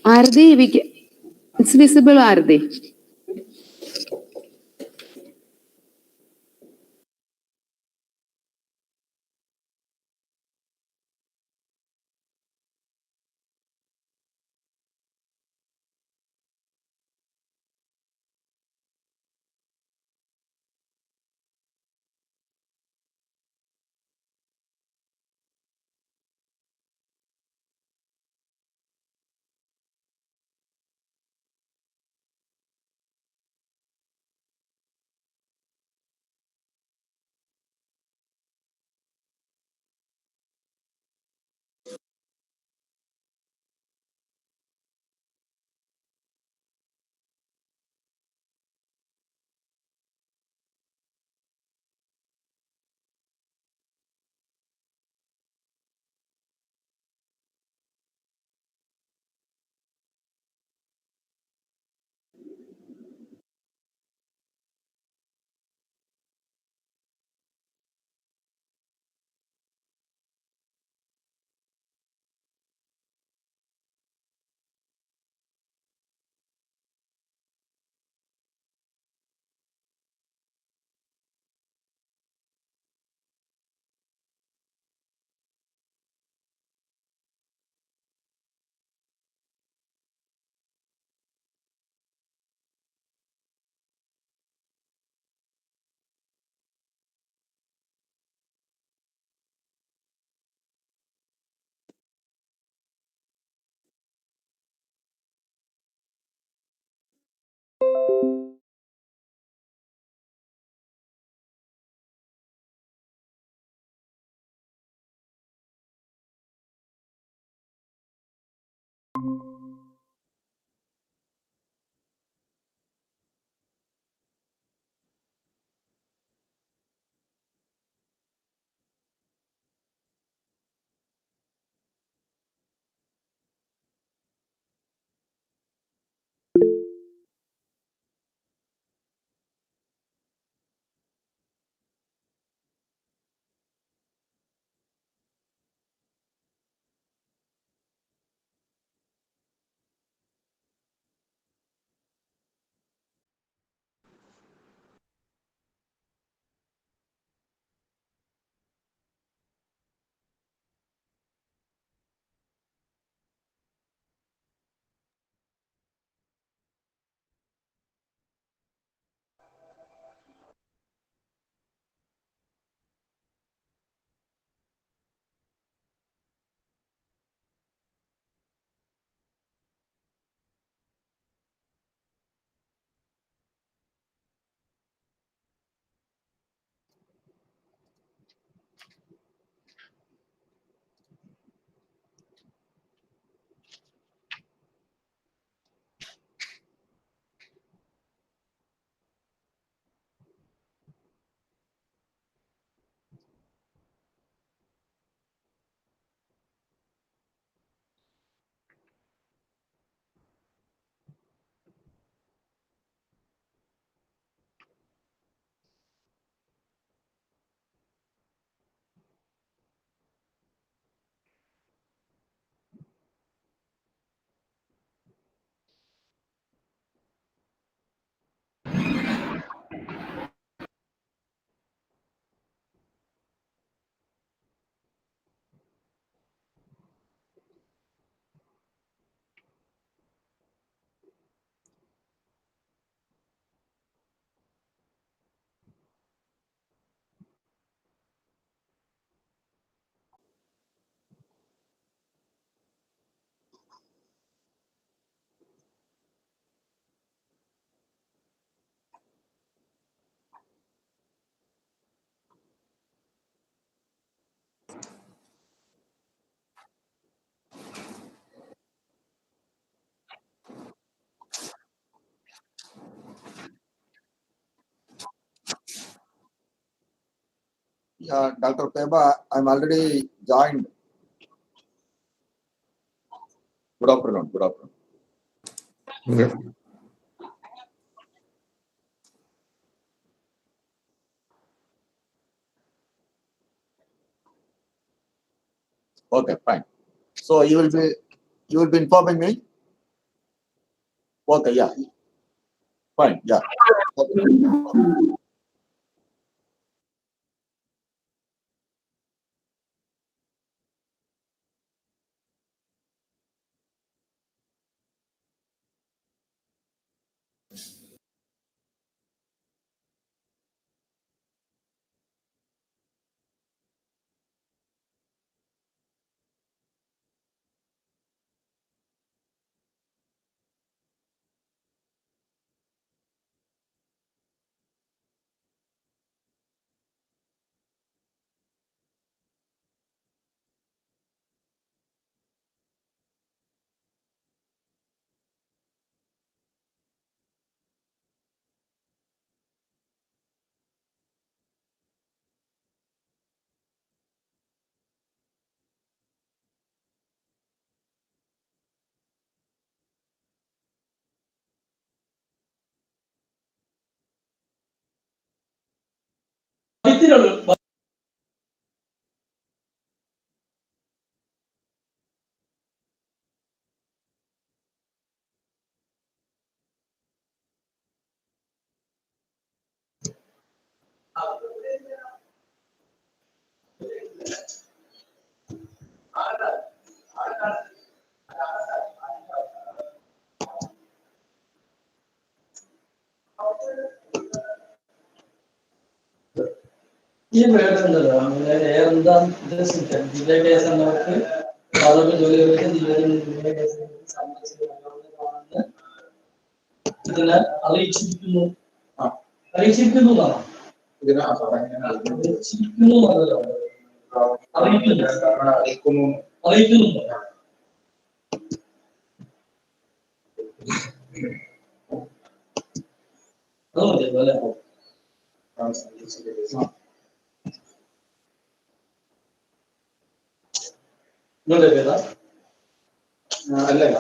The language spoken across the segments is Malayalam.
Ardi, it's visible, Ardi. Yeah, Dr. Peba, I'm already joined. Good afternoon. Good afternoon. Yeah. Okay, fine. So you will be You will be informing me? Okay, yeah. Fine, yeah. Okay. ഈ വേണ്ടല്ലോ എന്താ ഉദ്ദേശിക്കാൻ ജില്ലാ കേസ് എന്നവർക്ക് ആളുകൾ ജോലി ഇതിനെ അറിയിച്ചിരിക്കുന്നു അറിയിച്ചിരിക്കുന്നു എന്നാണോ അറിയിച്ചിരിക്കുന്നു എന്നല്ലോ അറിയിക്കുന്നു അറിയിക്കുന്നു അത് മതിയല്ലോ അല്ലേ നിങ്ങളുടെ പേരാ അല്ലല്ല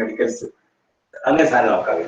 മെഡിക്കൽസ് അങ്ങനെ സാധനം നോക്കാം.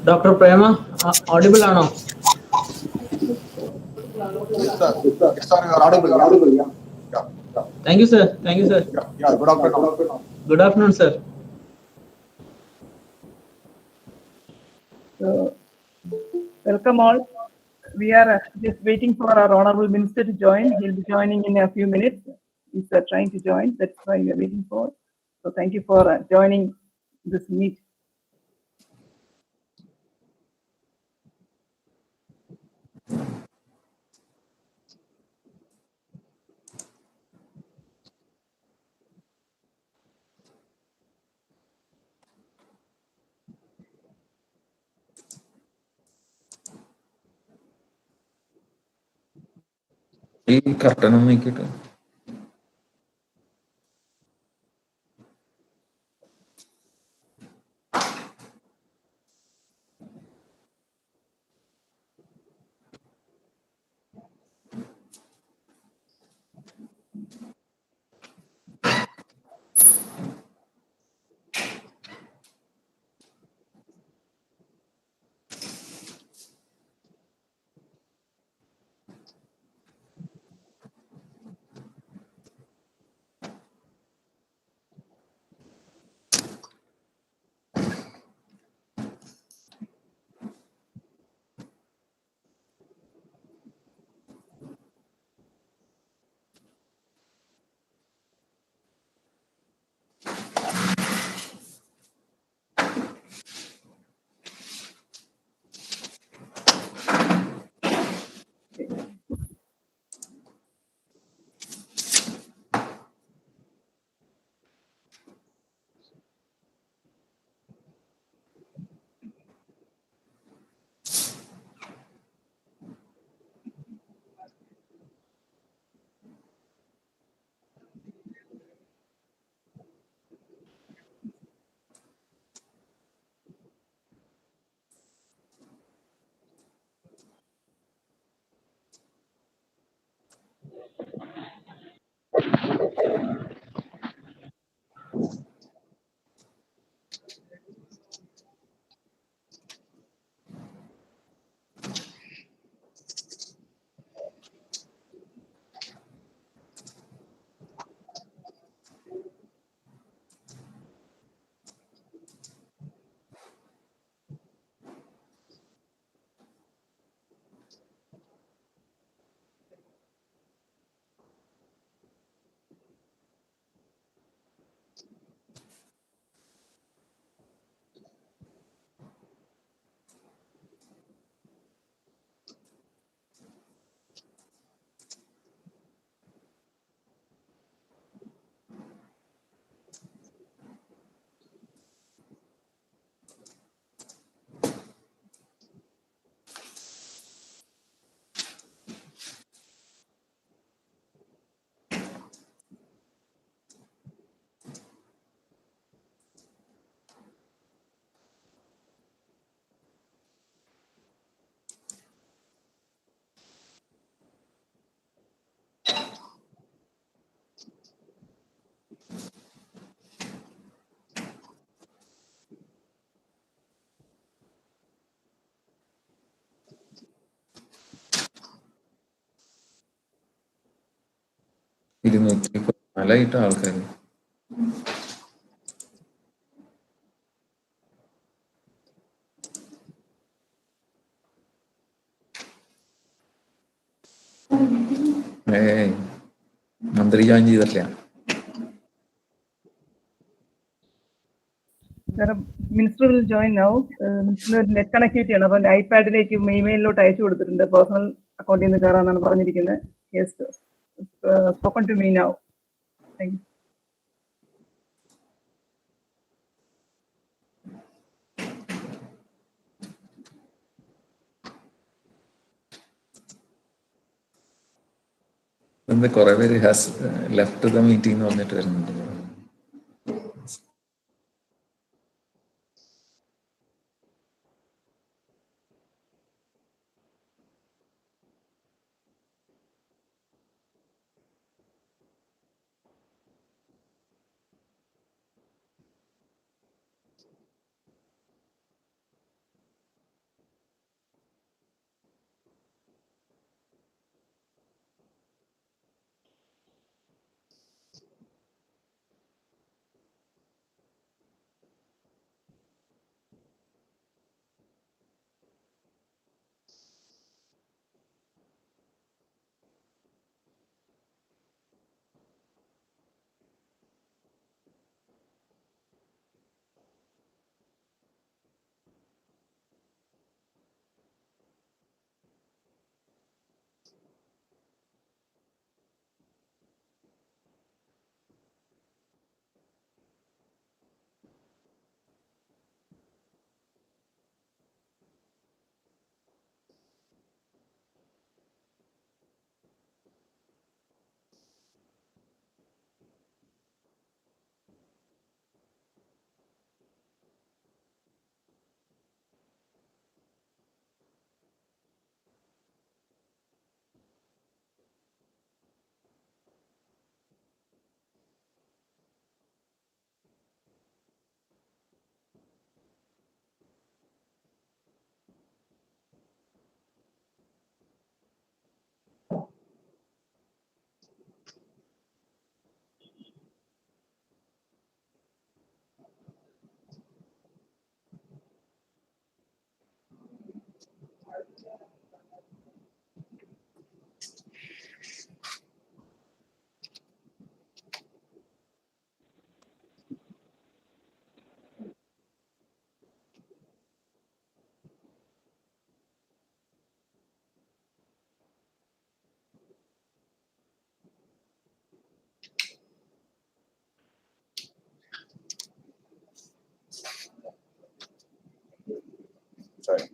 ഡോക്ടർ പ്രേമ ഓഡിബിൾ ആണോ? Yes, sir. Yes, sir. You are audible. Yeah. Yeah. Thank you sir. Thank you sir. Yeah. Good afternoon. Good afternoon sir. Welcome all. We are just waiting for our honorable minister to join. He'll be joining in a few minutes. He's trying to join. That's why we are waiting for. So thank you for joining this meet. ഈ കർട്ടൻ ഒന്ന് നോക്കിയിട്ട് നല്ലതായിട്ട് ആൾക്കാർ മന്ത്രി ജോയിൻ ചെയ്തിട്ടില്ല. Minister will join now. Minister net connectivity ആണ്. അപ്പോൾ ഐപാഡിലേക്ക് ഇമെയിലിലോട്ട് അയച്ചു കൊടുത്തിട്ടുണ്ട്. പേഴ്സണൽ അക്കൗണ്ടിൽ നിന്ന് കയറാന്നാണ് പറഞ്ഞിരിക്കുന്നത്. Yes, spoken to me now. Thank you. കുറെ പേര് ഹാസ് ലെഫ്റ്റ് ദ മീറ്റിംഗ് എന്ന് പറഞ്ഞിട്ട് വരുന്നുണ്ട്. Sorry.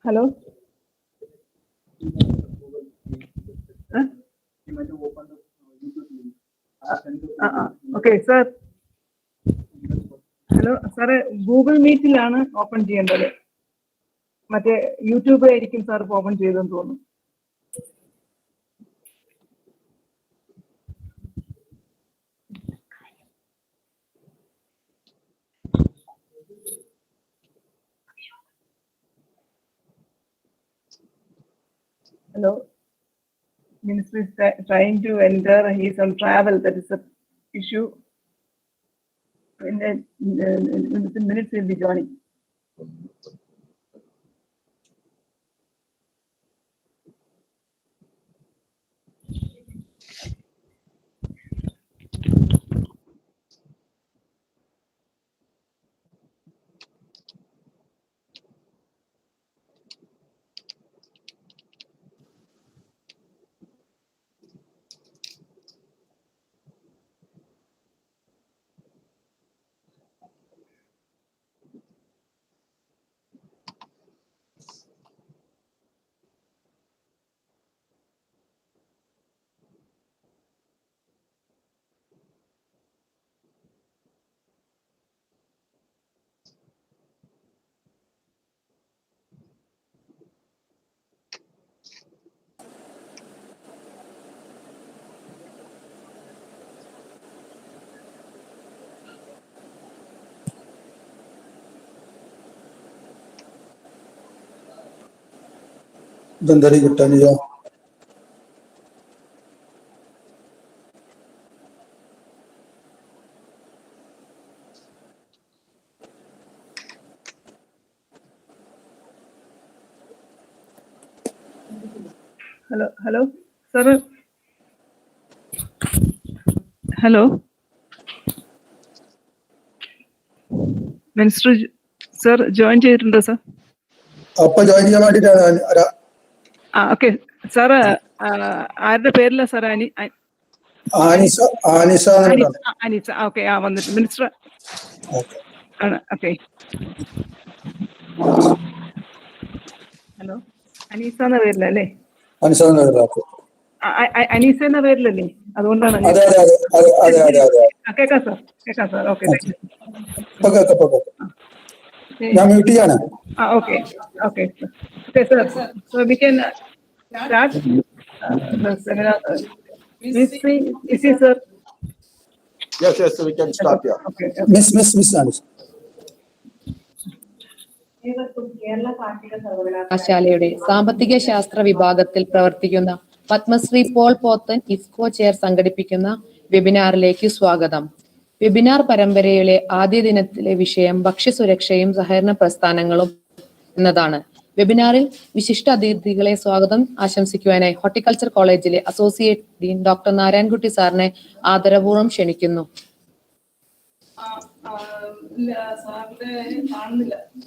Hello. Okay, sir. Hello sir Google മീറ്റിലാണ് ഓപ്പൺ ചെയ്യേണ്ടത്. മറ്റേ യൂട്യൂബ് ആയിരിക്കും സാർ ഓപ്പൺ ചെയ്തെന്ന് തോന്നുന്നു. Hello. Minister is trying to enter. He's on travel. That is the issue. In minutes, he'll be joining. ഇതെന്തായാലും കിട്ടാനില്ല. Hello, sir. Hello. Minister, sir, join ചെയ്തിട്ടുണ്ടോ sir? അപ്പൊ ജോയിൻ ചെയ്യാൻ വേണ്ടിട്ടാണ്. ഓക്കെ സാർ, ആരുടെ പേരില സാർ? ആനിസ. അനീസ. ഓക്കെ, വന്നിട്ട് മിനിസ്റ്റർ ആണ്. Okay, hello. അനീസ എന്ന പേരിലല്ലേ? അനിസ അനീസ എന്ന പേരിലല്ലേ? അതുകൊണ്ടാണ് കേക്കാം സാർ. ഓക്കെ, ഞാൻ മ്യൂട്ട് ചെയ്യാണ്. Okay, sir. So we can start the seminar. Is he, sir? Yes, we can start here. Okay. Miss Anisa. സർവകലാശാലയുടെ സാമ്പത്തിക ശാസ്ത്ര വിഭാഗത്തിൽ പ്രവർത്തിക്കുന്ന പത്മശ്രീ പോൾ പോത്തൻ ഇഫ്കോ ചെയർ സംഘടിപ്പിക്കുന്ന വെബിനാറിലേക്ക് സ്വാഗതം. വെബിനാർ പരമ്പരയിലെ ആദ്യ ദിനത്തിലെ വിഷയം ഭക്ഷ്യസുരക്ഷയും സഹകരണ പ്രസ്ഥാനങ്ങളും എന്നതാണ്. വെബിനാറിൽ വിശിഷ്ട അതിഥികളെ സ്വാഗതം ആശംസിക്കുവാനായി ഹോർട്ടിക്കൾച്ചർ കോളേജിലെ അസോസിയേറ്റ് ഡീൻ ഡോക്ടർ നാരായൺകുട്ടി സാറിനെ ആദരപൂർവ്വം ക്ഷണിക്കുന്നു.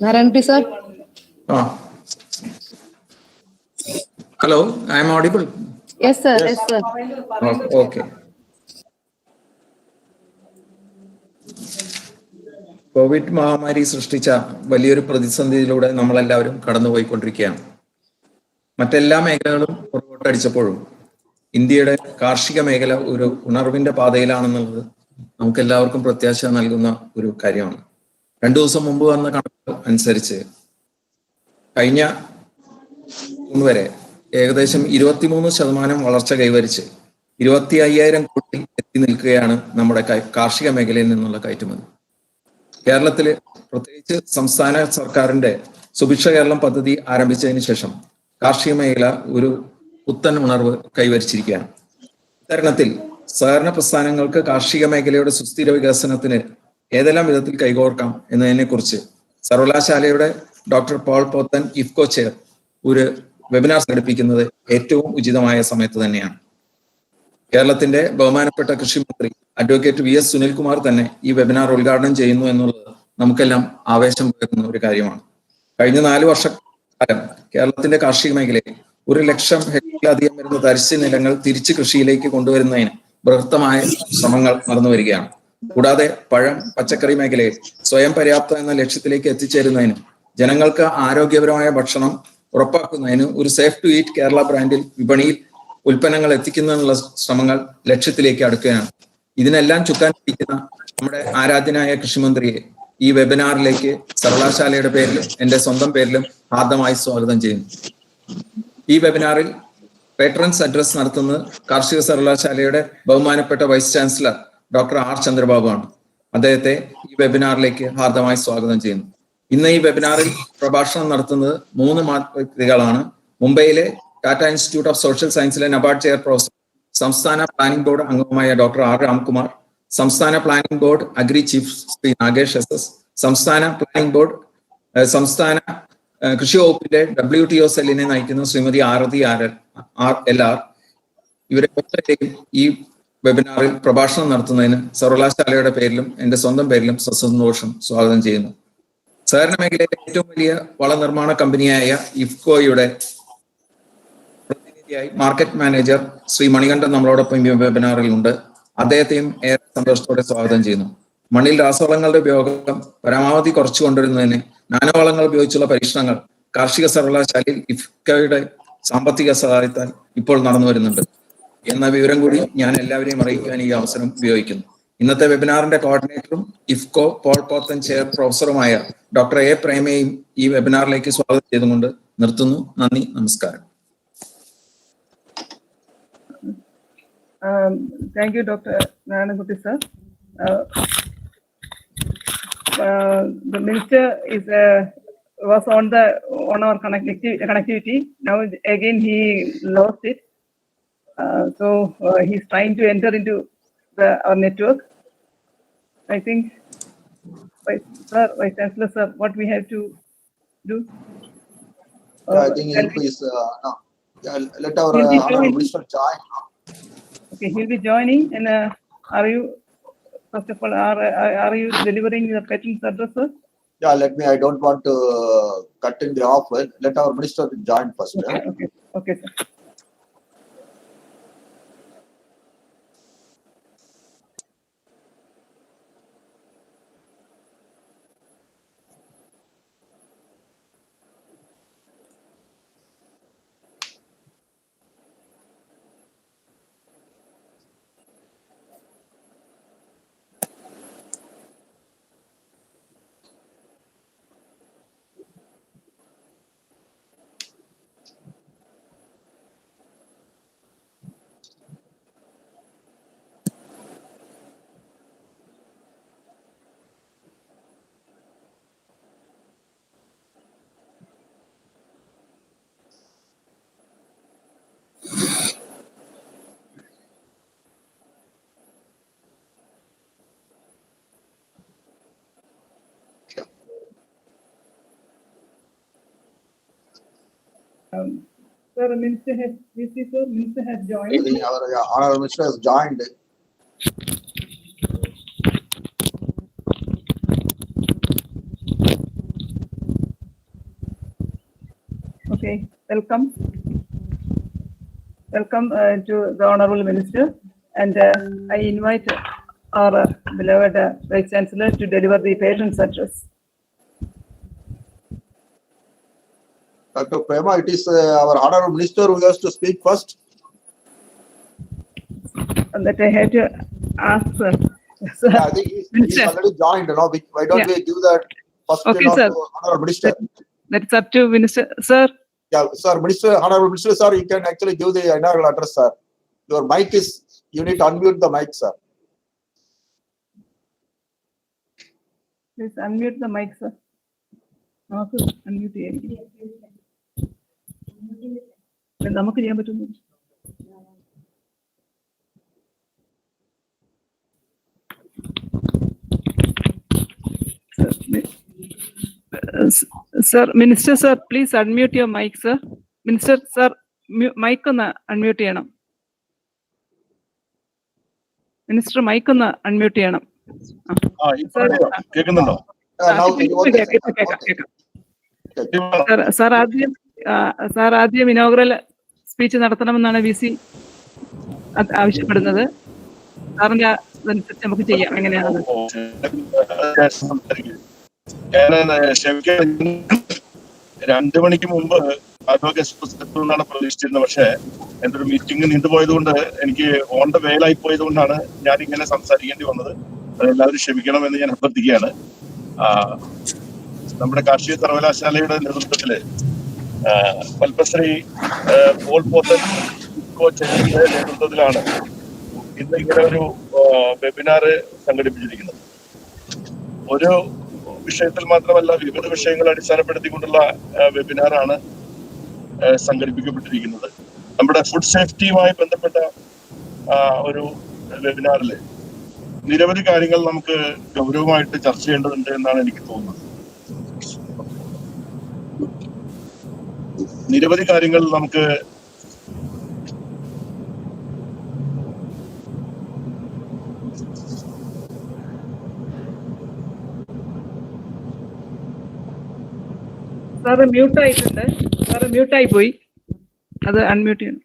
Narayankutty sir. Hello, I am audible. Yes, sir. Okay. Covid മഹാമാരി സൃഷ്ടിച്ച വലിയൊരു പ്രതിസന്ധിയിലൂടെ നമ്മളെല്ലാവരും കടന്നുപോയിക്കൊണ്ടിരിക്കുകയാണ്. മറ്റെല്ലാ മേഖലകളും പുറകോട്ടടിച്ചപ്പോഴും ഇന്ത്യയുടെ കാർഷിക മേഖല ഒരു ഉണർവിന്റെ പാതയിലാണെന്നുള്ളത് നമുക്ക് എല്ലാവർക്കും പ്രത്യാശ നൽകുന്ന ഒരു കാര്യമാണ്. 2 ദിവസം മുമ്പ് വന്ന കണക്ക് അനുസരിച്ച് കഴിഞ്ഞ ജൂൺ വരെ ഏകദേശം 23% വളർച്ച കൈവരിച്ച് 25,000 കോടി എത്തി നിൽക്കുകയാണ് നമ്മുടെ കാർഷിക മേഖലയിൽ നിന്നുള്ള കയറ്റുമതി. കേരളത്തില് പ്രത്യേകിച്ച് സംസ്ഥാന സർക്കാരിന്റെ സുഭിക്ഷ കേരളം പദ്ധതി ആരംഭിച്ചതിന് ശേഷം കാർഷിക മേഖല ഒരു പുത്തൻ ഉണർവ് കൈവരിച്ചിരിക്കുകയാണ്. ഇത്തരണത്തിൽ സഹകരണ പ്രസ്ഥാനങ്ങൾക്ക് കാർഷിക മേഖലയുടെ സുസ്ഥിര വികസനത്തിന് ഏതെല്ലാം വിധത്തിൽ കൈകോർക്കാം എന്നതിനെ കുറിച്ച് സർവകലാശാലയുടെ doctor Paul Pothan IFFCO chair ഒരു വെബിനാർ സംഘടിപ്പിക്കുന്നത് ഏറ്റവും ഉചിതമായ സമയത്ത് തന്നെയാണ്. കേരളത്തിന്റെ ബഹുമാനപ്പെട്ട കൃഷിമന്ത്രി അഡ്വക്കേറ്റ് VS സുനിൽകുമാർ തന്നെ ഈ വെബിനാർ ഉദ്ഘാടനം ചെയ്യുന്നു എന്നുള്ളത് നമുക്കെല്ലാം ആവേശം പകരുന്ന ഒരു കാര്യമാണ്. കഴിഞ്ഞ 4 വർഷക്കാലം കേരളത്തിന്റെ കാർഷിക മേഖലയിൽ 100,000 ഹെക്ടറിലധികം വരുന്ന തരിശ് നിലങ്ങൾ തിരിച്ച് കൃഷിയിലേക്ക് കൊണ്ടുവരുന്നതിന് ബൃഹത്തമായ ശ്രമങ്ങൾ നടന്നു വരികയാണ്. കൂടാതെ പഴം പച്ചക്കറി മേഖലയിൽ സ്വയം പര്യാപ്ത എന്ന ലക്ഷ്യത്തിലേക്ക് എത്തിച്ചേരുന്നതിനും ജനങ്ങൾക്ക് ആരോഗ്യപരമായ ഭക്ഷണം ഉറപ്പാക്കുന്നതിന് ഒരു സേഫ് ടു ഈറ്റ് കേരള ബ്രാൻഡിൽ വിപണിയിൽ ഉൽപ്പന്നങ്ങൾ എത്തിക്കുന്നതിനുള്ള ശ്രമങ്ങൾ ലക്ഷ്യത്തിലേക്ക് അടുക്കുകയാണ്. ഇതിനെല്ലാം ചുക്കാൻ പിടിക്കുന്ന നമ്മുടെ ആരാധ്യനായ കൃഷിമന്ത്രിയെ ഈ വെബിനാറിലേക്ക് സർവകലാശാലയുടെ പേരിലും എന്റെ സ്വന്തം പേരിലും ഹാർദമായി സ്വാഗതം ചെയ്യുന്നു. ഈ വെബിനാറിൽ പേട്രൺസ് അഡ്രസ് നടത്തുന്നത് കാർഷിക സർവകലാശാലയുടെ ബഹുമാനപ്പെട്ട vice chancellor doctor R Chandrababu ആണ്. അദ്ദേഹത്തെ ഈ വെബിനാറിലേക്ക് ഹാർദമായി സ്വാഗതം ചെയ്യുന്നു. ഇന്ന് ഈ വെബിനാറിൽ പ്രഭാഷണം നടത്തുന്നത് 3 വ്യക്തികളാണ്. മുംബൈയിലെ ടാറ്റ ഇൻസ്റ്റിറ്റ്യൂട്ട് ഓഫ് സോഷ്യൽ സയൻസിലെ നബാർഡ് ചെയർ പ്രൊഫസർ, സംസ്ഥാന പ്ലാനിംഗ് ബോർഡ് അംഗമായ ഡോക്ടർ R രാംകുമാർ, സംസ്ഥാന planning board agri chief Shri Nagesh SS, സംസ്ഥാന പ്ലാനിംഗ് ബോർഡ് സംസ്ഥാന കൃഷി വകുപ്പിന്റെ WTO സെല്ലിനെ നയിക്കുന്ന ശ്രീമതി ആരതി LR. ഇവരെ ഈ വെബിനാറിൽ പ്രഭാഷണം നടത്തുന്നതിന് സർവകലാശാലയുടെ പേരിലും എന്റെ സ്വന്തം പേരിലും സസന്തോഷം സ്വാഗതം ചെയ്യുന്നു. സഹകരണ മേഖലയിലെ ഏറ്റവും വലിയ വളനിർമ്മാണ കമ്പനിയായ ഇഫ്കോയുടെ പ്രതിനിധിയായി മാർക്കറ്റ് മാനേജർ ശ്രീ മണികണ്ഠൻ നമ്മളോടൊപ്പം ഈ വെബിനാറിൽ ഉണ്ട്. അദ്ദേഹത്തെയും ഏറെ സന്തോഷത്തോടെ സ്വാഗതം ചെയ്യുന്നു. മണ്ണിൽ രാസവളങ്ങളുടെ ഉപയോഗം പരമാവധി കുറച്ചു കൊണ്ടുവരുന്നതിന് നാനോവളങ്ങൾ ഉപയോഗിച്ചുള്ള പരീക്ഷണങ്ങൾ കാർഷിക സർവകലാശാലയിൽ ഇഫ്കോയുടെ സാമ്പത്തിക സഹായത്താൽ ഇപ്പോൾ നടന്നു വരുന്നുണ്ട് എന്ന വിവരം കൂടി ഞാൻ എല്ലാവരെയും അറിയിക്കാൻ ഈ അവസരം ഉപയോഗിക്കുന്നു. ഇന്നത്തെ വെബിനാറിന്റെ കോർഡിനേറ്ററും ഇഫ്കോ പോൾ പോത്തൻ ചെയർ പ്രൊഫസറുമായ ഡോക്ടർ A പ്രേമയെയും ഈ വെബിനാറിലേക്ക് സ്വാഗതം ചെയ്തുകൊണ്ട് നിർത്തുന്നു. നന്ദി, നമസ്കാരം. Thank you, Dr. Narayankutti sir. The minister is was on our connectivity. Now again he lost it. So he's trying to enter into our network. I think, Vice Chancellor, sir, what we have to do? Yeah, I think he'll please, no. Yeah, let our He'll be Honorable joining. Minister join. Okay, he'll be joining. And are you, first of all, are you delivering the Veterans address, sir? Yeah, I don't want to cut in the offer. Let our minister join first. Okay, okay, sir. Sir, Minister has joined. I think our Honorable Minister has joined. Okay, welcome. Welcome to the Honorable Minister. And I invite our beloved Vice Chancellor to deliver the Veterans address. Dr. Prema, it is our Honorable Minister who has to speak first. And that I have to ask, sir. Yeah, I think he's already joined. Why don't we give that first Okay, to sir. Honorable Minister? That's up to Minister, sir. Yeah, sir, Minister, Honorable Minister, sir, you can actually give the inaugural address, sir. Your mic is, you need to unmute the mic, sir. Please unmute the mic, sir. Unmute the നമുക്ക് ചെയ്യാൻ പറ്റുന്നു. Sir, Minister, sir, please unmute your mic, sir. Minister, sir, mic ഒന്ന് unmute ചെയ്യണം. Minister, mic ഒന്ന് unmute ചെയ്യണം. കേൾക്കുന്നുണ്ടോ? സാർ ആദ്യം ഇനോഗ്രൽ സ്പീച്ച് നടത്തണമെന്നാണ് VC ആവശ്യപ്പെടുന്നത്. സാറിന്റെ അതനുസരിച്ച് നമുക്ക് ചെയ്യാം. എങ്ങനെയാണ്? ഞാൻ 2 മണിക്ക് മുമ്പ് ആരോഗ്യനാണ് പ്രതീക്ഷിച്ചിരുന്നത്. പക്ഷേ എന്റെ ഒരു മീറ്റിംഗ് നീണ്ടുപോയത് കൊണ്ട് എനിക്ക് ഓൺ ദ വേലായി പോയത് കൊണ്ടാണ് ഞാൻ ഇങ്ങനെ സംസാരിക്കേണ്ടി വന്നത്. അതെല്ലാവരും ക്ഷമിക്കണമെന്ന് ഞാൻ അഭ്യർത്ഥിക്കുകയാണ്. നമ്മുടെ കാർഷിക സർവകലാശാലയുടെ നേതൃത്വത്തില് പത്മശ്രീ പോൾ പോത്തൻ ചെയറിന്റെ നേതൃത്വത്തിലാണ് ഇന്ന് ഇങ്ങനെ ഒരു വെബിനാർ സംഘടിപ്പിച്ചിരിക്കുന്നത്. ഒരു വിഷയത്തിൽ മാത്രമല്ല, വിവിധ വിഷയങ്ങൾ അടിസ്ഥാനപ്പെടുത്തിക്കൊണ്ടുള്ള വെബിനാറാണ് സംഘടിപ്പിക്കപ്പെട്ടിരിക്കുന്നത്. നമ്മുടെ ഫുഡ് സേഫ്റ്റിയുമായി ബന്ധപ്പെട്ട ഒരു വെബിനാറിൽ നിരവധി കാര്യങ്ങൾ നമുക്ക് ഗൗരവമായിട്ട് ചർച്ച ചെയ്യേണ്ടതുണ്ട് എന്നാണ് എനിക്ക് തോന്നുന്നത്. നിരവധി കാര്യങ്ങൾ നമുക്ക് സാറ് മ്യൂട്ട് ആയിട്ടുണ്ട്. സാറ് മ്യൂട്ടായി പോയി. അത് അൺമ്യൂട്ട് ചെയ്യണം.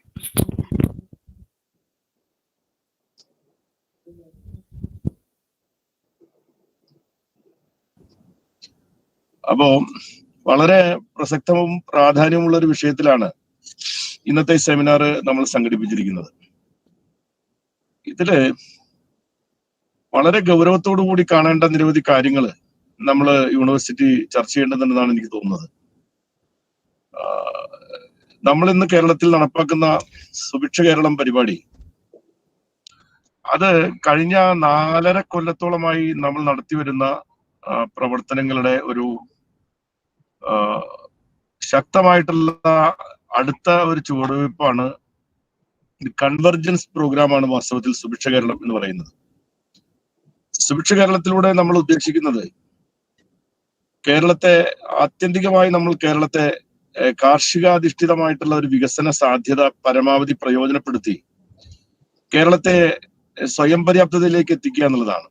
അപ്പോ വളരെ പ്രസക്തവും പ്രാധാന്യമുള്ള ഒരു വിഷയത്തിലാണ് ഇന്നത്തെ സെമിനാർ നമ്മൾ സംഘടിപ്പിച്ചിരിക്കുന്നത്. ഇതില് വളരെ ഗൗരവത്തോടു കൂടി കാണേണ്ട നിരവധി കാര്യങ്ങൾ നമ്മൾ യൂണിവേഴ്സിറ്റി ചർച്ച ചെയ്യേണ്ടതുണ്ടെന്നാണ് എനിക്ക് തോന്നുന്നത്. നമ്മൾ ഇന്ന് കേരളത്തിൽ നടപ്പാക്കുന്ന സുഭിക്ഷ കേരളം പരിപാടി, അത് കഴിഞ്ഞ 4.5 കൊല്ലത്തോളമായി നമ്മൾ നടത്തിവരുന്ന പ്രവർത്തനങ്ങളുടെ ഒരു ശക്തമായിട്ടുള്ള അടുത്ത ഒരു ചുവടുവയ്പ്പാണ്, കൺവെർജൻസ് പ്രോഗ്രാമാണ് വാസ്തവത്തിൽ സുഭിക്ഷ കേരളം എന്ന് പറയുന്നത്. സുഭിക്ഷ കേരളത്തിലൂടെ നമ്മൾ ഉദ്ദേശിക്കുന്നത് കേരളത്തെ ആത്യന്തികമായി നമ്മൾ കേരളത്തെ കാർഷികാധിഷ്ഠിതമായിട്ടുള്ള ഒരു വികസന സാധ്യത പരമാവധി പ്രയോജനപ്പെടുത്തി കേരളത്തെ സ്വയം പര്യാപ്തതയിലേക്ക് എത്തിക്കുക എന്നുള്ളതാണ്.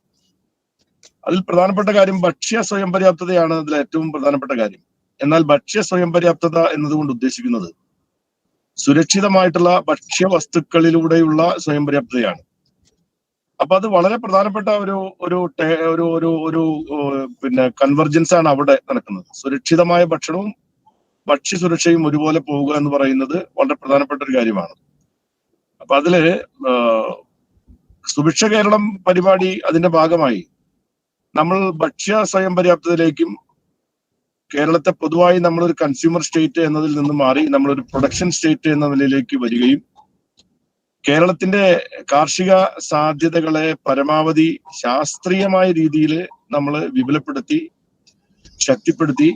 അതിൽ പ്രധാനപ്പെട്ട കാര്യം ഭക്ഷ്യ സ്വയം പര്യാപ്തതയാണ് അതിൽ ഏറ്റവും പ്രധാനപ്പെട്ട കാര്യം. എന്നാൽ ഭക്ഷ്യ സ്വയം പര്യാപ്തത എന്നതുകൊണ്ട് ഉദ്ദേശിക്കുന്നത് സുരക്ഷിതമായിട്ടുള്ള ഭക്ഷ്യ വസ്തുക്കളിലൂടെയുള്ള സ്വയം പര്യാപ്തതയാണ്. അപ്പൊ അത് വളരെ പ്രധാനപ്പെട്ട ഒരു പിന്നെ കൺവെർജൻസ് ആണ് അവിടെ നടക്കുന്നത്. സുരക്ഷിതമായ ഭക്ഷണവും ഭക്ഷ്യ സുരക്ഷയും ഒരുപോലെ പോവുക എന്ന് പറയുന്നത് വളരെ പ്രധാനപ്പെട്ട ഒരു കാര്യമാണ്. അപ്പൊ അതില് സുഭിക്ഷ കേരളം പരിപാടി അതിന്റെ ഭാഗമായി നമ്മൾ ഭക്ഷ്യ സ്വയം പര്യാപ്തതയിലേക്കും കേരളത്തെ പൊതുവായി നമ്മളൊരു കൺസ്യൂമർ സ്റ്റേറ്റ് എന്നതിൽ നിന്ന് മാറി നമ്മളൊരു പ്രൊഡക്ഷൻ സ്റ്റേറ്റ് എന്ന നിലയിലേക്ക് വരികയും കേരളത്തിന്റെ കാർഷിക സാധ്യതകളെ പരമാവധി ശാസ്ത്രീയമായ രീതിയിൽ നമ്മൾ വിപുലപ്പെടുത്തി ശക്തിപ്പെടുത്തി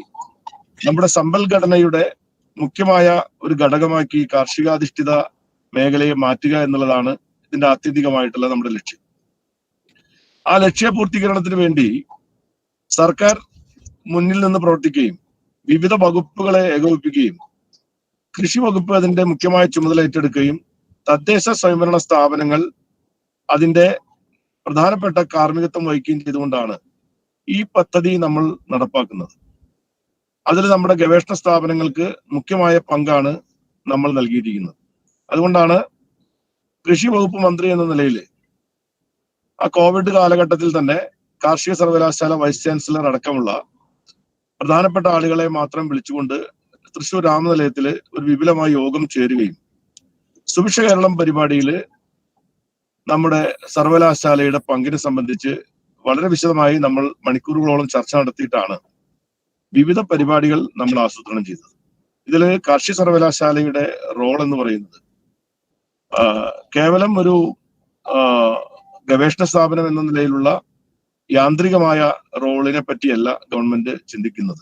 നമ്മുടെ സമ്പദ്ഘടനയുടെ മുഖ്യമായ ഒരു ഘടകമാക്കി കാർഷികാധിഷ്ഠിത മേഖലയെ മാറ്റുക എന്നുള്ളതാണ് ഇതിന്റെ ആത്യന്തികമായിട്ടുള്ള നമ്മുടെ ലക്ഷ്യം. ആ ലക്ഷ്യപൂർത്തീകരണത്തിന് വേണ്ടി സർക്കാർ മുന്നിൽ നിന്ന് പ്രവർത്തിക്കുകയും വിവിധ വകുപ്പുകളെ ഏകോപിപ്പിക്കുകയും കൃഷി വകുപ്പ് അതിന്റെ മുഖ്യമായ ചുമതല ഏറ്റെടുക്കുകയും തദ്ദേശ സ്വയംഭരണ സ്ഥാപനങ്ങൾ അതിന്റെ പ്രധാനപ്പെട്ട കാർമ്മികത്വം വഹിക്കുകയും ചെയ്തുകൊണ്ടാണ് ഈ പദ്ധതി നമ്മൾ നടപ്പാക്കുന്നത്. അതിൽ നമ്മുടെ ഗവേഷണ സ്ഥാപനങ്ങൾക്ക് മുഖ്യമായ പങ്കാണ് നമ്മൾ നൽകിയിരിക്കുന്നത്. അതുകൊണ്ടാണ് കൃഷി വകുപ്പ് മന്ത്രി എന്ന നിലയിൽ ആ കോവിഡ് കാലഘട്ടത്തിൽ തന്നെ കാർഷിക സർവകലാശാല വൈസ് ചാൻസലർ അടക്കമുള്ള പ്രധാനപ്പെട്ട ആളുകളെ മാത്രം വിളിച്ചുകൊണ്ട് തൃശൂർ രാമനിലയത്തില് ഒരു വിപുലമായ യോഗം ചേരുകയും സുഭിക്ഷ കേരളം പരിപാടിയിൽ നമ്മുടെ സർവകലാശാലയുടെ പങ്കിനെ സംബന്ധിച്ച് വളരെ വിശദമായി നമ്മൾ മണിക്കൂറുകളോളം ചർച്ച നടത്തിയിട്ടാണ് വിവിധ പരിപാടികൾ നമ്മൾ ആസൂത്രണം ചെയ്തത്. ഇതിൽ കാർഷിക സർവകലാശാലയുടെ റോൾ എന്ന് പറയുന്നത് കേവലം ഒരു ഗവേഷണ സ്ഥാപനം എന്ന നിലയിലുള്ള യാന്ത്രികമായ റോളിനെ പറ്റിയല്ല ഗവൺമെന്റ് ചിന്തിക്കുന്നത്.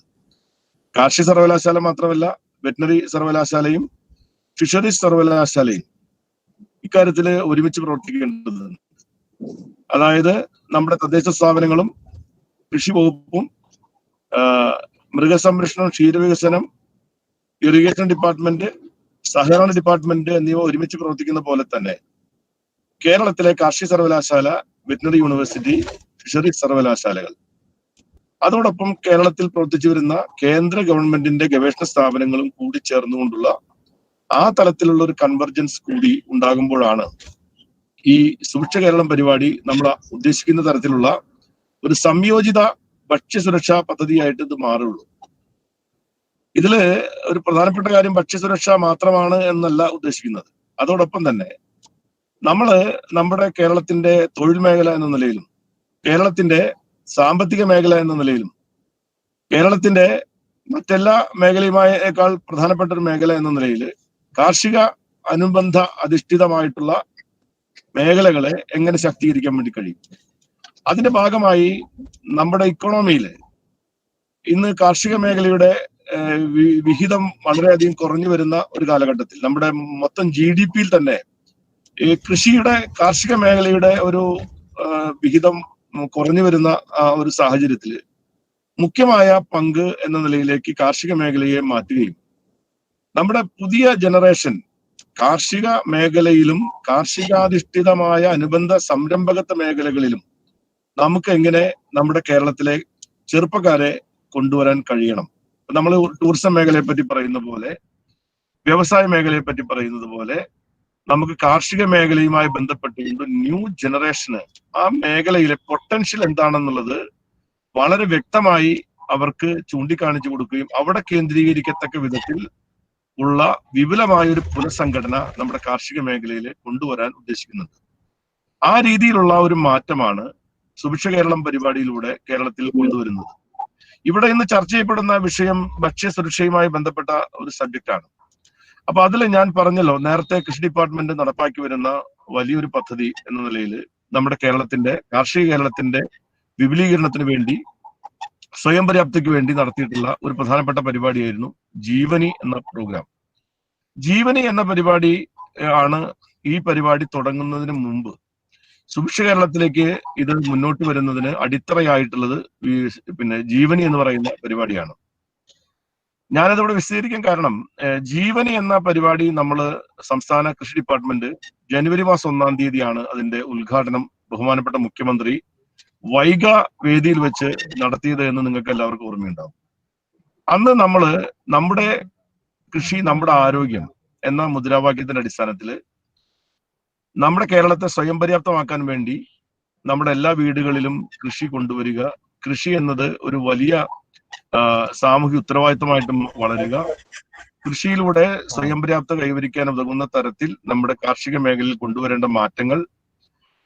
കാർഷിക സർവകലാശാല മാത്രമല്ല, വെറ്റിനറി സർവകലാശാലയും ഫിഷറീസ് സർവകലാശാലയും ഇക്കാര്യത്തിൽ ഒരുമിച്ച് പ്രവർത്തിക്കേണ്ടതുണ്ട്. അതായത് നമ്മുടെ തദ്ദേശ സ്ഥാപനങ്ങളും കൃഷി വകുപ്പും മൃഗസംരക്ഷണം, ക്ഷീരവികസനം, ഇറിഗേഷൻ ഡിപ്പാർട്ട്മെന്റ്, സഹകരണ ഡിപ്പാർട്ട്മെന്റ് എന്നിവ ഒരുമിച്ച് പ്രവർത്തിക്കുന്ന പോലെ തന്നെ കേരളത്തിലെ കാർഷിക സർവകലാശാല, വെറ്റിനറി യൂണിവേഴ്സിറ്റി, ഫിഷറീസ് സർവകലാശാലകൾ, അതോടൊപ്പം കേരളത്തിൽ പ്രവർത്തിച്ചു വരുന്ന കേന്ദ്ര ഗവൺമെന്റിന്റെ ഗവേഷണ സ്ഥാപനങ്ങളും കൂടി ചേർന്നുകൊണ്ടുള്ള ആ തലത്തിലുള്ള ഒരു കൺവെർജൻസ് കൂടി ഉണ്ടാകുമ്പോഴാണ് ഈ സുഭിക്ഷ കേരളം പരിപാടി നമ്മൾ ഉദ്ദേശിക്കുന്ന തരത്തിലുള്ള ഒരു സംയോജിത ഭക്ഷ്യസുരക്ഷാ പദ്ധതിയായിട്ട് ഇത് മാറുള്ളൂ. ഇതില് ഒരു പ്രധാനപ്പെട്ട കാര്യം ഭക്ഷ്യസുരക്ഷ മാത്രമാണ് എന്നല്ല ഉദ്ദേശിക്കുന്നത്. അതോടൊപ്പം തന്നെ നമ്മുടെ കേരളത്തിന്റെ തൊഴിൽ മേഖല എന്ന നിലയിലും കേരളത്തിന്റെ സാമ്പത്തിക മേഖല എന്ന നിലയിലും കേരളത്തിന്റെ മറ്റെല്ലാ മേഖലയുമായേക്കാൾ പ്രധാനപ്പെട്ട ഒരു മേഖല എന്ന നിലയിൽ കാർഷിക അനുബന്ധ അധിഷ്ഠിതമായിട്ടുള്ള മേഖലകളെ എങ്ങനെ ശാക്തീകരിക്കാൻ വേണ്ടി കഴിയും. അതിന്റെ ഭാഗമായി നമ്മുടെ ഇക്കോണമിയിൽ ഇന്ന് കാർഷിക മേഖലയുടെ വിഹിതം വളരെയധികം കുറഞ്ഞു വരുന്ന ഒരു കാലഘട്ടത്തിൽ നമ്മുടെ മൊത്തം GDP-യിൽ തന്നെ ഈ കാർഷിക മേഖലയുടെ ഒരു വിഹിതം കുറഞ്ഞു വരുന്ന ഒരു സാഹചര്യത്തിൽ മുഖ്യമായ പങ്ക് എന്ന നിലയിലേക്ക് കാർഷിക മേഖലയെ മാറ്റുകയും നമ്മുടെ പുതിയ ജനറേഷൻ കാർഷിക മേഖലയിലും കാർഷികാധിഷ്ഠിതമായ അനുബന്ധ സംരംഭകത്വ മേഖലകളിലും നമുക്ക് എങ്ങനെ നമ്മുടെ കേരളത്തിലെ ചെറുപ്പക്കാരെ കൊണ്ടുവരാൻ കഴിയണം. നമ്മൾ ടൂറിസം മേഖലയെ പറ്റി പറയുന്ന പോലെ, വ്യവസായ മേഖലയെ പറ്റി പറയുന്നത് പോലെ, നമുക്ക് കാർഷിക മേഖലയുമായി ബന്ധപ്പെട്ടുകൊണ്ട് ന്യൂ ജനറേഷന് ആ മേഖലയിലെ പൊട്ടൻഷ്യൽ എന്താണെന്നുള്ളത് വളരെ വ്യക്തമായി അവർക്ക് ചൂണ്ടിക്കാണിച്ചു കൊടുക്കുകയും അവിടെ കേന്ദ്രീകരിക്കത്തക്ക വിധത്തിൽ ഉള്ള വിപുലമായ ഒരു പുനഃസംഘടന നമ്മുടെ കാർഷിക മേഖലയിൽ കൊണ്ടുവരാൻ ഉദ്ദേശിക്കുന്നുണ്ട്. ആ രീതിയിലുള്ള ഒരു മാറ്റമാണ് സുഭിക്ഷ കേരളം പരിപാടിയിലൂടെ കേരളത്തിൽ കൊണ്ടുവരുന്നത്. ഇവിടെ ഇന്ന് ചർച്ച ചെയ്യപ്പെടുന്ന വിഷയം ഭക്ഷ്യസുരക്ഷയുമായി ബന്ധപ്പെട്ട ഒരു സബ്ജക്റ്റാണ്. അപ്പൊ അതിൽ ഞാൻ പറഞ്ഞല്ലോ, നേരത്തെ കൃഷി ഡിപ്പാർട്ട്മെന്റ് നടപ്പാക്കി വരുന്ന വലിയൊരു പദ്ധതി എന്ന നിലയിൽ നമ്മുടെ കാർഷിക കേരളത്തിന്റെ വിപുലീകരണത്തിന് വേണ്ടി സ്വയം പര്യാപ്തിക്ക് വേണ്ടി നടത്തിയിട്ടുള്ള ഒരു പ്രധാനപ്പെട്ട പരിപാടിയായിരുന്നു ജീവനി എന്ന പ്രോഗ്രാം. ജീവനി എന്ന പരിപാടി ആണ് ഈ പരിപാടി തുടങ്ങുന്നതിന് മുമ്പ് സുഭിക്ഷ കേരളത്തിലേക്ക് ഇത് മുന്നോട്ട് വരുന്നതിന് അടിത്തറയായിട്ടുള്ളത് ജീവനി എന്ന് പറയുന്ന പരിപാടിയാണ്. ഞാനതിവിടെ വിശദീകരിക്കാൻ കാരണം, ജീവനി എന്ന പരിപാടി നമ്മൾ സംസ്ഥാന കൃഷി ഡിപ്പാർട്ട്മെന്റ് ജനുവരി മാസം 1-ാം തീയതിയാണ് അതിന്റെ ഉദ്ഘാടനം ബഹുമാനപ്പെട്ട മുഖ്യമന്ത്രി വൈഗ വേദിയിൽ വെച്ച് നടത്തിയത് എന്ന് നിങ്ങൾക്ക് എല്ലാവർക്കും ഓർമ്മയുണ്ടാവും. അന്ന് നമ്മള് നമ്മുടെ കൃഷി നമ്മുടെ ആരോഗ്യം എന്ന മുദ്രാവാക്യത്തിന്റെ അടിസ്ഥാനത്തിൽ നമ്മുടെ കേരളത്തെ സ്വയം പര്യാപ്തമാക്കാൻ വേണ്ടി നമ്മുടെ എല്ലാ വീടുകളിലും കൃഷി കൊണ്ടുവരിക, കൃഷി എന്നത് ഒരു വലിയ സാമൂഹ്യ ഉത്തരവാദിത്തമായിട്ടും വളരുക, കൃഷിയിലൂടെ സ്വയം പര്യാപ്തത കൈവരിക്കാൻ ഉതകുന്ന തരത്തിൽ നമ്മുടെ കാർഷിക മേഖലയിൽ കൊണ്ടുവരേണ്ട മാറ്റങ്ങൾ,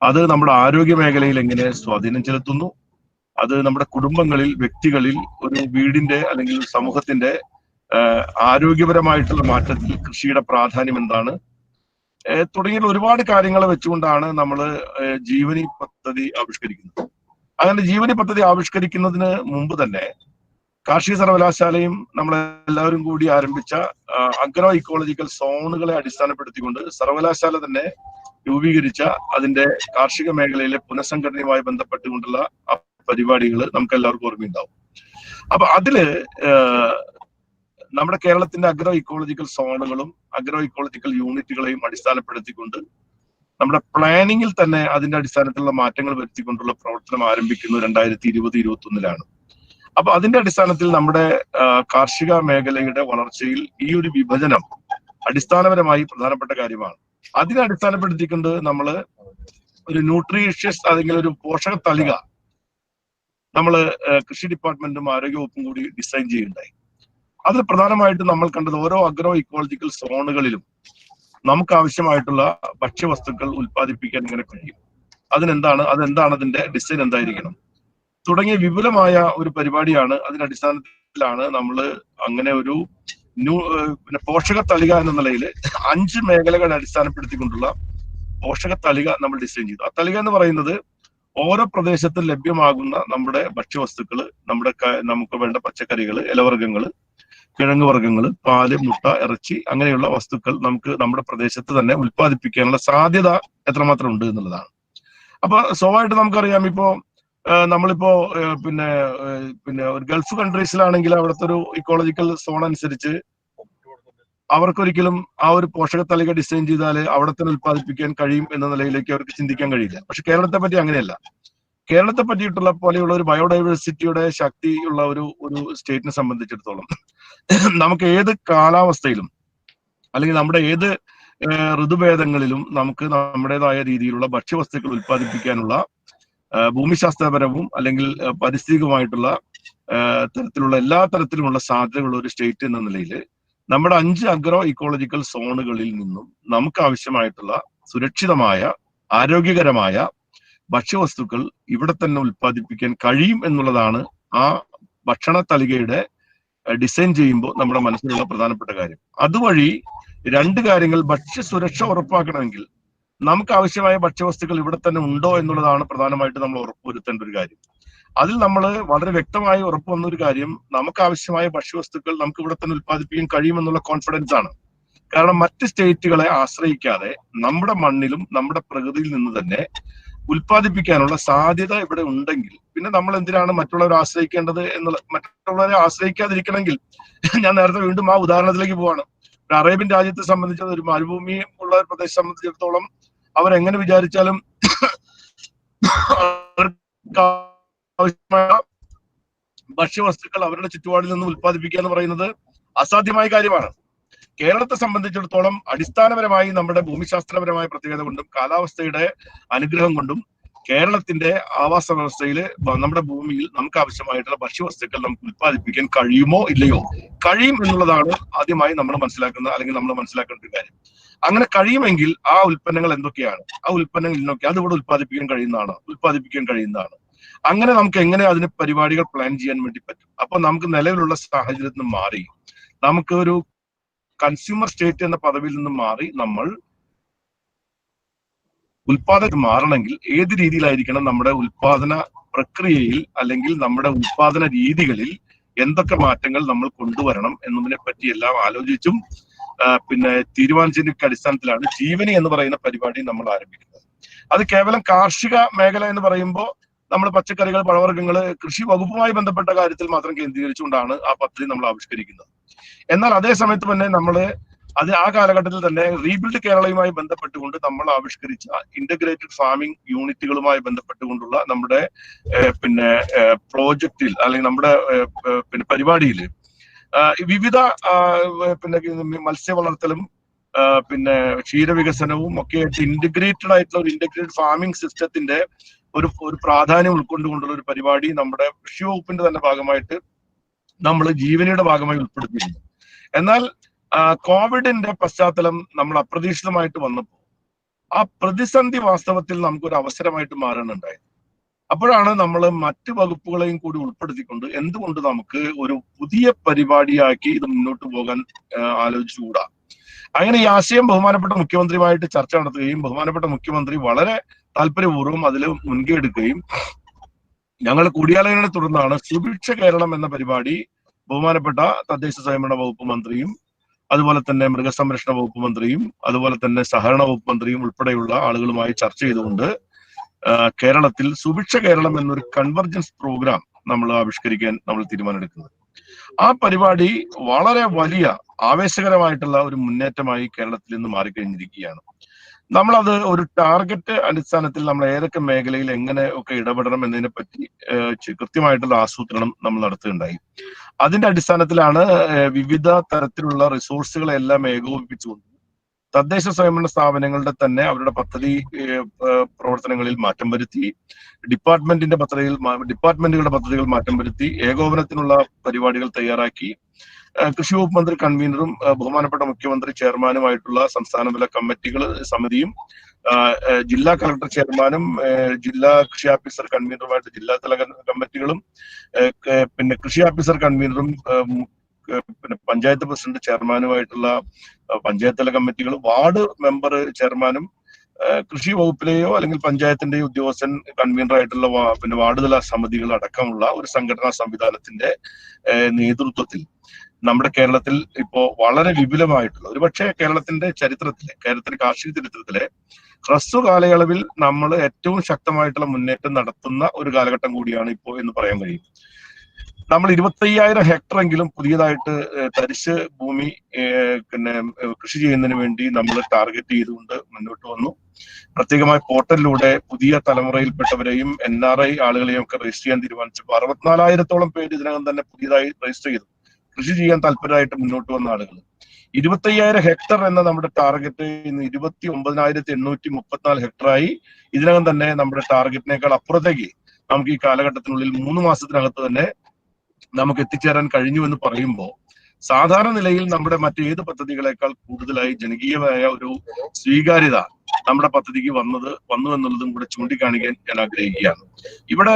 അത് നമ്മുടെ ആരോഗ്യ മേഖലയിൽ എങ്ങനെ സ്വാധീനം ചെലുത്തുന്നു, അത് നമ്മുടെ കുടുംബങ്ങളിൽ, വ്യക്തികളിൽ, ഒരു വീടിന്റെ അല്ലെങ്കിൽ സമൂഹത്തിന്റെ ആരോഗ്യപരമായിട്ടുള്ള മാറ്റത്തിൽ കൃഷിയുടെ പ്രാധാന്യം എന്താണ്, തുടങ്ങിയ ഒരുപാട് കാര്യങ്ങൾ വെച്ചുകൊണ്ടാണ് നമ്മൾ ജീവനി പദ്ധതി ആവിഷ്കരിക്കുന്നത്. അങ്ങനെ ജീവനി പദ്ധതി ആവിഷ്കരിക്കുന്നതിന് മുമ്പ് തന്നെ കാർഷിക സർവകലാശാലയും നമ്മളെല്ലാവരും കൂടി ആരംഭിച്ച അഗ്രോ ഇക്കോളജിക്കൽ സോണുകളെ അടിസ്ഥാനപ്പെടുത്തിക്കൊണ്ട് സർവകലാശാല തന്നെ രൂപീകരിച്ച അതിന്റെ കാർഷിക മേഖലയിലെ പുനഃസംഘടനയുമായി ബന്ധപ്പെട്ടുകൊണ്ടുള്ള പരിപാടികൾ നമുക്ക് എല്ലാവർക്കും ഓർമ്മയുണ്ടാവും. അപ്പൊ അതില് നമ്മുടെ കേരളത്തിന്റെ അഗ്രോ ഇക്കോളജിക്കൽ സോണുകളും അഗ്രോ ഇക്കോളജിക്കൽ യൂണിറ്റുകളെയും അടിസ്ഥാനപ്പെടുത്തിക്കൊണ്ട് നമ്മുടെ പ്ലാനിങ്ങിൽ തന്നെ അതിന്റെ അടിസ്ഥാനത്തിലുള്ള മാറ്റങ്ങൾ വരുത്തിക്കൊണ്ടുള്ള പ്രവർത്തനം ആരംഭിക്കുന്നത് 2020-21 അപ്പൊ അതിന്റെ അടിസ്ഥാനത്തിൽ നമ്മുടെ കാർഷിക മേഖലയുടെ വളർച്ചയിൽ ഈ ഒരു വിഭജനം അടിസ്ഥാനപരമായി പ്രധാനപ്പെട്ട കാര്യമാണ്. അതിനെ അടിസ്ഥാനപ്പെടുത്തിക്കൊണ്ട് നമ്മൾ ഒരു ന്യൂട്രീഷ്യസ് അല്ലെങ്കിൽ ഒരു പോഷക തളിക നമ്മൾ കൃഷി ഡിപ്പാർട്ട്മെന്റും ആരോഗ്യവകുപ്പും കൂടി ഡിസൈൻ ചെയ്യുന്നുണ്ടായി. അതിൽ പ്രധാനമായിട്ടും നമ്മൾ കണ്ടത് ഓരോ അഗ്രോ ഇക്കോളജിക്കൽ സോണുകളിലും നമുക്ക് ആവശ്യമായിട്ടുള്ള ഭക്ഷ്യവസ്തുക്കൾ ഉൽപ്പാദിപ്പിക്കാൻ ഇങ്ങനെ കഴിയും, അതെന്താണ് അതിന്റെ ഡിസൈൻ എന്തായിരിക്കണം തുടങ്ങിയ വിപുലമായ ഒരു പരിപാടിയാണ്. അതിന്റെ അടിസ്ഥാനത്തിലാണ് നമ്മൾ അങ്ങനെ ഒരു പോഷക തളിക എന്ന നിലയിൽ 5 മേഖലകളെ അടിസ്ഥാനപ്പെടുത്തിക്കൊണ്ടുള്ള പോഷക തളിക നമ്മൾ ഡിസൈൻ ചെയ്തു. ആ തളിക എന്ന് പറയുന്നത് ഓരോ പ്രദേശത്തും ലഭ്യമാകുന്ന നമ്മുടെ ഭക്ഷ്യവസ്തുക്കൾ, നമുക്ക് വേണ്ട പച്ചക്കറികൾ, ഇലവർഗ്ഗങ്ങൾ, കിഴങ്ങ് വർഗ്ഗങ്ങൾ, പാല്, മുട്ട, ഇറച്ചി, അങ്ങനെയുള്ള വസ്തുക്കൾ നമുക്ക് നമ്മുടെ പ്രദേശത്ത് തന്നെ ഉൽപ്പാദിപ്പിക്കാനുള്ള സാധ്യത എത്രമാത്രം ഉണ്ട് എന്നുള്ളതാണ്. അപ്പൊ സ്വാഭാവികമായിട്ട് നമുക്കറിയാം, ഇപ്പോ നമ്മളിപ്പോ പിന്നെ ഒരു ഗൾഫ് കൺട്രീസിലാണെങ്കിൽ അവിടുത്തെ ഒരു ഇക്കോളജിക്കൽ സോൺ അനുസരിച്ച് അവർക്കൊരിക്കലും ആ ഒരു പോഷക തളിക ഡിസൈൻ ചെയ്താൽ അവിടെ തന്നെ ഉൽപ്പാദിപ്പിക്കാൻ കഴിയും എന്ന നിലയിലേക്ക് അവർക്ക് ചിന്തിക്കാൻ കഴിയില്ല. പക്ഷെ കേരളത്തെ പറ്റി അങ്ങനെയല്ല. കേരളത്തെ പറ്റിയിട്ടുള്ള പോലെയുള്ള ഒരു ബയോഡൈവേഴ്സിറ്റിയുടെ ശക്തിയുള്ള ഒരു സ്റ്റേറ്റിനെ സംബന്ധിച്ചിടത്തോളം നമുക്ക് ഏത് കാലാവസ്ഥയിലും അല്ലെങ്കിൽ നമ്മുടെ ഏത് ഋതുഭേദങ്ങളിലും നമുക്ക് നമ്മുടേതായ രീതിയിലുള്ള ഭക്ഷ്യവസ്തുക്കൾ ഉൽപ്പാദിപ്പിക്കാനുള്ള ഭൂമിശാസ്ത്രപരവും അല്ലെങ്കിൽ പാരിസ്ഥിതികവുമായിട്ടുള്ള തരത്തിലുള്ള എല്ലാ തരത്തിലുമുള്ള സാധ്യതകളുള്ള ഒരു സ്റ്റേറ്റ് എന്ന നിലയിൽ നമ്മുടെ 5 അഗ്രോ ഇക്കോളജിക്കൽ സോണുകളിൽ നിന്നും നമുക്ക് ആവശ്യമായിട്ടുള്ള സുരക്ഷിതമായ ആരോഗ്യകരമായ ഭക്ഷ്യവസ്തുക്കൾ ഇവിടെ തന്നെ ഉൽപ്പാദിപ്പിക്കാൻ കഴിയും എന്നുള്ളതാണ് ആ ഭക്ഷണ തളികയുടെ ഡിസൈൻ ചെയ്യുമ്പോൾ നമ്മുടെ മനസ്സിലുള്ള പ്രധാനപ്പെട്ട കാര്യം. അതുവഴി 2 കാര്യങ്ങൾ, ഭക്ഷ്യസുരക്ഷ ഉറപ്പാക്കണമെങ്കിൽ നമുക്ക് ആവശ്യമായ ഭക്ഷ്യവസ്തുക്കൾ ഇവിടെ തന്നെ ഉണ്ടോ എന്നുള്ളതാണ് പ്രധാനമായിട്ട് നമ്മൾ ഉറപ്പുവരുത്തേണ്ട ഒരു കാര്യം. അതിൽ നമ്മൾ വളരെ വ്യക്തമായി ഉറപ്പ് വന്ന ഒരു കാര്യം, നമുക്ക് ആവശ്യമായ ഭക്ഷ്യവസ്തുക്കൾ നമുക്ക് ഇവിടെ തന്നെ ഉൽപ്പാദിപ്പിക്കാൻ കഴിയുമെന്നുള്ള കോൺഫിഡൻസ് ആണ്. കാരണം മറ്റ് സ്റ്റേറ്റുകളെ ആശ്രയിക്കാതെ നമ്മുടെ മണ്ണിലും നമ്മുടെ പ്രകൃതിയിൽ നിന്ന് തന്നെ ഉൽപ്പാദിപ്പിക്കാനുള്ള സാധ്യത ഇവിടെ ഉണ്ടെങ്കിൽ പിന്നെ നമ്മൾ എന്തിനാണ് മറ്റുള്ളവരെ ആശ്രയിക്കേണ്ടത് എന്നുള്ള, മറ്റുള്ളവരെ ആശ്രയിക്കാതിരിക്കണമെങ്കിൽ ഞാൻ നേരത്തെ വീണ്ടും ആ ഉദാഹരണത്തിലേക്ക് പോവാണ്. ഒരു അറേബ്യൻ രാജ്യത്തെ സംബന്ധിച്ചത്, ഒരു മരുഭൂമി ഉള്ള ഒരു പ്രദേശത്തെ സംബന്ധിച്ചിടത്തോളം അവരെങ്ങനെ വിചാരിച്ചാലും ആവശ്യമായ ഭക്ഷ്യവസ്തുക്കൾ അവരുടെ ചുറ്റുപാടിൽ നിന്ന് ഉൽപ്പാദിപ്പിക്കുക എന്ന് പറയുന്നത് അസാധ്യമായ കാര്യമാണ്. കേരളത്തെ സംബന്ധിച്ചിടത്തോളം അടിസ്ഥാനപരമായി നമ്മുടെ ഭൂമിശാസ്ത്രപരമായ പ്രത്യേകത കൊണ്ടും കാലാവസ്ഥയുടെ അനുഗ്രഹം കൊണ്ടും കേരളത്തിന്റെ ആവാസ വ്യവസ്ഥയിൽ നമ്മുടെ ഭൂമിയിൽ നമുക്ക് ആവശ്യമായിട്ടുള്ള ഭക്ഷ്യവസ്തുക്കൾ നമുക്ക് ഉൽപ്പാദിപ്പിക്കാൻ കഴിയുമോ ഇല്ലയോ? കഴിയും എന്നുള്ളതാണ് ആദ്യമായി നമ്മൾ മനസ്സിലാക്കുന്ന അല്ലെങ്കിൽ നമ്മൾ മനസ്സിലാക്കേണ്ട ഒരു കാര്യം. അങ്ങനെ കഴിയുമെങ്കിൽ ആ ഉൽപ്പന്നങ്ങൾ എന്തൊക്കെയാണ്, ആ ഉൽപ്പന്നങ്ങൾ ഇന്നൊക്കെ അതിവിടെ ഉൽപ്പാദിപ്പിക്കാൻ കഴിയുന്നതാണ്. അങ്ങനെ നമുക്ക് എങ്ങനെ അതിന് പരിപാടികൾ പ്ലാൻ ചെയ്യാൻ വേണ്ടി പറ്റും? അപ്പൊ നമുക്ക് നിലവിലുള്ള സാഹചര്യത്തിൽ നിന്ന് മാറി നമുക്ക് ഒരു കൺസ്യൂമർ സ്റ്റേറ്റ് എന്ന പദവിയിൽ നിന്ന് മാറി നമ്മൾ ഉൽപാദകർ മാറണമെങ്കിൽ ഏത് രീതിയിലായിരിക്കണം നമ്മുടെ ഉൽപാദന പ്രക്രിയയിൽ അല്ലെങ്കിൽ നമ്മുടെ ഉത്പാദന രീതികളിൽ എന്തൊക്കെ മാറ്റങ്ങൾ നമ്മൾ കൊണ്ടുവരണം എന്നതിനെ പറ്റി എല്ലാം ആലോചിച്ചും പിന്നെ തീരുമാനിച്ചതിന്റെ അടിസ്ഥാനത്തിലാണ് ജീവനി എന്ന് പറയുന്ന പരിപാടി നമ്മൾ ആരംഭിക്കുന്നത്. അത് കേവലം കാർഷിക മേഖല എന്ന് പറയുമ്പോൾ നമ്മൾ പച്ചക്കറികൾ, പഴവർഗ്ഗങ്ങൾ, കൃഷി വകുപ്പുമായി ബന്ധപ്പെട്ട കാര്യത്തിൽ മാത്രം കേന്ദ്രീകരിച്ചുകൊണ്ടാണ് ആ പദ്ധതി നമ്മൾ ആവിഷ്കരിക്കുന്നത്. എന്നാൽ അതേ സമയത്ത് തന്നെ ആ കാലഘട്ടത്തിൽ തന്നെ റീബിൽഡ് കേരളയുമായി ബന്ധപ്പെട്ടുകൊണ്ട് നമ്മൾ ആവിഷ്കരിച്ച ഇന്റഗ്രേറ്റഡ് ഫാമിംഗ് യൂണിറ്റുകളുമായി ബന്ധപ്പെട്ടുകൊണ്ടുള്ള നമ്മുടെ പിന്നെ പ്രോജക്റ്റിൽ അല്ലെങ്കിൽ നമ്മുടെ പിന്നെ പരിപാടിയിൽ വിവിധ പിന്നെ മത്സ്യ വളർത്തലും പിന്നെ ക്ഷീരവികസനവും ഒക്കെ ആയിട്ട് ഇന്റഗ്രേറ്റഡ് ആയിട്ടുള്ള ഒരു ഇന്റഗ്രേറ്റഡ് ഫാമിംഗ് സിസ്റ്റത്തിന്റെ ഒരു പ്രാധാന്യം ഉൾക്കൊണ്ടുകൊണ്ടുള്ള ഒരു പരിപാടി നമ്മുടെ കൃഷി വകുപ്പിന്റെ തന്നെ ഭാഗമായിട്ട് നമ്മൾ ജീവനിയുടെ ഭാഗമായി ഉൾപ്പെടുത്തിയിരുന്നു. എന്നാൽ കോവിഡിന്റെ പശ്ചാത്തലം നമ്മൾ അപ്രതീക്ഷിതമായിട്ട് വന്നപ്പോൾ ആ പ്രതിസന്ധി വാസ്തവത്തിൽ നമുക്കൊരു അവസരമായിട്ട് മാറുന്നുണ്ടായത്. അപ്പോഴാണ് നമ്മൾ മറ്റ് വകുപ്പുകളെയും കൂടി ഉൾപ്പെടുത്തിക്കൊണ്ട് എന്തുകൊണ്ട് നമുക്ക് ഒരു പുതിയ പരിപാടിയാക്കി ഇത് മുന്നോട്ട് പോകാൻ ആലോചിച്ചുകൂടാ. അങ്ങനെ ഈ ആശയം ബഹുമാനപ്പെട്ട മുഖ്യമന്ത്രിയുമായിട്ട് ചർച്ച നടത്തുകയും ബഹുമാനപ്പെട്ട മുഖ്യമന്ത്രി വളരെ താല്പര്യപൂർവ്വം അതിൽ മുൻകൈ എടുക്കുകയും ഞങ്ങൾ കൂടിയാലോചനയെ തുടർന്നാണ് സുഭിക്ഷ കേരളം എന്ന പരിപാടി ബഹുമാനപ്പെട്ട തദ്ദേശ സ്വയംഭരണ വകുപ്പ് മന്ത്രിയും അതുപോലെ തന്നെ മൃഗസംരക്ഷണ വകുപ്പ് മന്ത്രിയും അതുപോലെ തന്നെ സഹകരണ വകുപ്പ് മന്ത്രിയും ഉൾപ്പെടെയുള്ള ആളുകളുമായി ചർച്ച ചെയ്തുകൊണ്ട് കേരളത്തിൽ സുഭിക്ഷ കേരളം എന്നൊരു കൺവർജൻസ് പ്രോഗ്രാം നമ്മൾ ആവിഷ്കരിക്കാൻ നമ്മൾ തീരുമാനമെടുക്കുന്നത്. ആ പരിപാടി വളരെ വലിയ ആവേശകരമായിട്ടുള്ള ഒരു മുന്നേറ്റമായി കേരളത്തിൽ നിന്ന് മാറിക്കഴിഞ്ഞിരിക്കുകയാണ്. നമ്മളത് ഒരു ടാർഗറ്റ് അടിസ്ഥാനത്തിൽ നമ്മൾ ഏതൊക്കെ മേഖലയിൽ എങ്ങനെ ഒക്കെ ഇടപെടണം എന്നതിനെ പറ്റി കൃത്യമായിട്ടുള്ള ആസൂത്രണം നമ്മൾ നടത്തുകയുണ്ടായി. അതിന്റെ അടിസ്ഥാനത്തിലാണ് വിവിധ തരത്തിലുള്ള റിസോഴ്സുകളെല്ലാം ഏകോപിപ്പിച്ചുകൊണ്ട് തദ്ദേശ സ്വയംഭരണ സ്ഥാപനങ്ങളുടെ തന്നെ അവരുടെ പദ്ധതി പ്രവർത്തനങ്ങളിൽ മാറ്റം വരുത്തി, ഡിപ്പാർട്ട്മെന്റുകളുടെ പദ്ധതികൾ മാറ്റം വരുത്തി, ഏകോപനത്തിനുള്ള പരിപാടികൾ തയ്യാറാക്കി കൃഷി വകുപ്പ് മന്ത്രി കൺവീനറും ബഹുമാനപ്പെട്ട മുഖ്യമന്ത്രി ചെയർമാനുമായിട്ടുള്ള സംസ്ഥാനതല കമ്മിറ്റികൾ സമിതിയും ജില്ലാ കളക്ടർ ചെയർമാനും ജില്ലാ കൃഷി ഓഫീസർ കൺവീനറുമായിട്ട് ജില്ലാതല കമ്മിറ്റികളും പിന്നെ കൃഷി ഓഫീസർ കൺവീനറും പിന്നെ പഞ്ചായത്ത് പ്രസിഡന്റ് ചെയർമാനുമായിട്ടുള്ള പഞ്ചായത്ത് തല കമ്മിറ്റികൾ, വാർഡ് മെമ്പർ ചെയർമാനും കൃഷി വകുപ്പിലെയോ അല്ലെങ്കിൽ പഞ്ചായത്തിന്റെയോ ഉദ്യോഗസ്ഥൻ കൺവീനറായിട്ടുള്ള പിന്നെ വാർഡ് തല സമിതികൾ അടക്കമുള്ള ഒരു സംഘടനാ സംവിധാനത്തിന്റെ നേതൃത്വത്തിൽ നമ്മുടെ കേരളത്തിൽ ഇപ്പോ വളരെ വിപുലമായിട്ടുള്ള ഒരുപക്ഷെ കേരളത്തിന്റെ കാർഷിക ചരിത്രത്തിലെ ഹ്രസ്വ കാലയളവിൽ നമ്മൾ ഏറ്റവും ശക്തമായിട്ടുള്ള മുന്നേറ്റം നടത്തുന്ന ഒരു കാലഘട്ടം കൂടിയാണ് ഇപ്പോൾ എന്ന് പറയാൻ കഴിയും. നമ്മൾ 25,000 ഹെക്ടർ എങ്കിലും പുതിയതായിട്ട് തരിശ് ഭൂമി പിന്നെ കൃഷി ചെയ്യുന്നതിന് വേണ്ടി നമ്മൾ ടാർഗറ്റ് ചെയ്തുകൊണ്ട് മുന്നോട്ട് വന്നു. പ്രത്യേകമായി പോർട്ടലിലൂടെ പുതിയ തലമുറയിൽപ്പെട്ടവരെയും NRI ആളുകളെയും ഒക്കെ രജിസ്റ്റർ ചെയ്യാൻ തീരുമാനിച്ചപ്പോൾ 64,000-ഓളം പേര് ഇതിനകം തന്നെ പുതിയതായി രജിസ്റ്റർ ചെയ്തു. കൃഷി ചെയ്യാൻ താല്പര്യമായിട്ട് മുന്നോട്ട് വന്ന ആളുകൾ 25,000 ഹെക്ടർ എന്ന നമ്മുടെ ടാർഗറ്റ് ഇന്ന് 29,834 ഹെക്ടറായി. ഇതിനകം തന്നെ നമ്മുടെ ടാർഗറ്റിനേക്കാൾ അപ്പുറത്തേക്ക് നമുക്ക് ഈ കാലഘട്ടത്തിനുള്ളിൽ 3 മാസത്തിനകത്ത് തന്നെ നമുക്ക് എത്തിച്ചേരാൻ കഴിഞ്ഞു എന്ന് പറയുമ്പോൾ സാധാരണ നിലയിൽ നമ്മുടെ മറ്റേത് പദ്ധതികളെക്കാൾ കൂടുതലായി ജനകീയമായ ഒരു സ്വീകാര്യത നമ്മുടെ പദ്ധതിക്ക് വന്നു എന്നുള്ളതും കൂടെ ചൂണ്ടിക്കാണിക്കാൻ ഞാൻ ആഗ്രഹിക്കുകയാണ്. ഇവിടെ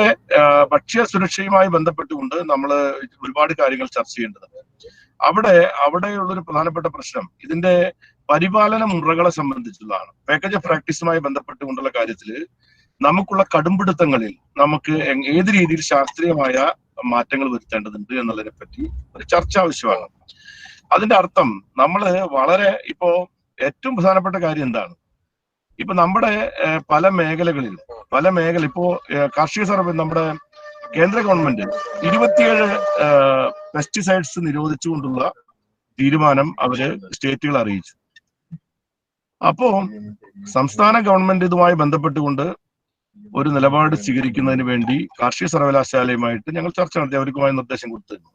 ഭക്ഷ്യ സുരക്ഷയുമായി ബന്ധപ്പെട്ടുകൊണ്ട് നമ്മൾ ഒരുപാട് കാര്യങ്ങൾ ചർച്ച ചെയ്യേണ്ടതുണ്ട്. അവിടെയുള്ളൊരു പ്രധാനപ്പെട്ട പ്രശ്നം ഇതിന്റെ പരിപാലന മുറകളെ സംബന്ധിച്ചുള്ളതാണ്. പാക്കേജ് ഓഫ് പ്രാക്ടീസുമായി ബന്ധപ്പെട്ടുകൊണ്ടുള്ള കാര്യത്തിൽ നമുക്കുള്ള കടുംപിടുത്തങ്ങളിൽ നമുക്ക് ഏത് രീതിയിൽ ശാസ്ത്രീയമായ മാറ്റങ്ങൾ വരുത്തേണ്ടതുണ്ട് എന്നുള്ളതിനെ പറ്റി ഒരു ചർച്ച ആവശ്യമാണ്. അതിന്റെ അർത്ഥം നമ്മള് ഇപ്പോ ഏറ്റവും പ്രധാനപ്പെട്ട കാര്യം എന്താണ്, ഇപ്പൊ നമ്മുടെ പല മേഖല ഇപ്പോ കാർഷിക സർവേ നമ്മുടെ കേന്ദ്ര ഗവൺമെന്റ് 27 പെസ്റ്റിസൈഡ്സ് നിരോധിച്ചുകൊണ്ടുള്ള തീരുമാനം അവര് സ്റ്റേറ്റുകൾ അറിയിച്ചു. അപ്പോ സംസ്ഥാന ഗവൺമെന്റ് ഇതുമായി ബന്ധപ്പെട്ടുകൊണ്ട് ഒരു നിലപാട് സ്വീകരിക്കുന്നതിന് വേണ്ടി കാർഷിക സർവകലാശാലയുമായിട്ട് ഞങ്ങൾ ചർച്ച നടത്തി, അവർക്കുമായി നിർദ്ദേശം കൊടുത്തിരുന്നു.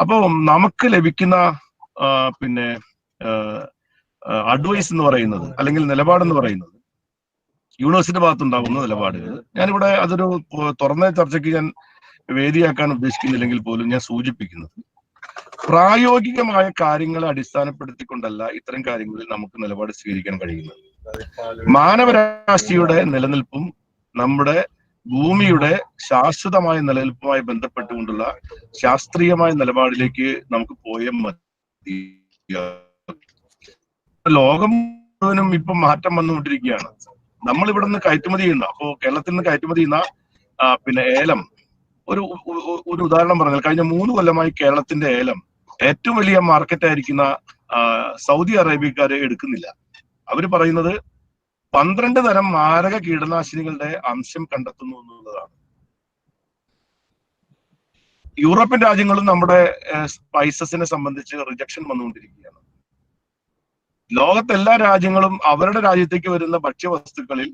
അപ്പോൾ നമുക്ക് ലഭിക്കുന്ന പിന്നെ അഡ്വൈസ് എന്ന് പറയുന്നത് അല്ലെങ്കിൽ നിലപാടെന്ന് പറയുന്നത് യൂണിവേഴ്സിറ്റി ഭാഗത്തുണ്ടാകുന്ന നിലപാടുകൾ ഞാനിവിടെ അതൊരു തുറന്ന ചർച്ചയ്ക്ക് ഞാൻ വേദിയാക്കാൻ ഉദ്ദേശിക്കുന്നില്ലെങ്കിൽ പോലും ഞാൻ സൂചിപ്പിക്കുന്നത് പ്രായോഗികമായ കാര്യങ്ങളെ അടിസ്ഥാനപ്പെടുത്തിക്കൊണ്ടല്ല ഇത്തരം കാര്യങ്ങളിൽ നമുക്ക് നിലപാട് സ്വീകരിക്കാൻ കഴിയുന്നത്. മാനവരാശിയുടെ നിലനിൽപ്പും നമ്മുടെ ഭൂമിയുടെ ശാശ്വതമായ നിലനിൽപ്പുമായി ബന്ധപ്പെട്ടുകൊണ്ടുള്ള ശാസ്ത്രീയമായ നിലപാടിലേക്ക് നമുക്ക് പോയാൽ മതി. ലോകം മുഴുവനും ഇപ്പം മാറ്റം വന്നുകൊണ്ടിരിക്കുകയാണ്. നമ്മൾ ഇവിടെ നിന്ന് കയറ്റുമതി ചെയ്യുന്ന കേരളത്തിൽ നിന്ന് കയറ്റുമതി ചെയ്യുന്ന പിന്നെ ഏലം ഒരു ഉദാഹരണം പറഞ്ഞാൽ കഴിഞ്ഞ 3 കൊല്ലമായി കേരളത്തിന്റെ ഏലം ഏറ്റവും വലിയ മാർക്കറ്റ് ആയിരിക്കുന്ന സൗദി അറേബ്യക്കാര് എടുക്കുന്നില്ല. അവര് പറയുന്നത് 12 തരം മാരക കീടനാശിനികളുടെ അംശം കണ്ടെത്തുന്നു എന്നുള്ളതാണ്. യൂറോപ്യൻ രാജ്യങ്ങളും നമ്മുടെ സ്പൈസസിനെ സംബന്ധിച്ച് റിജക്ഷൻ വന്നുകൊണ്ടിരിക്കുകയാണ്. ലോകത്തെ എല്ലാ രാജ്യങ്ങളും അവരുടെ രാജ്യത്തേക്ക് വരുന്ന ഭക്ഷ്യവസ്തുക്കളിൽ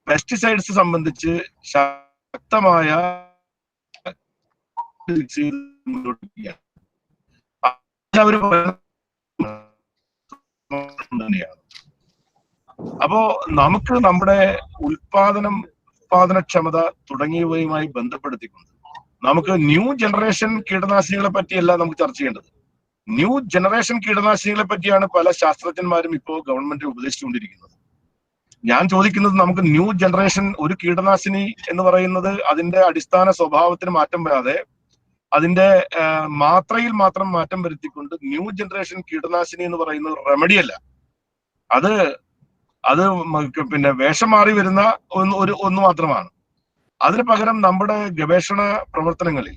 പെസ്റ്റിസൈഡ്സ് സംബന്ധിച്ച് ശക്തമായ അവർ തന്നെയാണ്. അപ്പോ നമുക്ക് നമ്മുടെ ഉൽപാദനക്ഷമത തുടങ്ങിയവയുമായി ബന്ധപ്പെടുത്തിക്കൊണ്ട് നമുക്ക് ന്യൂ ജനറേഷൻ കീടനാശിനികളെ പറ്റിയല്ല നമുക്ക് ചർച്ച ചെയ്യേണ്ടത്. ന്യൂ ജനറേഷൻ കീടനാശിനികളെ പറ്റിയാണ് പല ശാസ്ത്രജ്ഞന്മാരും ഇപ്പോൾ ഗവൺമെന്റ് ഉപദേശിച്ചുകൊണ്ടിരിക്കുന്നത്. ഞാൻ ചോദിക്കുന്നത്, നമുക്ക് ന്യൂ ജനറേഷൻ ഒരു കീടനാശിനി എന്ന് പറയുന്നത് അതിന്റെ അടിസ്ഥാന സ്വഭാവത്തിന് മാറ്റം വരാതെ അതിന്റെ മാത്രയിൽ മാത്രം മാറ്റം വരുത്തിക്കൊണ്ട് ന്യൂ ജനറേഷൻ കീടനാശിനി എന്ന് പറയുന്നത് റെമഡി അല്ല. അത് പിന്നെ വേഷം മാറി വരുന്ന ഒന്ന് മാത്രമാണ്. അതിന് പകരം നമ്മുടെ ഗവേഷണ പ്രവർത്തനങ്ങളിൽ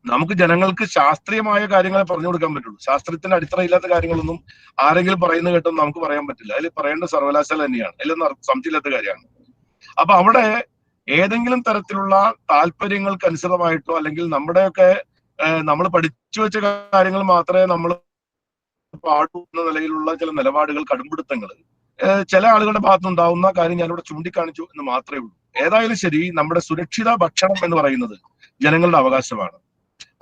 നമുക്ക് ജനങ്ങൾക്ക് ശാസ്ത്രീയമായ കാര്യങ്ങളെ പറഞ്ഞു കൊടുക്കാൻ പറ്റുള്ളൂ. ശാസ്ത്രത്തിന് അടിത്തറയില്ലാത്ത കാര്യങ്ങളൊന്നും ആരെങ്കിലും പറയുന്നത് കേട്ടൊന്നും നമുക്ക് പറയാൻ പറ്റില്ല. അതിൽ പറയേണ്ട സർവകലാശാല തന്നെയാണ്. അതിലൊന്നും സംശയമില്ലാത്ത കാര്യമാണ്. അപ്പൊ അവിടെ ഏതെങ്കിലും തരത്തിലുള്ള താല്പര്യങ്ങൾക്ക് അനുസൃതമായിട്ടോ അല്ലെങ്കിൽ നമ്മുടെയൊക്കെ നമ്മൾ പഠിച്ചു വെച്ച കാര്യങ്ങൾ മാത്രമേ നമ്മൾ പാടുന്ന നിലയിലുള്ള ചില നിലപാടുകൾ, കടുംപിടുത്തങ്ങൾ ചില ആളുകളുടെ ഭാഗത്തുനിന്നുണ്ടാവുന്ന കാര്യം ഞാനിവിടെ ചൂണ്ടിക്കാണിച്ചു എന്ന് മാത്രമേ ഉള്ളൂ. ഏതായാലും ശരി, നമ്മുടെ സുരക്ഷിത ഭക്ഷണം എന്ന് പറയുന്നത് ജനങ്ങളുടെ അവകാശമാണ്.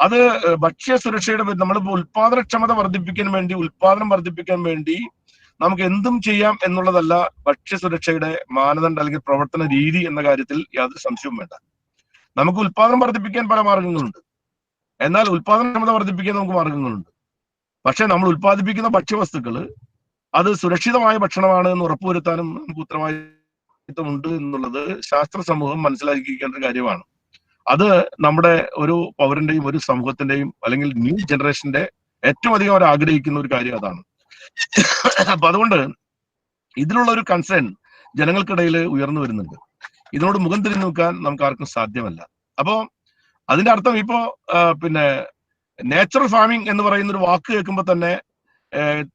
അത് ഭക്ഷ്യ സുരക്ഷയുടെ നമ്മളിപ്പോൾ ഉൽപാദനക്ഷമത ഉൽപാദനം വർദ്ധിപ്പിക്കാൻ വേണ്ടി നമുക്ക് എന്തും ചെയ്യാം എന്നുള്ളതല്ല ഭക്ഷ്യസുരക്ഷയുടെ മാനദണ്ഡം അല്ലെങ്കിൽ പ്രവർത്തന രീതി എന്ന കാര്യത്തിൽ യാതൊരു സംശയവും വേണ്ട. നമുക്ക് ഉൽപാദനം വർദ്ധിപ്പിക്കാൻ പല മാർഗങ്ങളുണ്ട്. എന്നാൽ ഉൽപാദനക്ഷമത വർദ്ധിപ്പിക്കാൻ നമുക്ക് മാർഗങ്ങളുണ്ട്. പക്ഷെ നമ്മൾ ഉൽപ്പാദിപ്പിക്കുന്ന ഭക്ഷ്യവസ്തുക്കൾ അത് സുരക്ഷിതമായ ഭക്ഷണമാണ് എന്ന് ഉറപ്പുവരുത്താനും നമുക്ക് ഉത്തരവാദിത്വമുണ്ട് എന്നുള്ളത് ശാസ്ത്ര സമൂഹം മനസ്സിലാക്കിയിരിക്കേണ്ട ഒരു കാര്യമാണ്. അത് നമ്മുടെ ഒരു പൗരന്റെയും ഒരു സമൂഹത്തിന്റെയും അല്ലെങ്കിൽ ന്യൂ ജനറേഷന്റെ ഏറ്റവും അധികം അവർ ആഗ്രഹിക്കുന്ന ഒരു കാര്യം അതാണ്. അപ്പൊ അതുകൊണ്ട് ഇതിനുള്ള ഒരു കൺസേൺ ജനങ്ങൾക്കിടയിൽ ഉയർന്നു വരുന്നുണ്ട്. ഇതിനോട് മുഖം തിരിഞ്ഞു നോക്കാൻ നമുക്ക് ആർക്കും സാധ്യമല്ല. അപ്പോ അതിന്റെ അർത്ഥം ഇപ്പോ പിന്നെ നാച്ചുറൽ ഫാമിംഗ് എന്ന് പറയുന്ന ഒരു വാക്ക് കേൾക്കുമ്പോൾ തന്നെ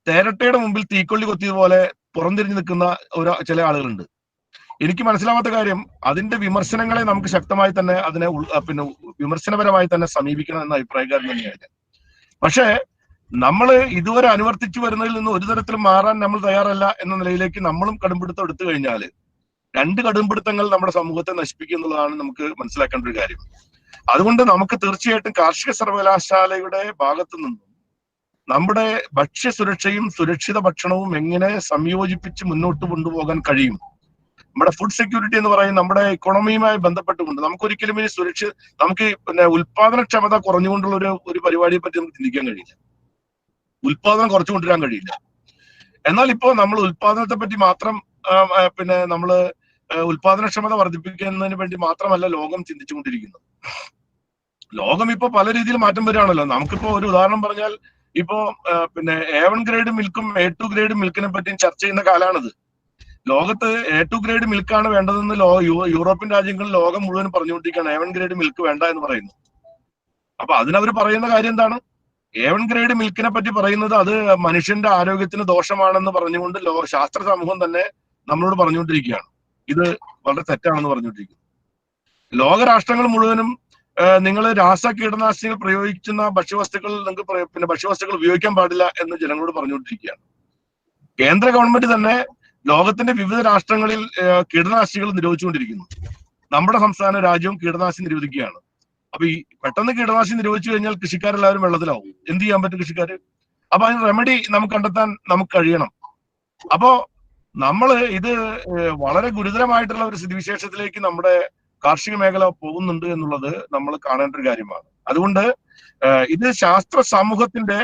തേരട്ടയുടെ മുമ്പിൽ തീക്കൊള്ളി കൊത്തിയതുപോലെ പുറംതിരിഞ്ഞു നിൽക്കുന്ന ചില ആളുകളുണ്ട്. എനിക്ക് മനസ്സിലാവാത്ത കാര്യം, അതിന്റെ വിമർശനങ്ങളെ നമുക്ക് ശക്തമായി തന്നെ അതിനെ പിന്നെ വിമർശനപരമായി തന്നെ സമീപിക്കണം എന്ന അഭിപ്രായക്കാരൻ തന്നെയാണ്. പക്ഷേ നമ്മൾ ഇതുവരെ അനുവർത്തിച്ചു വരുന്നതിൽ നിന്ന് ഒരു തരത്തിലും മാറാൻ നമ്മൾ തയ്യാറല്ല എന്ന നിലയിലേക്ക് നമ്മളും കടുംപിടുത്തം എടുത്തു കഴിഞ്ഞാൽ 2 കടുംപിടുത്തങ്ങൾ നമ്മുടെ സമൂഹത്തെ നശിപ്പിക്കും എന്നുള്ളതാണ് നമുക്ക് മനസ്സിലാക്കേണ്ട ഒരു കാര്യം. അതുകൊണ്ട് നമുക്ക് തീർച്ചയായിട്ടും കാർഷിക സർവകലാശാലയുടെ ഭാഗത്തു നിന്നും നമ്മുടെ ഭക്ഷ്യസുരക്ഷയും സുരക്ഷിത ഭക്ഷണവും എങ്ങനെ സംയോജിപ്പിച്ച് മുന്നോട്ട് കൊണ്ടുപോകാൻ കഴിയും, നമ്മുടെ ഫുഡ് സെക്യൂരിറ്റി എന്ന് പറയുന്ന നമ്മുടെ ഇക്കോണമിയുമായി ബന്ധപ്പെട്ടുകൊണ്ട് നമുക്കൊരിക്കലും ഇനി നമുക്ക് പിന്നെ ഉൽപാദനക്ഷമത കുറഞ്ഞുകൊണ്ടുള്ള ഒരു പരിപാടിയെ പറ്റി നമുക്ക് ചിന്തിക്കാൻ കഴിയില്ല. ഉൽപാദനം കുറച്ചു കൊണ്ടുവരാൻ കഴിയില്ല. എന്നാൽ ഇപ്പോ നമ്മൾ ഉൽപാദനത്തെ പറ്റി മാത്രം പിന്നെ നമ്മള് ഉൽപാദനക്ഷമത വർദ്ധിപ്പിക്കുന്നതിന് വേണ്ടി മാത്രമല്ല ലോകം ചിന്തിച്ചുകൊണ്ടിരിക്കുന്നത്. ലോകം ഇപ്പൊ പല രീതിയിൽ മാറ്റം വരികയാണല്ലോ. നമുക്കിപ്പോ ഒരു ഉദാഹരണം പറഞ്ഞാൽ, ഇപ്പോ പിന്നെ A1 ഗ്രേഡ് മിൽക്കും A2 ഗ്രേഡ് മിൽക്കിനെ പറ്റിയും ചർച്ച ചെയ്യുന്ന കാലമാണിത്. ലോകത്ത് A2 ഗ്രേഡ് മിൽക്കാണ് വേണ്ടതെന്ന് യൂറോപ്യൻ രാജ്യങ്ങൾ ലോകം മുഴുവൻ പറഞ്ഞുകൊണ്ടിരിക്കുകയാണ്. A1 ഗ്രേഡ് മിൽക്ക് വേണ്ട എന്ന് പറയുന്നു. അപ്പൊ അതിനവർ പറയുന്ന കാര്യം എന്താണ്? A1 ഗ്രേഡ് മിൽക്കിനെ പറ്റി പറയുന്നത് അത് മനുഷ്യന്റെ ആരോഗ്യത്തിന് ദോഷമാണെന്ന് പറഞ്ഞുകൊണ്ട് ശാസ്ത്ര സമൂഹം തന്നെ നമ്മളോട് പറഞ്ഞുകൊണ്ടിരിക്കുകയാണ്. ഇത് വളരെ തെറ്റാണെന്ന് പറഞ്ഞുകൊണ്ടിരിക്കുന്നു. ലോകരാഷ്ട്രങ്ങൾ മുഴുവനും നിങ്ങൾ രാസ കീടനാശിനികൾ പ്രയോഗിക്കുന്ന ഭക്ഷ്യവസ്തുക്കൾ നിങ്ങൾക്ക് പിന്നെ ഭക്ഷ്യവസ്തുക്കൾ ഉപയോഗിക്കാൻ പാടില്ല എന്ന് ജനങ്ങളോട് പറഞ്ഞുകൊണ്ടിരിക്കുകയാണ്. കേന്ദ്ര ഗവൺമെന്റ് തന്നെ ലോകത്തിന്റെ വിവിധ രാഷ്ട്രങ്ങളിൽ കീടനാശിനികൾ നിരോധിച്ചുകൊണ്ടിരിക്കുന്നു. നമ്മുടെ സംസ്ഥാന രാജ്യവും കീടനാശിനി നിരോധിക്കുകയാണ്. അപ്പൊ ഈ പെട്ടെന്ന് കീടനാശിനി നിരോധിച്ചു കഴിഞ്ഞാൽ കൃഷിക്കാരെല്ലാവരും വെള്ളത്തിലാവും. എന്ത് ചെയ്യാൻ പറ്റും കൃഷിക്കാര്? അപ്പൊ അതിന് റെമഡി നമുക്ക് കണ്ടെത്താൻ നമുക്ക് കഴിയണം. അപ്പോ ഇത് വളരെ ഗുരുതരമായിട്ടുള്ള ഒരു സ്ഥിതിവിശേഷത്തിലേക്ക് നമ്മുടെ കാർഷിക മേഖല പോകുന്നുണ്ട് എന്നുള്ളത് നമ്മൾ കാണേണ്ട ഒരു കാര്യമാണ്. അതുകൊണ്ട് ഇത് ശാസ്ത്ര സമൂഹത്തിന്റെ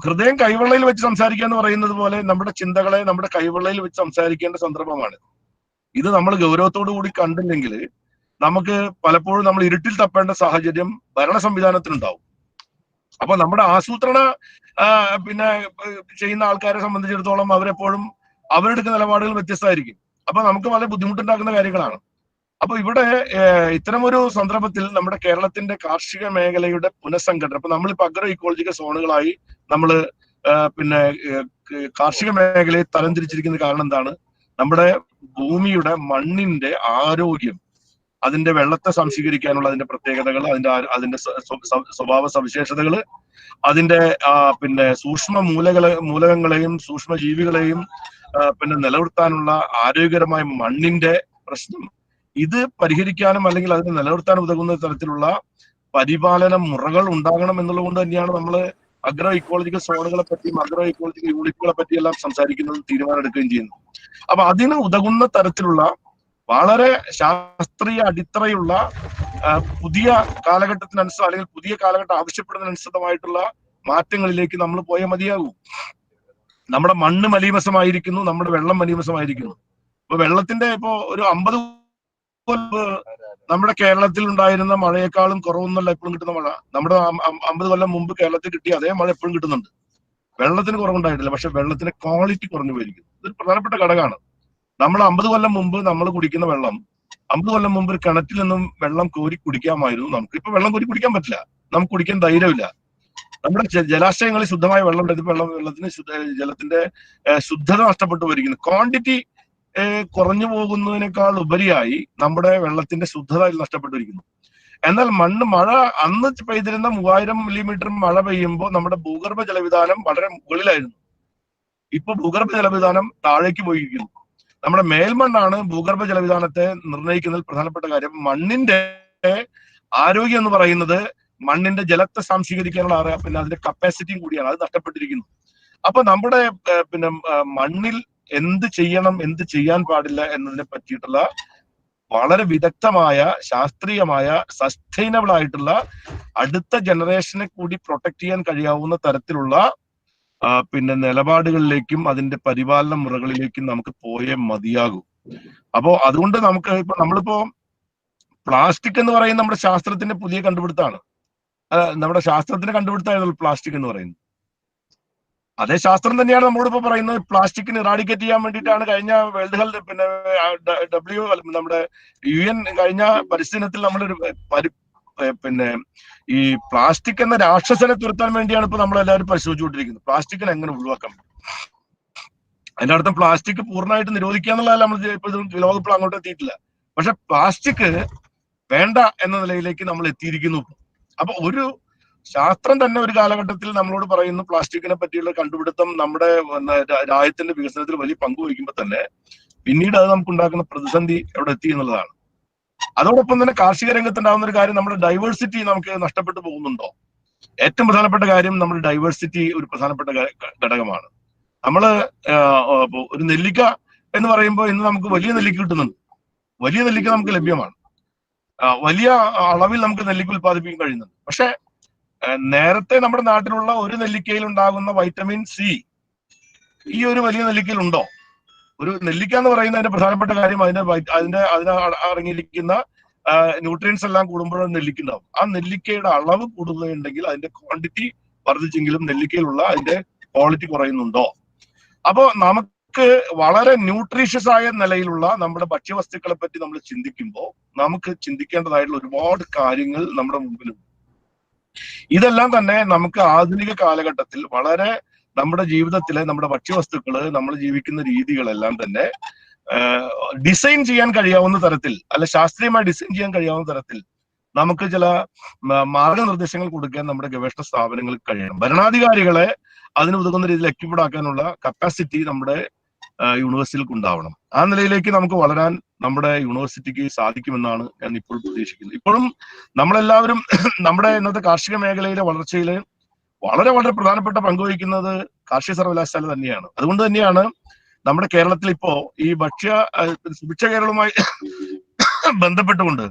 ഹൃദയം കൈവെള്ളയിൽ വെച്ച് സംസാരിക്കുക എന്ന് പറയുന്നത് പോലെ നമ്മുടെ ചിന്തകളെ നമ്മുടെ കൈവെള്ളയിൽ വെച്ച് സംസാരിക്കേണ്ട സന്ദർഭമാണ്. ഇത് നമ്മൾ ഗൗരവത്തോടു കൂടി കണ്ടില്ലെങ്കിൽ നമുക്ക് പലപ്പോഴും നമ്മൾ ഇരുട്ടിൽ തപ്പേണ്ട സാഹചര്യം ഭരണ സംവിധാനത്തിനുണ്ടാവും. അപ്പൊ നമ്മുടെ ആസൂത്രണ പിന്നെ ചെയ്യുന്ന ആൾക്കാരെ സംബന്ധിച്ചിടത്തോളം അവരെപ്പോഴും അവരെടുക്കുന്ന നിലപാടുകൾ വ്യത്യസ്തമായിരിക്കും. അപ്പൊ നമുക്ക് വളരെ ബുദ്ധിമുട്ടുണ്ടാക്കുന്ന കാര്യങ്ങളാണ്. അപ്പൊ ഇവിടെ ഇത്തരമൊരു സന്ദർഭത്തിൽ നമ്മുടെ കേരളത്തിന്റെ കാർഷിക മേഖലയുടെ പുനഃസംഘടന, അപ്പൊ നമ്മളിപ്പോ അഗ്രോ ഇക്കോളജിക്കൽ സോണുകളായി നമ്മൾ പിന്നെ കാർഷിക മേഖലയെ തരംതിരിച്ചിരിക്കുന്ന കാരണം എന്താണ്? നമ്മുടെ ഭൂമിയുടെ മണ്ണിന്റെ ആരോഗ്യം, അതിന്റെ വെള്ളത്തെ സംശീകരിക്കാനുള്ള അതിന്റെ പ്രത്യേകതകൾ, അതിന്റെ സ്വഭാവ സവിശേഷതകൾ, അതിന്റെ പിന്നെ സൂക്ഷ്മ മൂലകങ്ങളെയും സൂക്ഷ്മ ജീവികളെയും പിന്നെ നിലനിർത്താനുള്ള ആരോഗ്യകരമായ മണ്ണിന്റെ പ്രശ്നം, ഇത് പരിഹരിക്കാനും അല്ലെങ്കിൽ അതിനെ നിലനിർത്താനും ഉതകുന്ന തരത്തിലുള്ള പരിപാലന മുറകൾ ഉണ്ടാകണം എന്നുള്ളത് കൊണ്ട് തന്നെയാണ് നമ്മൾ അഗ്രോ ഇക്കോളജിക്കൽ സോണുകളെ പറ്റിയും അഗ്രോ ഇക്കോളജിക്കൽ യൂണിറ്റുകളെ പറ്റിയെല്ലാം സംസാരിക്കുന്നതും തീരുമാനമെടുക്കുകയും ചെയ്യുന്നു. അപ്പൊ അതിന് ഉതകുന്ന തരത്തിലുള്ള വളരെ ശാസ്ത്രീയ അടിത്തറയുള്ള പുതിയ കാലഘട്ടത്തിനനുസരിച്ച് അല്ലെങ്കിൽ പുതിയ കാലഘട്ടം ആവശ്യപ്പെടുന്നതിനനുസൃതമായിട്ടുള്ള മാറ്റങ്ങളിലേക്ക് നമ്മൾ പോയാൽ മതിയാകൂ. നമ്മുടെ മണ്ണ് മലീമസമായിരിക്കുന്നു, നമ്മുടെ വെള്ളം മലീമസമായിരിക്കുന്നു. ഇപ്പൊ വെള്ളത്തിന്റെ ഇപ്പോ ഒരു 50 നമ്മുടെ കേരളത്തിൽ ഉണ്ടായിരുന്ന മഴയെക്കാളും കുറവൊന്നുമല്ല എപ്പോഴും കിട്ടുന്ന മഴ. നമ്മുടെ 50 കൊല്ലം മുമ്പ് കേരളത്തിൽ കിട്ടിയ അതേ മഴ എപ്പോഴും കിട്ടുന്നുണ്ട്. വെള്ളത്തിന് കുറവുണ്ടായിട്ടില്ല, പക്ഷെ വെള്ളത്തിന്റെ ക്വാളിറ്റി കുറഞ്ഞു പോയിരിക്കുന്നു. ഇതൊരു പ്രധാനപ്പെട്ട ഘടകമാണ്. നമ്മൾ 50 കൊല്ലം മുമ്പ് നമ്മൾ കുടിക്കുന്ന വെള്ളം, 50 കൊല്ലം മുമ്പ് ഒരു കിണറ്റിൽ നിന്നും വെള്ളം കോരി കുടിക്കാമായിരുന്നു. നമുക്ക് ഇപ്പൊ വെള്ളം കോരി കുടിക്കാൻ പറ്റില്ല, നമുക്ക് കുടിക്കാൻ ധൈര്യമില്ല. നമ്മുടെ ജലാശയങ്ങളിൽ ശുദ്ധമായ വെള്ളം വെള്ളത്തിന് ജലത്തിന്റെ ശുദ്ധത നഷ്ടപ്പെട്ടു പോയിരിക്കുന്നു. ക്വാണ്ടിറ്റി കുറഞ്ഞു പോകുന്നതിനേക്കാൾ ഉപരിയായി നമ്മുടെ വെള്ളത്തിന്റെ ശുദ്ധത നഷ്ടപ്പെട്ടിരിക്കുന്നു. എന്നാൽ മഴ അന്ന് പെയ്തിരുന്ന 3000 മില്ലിമീറ്റർ മഴ പെയ്യുമ്പോൾ നമ്മുടെ ഭൂഗർഭ ജലവിധാനം വളരെ മുകളിലായിരുന്നു. ഇപ്പൊ ഭൂഗർഭ ജലവിധാനം താഴേക്ക് പോയിരിക്കുന്നു. നമ്മുടെ മേൽമണ്ണാണ് ഭൂഗർഭ ജലവിധാനത്തെ നിർണ്ണയിക്കുന്നതിൽ പ്രധാനപ്പെട്ട കാര്യം. മണ്ണിന്റെ ആരോഗ്യം എന്ന് പറയുന്നത് മണ്ണിന്റെ ജലത്തെ സംശീകരിക്കാനുള്ള പിന്നെ അതിന്റെ കപ്പാസിറ്റിയും കൂടിയാണ്. അത് നഷ്ടപ്പെട്ടിരിക്കുന്നു. അപ്പൊ നമ്മുടെ പിന്നെ മണ്ണിൽ എന്ത് ചെയ്യണം, എന്ത് ചെയ്യാൻ പാടില്ല എന്നതിനെ പറ്റിയിട്ടുള്ള വളരെ വിദഗ്ധമായ, ശാസ്ത്രീയമായ, സസ്റ്റൈനബിൾ ആയിട്ടുള്ള അടുത്ത ജനറേഷനെ കൂടി പ്രൊട്ടക്ട് ചെയ്യാൻ കഴിയാവുന്ന തരത്തിലുള്ള പിന്നെ നിലപാടുകളിലേക്കും അതിന്റെ പരിപാലന മുറകളിലേക്കും നമുക്ക് പോയേ മതിയാകൂ. അപ്പോ അതുകൊണ്ട് നമുക്ക് നമ്മളിപ്പോ പ്ലാസ്റ്റിക് എന്ന് പറയുന്നത് നമ്മുടെ ശാസ്ത്രത്തിന്റെ പുതിയ കണ്ടുപിടുത്തമാണ്. നമ്മുടെ ശാസ്ത്രത്തിന്റെ കണ്ടുപിടുത്തമായിരുന്നു പ്ലാസ്റ്റിക് എന്ന് പറയുന്നത്. അതേ ശാസ്ത്രം തന്നെയാണ് നമ്മളിപ്പോ പറയുന്നത് പ്ലാസ്റ്റിക്കിന് ഇറാഡിക്കേറ്റ് ചെയ്യാൻ വേണ്ടിയിട്ടാണ് കഴിഞ്ഞ വേൾഡ് ഹെൽത്ത് പിന്നെ നമ്മുടെ UN കഴിഞ്ഞ പരിസ്ഥിതിത്തിൽ നമ്മളൊരു പിന്നെ ഈ പ്ലാസ്റ്റിക് എന്ന രാക്ഷസനെ തുരത്താൻ വേണ്ടിയാണ് ഇപ്പൊ നമ്മളെല്ലാവരും പരിശോധിച്ചുകൊണ്ടിരിക്കുന്നത്. പ്ലാസ്റ്റിക്കിനെ എങ്ങനെ ഒഴിവാക്കാം? അതിന്റെ അർത്ഥം പ്ലാസ്റ്റിക് പൂർണ്ണമായിട്ട് നിരോധിക്കുക എന്നുള്ളതല്ല. നമ്മൾ ഇപ്പൊ ലോകം ഇപ്പോൾ അങ്ങോട്ട് എത്തിയിട്ടില്ല. പക്ഷെ പ്ലാസ്റ്റിക് വേണ്ട എന്ന നിലയിലേക്ക് നമ്മൾ എത്തിയിരിക്കുന്നു. അപ്പൊ ഒരു ശാസ്ത്രം തന്നെ ഒരു കാലഘട്ടത്തിൽ നമ്മളോട് പറയുന്നു പ്ലാസ്റ്റിക്കിനെ പറ്റിയുള്ള കണ്ടുപിടുത്തം നമ്മുടെ രാജ്യത്തിന്റെ വികസനത്തിൽ വലിയ പങ്ക് വഹിക്കുമ്പോൾ തന്നെ പിന്നീട് അത് നമുക്ക് ഉണ്ടാക്കുന്ന പ്രതിസന്ധി എവിടെ എത്തി എന്നുള്ളതാണ്. അതോടൊപ്പം തന്നെ കാർഷിക രംഗത്തുണ്ടാകുന്ന ഒരു കാര്യം, നമ്മുടെ ഡൈവേഴ്സിറ്റി നമുക്ക് നഷ്ടപ്പെട്ടു പോകുന്നുണ്ടോ? ഏറ്റവും പ്രധാനപ്പെട്ട കാര്യം നമ്മുടെ ഡൈവേഴ്സിറ്റി ഒരു പ്രധാനപ്പെട്ട ഘടകമാണ്. നമ്മള് ഒരു നെല്ലിക്ക എന്ന് പറയുമ്പോൾ ഇന്ന് നമുക്ക് വലിയ നെല്ലിക്ക കിട്ടുന്നുണ്ട്, വലിയ നെല്ലിക്ക നമുക്ക് ലഭ്യമാണ്, വലിയ അളവിൽ നമുക്ക് നെല്ലിക്ക ഉൽപ്പാദിപ്പിക്കാൻ കഴിയുന്നുണ്ട്. പക്ഷെ നേരത്തെ നമ്മുടെ നാട്ടിലുള്ള ഒരു നെല്ലിക്കയിൽ ഉണ്ടാകുന്ന വൈറ്റമിൻ സി ഈ ഒരു വലിയ നെല്ലിക്കയിൽ ഉണ്ടോ? ഒരു നെല്ലിക്ക എന്ന് പറയുന്നതിന്റെ പ്രധാനപ്പെട്ട കാര്യം അതിന് അടങ്ങിയിരിക്കുന്ന ന്യൂട്രിയൻസ് എല്ലാം കൂടുമ്പോൾ നെല്ലിക്ക ഉണ്ടാവും. ആ നെല്ലിക്കയുടെ അളവ് കൂടുന്നുണ്ടെങ്കിൽ അതിന്റെ ക്വാണ്ടിറ്റി വർദ്ധിച്ചെങ്കിലും നെല്ലിക്കയിലുള്ള അതിന്റെ ക്വാളിറ്റി കുറയുന്നുണ്ടോ? അപ്പോ നമുക്ക് വളരെ ന്യൂട്രീഷ്യസ് ആയ നിലയിലുള്ള നമ്മുടെ ഭക്ഷ്യവസ്തുക്കളെ പറ്റി നമ്മൾ ചിന്തിക്കുമ്പോൾ നമുക്ക് ചിന്തിക്കേണ്ടതായിട്ടുള്ള ഒരുപാട് കാര്യങ്ങൾ നമ്മുടെ മുമ്പിലുണ്ട്. ഇതെല്ലാം തന്നെ നമുക്ക് ആധുനിക കാലഘട്ടത്തിൽ വളരെ നമ്മുടെ ജീവിതത്തിലെ നമ്മുടെ ഭക്ഷ്യവസ്തുക്കള്, നമ്മൾ ജീവിക്കുന്ന രീതികളെല്ലാം തന്നെ ഡിസൈൻ ചെയ്യാൻ കഴിയാവുന്ന തരത്തിൽ, അല്ല ശാസ്ത്രീയമായി ഡിസൈൻ ചെയ്യാൻ കഴിയാവുന്ന തരത്തിൽ നമുക്ക് ചില മാർഗനിർദ്ദേശങ്ങൾ കൊടുക്കാൻ നമ്മുടെ ഗവേഷണ സ്ഥാപനങ്ങൾക്ക് കഴിയണം. ഭരണാധികാരികളെ അതിന് ഉതകുന്ന രീതിയിൽ എക്യുപ്ഡ് ആക്കാനുള്ള കപ്പാസിറ്റി നമ്മുടെ യൂണിവേഴ്സിറ്റികൾക്ക് ഉണ്ടാവണം. ആ നിലയിലേക്ക് നമുക്ക് വളരാൻ നമ്മുടെ യൂണിവേഴ്സിറ്റിക്ക് സാധിക്കുമെന്നാണ് ഞാൻ ഇപ്പോൾ പ്രതീക്ഷിക്കുന്നത്. ഇപ്പോഴും നമ്മളെല്ലാവരും നമ്മുടെ ഇന്നത്തെ കാർഷിക മേഖലയിലെ വളർച്ചയിൽ വളരെ വളരെ പ്രധാനപ്പെട്ട പങ്കുവഹിക്കുന്നത് കാർഷിക സർവകലാശാല തന്നെയാണ്. അതുകൊണ്ട് തന്നെയാണ് നമ്മുടെ കേരളത്തിൽ ഇപ്പോ ഈ സുഭിക്ഷ കേരളവുമായി ബന്ധപ്പെട്ടുകൊണ്ട്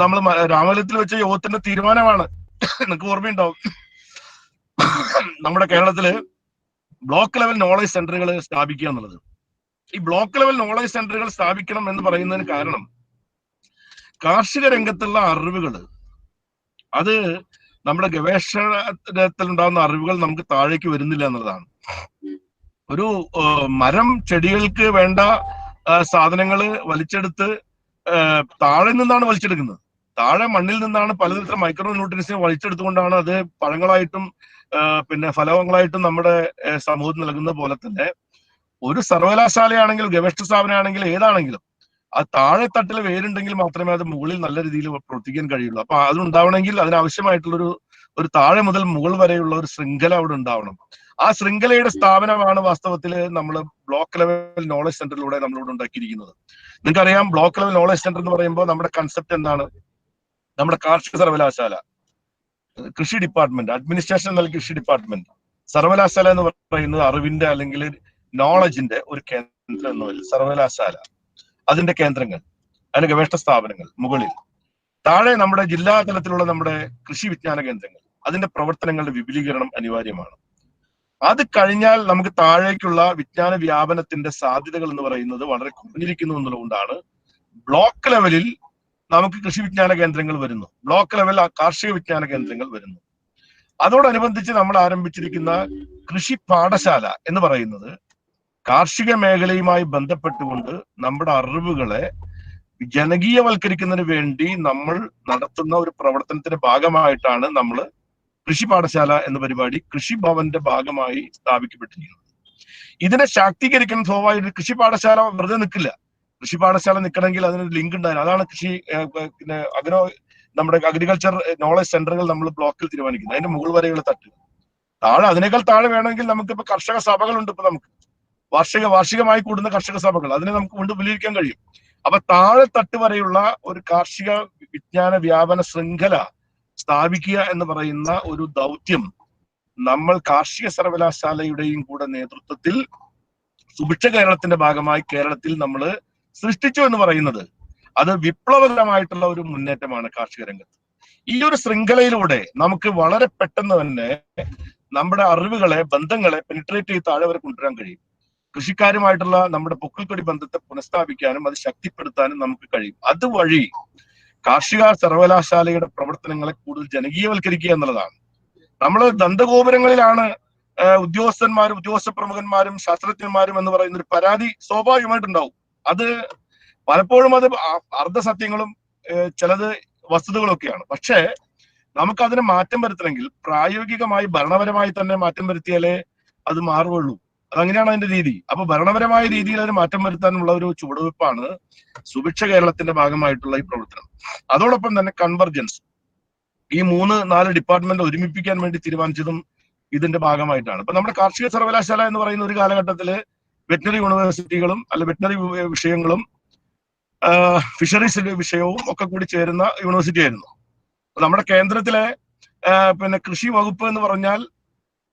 നമ്മൾ രാമലയത്തിൽ വെച്ച യോഗത്തിന്റെ തീരുമാനമാണ്, നിങ്ങൾക്ക് ഓർമ്മയുണ്ടാവും, നമ്മുടെ കേരളത്തില് ബ്ലോക്ക് ലെവൽ നോളജ് സെന്ററുകൾ സ്ഥാപിക്കുക എന്നുള്ളത്. ഈ ബ്ലോക്ക് ലെവൽ നോളജ് സെന്ററുകൾ സ്ഥാപിക്കണം എന്ന് പറയുന്നതിന് കാരണം കാർഷിക രംഗത്തുള്ള അറിവുകൾ, അത് നമ്മുടെ ഗവേഷണത്തിൽ ഉണ്ടാകുന്ന അറിവുകൾ നമുക്ക് താഴേക്ക് വരുന്നില്ല എന്നുള്ളതാണ്. ഒരു മരം ചെടികൾക്ക് വേണ്ട സാധനങ്ങൾ വലിച്ചെടുത്ത് താഴെ നിന്നാണ് വലിച്ചെടുക്കുന്നത്. താഴെ മണ്ണിൽ നിന്നാണ് പലതരത്തിലുള്ള മൈക്രോ ന്യൂട്രിയൻസിനെ വലിച്ചെടുത്തുകൊണ്ടാണ് അത് പഴങ്ങളായിട്ടും പിന്നെ ഫലങ്ങളായിട്ടും നമ്മുടെ സമൂഹത്തിൽ നൽകുന്ന പോലെ തന്നെ ഒരു സർവകലാശാലയാണെങ്കിൽ ഗവേഷണ സ്ഥാപനമാണെങ്കിൽ ഏതാണെങ്കിലും ആ താഴെ തട്ടിൽ വേരുണ്ടെങ്കിൽ മാത്രമേ അത് മുകളിൽ നല്ല രീതിയിൽ പ്രവർത്തിക്കാൻ കഴിയുള്ളൂ. അപ്പൊ അതുണ്ടാവണമെങ്കിൽ അതിനാവശ്യമായിട്ടുള്ളൊരു താഴെ മുതൽ മുകൾ വരെയുള്ള ഒരു ശൃംഖല അവിടെ ഉണ്ടാവണം. ആ ശൃംഖലയുടെ സ്ഥാപനമാണ് വാസ്തവത്തിൽ നമ്മൾ ബ്ലോക്ക് ലെവൽ നോളജ് സെന്ററിലൂടെ നമ്മളിവിടെ ഉണ്ടാക്കിയിരിക്കുന്നത്. നിങ്ങൾക്കറിയാം, ബ്ലോക്ക് ലെവൽ നോളജ് സെന്റർ എന്ന് പറയുമ്പോൾ നമ്മുടെ കൺസെപ്റ്റ് എന്താണ്? നമ്മുടെ കാർഷിക സർവകലാശാല, കൃഷി ഡിപ്പാർട്ട്മെന്റ്, അഡ്മിനിസ്ട്രേഷൻ അല്ലെങ്കിൽ കൃഷി ഡിപ്പാർട്ട്മെന്റ്, സർവകലാശാല എന്ന് പറയുന്നത് അറിവിന്റെ അല്ലെങ്കിൽ നോളജിന്റെ ഒരു കേന്ദ്രം എന്ന നിലയിൽ സർവകലാശാല, അതിന്റെ കേന്ദ്രങ്ങൾ, അതിന്റെ ഗവേഷണ സ്ഥാപനങ്ങൾ മുകളിൽ, താഴെ നമ്മുടെ ജില്ലാ തലത്തിലുള്ള നമ്മുടെ കൃഷി വിജ്ഞാന കേന്ദ്രങ്ങൾ, അതിന്റെ പ്രവർത്തനങ്ങളുടെ വിപുലീകരണം അനിവാര്യമാണ്. അത് കഴിഞ്ഞാൽ നമുക്ക് താഴേക്കുള്ള വിജ്ഞാന വ്യാപനത്തിന്റെ സാധ്യതകൾ എന്ന് പറയുന്നത് വളരെ കുറഞ്ഞിരിക്കുന്നു എന്നുള്ളതുകൊണ്ടാണ് ബ്ലോക്ക് ലെവലിൽ നമുക്ക് കൃഷി വിജ്ഞാന കേന്ദ്രങ്ങൾ വരുന്നു, ബ്ലോക്ക് ലെവൽ കാർഷിക വിജ്ഞാന കേന്ദ്രങ്ങൾ വരുന്നു. അതോടനുബന്ധിച്ച് നമ്മൾ ആരംഭിച്ചിരിക്കുന്ന കൃഷി പാഠശാല എന്ന് പറയുന്നത് കാർഷിക മേഖലയുമായി ബന്ധപ്പെട്ടുകൊണ്ട് നമ്മുടെ അറിവുകളെ ജനകീയവൽക്കരിക്കുന്നതിന് വേണ്ടി നമ്മൾ നടത്തുന്ന ഒരു പ്രവർത്തനത്തിന്റെ ഭാഗമായിട്ടാണ് നമ്മൾ കൃഷി പാഠശാല എന്ന പരിപാടി കൃഷിഭവന്റെ ഭാഗമായി സ്ഥാപിക്കപ്പെട്ടിരിക്കുന്നത്. ഇതിനെ ശാക്തീകരിക്കുന്ന സ്വാഭാവിക കൃഷി പാഠശാല വെറുതെ നിൽക്കില്ല. കൃഷി പാഠശാല നിൽക്കണമെങ്കിൽ അതിനൊരു ലിങ്ക് ഉണ്ടായിരുന്നു. അതാണ് പിന്നെ നമ്മുടെ അഗ്രികൾച്ചർ നോളജ് സെന്ററുകൾ നമ്മൾ ബ്ലോക്കിൽ തീരുമാനിക്കുന്നത്. അതിന്റെ മുകൾ വരെയുള്ള തട്ട്, താഴെ അതിനേക്കാൾ താഴെ വേണമെങ്കിൽ നമുക്കിപ്പോ കർഷക സഭകളുണ്ട്. ഇപ്പൊ നമുക്ക് വാർഷികമായി കൂടുന്ന കർഷക സഭകൾ, അതിനെ നമുക്ക് കൊണ്ട് വിലയിരുത്താൻ കഴിയും. അപ്പൊ താഴെ തട്ട് വരെയുള്ള ഒരു കാർഷിക വിജ്ഞാന വ്യാപന ശൃംഖല സ്ഥാപിക്കുക എന്ന് പറയുന്ന ഒരു ദൗത്യം നമ്മൾ കാർഷിക സർവകലാശാലയുടെയും കൂടെ നേതൃത്വത്തിൽ സുഭിക്ഷ കേരളത്തിന്റെ ഭാഗമായി കേരളത്തിൽ നമ്മൾ സൃഷ്ടിച്ചു എന്ന് പറയുന്നത് അത് വിപ്ലവകരമായിട്ടുള്ള ഒരു മുന്നേറ്റമാണ് കാർഷിക രംഗത്ത്. ഈ ഒരു ശൃംഖലയിലൂടെ നമുക്ക് വളരെ പെട്ടെന്ന് തന്നെ നമ്മുടെ അറിവുകളെ, ബന്ധങ്ങളെ പെനിട്രേറ്റ് ചെയ്ത് താഴെ വരെ കൊണ്ടുവരാൻ കഴിയും. കൃഷിക്കാരുമായിട്ടുള്ള നമ്മുടെ പൊക്കിൾക്കൊടി ബന്ധത്തെ പുനഃസ്ഥാപിക്കാനും അത് ശക്തിപ്പെടുത്താനും നമുക്ക് കഴിയും. അതുവഴി കാർഷിക സർവകലാശാലയുടെ പ്രവർത്തനങ്ങളെ കൂടുതൽ ജനകീയവൽക്കരിക്കുക എന്നുള്ളതാണ്. നമ്മൾ ദന്തഗോപുരങ്ങളിലാണ് ഉദ്യോഗസ്ഥ പ്രമുഖന്മാരും ശാസ്ത്രജ്ഞന്മാരും എന്ന് പറയുന്ന ഒരു പരാതി സ്വാഭാവികമായിട്ടുണ്ടാവും. അത് പലപ്പോഴും അത് അർദ്ധസത്യങ്ങളും ചിലത് വസ്തുതകളൊക്കെയാണ്. പക്ഷേ നമുക്കതിന് മാറ്റം വരുത്തണമെങ്കിൽ പ്രായോഗികമായി ഭരണപരമായി തന്നെ മാറ്റം വരുത്തിയാലേ അത് മാറുകയുള്ളൂ. അതങ്ങനെയാണ് അതിന്റെ രീതി. അപ്പൊ ഭരണപരമായ രീതിയിൽ അതിന് മാറ്റം വരുത്താനുള്ള ഒരു ചുവടുവെപ്പാണ് സുഭിക്ഷ കേരളത്തിന്റെ ഭാഗമായിട്ടുള്ള ഈ പ്രവർത്തനം. അതോടൊപ്പം തന്നെ കൺവർജൻസ്, ഈ 3-4 ഡിപ്പാർട്ട്മെന്റ് ഒരുമിപ്പിക്കാൻ വേണ്ടി തീരുമാനിച്ചതും ഇതിന്റെ ഭാഗമായിട്ടാണ്. ഇപ്പൊ നമ്മുടെ കാർഷിക സർവകലാശാല എന്ന് പറയുന്ന ഒരു കാലഘട്ടത്തില് വെറ്റിനറി യൂണിവേഴ്സിറ്റികളും അല്ല വെറ്റിനറി വിഷയങ്ങളും ഫിഷറീസ് വിഷയവും ഒക്കെ കൂടി ചേരുന്ന യൂണിവേഴ്സിറ്റി ആയിരുന്നു. നമ്മുടെ കേന്ദ്രത്തിലെ പിന്നെ കൃഷി വകുപ്പ് എന്ന് പറഞ്ഞാൽ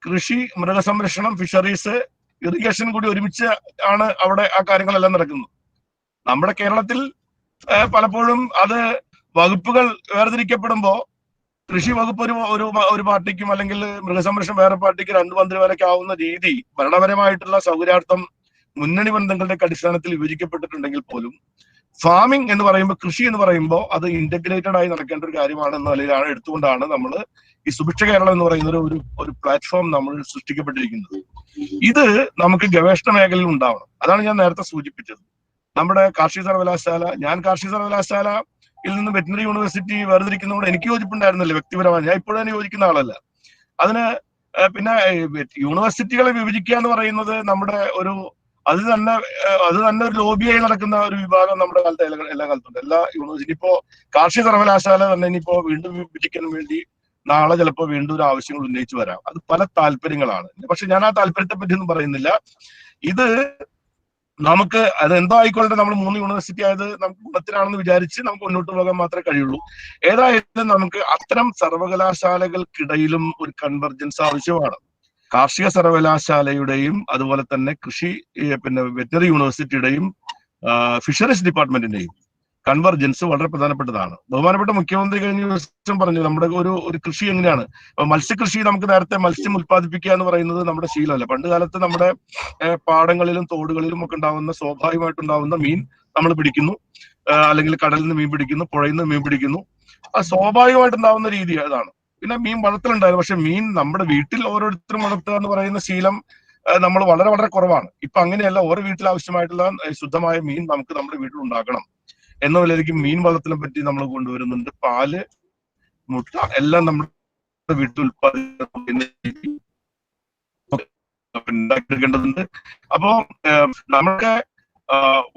കൃഷി, മൃഗസംരക്ഷണം, ഫിഷറീസ്, ഇറിഗേഷൻ കൂടി ഒരുമിച്ച് ആണ് അവിടെ ആ കാര്യങ്ങളെല്ലാം നടക്കുന്നത്. നമ്മുടെ കേരളത്തിൽ പലപ്പോഴും അത് വകുപ്പുകൾ വേർതിരിക്കപ്പെടുമ്പോ കൃഷി വകുപ്പ് ഒരു പാർട്ടിക്കും അല്ലെങ്കിൽ മൃഗസംരക്ഷണം വേറെ പാർട്ടിക്ക് 2 മന്ത്രി വരെയൊക്കെ ആവുന്ന രീതി ഭരണപരമായിട്ടുള്ള സൗകര്യാർത്ഥം മുന്നണി ബന്ധങ്ങളുടെ അടിസ്ഥാനത്തിൽ വിഭജിക്കപ്പെട്ടിട്ടുണ്ടെങ്കിൽ പോലും ഫാമിംഗ് എന്ന് പറയുമ്പോൾ, കൃഷി എന്ന് പറയുമ്പോൾ അത് ഇന്റഗ്രേറ്റഡ് ആയി നടക്കേണ്ട ഒരു കാര്യമാണ് എന്ന നിലയിലാണ് എടുത്തുകൊണ്ടാണ് നമ്മൾ ഈ സുഭിക്ഷ കേരളം എന്ന് പറയുന്ന ഒരു പ്ലാറ്റ്ഫോം നമ്മൾ സൃഷ്ടിക്കപ്പെട്ടിരിക്കുന്നത്. ഇത് നമുക്ക് ഗവേഷണ മേഖലയിൽ ഉണ്ടാവണം. അതാണ് ഞാൻ നേരത്തെ സൂചിപ്പിച്ചത്. നമ്മുടെ കാർഷിക സർവകലാശാല, ഞാൻ കാർഷിക സർവകലാശാലയിൽ നിന്ന് വെറ്റിനറി യൂണിവേഴ്സിറ്റി വേർതിരിക്കുന്നതുകൊണ്ട് എനിക്ക് യോജിപ്പുണ്ടായിരുന്നില്ല വ്യക്തിപരമായി. ഞാൻ ഇപ്പോഴും തന്നെ യോജിക്കുന്ന ആളല്ല. അതിന് പിന്നെ യൂണിവേഴ്സിറ്റികളെ വിഭജിക്കുക എന്ന് പറയുന്നത് നമ്മുടെ അത് തന്നെ ഒരു ലോബിയായി നടക്കുന്ന ഒരു വിഭാഗം നമ്മുടെ കാലത്ത് എല്ലാ കാലത്തുണ്ട്. എല്ലാ യൂണിവേഴ്സിറ്റി ഇപ്പോ കാർഷിക സർവകലാശാല തന്നെ ഇനിയിപ്പോ വീണ്ടും വിഭജിക്കാൻ വേണ്ടി നാളെ ചിലപ്പോൾ വീണ്ടും ഒരു ആവശ്യങ്ങൾ ഉന്നയിച്ചു വരാം. അത് പല താല്പര്യങ്ങളാണ്. പക്ഷെ ഞാൻ ആ താല്പര്യത്തെ പറ്റി ഒന്നും പറയുന്നില്ല. ഇത് നമുക്ക് അത് എന്തോ ആയിക്കൊള്ളട്ടെ, നമ്മൾ 3 യൂണിവേഴ്സിറ്റി ആയത് നമുക്ക് ഗുണത്തിനാണെന്ന് വിചാരിച്ച് നമുക്ക് മുന്നോട്ട് പോകാൻ മാത്രമേ കഴിയുള്ളൂ. ഏതായാലും നമുക്ക് അത്തരം സർവകലാശാലകൾക്കിടയിലും ഒരു കൺവർജൻസ് ആവശ്യമാണ്. കാർഷിക സർവകലാശാലയുടെയും അതുപോലെ തന്നെ കൃഷി പിന്നെ വെറ്റിനറി യൂണിവേഴ്സിറ്റിയുടെയും ഫിഷറീസ് ഡിപ്പാർട്ട്മെന്റിന്റെയും കൺവർജൻസ് വളരെ പ്രധാനപ്പെട്ടതാണ്. ബഹുമാനപ്പെട്ട മുഖ്യമന്ത്രി കഴിഞ്ഞ ദിവസം പറഞ്ഞു നമ്മുടെ ഒരു കൃഷി എങ്ങനെയാണ്. മത്സ്യകൃഷി, നമുക്ക് നേരത്തെ മത്സ്യം ഉത്പാദിപ്പിക്കുക എന്ന് പറയുന്നത് നമ്മുടെ ശീലമല്ല. പണ്ട് കാലത്ത് നമ്മുടെ പാടങ്ങളിലും തോടുകളിലും ഒക്കെ ഉണ്ടാവുന്ന സ്വാഭാവികമായിട്ടുണ്ടാവുന്ന മീൻ നമ്മൾ പിടിക്കുന്നു, അല്ലെങ്കിൽ കടലിൽ നിന്ന് മീൻ പിടിക്കുന്നു, പുഴയിൽ നിന്ന് മീൻ പിടിക്കുന്നു. അത് സ്വാഭാവികമായിട്ടുണ്ടാവുന്ന രീതി അതാണ്. പിന്നെ മീൻ വളർത്തലുണ്ടായിരുന്നു. പക്ഷെ മീൻ നമ്മുടെ വീട്ടിൽ ഓരോരുത്തരും വളർത്തുക എന്ന് പറയുന്ന ശീലം നമ്മൾ വളരെ വളരെ കുറവാണ്. ഇപ്പൊ അങ്ങനെയല്ല, ഓരോ വീട്ടിൽ ആവശ്യമായിട്ടുള്ള ശുദ്ധമായ മീൻ നമുക്ക് നമ്മുടെ വീട്ടിൽ ഉണ്ടാക്കണം എന്ന നിലയിലേക്ക് മീൻ വളത്തിനെ പറ്റി നമ്മൾ കൊണ്ടുവരുന്നുണ്ട്. പാല്, മുട്ട എല്ലാം നമ്മുടെ വീട്ടിൽ ഉണ്ടാക്കിയെടുക്കേണ്ടതുണ്ട്. അപ്പോ നമ്മൾക്ക്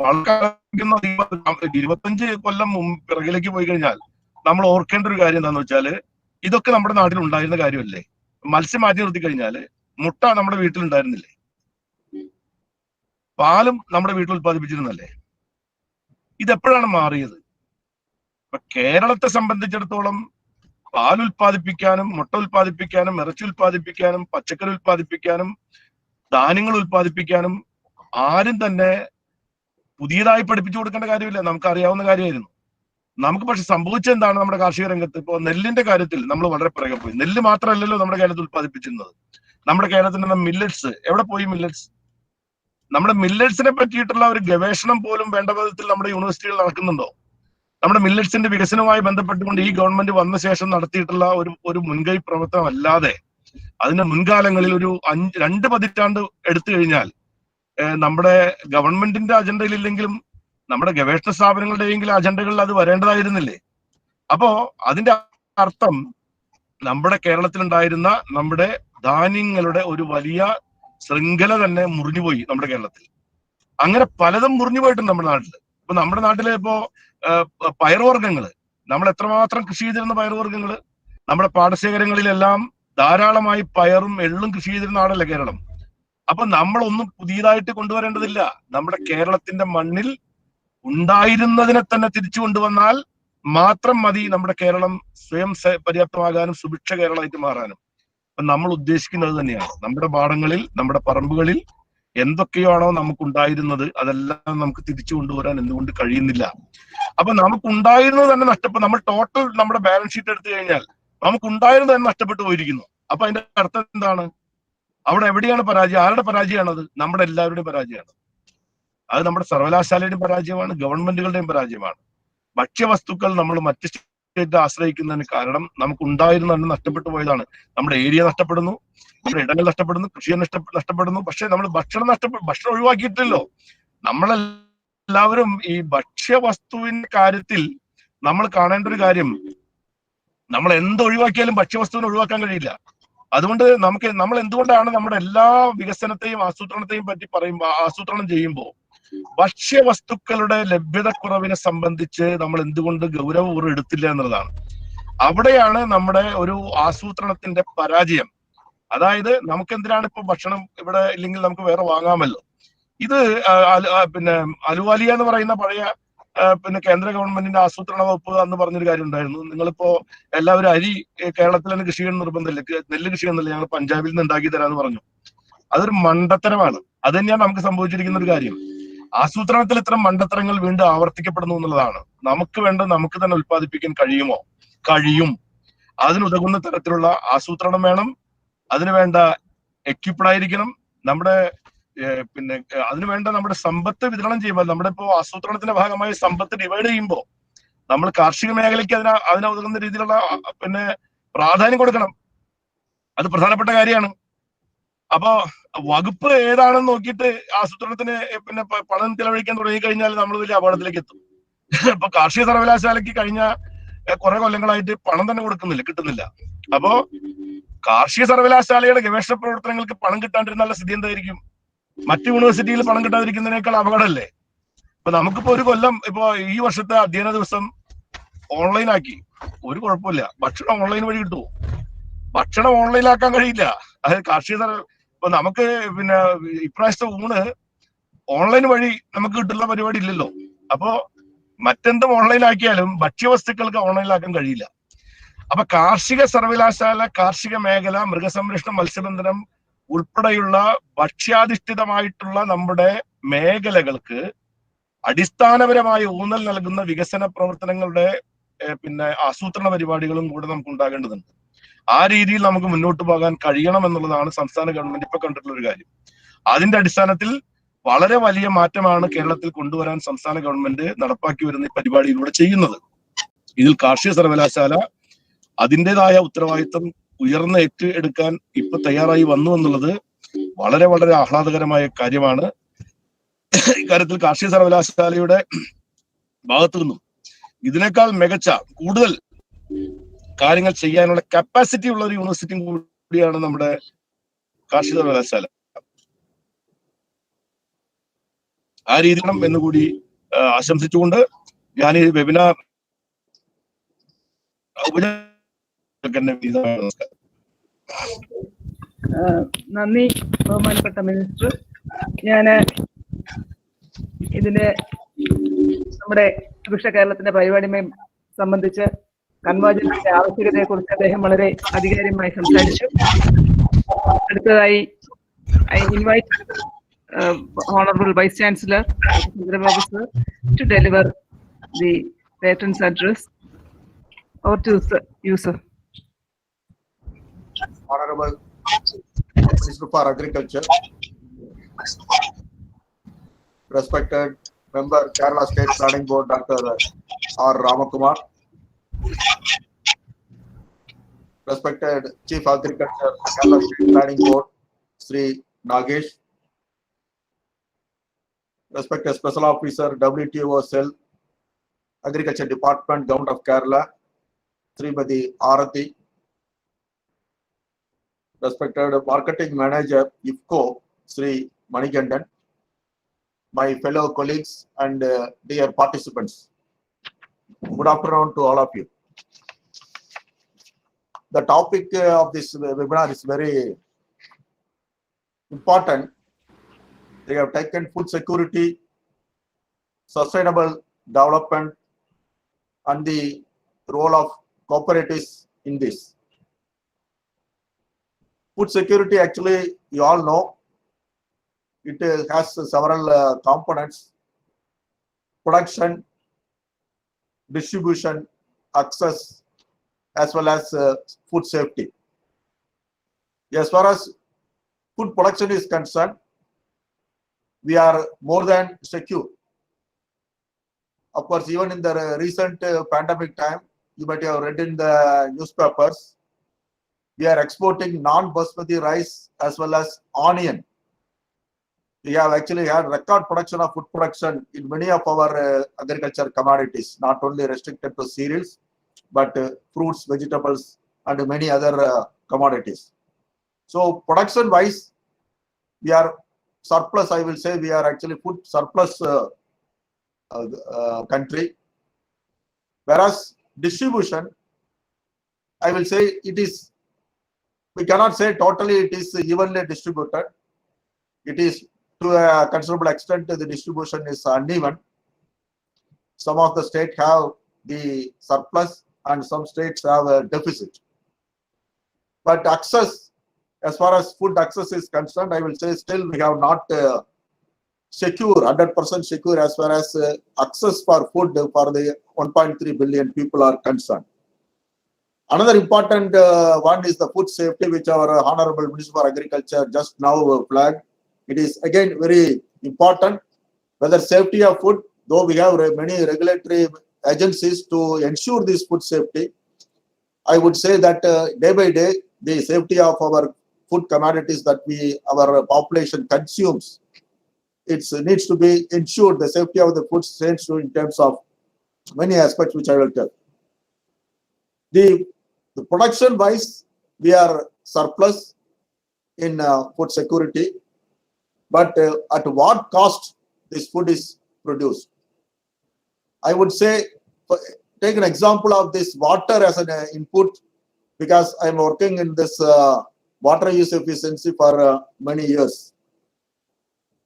വളരെ 25 കൊല്ലം പിറകിലേക്ക് പോയി കഴിഞ്ഞാൽ നമ്മൾ ഓർക്കേണ്ട ഒരു കാര്യം എന്താണെന്ന് വെച്ചാല്, ഇതൊക്കെ നമ്മുടെ നാട്ടിൽ ഉണ്ടായിരുന്ന കാര്യമല്ലേ. മത്സ്യം മാറ്റി നിർത്തി കഴിഞ്ഞാല് മുട്ട നമ്മുടെ വീട്ടിൽ ഉണ്ടായിരുന്നില്ലേ, പാലും നമ്മുടെ വീട്ടിൽ ഉത്പാദിപ്പിച്ചിരുന്നല്ലേ. ഇതെപ്പോഴാണ് മാറിയത്? ഇപ്പൊ കേരളത്തെ സംബന്ധിച്ചിടത്തോളം പാൽ ഉൽപ്പാദിപ്പിക്കാനും മുട്ട ഉൽപ്പാദിപ്പിക്കാനും ഇറച്ചി ഉൽപ്പാദിപ്പിക്കാനും പച്ചക്കറി ഉൽപ്പാദിപ്പിക്കാനും ധാന്യങ്ങൾ ഉൽപ്പാദിപ്പിക്കാനും ആരും തന്നെ പുതിയതായി പഠിപ്പിച്ചു കൊടുക്കേണ്ട കാര്യമില്ല, നമുക്ക് അറിയാവുന്ന കാര്യമായിരുന്നു. നമുക്ക് പക്ഷെ സംഭവിച്ചത് എന്താണ്? നമ്മുടെ കാർഷിക രംഗത്ത് ഇപ്പോ നെല്ലിന്റെ കാര്യത്തിൽ നമ്മൾ വളരെ പിറകെ പോയി. നെല്ല് മാത്രമല്ലല്ലോ നമ്മുടെ കേരളത്തിൽ ഉൽപ്പാദിപ്പിച്ചിരുന്നത്. നമ്മുടെ കേരളത്തിന്റെ മില്ലറ്റ്സ് എവിടെ പോയി? മില്ലറ്റ്സ്, നമ്മുടെ മില്ലറ്റ്സിനെ പറ്റിയിട്ടുള്ള ഒരു ഗവേഷണം പോലും വേണ്ട വിധത്തിൽ നമ്മുടെ യൂണിവേഴ്സിറ്റികൾ നടക്കുന്നുണ്ടോ? നമ്മുടെ മില്ലറ്റ്സിന്റെ വികസനവുമായി ബന്ധപ്പെട്ടുകൊണ്ട് ഈ ഗവൺമെന്റ് വന്ന ശേഷം നടത്തിയിട്ടുള്ള ഒരു മുൻകൈ പ്രവർത്തനം അല്ലാതെ അതിന്റെ മുൻകാലങ്ങളിൽ ഒരു 2 പതിറ്റാണ്ട് എടുത്തു കഴിഞ്ഞാൽ നമ്മുടെ ഗവൺമെന്റിന്റെ അജണ്ടയിൽ ഇല്ലെങ്കിലും നമ്മുടെ ഗവേഷണ സ്ഥാപനങ്ങളുടെയെങ്കിലും അജണ്ടകളിൽ അത് വരേണ്ടതായിരുന്നില്ലേ? അപ്പോ അതിന്റെ അർത്ഥം നമ്മുടെ കേരളത്തിലുണ്ടായിരുന്ന നമ്മുടെ ധാന്യങ്ങളുടെ ഒരു വലിയ ശൃംഖല തന്നെ മുറിഞ്ഞുപോയി നമ്മുടെ കേരളത്തിൽ. അങ്ങനെ പലതും മുറിഞ്ഞു പോയിട്ടുണ്ട് നമ്മുടെ നാട്ടില്. ഇപ്പൊ നമ്മുടെ നാട്ടിലെ ഇപ്പോ പയറുവർഗ്ഗങ്ങള്, നമ്മൾ എത്രമാത്രം കൃഷി ചെയ്തിരുന്ന പയറുവർഗ്ഗങ്ങള്, നമ്മുടെ പാടശേഖരങ്ങളിലെല്ലാം ധാരാളമായി പയറും എള്ളും കൃഷി ചെയ്തിരുന്ന നാടല്ലേ കേരളം. അപ്പൊ നമ്മളൊന്നും പുതിയതായിട്ട് കൊണ്ടുവരേണ്ടതില്ല. നമ്മുടെ കേരളത്തിന്റെ മണ്ണിൽ ഉണ്ടായിരുന്നതിനെ തന്നെ തിരിച്ചു കൊണ്ടുവന്നാൽ മാത്രം മതി നമ്മുടെ കേരളം സ്വയം പര്യാപ്തമാകാനും സുഭിക്ഷ കേരളമായിട്ട് മാറാനും. അപ്പൊ നമ്മൾ ഉദ്ദേശിക്കുന്നത് തന്നെയാണ്. നമ്മുടെ പാടങ്ങളിൽ, നമ്മുടെ പറമ്പുകളിൽ എന്തൊക്കെയാണോ നമുക്കുണ്ടായിരുന്നത് അതെല്ലാം നമുക്ക് തിരിച്ചു കൊണ്ടുവരാൻ എന്തുകൊണ്ട് കഴിയുന്നില്ല? അപ്പൊ നമുക്കുണ്ടായിരുന്നത് തന്നെ നഷ്ടപ്പെട്ടു. നമ്മൾ ടോട്ടൽ നമ്മുടെ ബാലൻസ് ഷീറ്റ് എടുത്തു കഴിഞ്ഞാൽ നമുക്കുണ്ടായിരുന്നത് തന്നെ നഷ്ടപ്പെട്ടു പോയിരിക്കുന്നു. അപ്പൊ അതിന്റെ അർത്ഥം എന്താണ്? അവിടെ എവിടെയാണ് പരാജയം? ആരുടെ പരാജയമാണത്? നമ്മുടെ എല്ലാവരുടെയും പരാജയമാണ്. അത് നമ്മുടെ സർവകലാശാലയുടെയും പരാജയമാണ്, ഗവൺമെന്റുകളുടെയും പരാജയമാണ്. ഭക്ഷ്യവസ്തുക്കൾ നമ്മൾ മറ്റ് സ്റ്റേറ്റ് ആശ്രയിക്കുന്നതിന് കാരണം നമുക്കുണ്ടായിരുന്ന തന്നെ നഷ്ടപ്പെട്ടു പോയതാണ്. നമ്മുടെ ഏരിയ നഷ്ടപ്പെടുന്നു, നമ്മുടെ ഇടങ്ങൾ നഷ്ടപ്പെടുന്നു, കൃഷി നഷ്ടപ്പെടുന്നു. പക്ഷെ നമ്മൾ ഭക്ഷണം ഒഴിവാക്കിയിട്ടില്ലല്ലോ. നമ്മളെല്ലാവരും ഈ ഭക്ഷ്യവസ്തുവിന്റെ കാര്യത്തിൽ നമ്മൾ കാണേണ്ട ഒരു കാര്യം, നമ്മൾ എന്ത് ഒഴിവാക്കിയാലും ഭക്ഷ്യവസ്തുവിനെ ഒഴിവാക്കാൻ കഴിയില്ല. അതുകൊണ്ട് നമ്മൾ എന്തുകൊണ്ടാണ് നമ്മുടെ എല്ലാ വികസനത്തെയും ആസൂത്രണത്തെയും പറ്റി ആസൂത്രണം ചെയ്യുമ്പോൾ ഭക്ഷ്യവസ്തുക്കളുടെ ലഭ്യതക്കുറവിനെ സംബന്ധിച്ച് നമ്മൾ എന്തുകൊണ്ട് ഗൗരവപൂർവ്വം എടുത്തില്ല എന്നുള്ളതാണ്. അവിടെയാണ് നമ്മുടെ ഒരു ആസൂത്രണത്തിന്റെ പരാജയം. അതായത് നമുക്ക് എന്തിനാണ് ഇപ്പൊ ഭക്ഷണം ഇവിടെ ഇല്ലെങ്കിൽ നമുക്ക് വേറെ വാങ്ങാമല്ലോ. ഇത് പിന്നെ അലുവാലിയ എന്ന് പറയുന്ന പഴയ കേന്ദ്ര ഗവൺമെന്റിന്റെ ആസൂത്രണ വകുപ്പ് അന്ന് പറഞ്ഞൊരു കാര്യം ഉണ്ടായിരുന്നു. നിങ്ങളിപ്പോ എല്ലാവരും അരി കേരളത്തിൽ തന്നെ കൃഷി ചെയ്യുന്ന നിർബന്ധമില്ല, നെല്ല് കൃഷി ചെയ്യുന്നില്ല, ഞങ്ങൾ പഞ്ചാബിൽ നിന്ന് ഉണ്ടാക്കി തരാന്ന് പറഞ്ഞു. അതൊരു മണ്ടത്തരമാണ്. അത് തന്നെയാണ് നമുക്ക് സംഭവിച്ചിരിക്കുന്ന ഒരു കാര്യം. ആസൂത്രണത്തിൽ ഇത്തരം മണ്ടത്തരങ്ങൾ വീണ്ടും ആവർത്തിക്കപ്പെടുന്നു എന്നുള്ളതാണ്. നമുക്ക് വേണ്ട നമുക്ക് തന്നെ ഉൽപ്പാദിപ്പിക്കാൻ കഴിയുമോ? കഴിയും. അതിനുതകുന്ന തരത്തിലുള്ള ആസൂത്രണം വേണം. അതിനുവേണ്ട എക്യുപ്ഡ് ആയിരിക്കണം. നമ്മുടെ അതിനുവേണ്ട നമ്മുടെ സമ്പത്ത് വിതരണം ചെയ്യുമ്പോൾ, നമ്മുടെ ഇപ്പോ ആസൂത്രണത്തിന്റെ ഭാഗമായി സമ്പത്ത് ഡിവൈഡ് ചെയ്യുമ്പോൾ നമ്മൾ കാർഷിക മേഖലയ്ക്ക് അതിനുതകുന്ന രീതിയിലുള്ള പ്രാധാന്യം കൊടുക്കണം. അത് പ്രധാനപ്പെട്ട കാര്യമാണ്. അപ്പോ വകുപ്പ് ഏതാണെന്ന് നോക്കിയിട്ട് ആസൂത്രണത്തിന് പണം ചെലവഴിക്കാൻ തുടങ്ങിക്കഴിഞ്ഞാൽ നമ്മൾ വലിയ അപകടത്തിലേക്ക് എത്തും. ഇപ്പൊ കാർഷിക സർവകലാശാലയ്ക്ക് കഴിഞ്ഞ കുറെ കൊല്ലങ്ങളായിട്ട് പണം തന്നെ കിട്ടുന്നില്ല. അപ്പോ കാർഷിക സർവകലാശാലയുടെ ഗവേഷണ പ്രവർത്തനങ്ങൾക്ക് പണം കിട്ടാണ്ടിരുന്നുള്ള സ്ഥിതി എന്തായിരിക്കും? മറ്റു യൂണിവേഴ്സിറ്റിയിൽ പണം കിട്ടാതിരിക്കുന്നതിനേക്കാൾ അപകടമല്ലേ? ഇപ്പൊ നമുക്കിപ്പോ ഒരു കൊല്ലം ഇപ്പോ ഈ വർഷത്തെ അധ്യയന ദിവസം ഓൺലൈനാക്കി, ഒരു കുഴപ്പമില്ല. ഭക്ഷണം ഓൺലൈൻ വഴി കിട്ടുമോ? ഭക്ഷണം ഓൺലൈനാക്കാൻ കഴിയില്ല. അതായത് കാർഷിക ഇപ്പൊ നമുക്ക് ഇപ്രാവശ്യത്തെ ഊണ് ഓൺലൈൻ വഴി നമുക്ക് കിട്ടുന്ന പരിപാടി ഇല്ലല്ലോ. അപ്പോ മറ്റെന്തും ഓൺലൈനാക്കിയാലും ഭക്ഷ്യവസ്തുക്കൾക്ക് ഓൺലൈനാക്കാൻ കഴിയില്ല. അപ്പൊ കാർഷിക സർവകലാശാല, കാർഷിക മേഖല, മൃഗസംരക്ഷണം, മത്സ്യബന്ധനം ഉൾപ്പെടെയുള്ള ഭക്ഷ്യാധിഷ്ഠിതമായിട്ടുള്ള നമ്മുടെ മേഖലകൾക്ക് അടിസ്ഥാനപരമായ ഊന്നൽ നൽകുന്ന വികസന പ്രവർത്തനങ്ങളുടെ ആസൂത്രണ പരിപാടികളും കൂടെ നമുക്ക് ഉണ്ടാകേണ്ടതുണ്ട്. ആ രീതിയിൽ നമുക്ക് മുന്നോട്ട് പോകാൻ കഴിയണം എന്നുള്ളതാണ് സംസ്ഥാന ഗവൺമെന്റ് ഇപ്പൊ കണ്ടിട്ടുള്ള ഒരു കാര്യം. അതിന്റെ അടിസ്ഥാനത്തിൽ വളരെ വലിയ മാറ്റമാണ് കേരളത്തിൽ കൊണ്ടുവരാൻ സംസ്ഥാന ഗവൺമെന്റ് നടപ്പാക്കി വരുന്ന ഈ പരിപാടിയിലൂടെ ചെയ്യുന്നത്. ഇതിൽ കാർഷിക സർവകലാശാല അതിൻ്റെതായ ഉത്തരവാദിത്വം ഉയർന്ന് ഏറ്റെടുക്കാൻ ഇപ്പൊ തയ്യാറായി വന്നു എന്നുള്ളത് വളരെ വളരെ ആഹ്ലാദകരമായ കാര്യമാണ്. ഇക്കാര്യത്തിൽ കാർഷിക സർവകലാശാലയുടെ ഭാഗത്തു നിന്നും ഇതിനേക്കാൾ മികച്ച കൂടുതൽ കാര്യങ്ങൾ ചെയ്യാനുള്ള കപ്പാസിറ്റി ഉള്ള ഒരു യൂണിവേഴ്സിറ്റിയും കൂടിയാണ് നമ്മുടെ കാർഷിക സർവകലാശാല. ആ രീതിയിലും എന്നുകൂടി ആശംസിച്ചുകൊണ്ട് ഞാൻ ഈ വെബിനാർ നന്ദി ബഹുമാനപ്പെട്ട മിനിസ്റ്റർ. ഞാൻ ഇതിന്റെ നമ്മുടെ വൃക്ഷ കേരളത്തിന്റെ പരിപാടിയുമായി സംബന്ധിച്ച് കൺവേർജൻസിന്റെ ആവശ്യകതയെ കുറിച്ച് അദ്ദേഹം വളരെ അധികാരികമായി സംസാരിച്ചു. അടുത്തതായി I invite Honorable Vice Chancellor Chandrababu sir to deliver the Patron's address. Over to you, sir. Honorable Minister for Agriculture, respected member Kerala State Planning Board Dr. R. Ramakumar, respected Chief Agriculture Kerala State Planning Board Sri Nagesh, respected Special Officer WTO Cell Agriculture Department Government of Kerala Srimati Arathi, respected Marketing Manager IFCO Sri Manikandan, my fellow colleagues and dear participants, good afternoon to all of you. The topic of this webinar is very important. They have taken food security, sustainable development, and the role of cooperatives in this. Food security, actually, you all know, it has several components: production, distribution, access, as well as food safety. As far as food production is concerned, we are more than secure. Of course, even in the recent pandemic time, you might have read in the newspapers, we are exporting non-basmati rice as well as onion. We have actually had record production of food production in many of our agriculture commodities, not only restricted to cereals, but fruits, vegetables, and many other commodities. So production-wise, we are surplus. I will say we are actually food surplus country. Whereas distribution, I will say it is, we cannot say totally it is evenly distributed. It is to a considerable extent the distribution is uneven. Some of the states have the surplus and some states have a deficit. But access, as far as food access is concerned, I will say still we have not secure, 100% secure as far as access for food for the 1.3 billion people are concerned. Another important one is the food safety, which our Honorable Minister for Agriculture just now flagged. It is again very important, whether safety of food, though we have many regulatory agencies to ensure this food safety. I would say that day by day, the safety of our food commodities that our population consumes, it needs to be ensured. The safety of the food stands in terms of many aspects, which I will tell. The production wise, we are surplus in food security, but at what cost this food is produced? I would say, take an example of this water as an input, because I am working in this water use efficiency for many years.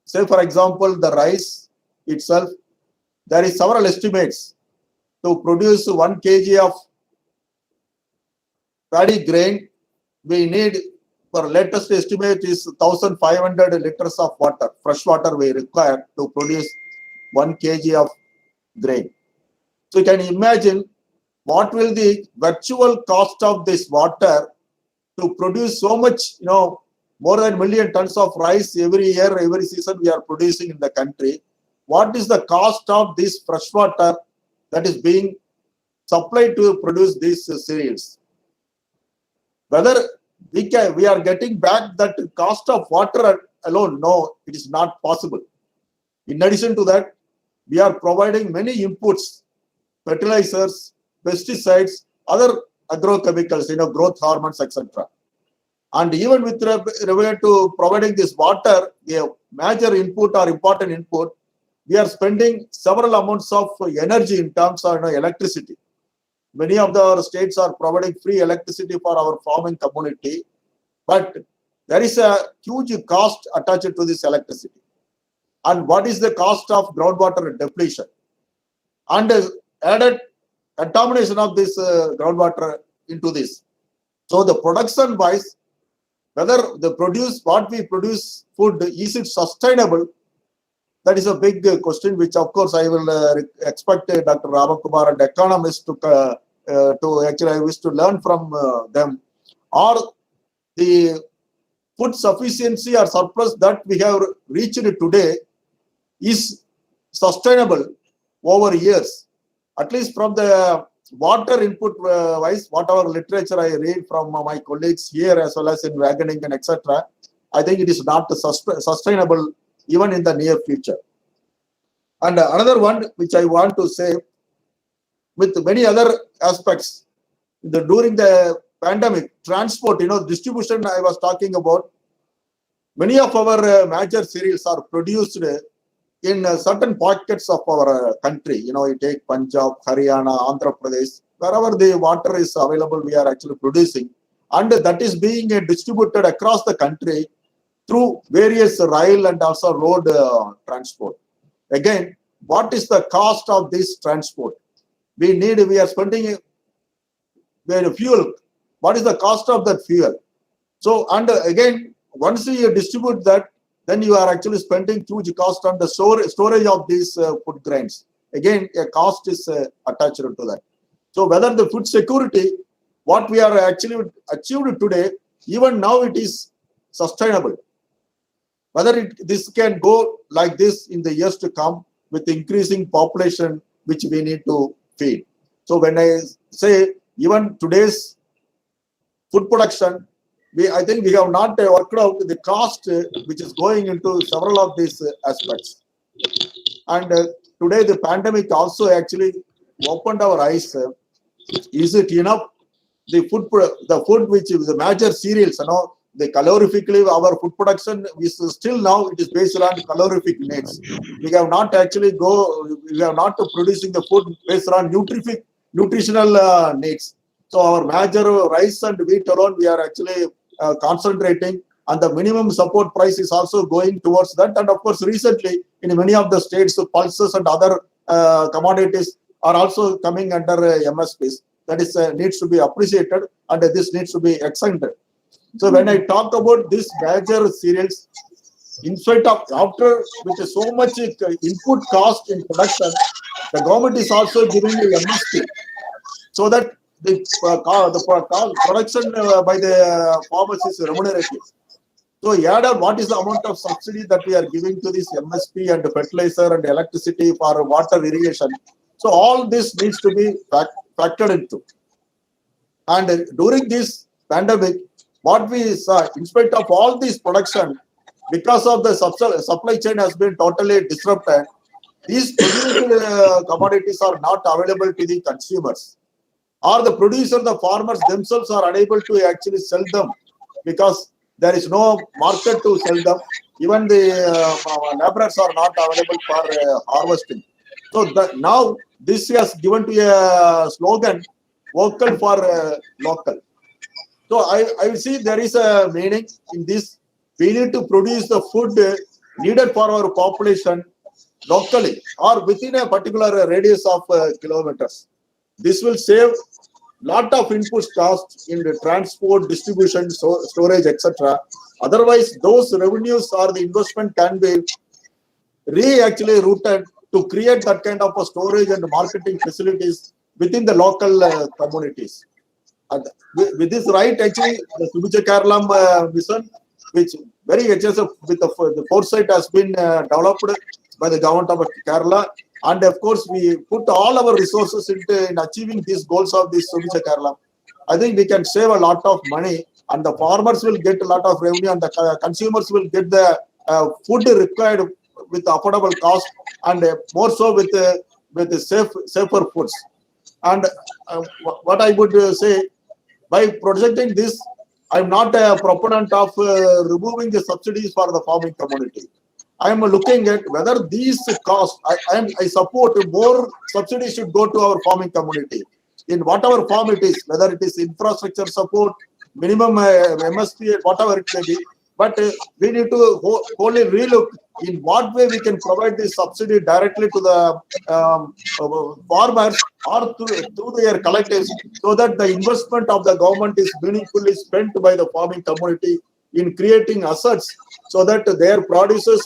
Say, for example, the rice itself, there is several estimates. To produce 1 kg of paddy grain, we need, for latest estimate is 1,500 liters of water, fresh water we require to produce 1 kg of grain. So you can imagine what will the virtual cost of this water to produce so much, more than 1 million tons of rice every year, every season we are producing in the country. What is the cost of this fresh water that is being supplied to produce these cereals? Whether we are getting back that cost of water alone. No, it is not possible. In addition to that, we are providing many inputs, fertilizers, pesticides, other agrochemicals, growth hormones, etc. And even with regard to providing this water, a major input or important input, we are spending several amounts of energy in terms of electricity. Many of our states are providing free electricity for our farming community, but there is a huge cost attached to this electricity. And what is the cost of groundwater depletion? And added contamination of this groundwater into this. So the production wise, whether what we produce food, is it sustainable? That is a big question, which of course I will expect Dr. Ramakumar and economists to actually I wish to learn from them. Or the food sufficiency or surplus that we have reached today is sustainable over years. At least from the water input wise, whatever literature I read from my colleagues here as well as in Wageningen, etc., I think it is not sustainable even in the near future. And another one which I want to say, with many other aspects, during the pandemic, transport, distribution I was talking about, many of our major cereals are produced in certain pockets of our country. You take Punjab, Haryana, Andhra Pradesh, wherever the water is available, we are actually producing. And that is being distributed across the country through various rail and also road transport. Again, what is the cost of this transport? We are spending fuel. What is the cost of that fuel? So, and again, once you distribute that, then you are actually spending huge cost on the storage of these food grains. Again, a cost is attached to that. So whether the food security, what we are actually achieved today, even now it is sustainable. Whether this can go like this in the years to come with increasing population, which we need to feed. So when I say even today's food production, I think we have not worked out the cost which is going into several of these aspects. And today the pandemic also actually opened our eyes. Is it enough? The food which is the major cereals, the calorifically our food production is still now it is based on calorific needs. We have not producing the food based on nutritional needs. So our major rice and wheat alone we are actually concentrating, and the minimum support price is also going towards that. And of course, recently in many of the states, pulses and other commodities are also coming under MSPs. That is needs to be appreciated, and this needs to be extended. So when I talk about this major cereals, in spite of after with so much input cost in production, the government is also giving the MSP so that the production by the farmers is remunerative. So add what is the amount of subsidy that we are giving to this MSP and fertilizer and electricity for water irrigation. So all this needs to be factored into. And during this pandemic, what we saw, in spite of all this production, because of the supply chain has been totally disrupted, these produced commodities are not available to the consumers. Or the producer, the farmers themselves are unable to actually sell them because there is no market to sell them. Even the laborers are not available for harvesting. So now this has given to a slogan, vocal for local. So I see there is a meaning in this. We need to produce the food needed for our population locally or within a particular radius of kilometers. This will save lot of input costs in the transport, distribution, storage, etc. Otherwise, those revenues or the investment can be actually routed to create that kind of a storage and marketing facilities within the local communities. And with this right, actually, the Subhija Keralam mission, which very with the foresight has been developed by the government of Kerala. And of course, we put all our resources in achieving these goals of this Subhija Keralam. I think we can save a lot of money and the farmers will get a lot of revenue, and the consumers will get the food required with affordable cost, and more so with the safer foods. And what I would say, by projecting this, I'm not a proponent of removing the subsidies for the farming community. I am looking at whether these costs, I support more subsidies should go to our farming community in whatever form it is, whether it is infrastructure support, minimum MSP, whatever it may be. But we need to wholly relook in what way we can provide this subsidy directly to the farmers or through their collectives, so that the investment of the government is meaningfully spent by the farming community in creating assets, so that their produces,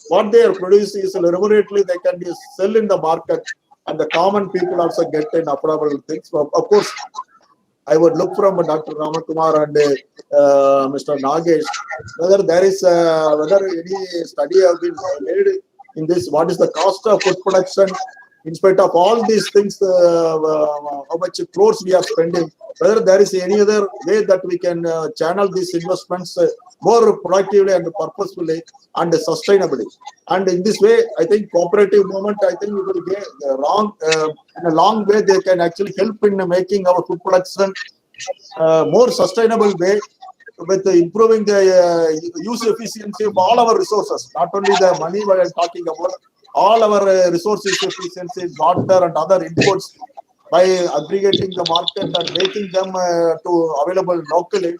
what they are producing is remunerately they can be sell in the market, and the common people also get an affordable things. Of course, I would look from Dr. Ramakumar and Mr. Nagesh whether there is whether any study have been made in this. What is the cost of food production in spite of all these things? How much crores we are spending? Whether there is any other way that we can channel these investments more productively and purposefully and sustainably. And in this way, I think cooperative movement, I think it will get in a long way, they can actually help in making our food production more sustainable way, with improving the use efficiency of all our resources, not only the money we are talking about, all our resources efficiency, water and other inputs, by aggregating the market and making them to available locally.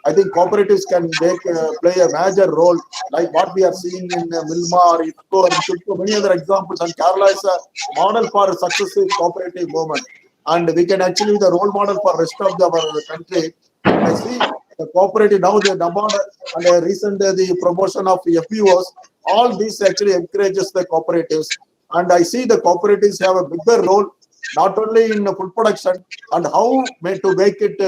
I think cooperatives can play a major role, like what we are seeing in Milma or IFCO and Shupco, many other examples. And Kerala is a model for a successful cooperative movement, and we can actually be the role model for rest of our country. I see the cooperative now, the NABARD and recent the promotion of FPOs, all this actually encourages the cooperatives, and I see the cooperatives have a bigger role, not only in food production and how to make it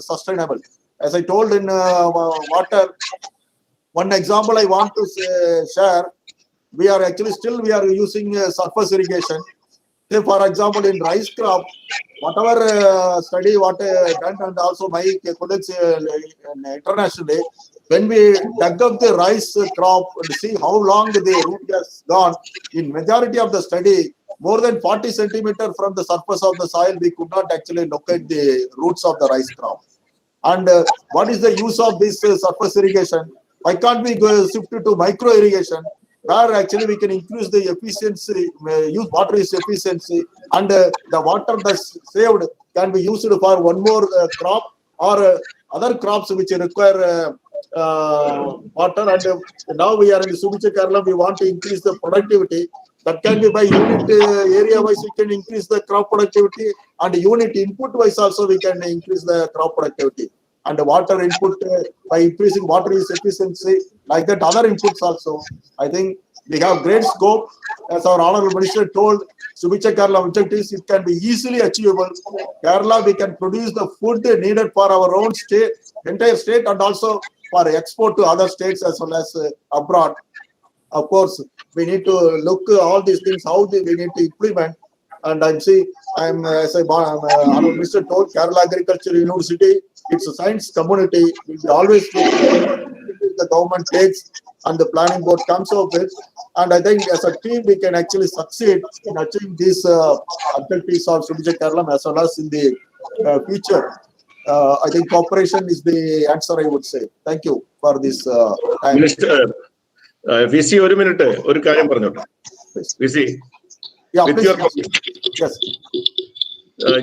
sustainable. As I told in water, one example I want to share, we are using surface irrigation. Say for example, in rice crop, whatever study what done, and also my colleagues internationally, when we dug up the rice crop and see how long the root has gone, in majority of the study, more than 40 centimeters from the surface of the soil, we could not actually locate the roots of the rice crop. And what is the use of this surface irrigation? Why can't we go shift to micro irrigation, where actually we can increase the efficiency, use water is efficiency, and the water that's saved can be used for one more crop or other crops which require water. And now we are in Subicha Kerala, we want to increase the productivity. That can be by unit area wise, we can increase the crop productivity, and unit input wise also we can increase the crop productivity. And the water input, by increasing water use efficiency, like that other inputs also. I think we have great scope. As our Honorable Minister told, Subicha Kerala objectives, it can be easily achievable. Kerala, we can produce the food needed for our own state, entire state, and also for export to other states as well as abroad. Of course, we need to look all these things, how we need to implement. And as Honorable Minister told, Kerala Agriculture University, it's a science community. We always look at the government takes and the planning board comes up with. And I think as a team, we can actually succeed in achieving these objectives of Subicha Kerala as well as in the future. I think cooperation is the answer, I would say. Thank you for this time. Minister, VC, ഒരു മിനിറ്റ് ഒരു കാര്യം പറഞ്ഞോട്ടെ. VC,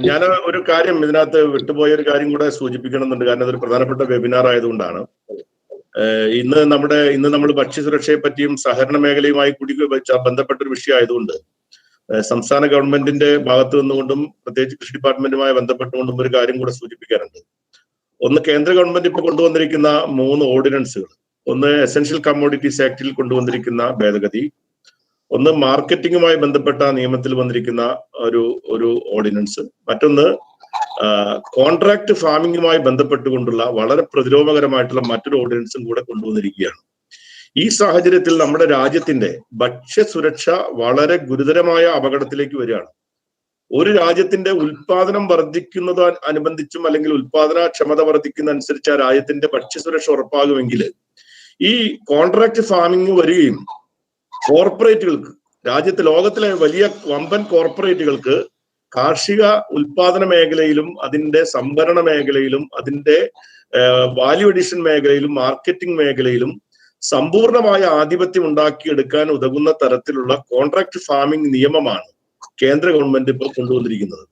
ഞാൻ ഒരു കാര്യം ഇതിനകത്ത് വിട്ടുപോയ ഒരു കാര്യം കൂടെ സൂചിപ്പിക്കണമെന്നുണ്ട്, കാരണം അതൊരു പ്രധാനപ്പെട്ട വെബിനാർ ആയതുകൊണ്ടാണ്. ഇന്ന് നമ്മൾ ഭക്ഷ്യസുരക്ഷയെ പറ്റിയും സഹകരണ മേഖലയുമായി കൂടി ബന്ധപ്പെട്ട ഒരു വിഷയം ആയതുകൊണ്ട് സംസ്ഥാന ഗവൺമെന്റിന്റെ ഭാഗത്തു നിന്നുകൊണ്ടും പ്രത്യേകിച്ച് കൃഷി ഡിപ്പാർട്ട്മെന്റുമായി ബന്ധപ്പെട്ടുകൊണ്ടും ഒരു കാര്യം കൂടെ സൂചിപ്പിക്കാറുണ്ട്. ഒന്ന്, കേന്ദ്ര ഗവൺമെന്റ് ഇപ്പോൾ കൊണ്ടുവന്നിരിക്കുന്ന 3 ഓർഡിനൻസുകൾ. ഒന്ന്, എസെൻഷ്യൽ കമ്മോഡിറ്റീസ് ആക്ടിൽ കൊണ്ടുവന്നിരിക്കുന്ന ഭേദഗതി. ഒന്ന്, മാർക്കറ്റിംഗുമായി ബന്ധപ്പെട്ട നിയമത്തിൽ വന്നിരിക്കുന്ന ഒരു ഓർഡിനൻസ്. മറ്റൊന്ന്, കോൺട്രാക്ട് ഫാമിംഗുമായി ബന്ധപ്പെട്ടുകൊണ്ടുള്ള വളരെ പ്രതിരോധകരമായിട്ടുള്ള മറ്റൊരു ഓർഡിനൻസും കൂടെ കൊണ്ടുവന്നിരിക്കുകയാണ്. ഈ സാഹചര്യത്തിൽ നമ്മുടെ രാജ്യത്തിന്റെ ഭക്ഷ്യസുരക്ഷ വളരെ ഗുരുതരമായ അപകടത്തിലേക്ക് വരികയാണ്. ഒരു രാജ്യത്തിന്റെ ഉൽപാദനം വർദ്ധിക്കുന്നത് അനുബന്ധിച്ചും അല്ലെങ്കിൽ ഉൽപാദനക്ഷമത വർദ്ധിക്കുന്ന അനുസരിച്ച് ആ രാജ്യത്തിന്റെ ഭക്ഷ്യസുരക്ഷ ഉറപ്പാകുമെങ്കിൽ ഈ കോൺട്രാക്ട് ഫാമിംഗ് വരികയും കോർപ്പറേറ്റുകൾക്ക്, രാജ്യത്തെ ലോകത്തിലെ വലിയ വമ്പൻ കോർപ്പറേറ്റുകൾക്ക് കാർഷിക ഉൽപാദന മേഖലയിലും അതിന്റെ സംഭരണ മേഖലയിലും അതിന്റെ വാല്യൂ അഡീഷൻ മേഖലയിലും മാർക്കറ്റിംഗ് മേഖലയിലും സമ്പൂർണമായ ആധിപത്യം ഉണ്ടാക്കിയെടുക്കാൻ ഉതകുന്ന തരത്തിലുള്ള കോൺട്രാക്ട് ഫാമിംഗ് നിയമമാണ് കേന്ദ്ര ഗവൺമെന്റ് ഇപ്പോൾ കൊണ്ടുവന്നിരിക്കുന്നത്.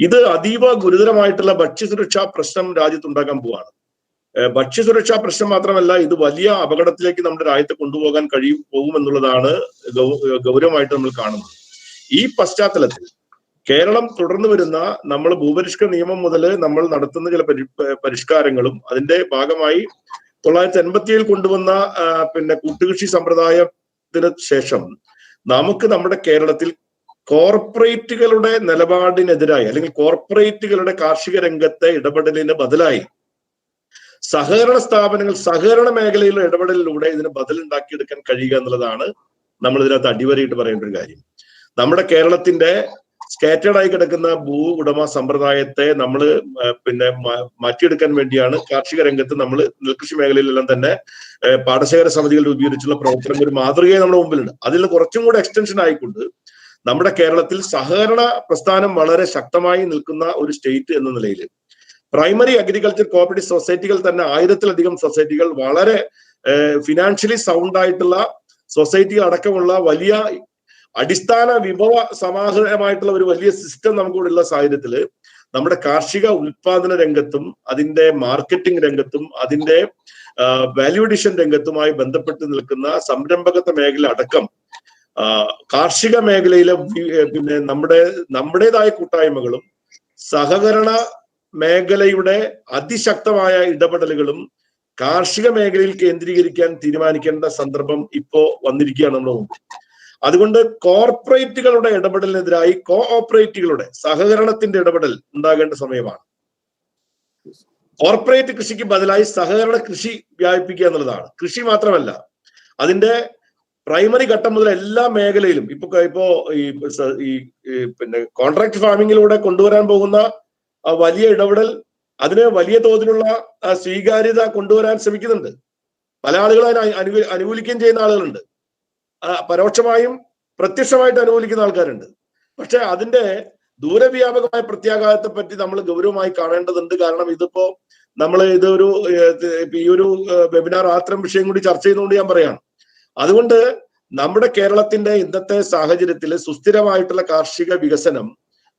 ഇത് അതീവ ഗുരുതരമായിട്ടുള്ള ഭക്ഷ്യസുരക്ഷാ പ്രശ്നം രാജ്യത്തുണ്ടാക്കാൻ പോവാണ്. ഭക്ഷ്യസുരക്ഷാ പ്രശ്നം മാത്രമല്ല, ഇത് വലിയ അപകടത്തിലേക്ക് നമ്മുടെ രാജ്യത്തെ കൊണ്ടുപോകാൻ പോകുമെന്നുള്ളതാണ് ഗൗരവമായിട്ട് നമ്മൾ കാണുന്നത്. ഈ പശ്ചാത്തലത്തിൽ കേരളം തുടർന്ന് വരുന്ന നമ്മൾ ഭൂപരിഷ്കരണ നിയമം മുതൽ നമ്മൾ നടത്തുന്ന ചില പരിഷ്കാരങ്ങളും അതിന്റെ ഭാഗമായി 1987 കൊണ്ടുവന്ന കൂട്ടുകൃഷി സമ്പ്രദായത്തിന് ശേഷം നമുക്ക് നമ്മുടെ കേരളത്തിൽ കോർപ്പറേറ്റുകളുടെ നിലപാടിനെതിരായി അല്ലെങ്കിൽ കോർപ്പറേറ്റുകളുടെ കാർഷിക രംഗത്തെ ഇടപെടലിന് ബദലായി സഹകരണ സ്ഥാപനങ്ങൾ, സഹകരണ മേഖലയിലെ ഇടപെടലിലൂടെ ഇതിന് ബദലുണ്ടാക്കിയെടുക്കാൻ കഴിയുക എന്നുള്ളതാണ് നമ്മൾ ഇതിനകത്ത് അടിവരയിട്ട് പറയേണ്ട ഒരു കാര്യം. നമ്മുടെ കേരളത്തിന്റെ സ്കാറ്റേഡ് ആയി കിടക്കുന്ന ഭൂ ഉടമ സമ്പ്രദായത്തെ നമ്മൾ മാറ്റിയെടുക്കാൻ വേണ്ടിയാണ് കാർഷിക രംഗത്ത് നമ്മൾ നെൽകൃഷി മേഖലയിലെല്ലാം തന്നെ പാടശേഖര സമിതികൾ രൂപീകരിച്ചുള്ള പ്രവർത്തനം ഒരു മാതൃകയെ നമ്മുടെ മുമ്പിലുണ്ട്. അതിൽ കുറച്ചും കൂടെ എക്സ്റ്റൻഷൻ ആയിക്കൊണ്ട് നമ്മുടെ കേരളത്തിൽ സഹകരണ പ്രസ്ഥാനം വളരെ ശക്തമായി നിൽക്കുന്ന ഒരു സ്റ്റേറ്റ് എന്ന നിലയിൽ പ്രൈമറി അഗ്രികൾച്ചർ കോഓപ്പറേറ്റീവ് സൊസൈറ്റികൾ തന്നെ 1000-ലധികം സൊസൈറ്റികൾ, വളരെ ഫിനാൻഷ്യലി സൗണ്ട് ആയിട്ടുള്ള സൊസൈറ്റികൾ അടക്കമുള്ള വലിയ അടിസ്ഥാന വിഭവ സമാഹരമായിട്ടുള്ള ഒരു വലിയ സിസ്റ്റം നമുക്കിവിടെ ഉള്ള സാഹചര്യത്തിൽ നമ്മുടെ കാർഷിക ഉൽപാദന രംഗത്തും അതിന്റെ മാർക്കറ്റിംഗ് രംഗത്തും അതിന്റെ വാല്യൂ അഡീഷൻ രംഗത്തുമായി ബന്ധപ്പെട്ട് നിൽക്കുന്ന സംരംഭകത്വ മേഖല അടക്കം കാർഷിക മേഖലയിലെ നമ്മുടേതായ കൂട്ടായ്മകളും സഹകരണ മേഖലയുടെ അതിശക്തമായ ഇടപെടലുകളും കാർഷിക മേഖലയിൽ കേന്ദ്രീകരിക്കാൻ തീരുമാനിക്കേണ്ട സന്ദർഭം ഇപ്പോ വന്നിരിക്കുകയാണ് നമ്മുടെ മുമ്പ്. അതുകൊണ്ട് കോർപ്പറേറ്റുകളുടെ ഇടപെടലിനെതിരായി കോഓപ്പറേറ്റുകളുടെ സഹകരണത്തിന്റെ ഇടപെടൽ ഉണ്ടാകേണ്ട സമയമാണ്. കോർപ്പറേറ്റ് കൃഷിക്ക് ബദലായി സഹകരണ കൃഷി വ്യാപിപ്പിക്കുക എന്നുള്ളതാണ്. കൃഷി മാത്രമല്ല, അതിന്റെ പ്രൈമറി ഘട്ടം മുതൽ എല്ലാ മേഖലയിലും ഇപ്പോ ഈ കോൺട്രാക്ട് ഫാമിങ്ങിലൂടെ കൊണ്ടുവരാൻ പോകുന്ന വലിയ ഇടപെടൽ, അതിന് വലിയ തോതിലുള്ള സ്വീകാര്യത കൊണ്ടുവരാൻ ശ്രമിക്കുന്നുണ്ട്. പല ആളുകളും അതിനെ അനുകൂലിക്കുകയും ചെയ്യുന്ന ആളുകളുണ്ട്, പരോക്ഷമായും പ്രത്യക്ഷമായിട്ട് അനുകൂലിക്കുന്ന ആൾക്കാരുണ്ട്. പക്ഷെ അതിന്റെ ദൂരവ്യാപകമായ പ്രത്യാഘാതത്തെ പറ്റി നമ്മൾ ഗൗരവമായി കാണേണ്ടതുണ്ട്. കാരണം ഇതിപ്പോ നമ്മൾ ഈ ഒരു വെബിനാർ അത്തരം വിഷയം കൂടി ചർച്ച ചെയ്യുന്നതുകൊണ്ട് ഞാൻ പറയാണ്. അതുകൊണ്ട് നമ്മുടെ കേരളത്തിന്റെ ഇന്നത്തെ സാഹചര്യത്തിൽ സുസ്ഥിരമായിട്ടുള്ള കാർഷിക വികസനം,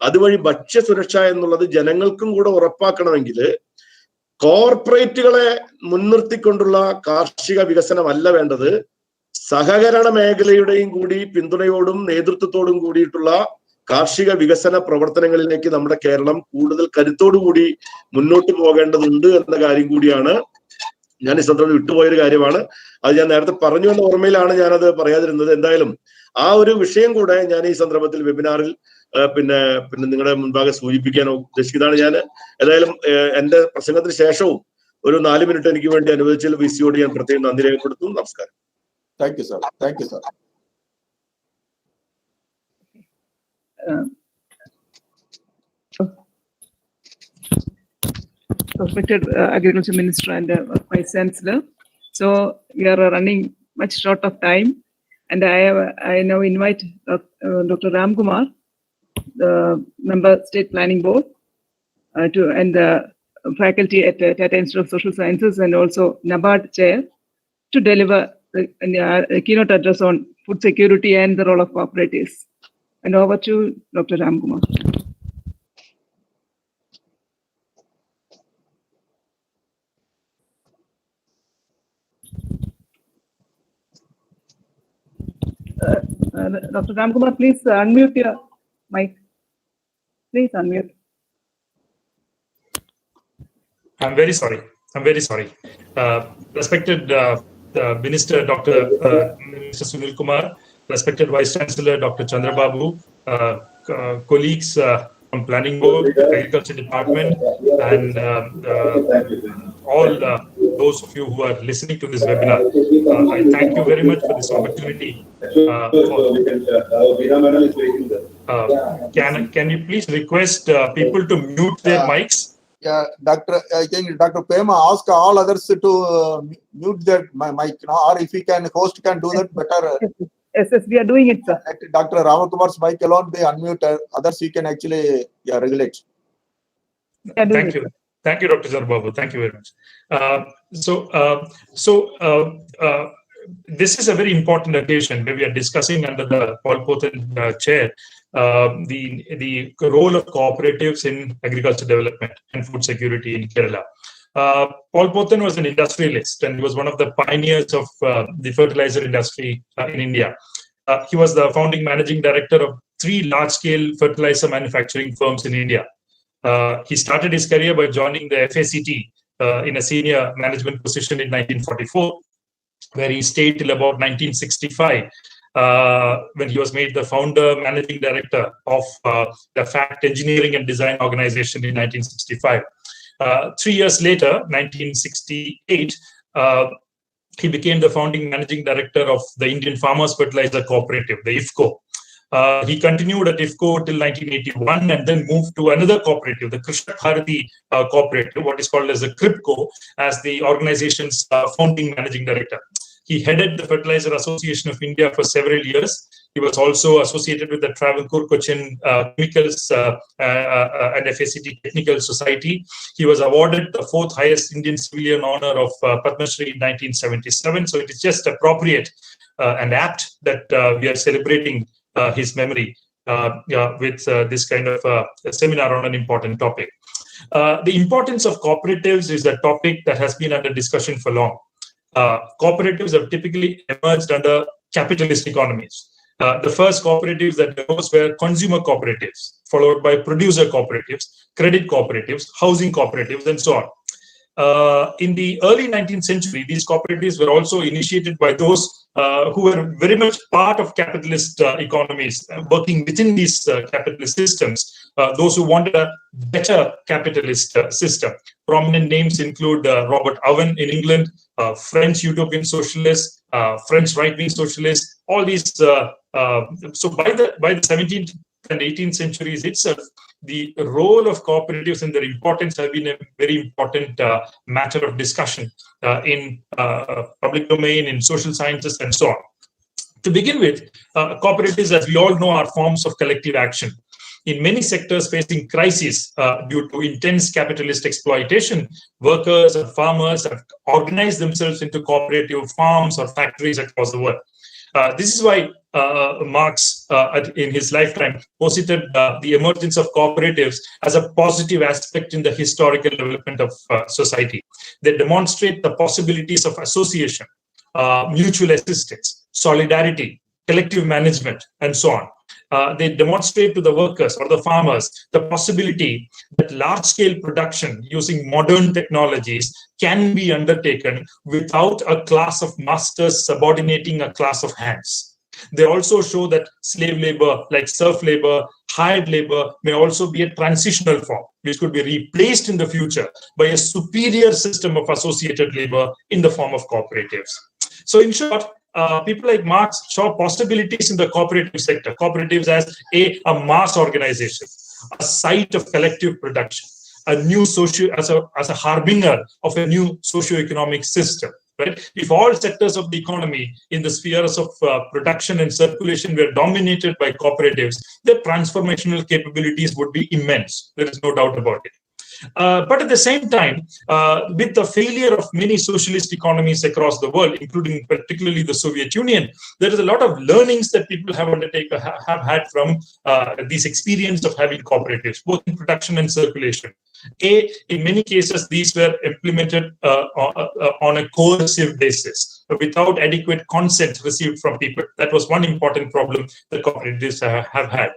അതുവഴി ഭക്ഷ്യസുരക്ഷ എന്നുള്ളത് ജനങ്ങൾക്കും കൂടെ ഉറപ്പാക്കണമെങ്കിൽ കോർപ്പറേറ്റുകളെ മുൻനിർത്തിക്കൊണ്ടുള്ള കാർഷിക വികസനമല്ല വേണ്ടത്, സഹകരണ മേഖലയുടെയും കൂടി പിന്തുണയോടും നേതൃത്വത്തോടും കൂടിയിട്ടുള്ള കാർഷിക വികസന പ്രവർത്തനങ്ങളിലേക്ക് നമ്മുടെ കേരളം കൂടുതൽ കരുത്തോടുകൂടി മുന്നോട്ട് പോകേണ്ടതുണ്ട് എന്ന കാര്യം കൂടിയാണ് ഞാൻ ഈ സന്ദർഭത്തിൽ വിട്ടുപോയൊരു കാര്യമാണ്. അത് ഞാൻ നേരത്തെ പറഞ്ഞു എന്ന ഓർമ്മയിലാണ് ഞാനത് പറയാതിരുന്നത്. എന്തായാലും ആ ഒരു വിഷയം കൂടെ ഞാൻ ഈ സന്ദർഭത്തിൽ വെബിനാറിൽ നിങ്ങളുടെ മുൻപാകെ സൂചിപ്പിക്കാൻ ഉദ്ദേശിക്കുന്നതാണ്. ഞാൻ ഏതായാലും എന്റെ പ്രസംഗത്തിന് ശേഷവും ഒരു 4 മിനിറ്റ് എനിക്ക് വേണ്ടി അനുവദിച്ചതിൽ വിസിയോട് ഞാൻ പ്രത്യേകം നന്ദി രേഖപ്പെടുത്തുന്നു. നമസ്കാരം. Thank you, sir. Thank you, sir. Respected Agriculture Minister and Vice Chancellor. So we are running much short of time, and I now invite Dr. Ram Kumar, the member State Planning Board, and the faculty at Tata Institute of Social Sciences and also NABARD chair to deliver a keynote address on food security and the role of cooperatives. And over to Dr. Ram Kumar. Dr. Ram Kumar, please unmute your mic. Please unmute. I'm very sorry. Respected Minister Dr. Mr. Sunil Kumar, respected Vice Chancellor Dr. Chandrababu, colleagues from Planning Board, Agriculture Department, and all those of you who are listening to this webinar. I thank you very much for this opportunity. Can you please request people to mute their mics? Yeah, Doctor, I think Dr. Pema ask all others to mute their mic, or if he can, host can do that better. Yes, we are doing it, sir. Let Dr. Ramakumar's mic alone be unmuted. Others you can actually regulate. We are doing Thank it, you. Thank you, Dr. Chandrababu. Thank you very much. This is a very important occasion where we are discussing under the Paul Pothen chair the role of cooperatives in agriculture development and food security in Kerala. Paul Pothen was an industrialist and he was one of the pioneers of the fertilizer industry in India. He was the founding managing director of 3 large-scale fertilizer manufacturing firms in India. He started his career by joining the FACT in a senior management position in 1944, where he stayed till about 1965, when he was made the founder managing director of the FACT Engineering and Design Organization in 1965. 3 years later, 1968, he became the founding managing director of the Indian Farmers Fertilizer Cooperative, the IFFCO. He continued at IFFCO till 1981 and then moved to another cooperative, the Krishna Bharati Cooperative, what is called as the KRIPCO, as the organization's founding managing director. He headed the Fertilizer Association of India for several years. He was also associated with the Travancore Cochin Chemicals and FACT Technical Society. He was awarded the 4th highest Indian civilian honor of Padma Shri in 1977. So it is just appropriate and apt that we are celebrating his memory with this kind of a seminar on an important topic. The importance of cooperatives is a topic that has been under discussion for long. Cooperatives have typically emerged under capitalist economies. The first cooperatives that arose were consumer cooperatives, followed by producer cooperatives, credit cooperatives, housing cooperatives, and so on. In the early 19th century, these cooperatives were also initiated by those who were very much part of capitalist economies, working within these capitalist systems, those who wanted a better capitalist system. Prominent names include Robert Owen in England, French utopian socialists, French right-wing socialists, all these. So by the 17th and 18th centuries itself, the role of cooperatives and their importance have been a very important matter of discussion in public domain, in social sciences, and so on. To begin with, cooperatives, as we all know, are forms of collective action. In many sectors facing crises due to intense capitalist exploitation, workers and farmers have organized themselves into cooperative farms or factories across the world. This is why Marx, in his lifetime, posited the emergence of cooperatives as a positive aspect in the historical development of society. They demonstrate the possibilities of association, mutual assistance, solidarity, collective management, and so on. They demonstrate to the workers or the farmers the possibility that large-scale production using modern technologies can be undertaken without a class of masters subordinating a class of hands. They also show that slave labor, like serf labor, hired labor, may also be a transitional form, which could be replaced in the future by a superior system of associated labor in the form of cooperatives. So in short, people like Marx saw possibilities in the cooperative sector, cooperatives as a mass organization, a site of collective production, a new as a harbinger of a new socio-economic system. Right? If all sectors of the economy in the spheres of production and circulation were dominated by cooperatives, their transformational capabilities would be immense. There is no doubt about it. But at the same time, with the failure of many socialist economies across the world, including particularly the Soviet Union, there is a lot of learnings that people have had from this experience of having cooperatives, both in production and circulation. In many cases, these were implemented on a coercive basis, without adequate consent received from people. That was one important problem that cooperatives have had.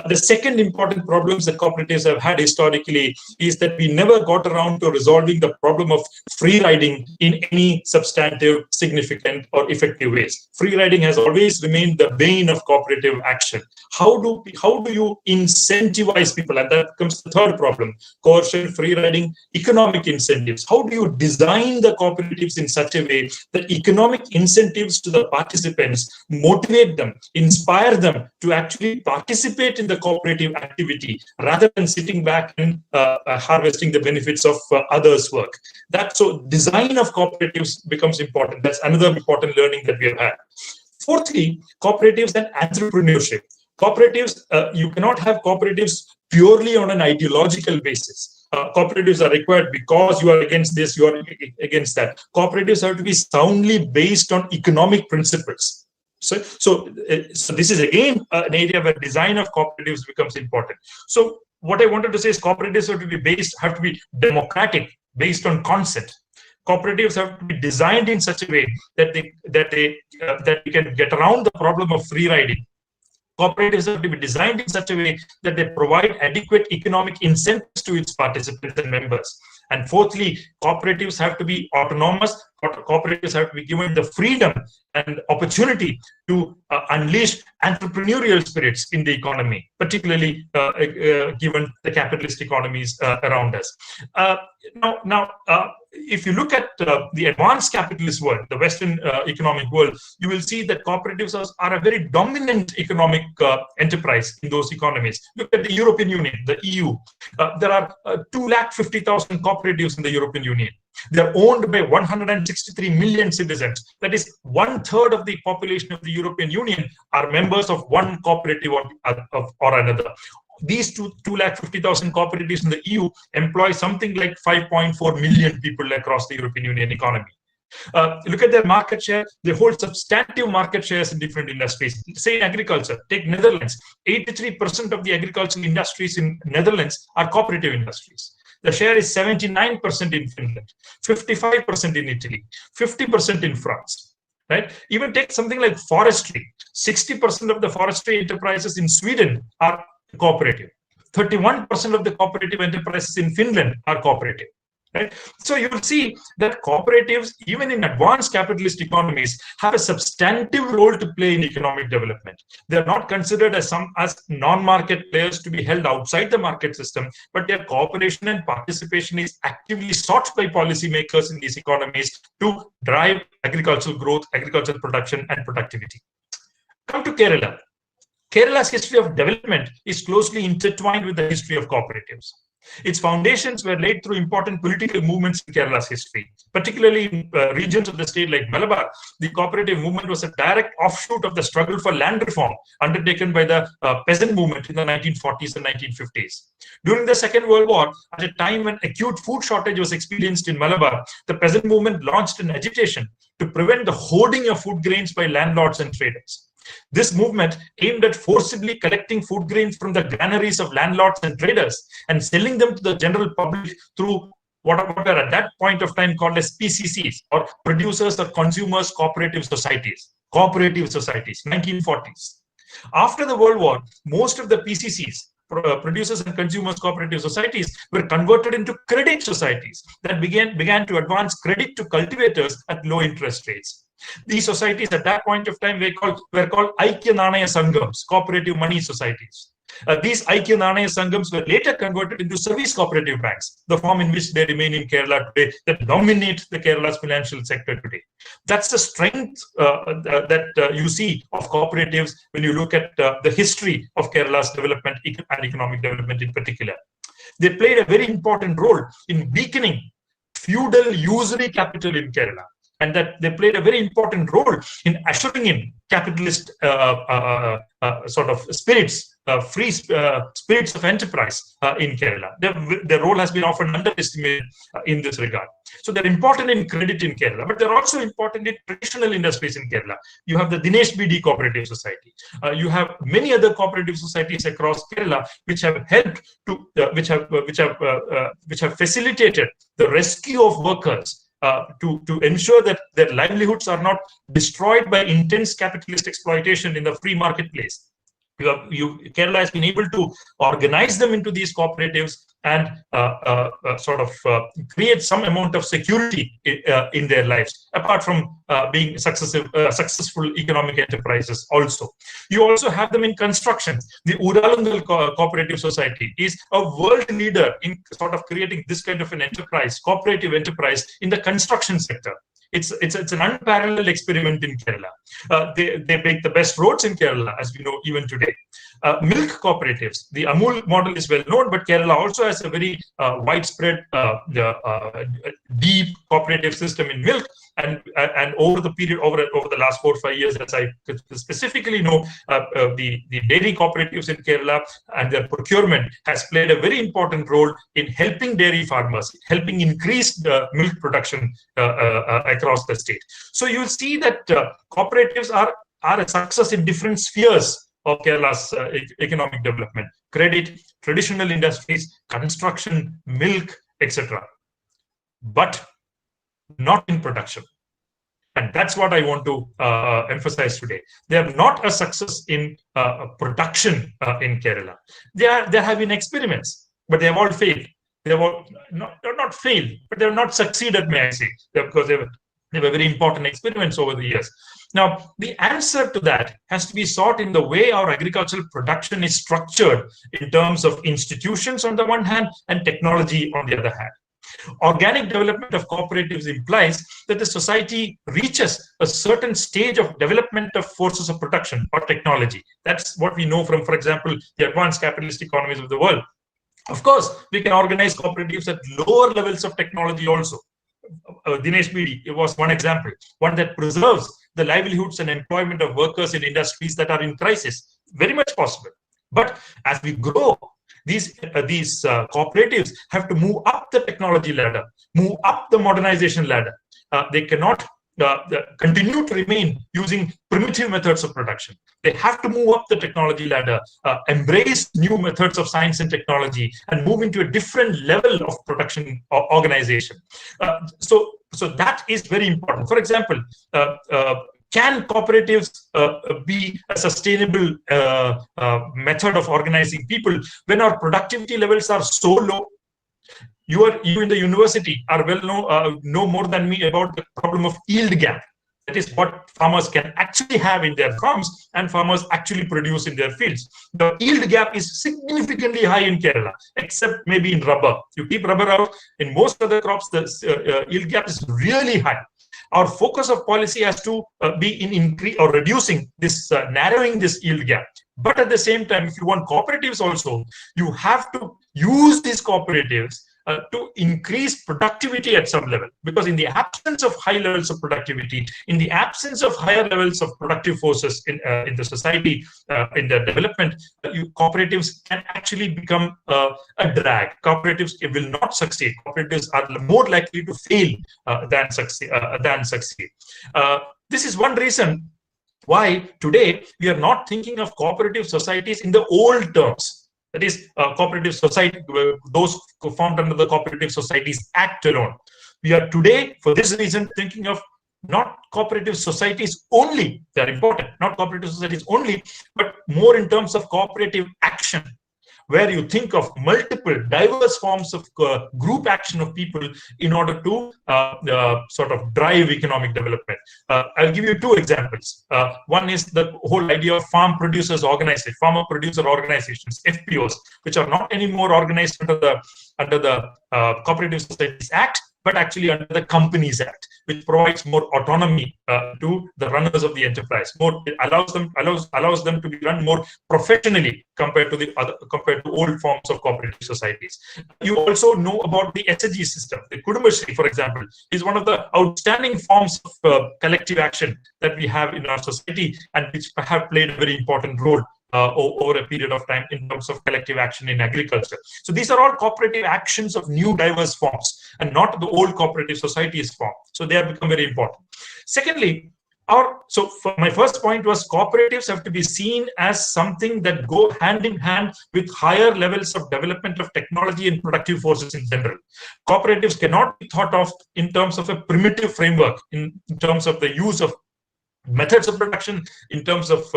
The second important problems that cooperatives have had historically is that we never got around to resolving the problem of free riding in any substantive, significant, or effective ways. Free riding has always remained the bane of cooperative action. How do you incentivize people? And that comes the third problem: coercion, free riding, economic incentives. How do you design the cooperatives in such a way that economic economic incentives to the participants, motivate them, inspire them to actually participate in the cooperative activity rather than sitting back and harvesting the benefits of others' work. So design of cooperatives becomes important. That's another important learning that we have had. Fourthly, cooperatives and entrepreneurship. Cooperatives, you cannot have cooperatives purely on an ideological basis. Cooperatives are required because you are against this, you are against that. Cooperatives have to be soundly based on economic principles. So this is again an area where design of cooperatives becomes important. So what I wanted to say is cooperatives have to be democratic, based on consent. Cooperatives have to be designed in such a way that we can get around the problem of free riding. Cooperatives have to be designed in such a way that they provide adequate economic incentives to its participants and members. And fourthly, cooperatives have to be autonomous. Cooperatives have to be given the freedom and opportunity to unleash entrepreneurial spirits in the economy, particularly given the capitalist economies around us. Now, if you look at the advanced capitalist world, the Western economic world, you will see that cooperatives are a very dominant economic enterprise in those economies. Look at the European Union, the EU. There are 250,000 cooperatives in the European Union. They're owned by 163 million citizens. That is 1/3 of the population of the European Union are members of one cooperative or another. These 250,000 cooperatives in the EU employ something like 5.4 million people across the European Union economy. Look at their market share. They hold substantive market shares in different industries. Say in agriculture, take Netherlands. 83% of the agricultural industries in Netherlands are cooperative industries. The share is 79% in Finland, 55% in Italy, 50% in France. Right? Even take something like forestry. 60% of the forestry enterprises in Sweden are cooperative. 31% of the cooperative enterprises in Finland are cooperative. Right? So you will see that cooperatives, even in advanced capitalist economies, have a substantive role to play in economic development. They are not considered as non-market players to be held outside the market system, but their cooperation and participation is actively sought by policymakers in these economies to drive agricultural growth, agricultural production, and productivity. Come to Kerala. Kerala's history of development is closely intertwined with the history of cooperatives. Its foundations were laid through important political movements in Kerala's history, particularly in regions of the state like Malabar. The cooperative movement was a direct offshoot of the struggle for land reform undertaken by the peasant movement in the 1940s and 1950s. During the Second World War, at a time when acute food shortage was experienced in Malabar, the peasant movement launched an agitation to prevent the hoarding of food grains by landlords and traders. This movement aimed at forcibly collecting food grains from the granaries of landlords and traders and selling them to the general public through what were at that point of time called as PCCs, or Producers or Consumers Cooperative Societies. 1940s. After the World War, most of the PCCs, Producers and Consumers Cooperative Societies, were converted into credit societies that began to advance credit to cultivators at low interest rates. These societies at that point of time were called Aikya Nanaya Sangams, cooperative money societies. These Aikya Nanaya Sangams were later converted into service cooperative banks, the form in which they remain in Kerala today, that dominate the Kerala's financial sector today. That's the strength that you see of cooperatives when you look at the history of Kerala's development and economic development in particular. They played a very important role in weakening feudal usury capital in Kerala, and that they played a very important role in ushering in capitalist sort of spirits, free spirits of enterprise in Kerala. Their role has been often underestimated in this regard. So they're important in credit in Kerala, but they're also important in traditional industries in Kerala. You have the Dinesh BD Cooperative Society. You have many other cooperative societies across Kerala which have helped to, which have facilitated the rescue of workers. To ensure that their livelihoods are not destroyed by intense capitalist exploitation in the free marketplace. Kerala has been able to organize them into these cooperatives and sort of create some amount of security in their lives, apart from being successful economic enterprises also. You also have them in construction. The Udalungal Cooperative Society is a world leader in sort of creating this kind of an enterprise, cooperative enterprise in the construction sector. It's an unparalleled experiment in Kerala. They make the best roads in Kerala, as we know even today. Milk cooperatives. The Amul model is well known, but Kerala also has a very widespread, deep cooperative system in milk. And over the period, over the last 4 or 5 years, as I specifically know, the dairy cooperatives in Kerala and their procurement has played a very important role in helping dairy farmers, helping increase the milk production across the state. So you'll see that cooperatives are a success in different spheres of Kerala's economic development: credit, traditional industries, construction, milk, etc. But not in production. And that's what I want to emphasize today. They are not a success in production in Kerala. There have been experiments, but they have all failed. They have all not failed, but they have not succeeded, may I say, because they were very important experiments over the years. Now, the answer to that has to be sought in the way our agricultural production is structured in terms of institutions on the one hand and technology on the other hand. Organic development of cooperatives implies that the society reaches a certain stage of development of forces of production or technology. That's what we know from, for example, the advanced capitalist economies of the world. Of course, we can organize cooperatives at lower levels of technology also. Dinesh Bidi, it was one example, one that preserves the livelihoods and employment of workers in industries that are in crisis. Very much possible. But as we grow, these cooperatives have to move up the technology ladder, move up the modernization ladder. They cannot continue to remain using primitive methods of production. They have to move up the technology ladder, embrace new methods of science and technology, and move into a different level of production organization. So that is very important. For example, can cooperatives be a sustainable method of organizing people when our productivity levels are so low? You in the university are well know more than me about the problem of yield gap. That is what farmers can actually have in their farms and farmers actually produce in their fields. The yield gap is significantly high in Kerala, except maybe in rubber. You keep rubber out, in most other crops, the yield gap is really high. Our focus of policy has to be in increase or reducing this, narrowing this yield gap. But at the same time, if you want cooperatives also, you have to use these cooperatives to increase productivity at some level, because in the absence of high levels of productivity, in the absence of higher levels of productive forces in the society, in the development, cooperatives can actually become a drag. Cooperatives will not succeed. Cooperatives are more likely to fail than succeed. This is one reason why today we are not thinking of cooperative societies in the old terms. That is, cooperative society, those formed under the Cooperative Societies Act alone. We are today, for this reason, thinking of not cooperative societies only. They are important, not cooperative societies only, but more in terms of cooperative action, where you think of multiple diverse forms of group action of people in order to sort of drive economic development. I'll give you two examples. One is the whole idea of farmer producer organizations, FPOs, which are not anymore organized under the Cooperative Societies Act, but actually under the Companies Act, which provides more autonomy to the runners of the enterprise. It allows them to be run more professionally compared to old forms of cooperative societies. You also know about the SHG system. The Kudumbashree, for example, is one of the outstanding forms of collective action that we have in our society, and which have played a very important role over a period of time in terms of collective action in agriculture. So these are all cooperative actions of new diverse forms and not the old cooperative societies form. So they have become very important. Secondly, my first point was cooperatives have to be seen as something that go hand in hand with higher levels of development of technology and productive forces in general. Cooperatives cannot be thought of in terms of a primitive framework, in terms of the use of methods of production, in terms of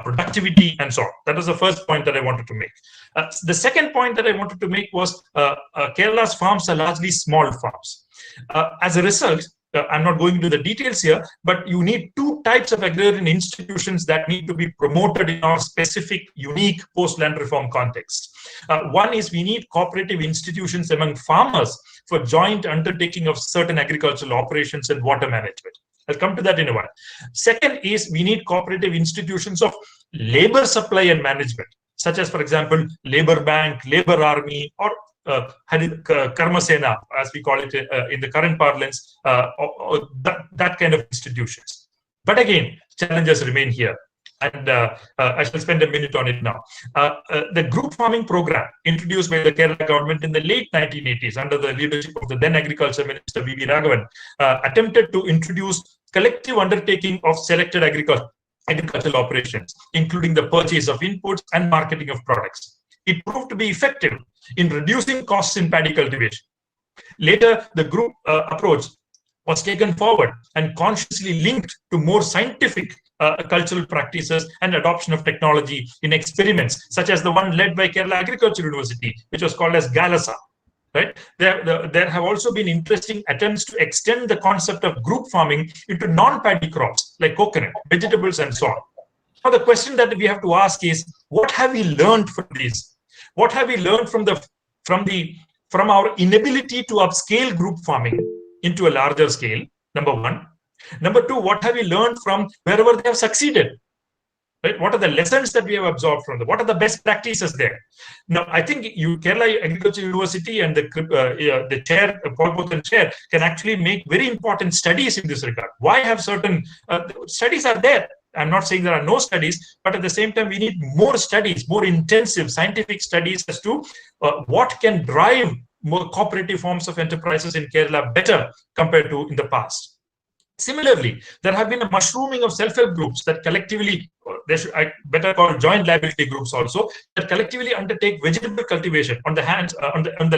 productivity and so on. That was the first point that I wanted to make. The second point that I wanted to make was Kerala's farms are largely small farms. As a result, I'm not going into the details here, but you need two types of agrarian institutions that need to be promoted in our specific, unique post-land reform context. One is we need cooperative institutions among farmers for joint undertaking of certain agricultural operations and water management. I'll come to that in a while. Second is we need cooperative institutions of labor supply and management, such as, for example, labor bank, labor army, or Karma Sena, as we call it in the current parlance, or that kind of institutions. But again, challenges remain here. And I shall spend a minute on it now. The group farming program introduced by the Kerala government in the late 1980s under the leadership of the then Agriculture Minister V.V. Raghavan attempted to introduce collective undertaking of selected agricultural operations, including the purchase of inputs and marketing of products. It proved to be effective in reducing costs in paddy cultivation. Later, the group approach was taken forward and consciously linked to more scientific cultural practices and adoption of technology in experiments, such as the one led by Kerala Agriculture University, which was called as GALASA. Right? There have also been interesting attempts to extend the concept of group farming into non-paddy crops like coconut, vegetables, and so on. Now, the question that we have to ask is, what have we learned from these? What have we learned from our inability to upscale group farming into a larger scale? Number one. Number two, what have we learned from wherever they have succeeded? Right? What are the lessons that we have absorbed from them? What are the best practices there? Now, I think Kerala Agriculture University and the chair, Paul Pothan chair, can actually make very important studies in this regard. Why have certain studies are there? I'm not saying there are no studies, but at the same time, we need more studies, more intensive scientific studies as to what can drive more cooperative forms of enterprises in Kerala better compared to in the past. Similarly, there have been a mushrooming of self-help groups that collectively, I better call joint liability groups also, that collectively undertake vegetable cultivation on the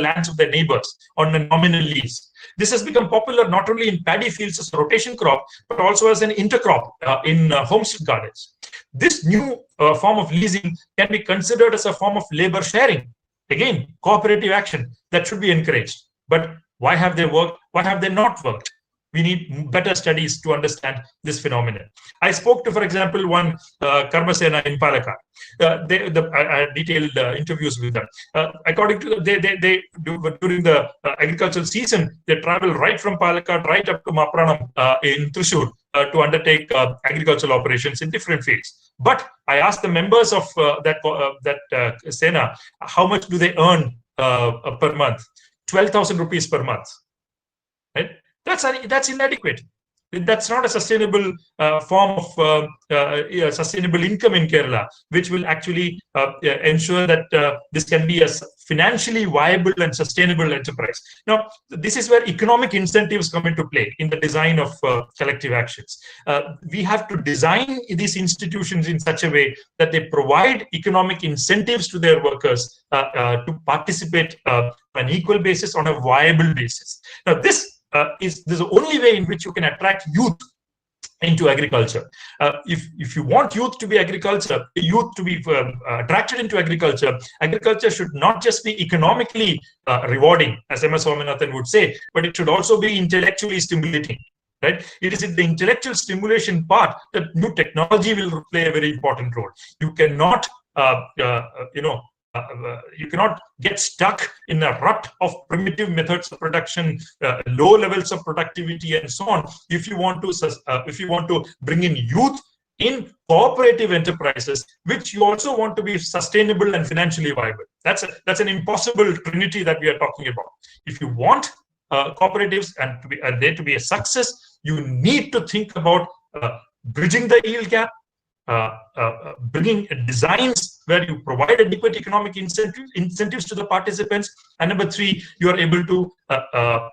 lands of their neighbors on a nominal lease. This has become popular not only in paddy fields as a rotation crop, but also as an intercrop in homestead gardens. This new form of leasing can be considered as a form of labor sharing. Again, cooperative action that should be encouraged. But why have they worked? Why have they not worked? We need better studies to understand this phenomenon. I spoke to, for example, one Karma Sena in Palakkad. I had detailed interviews with them. According to they do during the agricultural season, they travel right from Palakkad right up to Mapranam in Thrissur to undertake agricultural operations in different fields. But I asked the members of that Sena, how much do they earn per month? 12,000 rupees per month. Right? That's inadequate. That's not a sustainable form of sustainable income in Kerala, which will actually ensure that this can be a financially viable and sustainable enterprise. Now, this is where economic incentives come into play in the design of collective actions. We have to design these institutions in such a way that they provide economic incentives to their workers to participate on an equal basis, on a viable basis. Now, this is the only way in which you can attract youth into agriculture. If you want youth to be attracted into agriculture, agriculture should not just be economically rewarding, as M.S. Swaminathan would say, but it should also be intellectually stimulating. Right? It is in the intellectual stimulation part that new technology will play a very important role. You cannot, you cannot get stuck in a rut of primitive methods of production, low levels of productivity, and so on. If you want to bring in youth in cooperative enterprises, which you also want to be sustainable and financially viable, that's an impossible trinity that we are talking about. If you want cooperatives and they to be a success, you need to think about bridging the yield gap, bringing designs where you provide adequate economic incentives to the participants, and number three, you are able to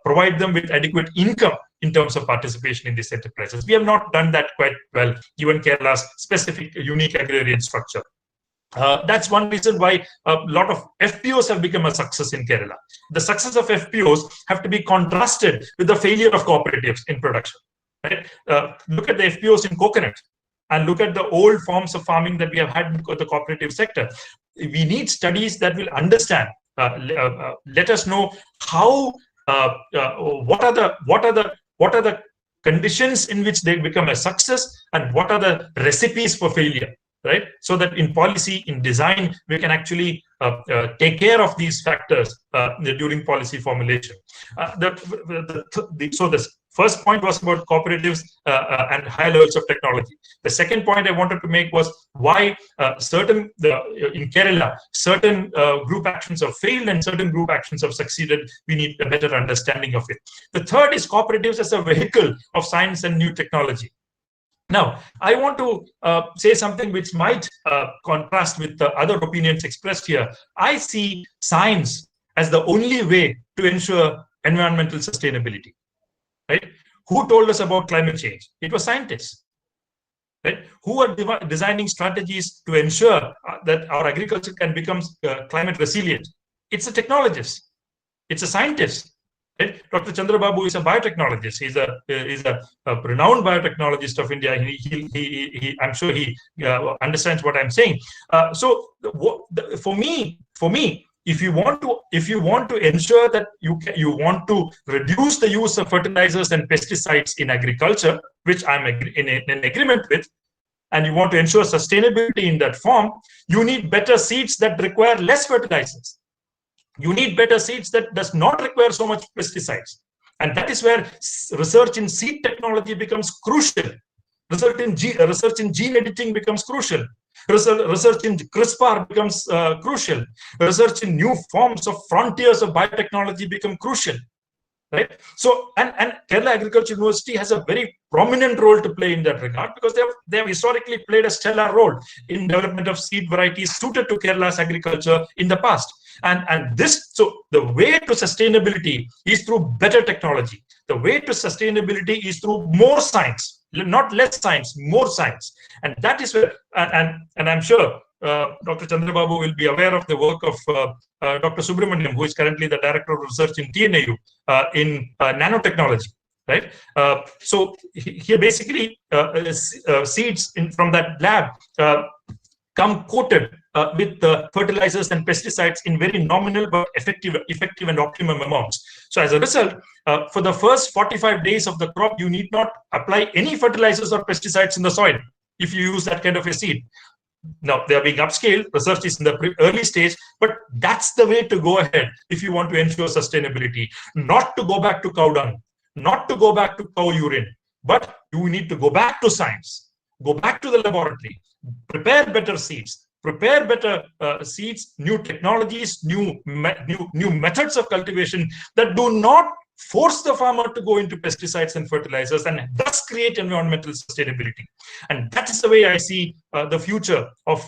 provide them with adequate income in terms of participation in these enterprises. We have not done that quite well, given Kerala's specific unique agrarian structure. That's one reason why a lot of FPOs have become a success in Kerala. The success of FPOs have to be contrasted with the failure of cooperatives in production. Right? Look at the FPOs in coconut, and look at the old forms of farming that we have had in the cooperative sector. We need studies that will understand, let us know how, what are the conditions in which they become a success, and what are the recipes for failure, right? So that in policy, in design, we can actually take care of these factors during policy formulation. So the first point was about cooperatives and high levels of technology. The second point I wanted to make was why in Kerala, certain group actions have failed and certain group actions have succeeded. We need a better understanding of it. The third is cooperatives as a vehicle of science and new technology. Now, I want to say something which might contrast with the other opinions expressed here. I see science as the only way to ensure environmental sustainability. Right? Who told us about climate change? It was scientists. Right? Who are designing strategies to ensure that our agriculture can become climate resilient? It's a technologist. It's a scientist. Right? Dr. Chandra Babu is a biotechnologist. He's a renowned biotechnologist of India. I'm sure he understands what I'm saying. So for me, if you want to ensure that you want to reduce the use of fertilizers and pesticides in agriculture, which I'm in agreement with, and you want to ensure sustainability in that form, you need better seeds that require less fertilizers. You need better seeds that does not require so much pesticides. And that is where research in seed technology becomes crucial. Research in gene editing becomes crucial. Research in CRISPR becomes crucial. Research in new forms of frontiers of biotechnology become crucial. Right? So, and Kerala Agriculture University has a very prominent role to play in that regard, because they have historically played a stellar role in development of seed varieties suited to Kerala's agriculture in the past. So the way to sustainability is through better technology. The way to sustainability is through more science, not less science, more science. And that is where, and I'm sure Dr. Chandra Babu will be aware of the work of Dr. Subramaniam, who is currently the Director of Research in TNAU in nanotechnology. Right? So here basically seeds from that lab come coated with fertilizers and pesticides in very nominal but effective and optimum amounts. So as a result, for the first 45 days of the crop, you need not apply any fertilizers or pesticides in the soil if you use that kind of a seed. Now, they are being upscaled. Research is in the early stage, but that's the way to go ahead if you want to ensure sustainability. Not to go back to cow dung, not to go back to cow urine, but you need to go back to science, go back to the laboratory, prepare better seeds, new technologies, new methods of cultivation that do not force the farmer to go into pesticides and fertilizers, and thus create environmental sustainability. And that is the way I see the future of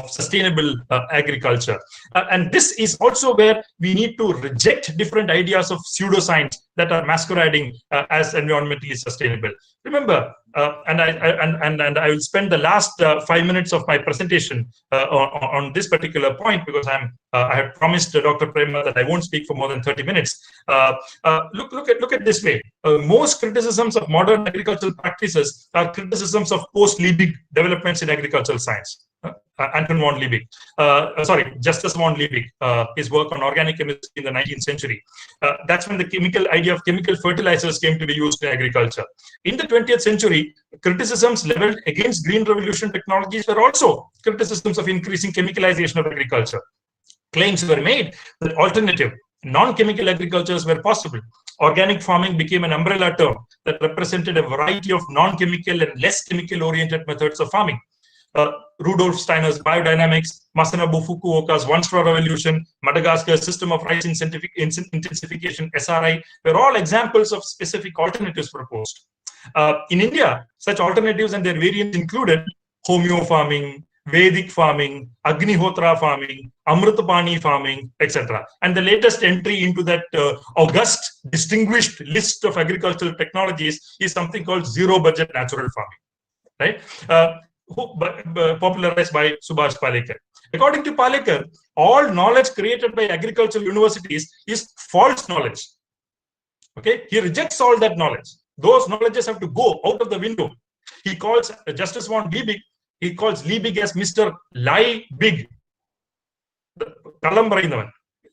sustainable agriculture. And this is also where we need to reject different ideas of pseudoscience that are masquerading as environmentally sustainable. Remember, and I will spend the last 5 minutes of my presentation on this particular point, because I have promised Dr. Prema that I won't speak for more than 30 minutes. Look at this way. Most criticisms of modern agricultural practices are criticisms of post-Liebig developments in agricultural science. Anton von Liebig, Justus von Liebig, his work on organic chemistry in the 19th century. That's when the idea of chemical fertilizers came to be used in agriculture. In the 20th century, criticisms leveled against Green Revolution technologies were also criticisms of increasing chemicalization of agriculture. Claims were made that alternative, non-chemical agricultures were possible. Organic farming became an umbrella term that represented a variety of non-chemical and less chemical-oriented methods of farming. Rudolf Steiner's biodynamics, Masanobu Fukuoka's one-straw revolution, Madagascar's system of rice intensification, SRI, were all examples of specific alternatives proposed. In India, such alternatives and their variants included homeo farming, Vedic farming, Agnihotra farming, Amritapani farming, etc. And the latest entry into that august, distinguished list of agricultural technologies is something called zero-budget natural farming, right? Popularized by Subhash Palekar. According to Palekar, all knowledge created by agricultural universities is false knowledge. Okay, he rejects all that knowledge. Those knowledges have to go out of the window. He calls Justus von Liebig, he calls Liebig as Mr. Lie Big.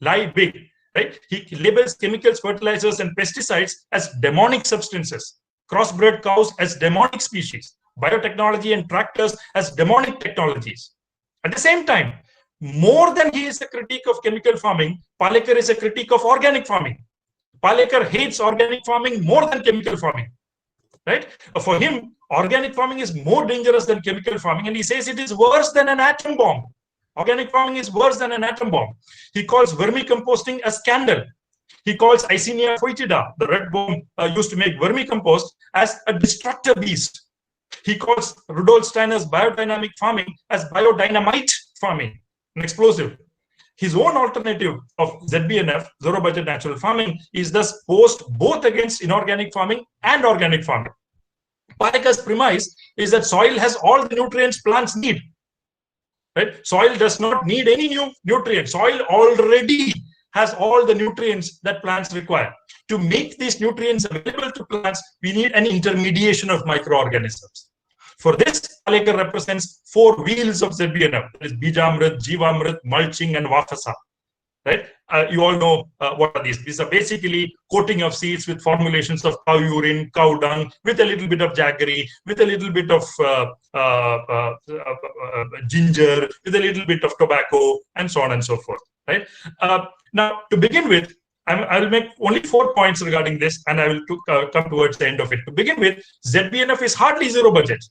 Lie big. right? He labels chemicals, fertilizers, and pesticides as demonic substances, crossbred cows as demonic species, biotechnology and tractors as demonic technologies. At the same time, more than he is a critique of chemical farming, Palekar is a critique of organic farming. Palekar hates organic farming more than chemical farming, right? For him, organic farming is more dangerous than chemical farming, and he says it is worse than an atom bomb. Organic farming is worse than an atom bomb. He calls vermicomposting a scandal. He calls Icenia foetida, the red worm used to make vermicompost, as a destructor beast. He calls Rudolf Steiner's biodynamic farming as biodynamite farming, an explosive. His own alternative of ZBNF, zero budget natural farming, is thus posed both against inorganic farming and organic farming. Palekar's premise is that soil has all the nutrients plants need. Right? Soil does not need any new nutrients. Soil already has all the nutrients that plants require. To make these nutrients available to plants, we need an intermediation of microorganisms. For this, Palekar represents 4 wheels of ZBNF. That is Bijamrit, Jivamrit, mulching, and Vakasa. Right? You all know what are these. These are basically coating of seeds with formulations of cow urine, cow dung, with a little bit of jaggery, with a little bit of ginger, with a little bit of tobacco, and so on and so forth. Right? Now, to begin with, I will make only 4 points regarding this, and I will come towards the end of it. To begin with, ZBNF is hardly zero budget.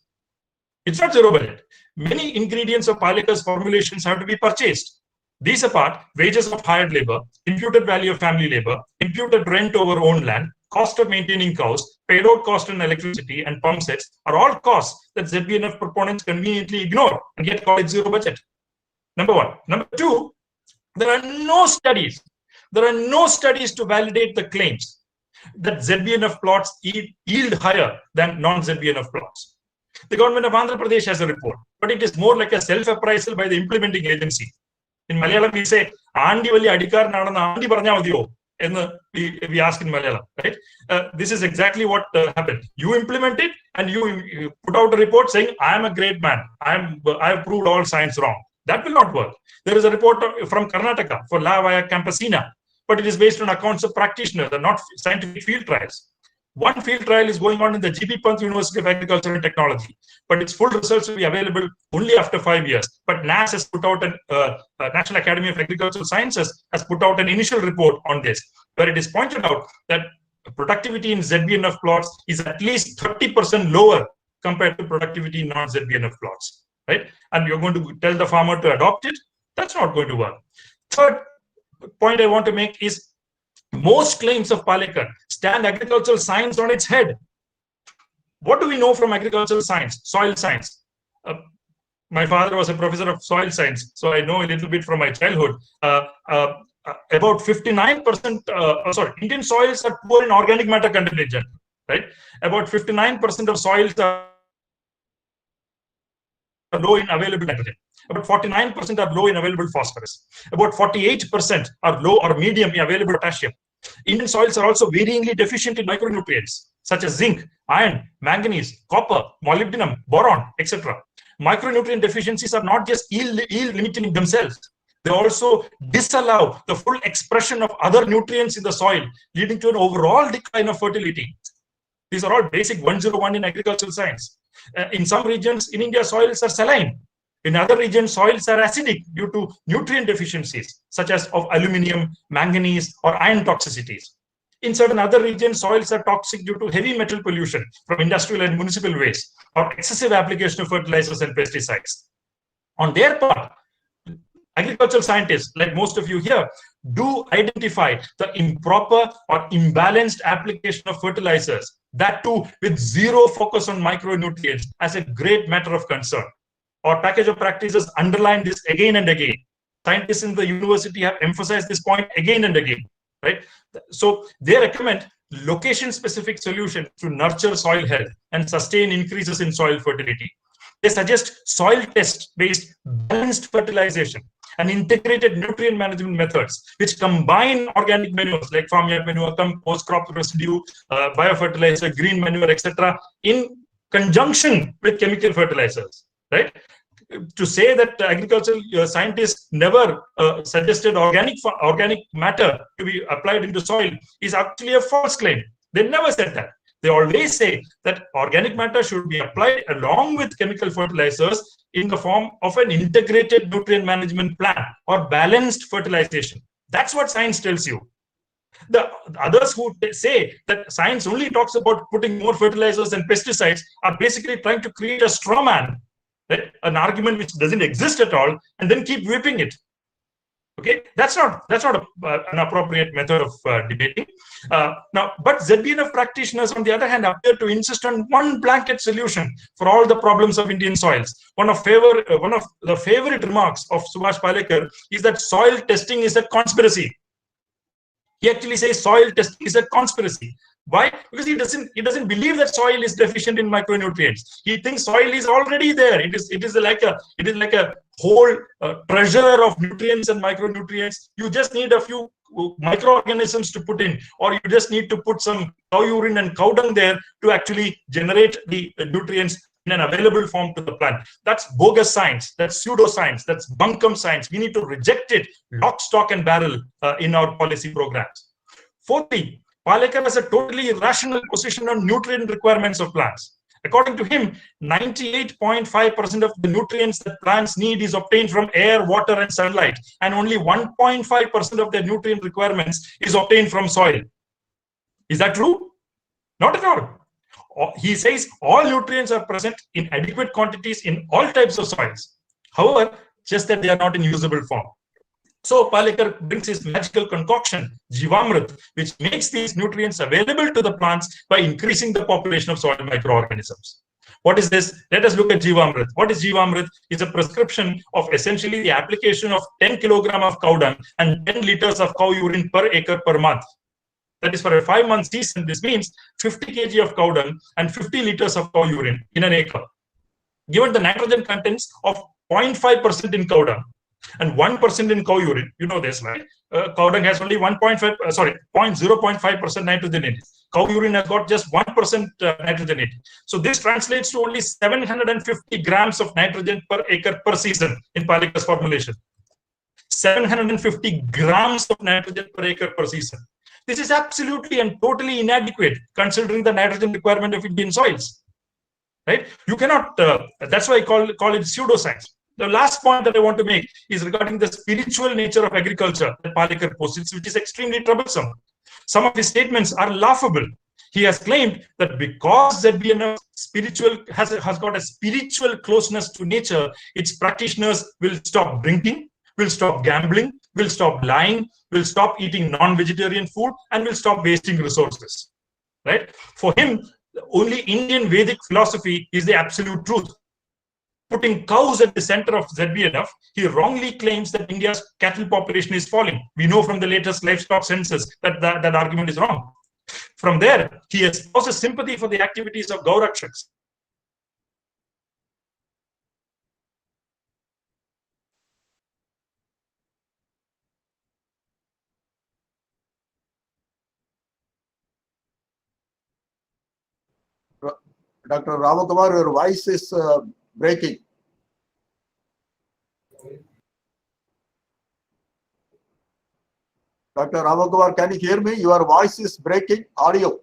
It's not zero budget. Many ingredients of Palekar's formulations have to be purchased. These apart, wages of hired labor, imputed value of family labor, imputed rent over owned land, cost of maintaining cows, payload cost on electricity, and pump sets are all costs that ZBNF proponents conveniently ignore and yet call it zero budget. Number one. Number two, there are no studies. There are no studies to validate the claims that ZBNF plots yield higher than non-ZBNF plots. The government of Andhra Pradesh has a report, but it is more like a self-appraisal by the implementing agency. In Malayalam, we say, "Andi vali adikar nadana andi parnja madhiyo," and we ask in Malayalam, right? This is exactly what happened. You implement it, and you put out a report saying, "I am a great man. I have proved all science wrong." That will not work. There is a report from Karnataka for La Via Campesina, but it is based on accounts of practitioners and not scientific field trials. One field trial is going on in the GB Pant University of Agriculture and Technology, but its full results will be available only after 5 years. But NAS has put out National Academy of Agricultural Sciences has put out an initial report on this, where it is pointed out that productivity in ZBNF plots is at least 30% lower compared to productivity in non-ZBNF plots, right? And you're going to tell the farmer to adopt it? That's not going to work. Third point I want to make is most claims of Palekar stand agricultural science on its head. What do we know from agricultural science, soil science? My father was a professor of soil science, so I know a little bit from my childhood. About 59%, Indian soils are poor in organic matter content in general, right? About 59% of soils are low in available nitrogen. About 49% are low in available phosphorus. About 48% are low or medium in available potassium. Indian soils are also varyingly deficient in micronutrients such as zinc, iron, manganese, copper, molybdenum, boron, etc. Micronutrient deficiencies are not just yield limiting in themselves. They also disallow the full expression of other nutrients in the soil, leading to an overall decline of fertility. These are all basic 101 in agricultural science. In some regions in India, soils are saline. In other regions, soils are acidic due to nutrient deficiencies, such as of aluminium, manganese, or iron toxicities. In certain other regions, soils are toxic due to heavy metal pollution from industrial and municipal waste, or excessive application of fertilizers and pesticides. On their part, agricultural scientists, like most of you here, do identify the improper or imbalanced application of fertilizers, that too with zero focus on micronutrients, as a great matter of concern. Our package of practices underline this again and again. Scientists in the university have emphasized this point again and again, right? So they recommend location-specific solutions to nurture soil health and sustain increases in soil fertility. They suggest soil test-based balanced fertilization and integrated nutrient management methods, which combine organic manures like farmyard manure, compost, crop residue, biofertilizer, green manure, etc., in conjunction with chemical fertilizers. Right? to say that agricultural scientists never suggested organic matter to be applied into soil is actually a false claim. They never said that. They always say that organic matter should be applied along with chemical fertilizers in the form of an integrated nutrient management plan or balanced fertilization. That's what science tells you. The others who say that science only talks about putting more fertilizers and pesticides are basically trying to create a straw man, right? An argument which doesn't exist at all, and then keep whipping it. Okay, that's not an appropriate method of debating. Now, but ZBNF practitioners, on the other hand, appear to insist on one blanket solution for all the problems of Indian soils. One of the favorite remarks of Subhash Palekar is that soil testing is a conspiracy. He actually says soil testing is a conspiracy. Why? Because he doesn't believe that soil is deficient in micronutrients. He thinks soil is already there. It is like a whole treasure of nutrients and micronutrients. You just need a few microorganisms to put in, or you just need to put some cow urine and cow dung there to actually generate the nutrients in an available form to the plant. That's bogus science. That's pseudoscience. That's bunkum science. We need to reject it lock, stock, and barrel in our policy programs. Fourthly, Palekar has a totally irrational position on nutrient requirements of plants. According to him, 98.5% of the nutrients that plants need is obtained from air, water, and sunlight, and only 1.5% of their nutrient requirements is obtained from soil. Is that true? Not at all. He says all nutrients are present in adequate quantities in all types of soils. However, just that they are not in usable form. So Palekar brings his magical concoction, Jivamrit, which makes these nutrients available to the plants by increasing the population of soil microorganisms. What is this? Let us look at Jivamrit. What is Jivamrit? It's a prescription of essentially the application of 10 kilogram of cow dung and 10 liters of cow urine per acre per month. That is for a 5-month season. This means 50 kg of cow dung and 50 liters of cow urine in an acre. Given the nitrogen contents of 0.5% in cow dung and 1% in cow urine, you know this, right? Cow dung has only 0.5% nitrogen in it. Cow urine has got just 1% nitrogen in it. So this translates to only 750 grams of nitrogen per acre per season in Palekar's formulation. 750 grams of nitrogen per acre per season. This is absolutely and totally inadequate considering the nitrogen requirement of Indian soils, right? You cannot, that's why I call it pseudoscience. The last point that I want to make is regarding the spiritual nature of agriculture that Palekar posits, which is extremely troublesome. Some of his statements are laughable. He has claimed that because ZBNF has got a spiritual closeness to nature, its practitioners will stop drinking, will stop gambling, will stop lying, will stop eating non-vegetarian food, and will stop wasting resources, right? For him, only Indian Vedic philosophy is the absolute truth. Putting cows at the center of ZBNF, he wrongly claims that India's cattle population is falling. We know from the latest livestock census that that argument is wrong. From there, he espouses sympathy for the activities of Gaurakshaks. Dr. Ramakumar, your voice is breaking. Dr. Ramakumar, can you hear me? Your voice is breaking. Audio.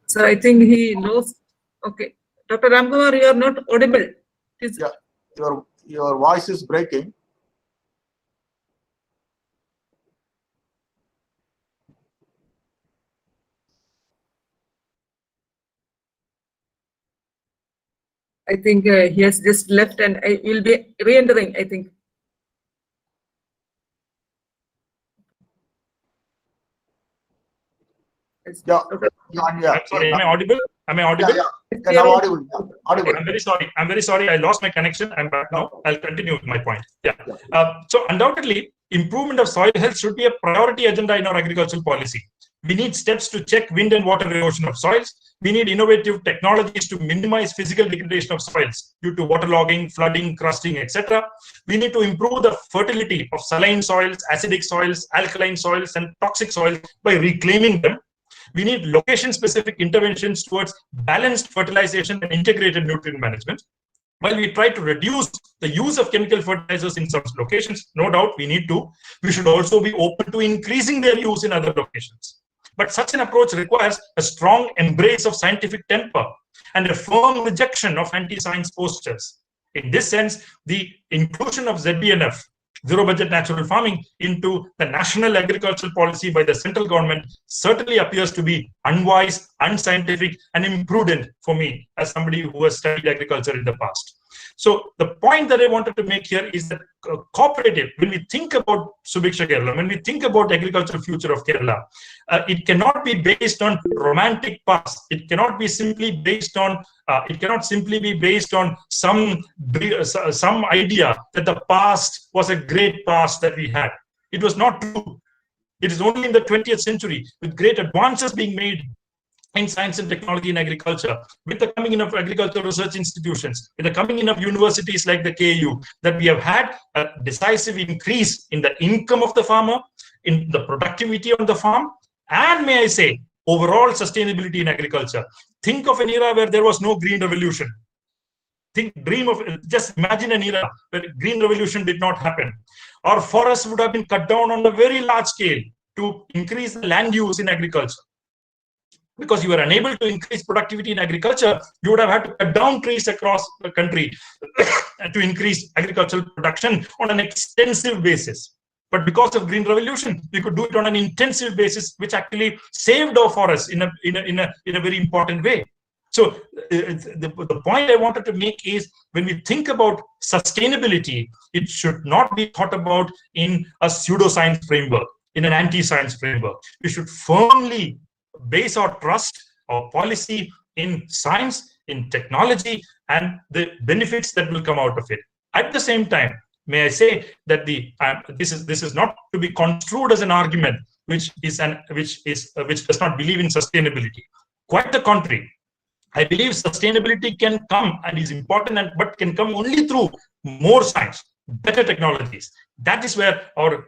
So I think he knows. Okay. Dr. Ramkumar, you are not audible. Please. Yeah, your voice is breaking. I think he has just left and I will be re-entering, I think. Yeah. Okay. Yeah. I'm sorry, am I audible? Am I audible? Yeah. Now audible. Audible. I'm very sorry. I'm very sorry. I lost my connection. I'm back now. I'll continue with my point. Yeah. So undoubtedly, improvement of soil health should be a priority agenda in our agricultural policy. We need steps to check wind and water erosion of soils. We need innovative technologies to minimize physical degradation of soils due to waterlogging, flooding, crusting, etc. We need to improve the fertility of saline soils, acidic soils, alkaline soils, and toxic soils by reclaiming them. We need location-specific interventions towards balanced fertilization and integrated nutrient management. While we try to reduce the use of chemical fertilizers in some locations, no doubt we should also be open to increasing their use in other locations. But such an approach requires a strong embrace of scientific temper and a firm rejection of anti-science postures. In this sense, the inclusion of ZBNF, zero budget natural farming, into the national agricultural policy by the central government certainly appears to be unwise, unscientific, and imprudent for me as somebody who has studied agriculture in the past. So the point that I wanted to make here is that cooperative, when we think about Subiksha Kerala, when we think about agricultural future of Kerala, it cannot be based on romantic past. It cannot be simply based on some idea that the past was a great past that we had. It was not true. It is only in the 20th century, with great advances being made in science and technology in agriculture, with the coming in of agricultural research institutions, with the coming in of universities like the KU, that we have had a decisive increase in the income of the farmer, in the productivity on the farm, and may I say, overall sustainability in agriculture. Think of an era where there was no green revolution. Just imagine an era where green revolution did not happen. Our forests would have been cut down on a very large scale to increase the land use in agriculture. Because you were unable to increase productivity in agriculture, you would have had to cut down trees across the country to increase agricultural production on an extensive basis. But because of Green Revolution, we could do it on an intensive basis, which actually saved our forests in a very important way. So the point I wanted to make is, when we think about sustainability, it should not be thought about in a pseudoscience framework, in an anti-science framework. We should firmly base our trust, our policy in science, in technology, and the benefits that will come out of it. At the same time, may I say that this is not to be construed as an argument which does not believe in sustainability. Quite the contrary. I believe sustainability can come and is important, but can come only through more science, better technologies. That is where our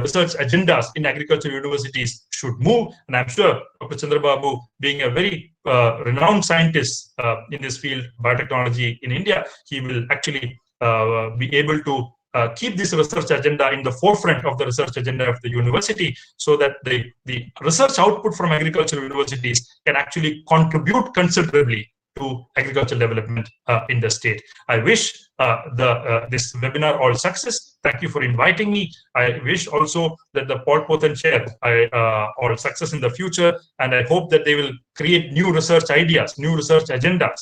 research agendas in agriculture universities should move. And I'm sure Dr. Chandrababu, being a very renowned scientist in this field, biotechnology in India, he will actually be able to keep this research agenda in the forefront of the research agenda of the university, so that the research output from agricultural universities can actually contribute considerably to agricultural development in the state. I wish this webinar all success. Thank you for inviting me. I wish also that the Paul Pothen chair all success in the future, and I hope that they will create new research ideas, new research agendas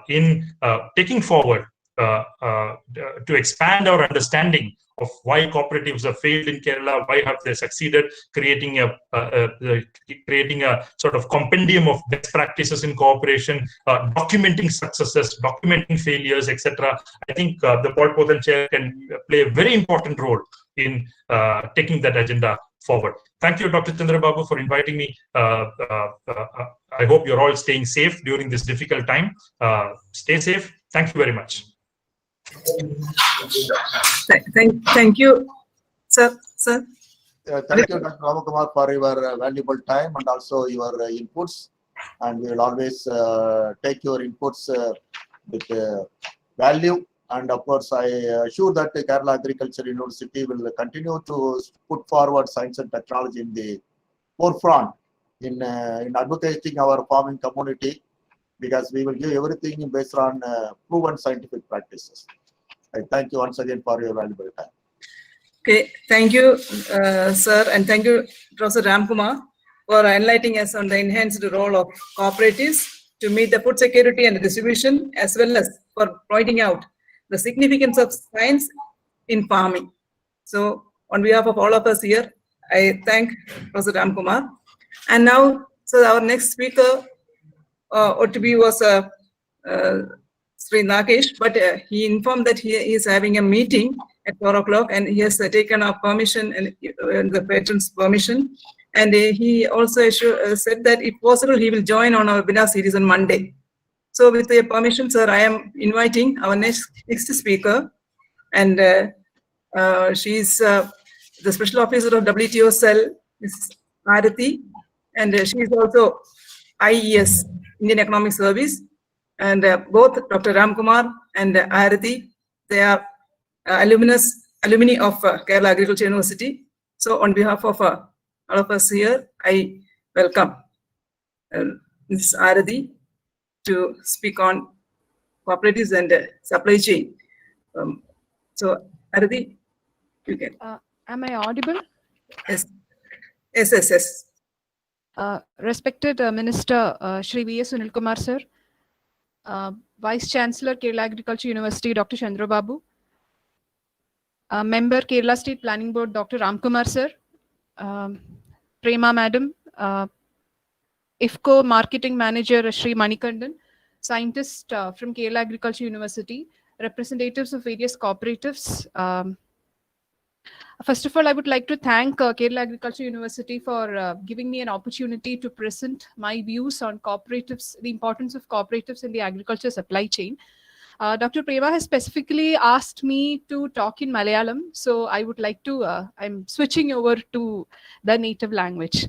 in taking forward to expand our understanding of why cooperatives have failed in Kerala, why have they succeeded, creating a sort of compendium of best practices in cooperation, documenting successes, documenting failures, etc. I think the Paul Pothen chair can play a very important role in taking that agenda forward. Thank you, Dr. Chandrababu, for inviting me. I hope you're all staying safe during this difficult time. Stay safe. Thank you very much. Thank you, sir. Thank you, Dr. Ramakumar, for your valuable time and also your inputs. And we will always take your inputs with value. And of course, I assure that the Kerala Agriculture University will continue to put forward science and technology in the forefront in advocating our farming community, because we will give everything based on proven scientific practices. I thank you once again for your valuable time. Okay, thank you, sir, and thank you, Professor Ramkumar, for enlightening us on the enhanced role of cooperatives to meet the food security and distribution, as well as for pointing out the significance of science in farming. So, on behalf of all of us here, I thank Professor Ramkumar. And now, so our next speaker to be was Sri Nagesh, but he informed that he is having a meeting at 4 o'clock, and he has taken our permission and the patron's permission. And he also said that if possible, he will join on our webinar series on Monday. So with your permission, sir, I am inviting our next speaker, and she's the Special Officer of WTO Cell, Ms. Arati, and she is also IES, Indian Economic Service. And both Dr. Ramkumar and Arati, they are alumni of Kerala Agriculture University. So on behalf of all of us here, I welcome Ms. Arati to speak on cooperatives and supply chain. So Arati, you can. Am I audible? Yes. Yes. Respected Minister Shri V.S. Sunilkumar sir, Vice Chancellor Kerala Agriculture University Dr. Chandrababu, Member Kerala State Planning Board Dr. Ramkumar sir, Prema Madam, IFCO Marketing Manager Shri Manikandan, scientist from Kerala Agriculture University, representatives of various cooperatives. First of all, I would like to thank Kerala Agriculture University for giving me an opportunity to present my views on cooperatives, the importance of cooperatives in the agriculture supply chain. Dr. Prema has specifically asked me to talk in Malayalam, so I would like to, I'm switching over to the native language.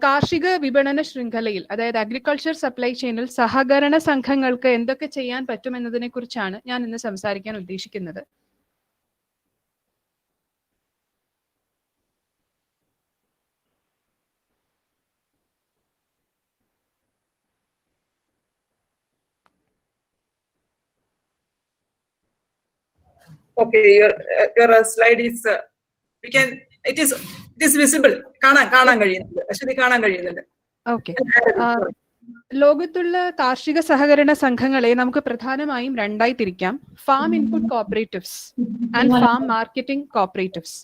കാർഷിക വിപണന ശൃംഖലയിൽ അതായത് അഗ്രികൾച്ചർ സപ്ലൈ ചെയിനിൽ സഹകരണ സംഘങ്ങൾക്ക് എന്തൊക്കെ ചെയ്യാൻ പറ്റുമെന്നതിനെ കുറിച്ചാണ് ഞാൻ ഇന്ന് സംസാരിക്കാൻ ഉദ്ദേശിക്കുന്നത്. Okay, your slide is it is visible. കാണാൻ കഴിയുന്നുണ്ട്. അശ്വതി കാണാൻ കഴിയുന്നുണ്ട്. ഓക്കെ. ലോകത്തുള്ള കാർഷിക സഹകരണ സംഘങ്ങളെ നമുക്ക് പ്രധാനമായും രണ്ടായി തിരിക്കാം: farm input cooperatives and farm marketing cooperatives.